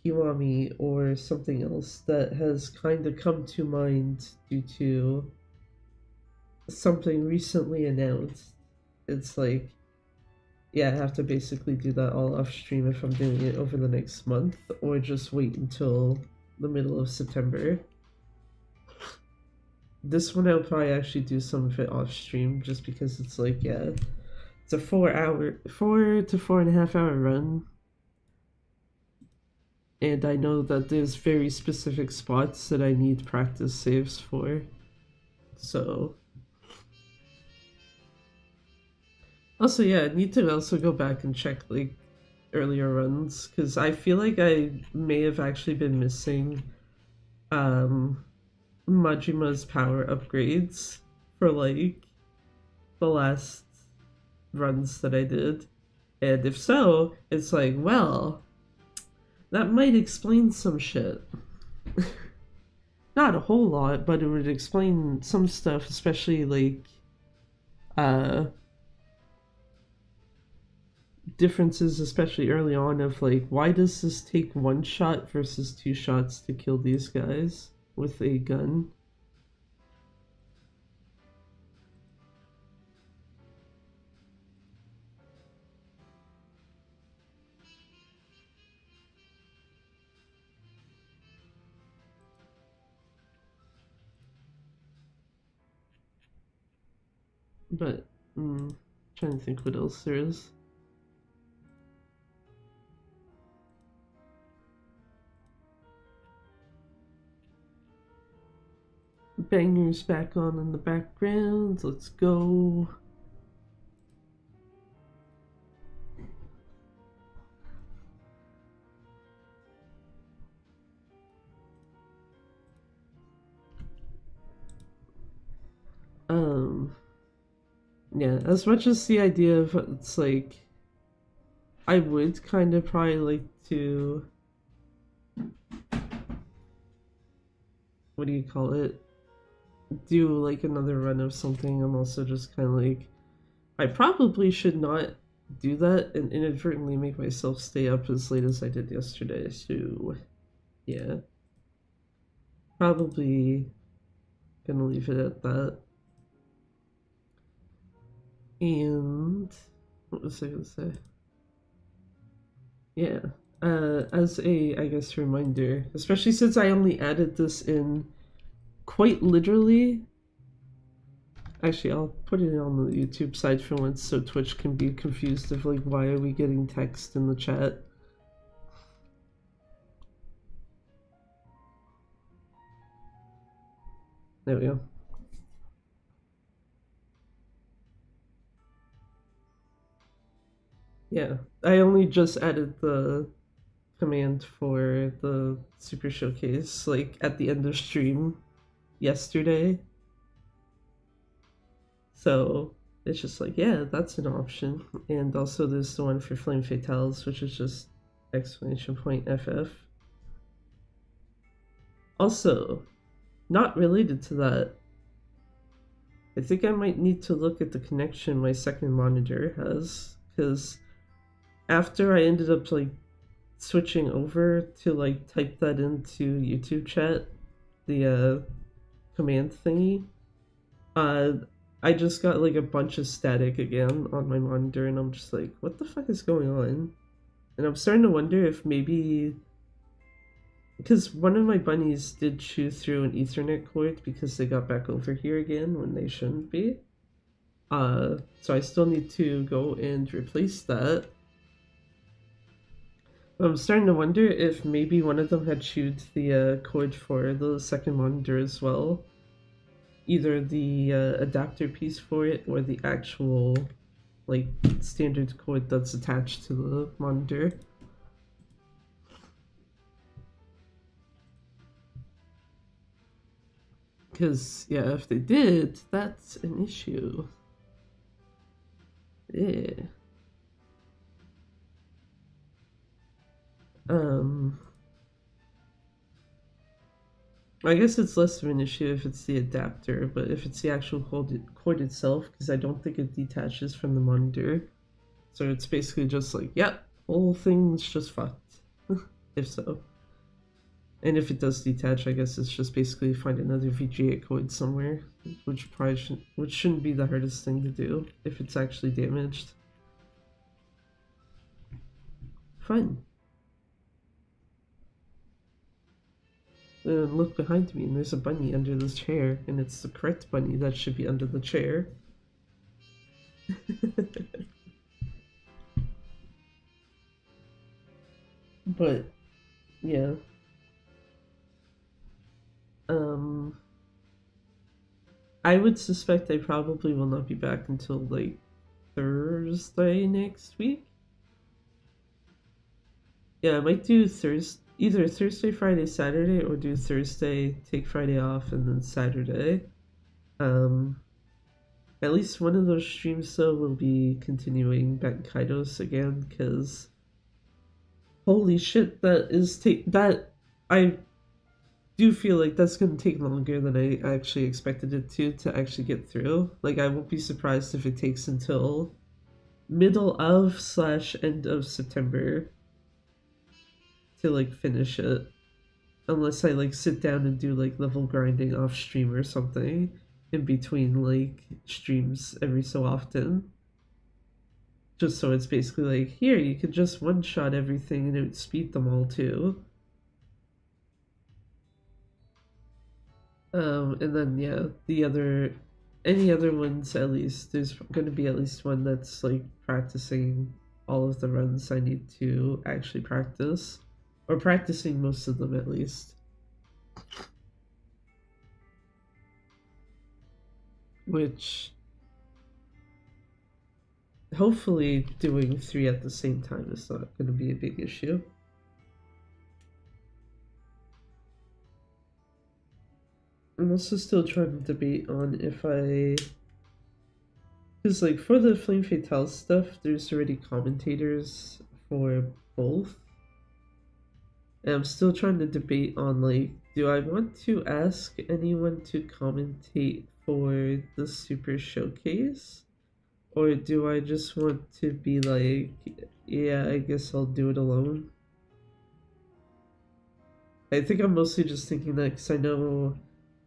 Kiwami, or something else that has kind of come to mind due to something recently announced, it's like, yeah, I have to basically do that all off stream if I'm doing it over the next month, or just wait until the middle of September. This one I'll probably actually do some of it off stream, just because it's like, yeah, it's a 4 to 4.5 hour run. And I know that there's very specific spots that I need practice saves for. So. Also, yeah, I need to also go back and check like earlier runs, because I feel like I may have actually been missing Majima's power upgrades for like the last runs that I did. And if so, it's like, well, that might explain some shit. Not a whole lot, but it would explain some stuff, especially like differences, especially early on, of like, why does this take 1 shot versus 2 shots to kill these guys with a gun? But, trying to think what else there is. Bangers back on in the background. Let's go. Yeah, as much as the idea of it's like, I would kind of probably like to, what do you call it? Do like another run of something. I'm also just kind of like, I probably should not do that and inadvertently make myself stay up as late as I did yesterday. So, yeah, probably gonna leave it at that. And what was I gonna say? Yeah, as a, I guess, reminder, especially since I only added this in quite literally Actually, I'll put it on the YouTube side for once so Twitch can be confused of like, why are we getting text in the chat? There we go. Yeah, I only just added the command for the Super Showcase like at the end of stream yesterday. So it's just like, yeah, that's an option. And also there's the one for Flame Fatales, which is just exclamation point FF. Also, not related to that, I think I might need to look at the connection my second monitor has, because after I ended up like switching over to like type that into YouTube chat, the command thingy, I just got like a bunch of static again on my monitor, and I'm just like, what the fuck is going on? And I'm starting to wonder if maybe, because one of my bunnies did chew through an Ethernet cord because they got back over here again when they shouldn't be. So I still need to go and replace that. But I'm starting to wonder if maybe one of them had chewed the cord for the second monitor as well. Either the adapter piece for it or the actual like standard cord that's attached to the monitor. Because, yeah, if they did, that's an issue. Yeah. I guess it's less of an issue if it's the adapter, but if it's the actual cord itself, because I don't think it detaches from the monitor. So it's basically just like, yep, whole thing's just fucked. If so. And if it does detach, I guess it's just basically find another VGA cord somewhere, which shouldn't be the hardest thing to do if it's actually damaged. Fun. Look behind me, and there's a bunny under this chair, and it's the correct bunny that should be under the chair. But, yeah. I would suspect I probably will not be back until, like, Thursday next week. Yeah, I might do either Thursday, Friday, Saturday, or do Thursday, take Friday off, and then Saturday. At least one of those streams, though, will be continuing Kaidos again, because holy shit, that I do feel like that's gonna take longer than I actually expected it to actually get through. Like, I won't be surprised if it takes until middle of / end of September to like finish it, unless I like sit down and do like level grinding off stream or something in between like streams every so often, just so it's basically like, here, you could just one shot everything and it would speed them all too. And then yeah, any other ones, at least there's going to be at least one that's like practicing all of the runs I need to actually practice, or practicing most of them at least. Which, hopefully doing 3 at the same time is not going to be a big issue. I'm also still trying to debate on if because like for the Flame Fatale stuff, there's already commentators for both. And I'm still trying to debate on like, do I want to ask anyone to commentate for the Super Showcase? Or do I just want to be like, yeah, I guess I'll do it alone? I think I'm mostly just thinking that because I know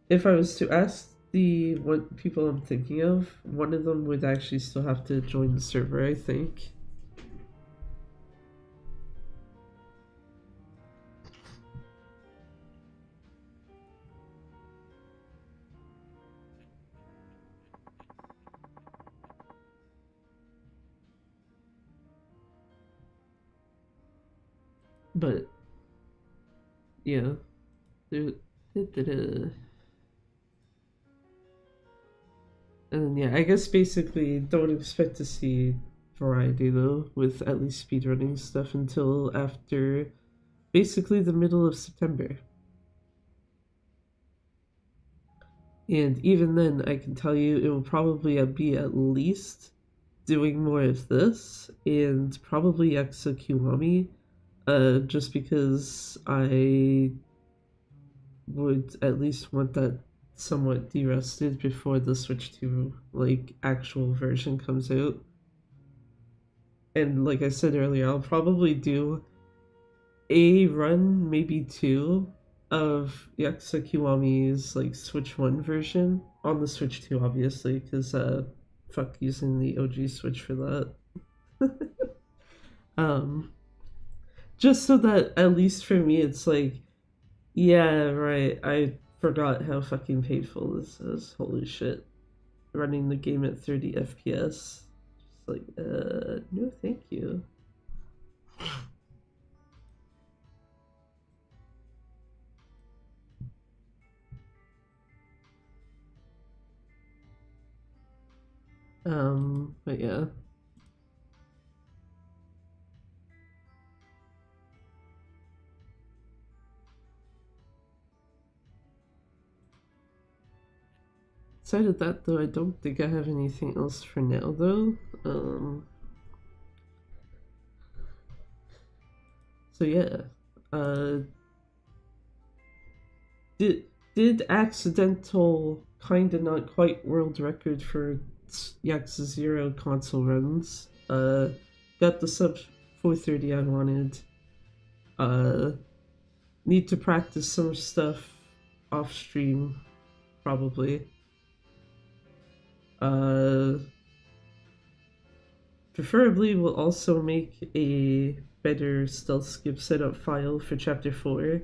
if I was to ask the people I'm thinking of, one of them would actually still have to join the server, I think. But yeah, and then yeah, I guess basically don't expect to see variety though with at least speedrunning stuff until after basically the middle of September. And even then, I can tell you it will probably be at least doing more of this and probably Yakuza Kiwami, just because I would at least want that somewhat de-rusted before the Switch 2 like actual version comes out. And like I said earlier, I'll probably do a run, maybe two, of Yakuza Kiwami's like Switch 1 version on the Switch 2, obviously, because fuck using the OG Switch for that. um, just so that at least for me, it's like, yeah, right. I forgot how fucking painful this is. Holy shit, running the game at 30 FPS. Just like, no, thank you. But yeah. Outside of that, though, I don't think I have anything else for now, though. So yeah, did accidental kinda not quite world record for Yakuza 0 console runs. Got the sub 430 I wanted. Need to practice some stuff off stream, probably. Preferably we'll also make a better stealth skip setup file for chapter 4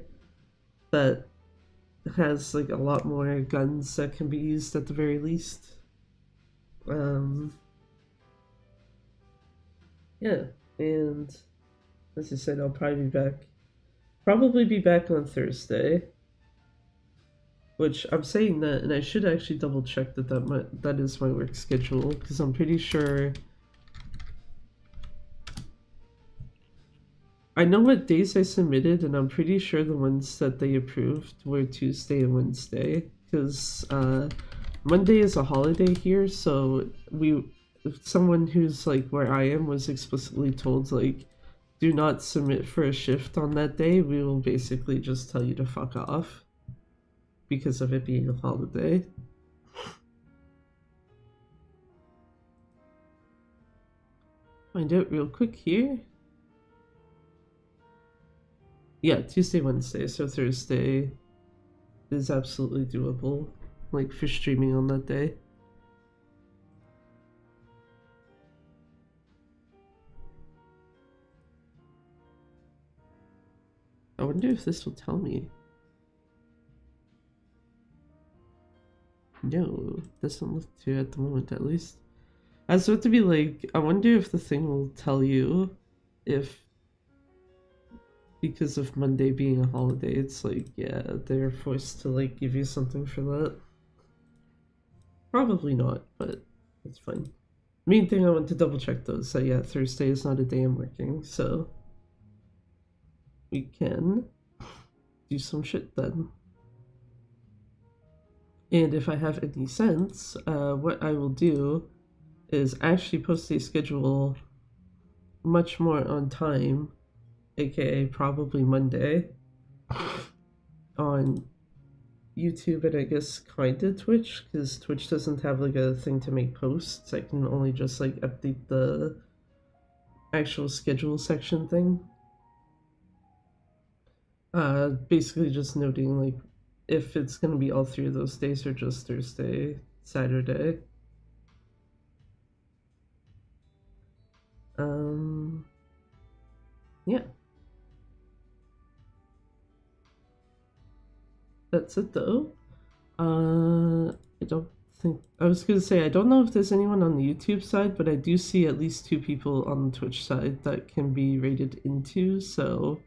that has like a lot more guns that can be used at the very least. Yeah, and as I said, I'll probably be back on Thursday. Which I'm saying that, and I should actually double check that is my work schedule, because I'm pretty sure I know what days I submitted, and I'm pretty sure the ones that they approved were Tuesday and Wednesday, because Monday is a holiday here, so someone who's like where I am was explicitly told like, do not submit for a shift on that day. We will basically just tell you to fuck off because of it being a holiday. Find out real quick here. Yeah, Tuesday, Wednesday, so Thursday is absolutely doable, like for streaming on that day. I wonder if this will tell me. No, doesn't look to at the moment, at least. I was about to be like, I wonder if the thing will tell you if, because of Monday being a holiday, it's like, yeah, they're forced to like give you something for that. Probably not, but it's fine. Main thing I want to double check though is that yeah, Thursday is not a day I'm working, so we can do some shit then. And if I have any sense, what I will do is actually post a schedule much more on time, aka probably Monday, on YouTube and I guess kinda Twitch, because Twitch doesn't have like a thing to make posts. I can only just like update the actual schedule section thing. Basically just noting like if it's gonna be all three of those days or just Thursday, Saturday. Yeah. That's it though. I don't think, I was gonna say, I don't know if there's anyone on the YouTube side, but I do see at least 2 people on the Twitch side that can be rated into, so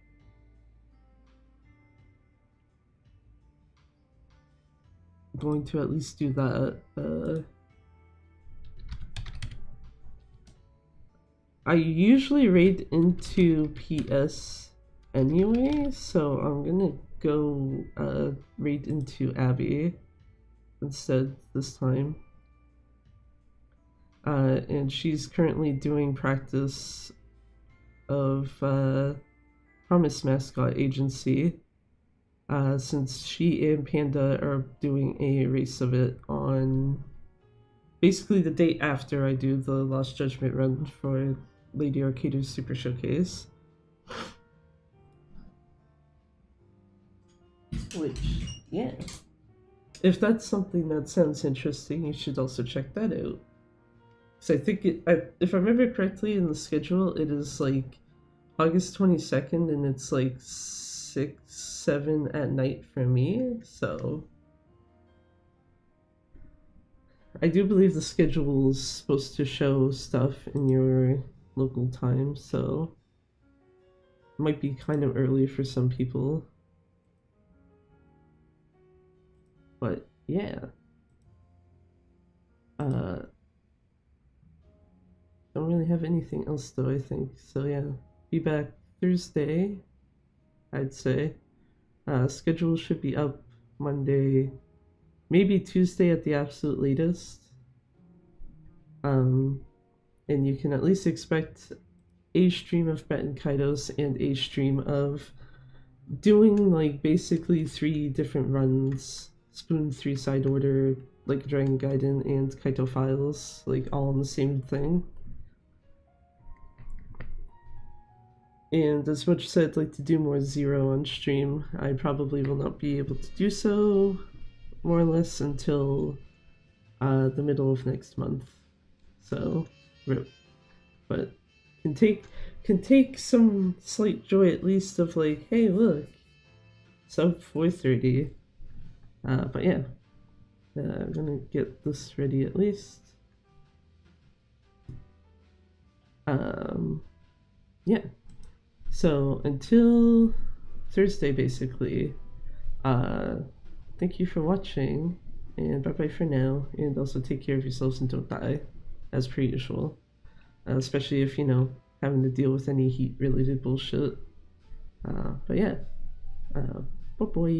going to at least do that. I usually raid into PS anyway, so I'm gonna go raid into Abby instead this time. And she's currently doing practice of Promise Mascot Agency, since she and Panda are doing a race of it on basically the day after I do the Lost Judgment run for Lady Arcade's Super Showcase. Which, yeah. If that's something that sounds interesting, you should also check that out. So I think if I remember correctly in the schedule, it is like August 22nd, and it's like 6, 7 at night for me. So I do believe the schedule is supposed to show stuff in your local time, so it might be kind of early for some people. But yeah. Don't really have anything else though, I think. So yeah, be back Thursday, I'd say. Schedule should be up Monday, maybe Tuesday at the absolute latest. And you can at least expect a stream of Bet and Kaidos and a stream of doing like basically 3 different runs, Spoon 3 side order, like Dragon Gaiden and Kaito Files, like all on the same thing. And as much as I'd like to do more Zero on stream, I probably will not be able to do so, more or less, until the middle of next month. So, but can take some slight joy at least of like, hey, look, sub 430. But yeah, I'm gonna get this ready at least. Yeah. So until Thursday, basically, thank you for watching, and bye-bye for now, and also take care of yourselves and don't die, as per usual, especially if, you know, having to deal with any heat-related bullshit. But yeah, bye-bye.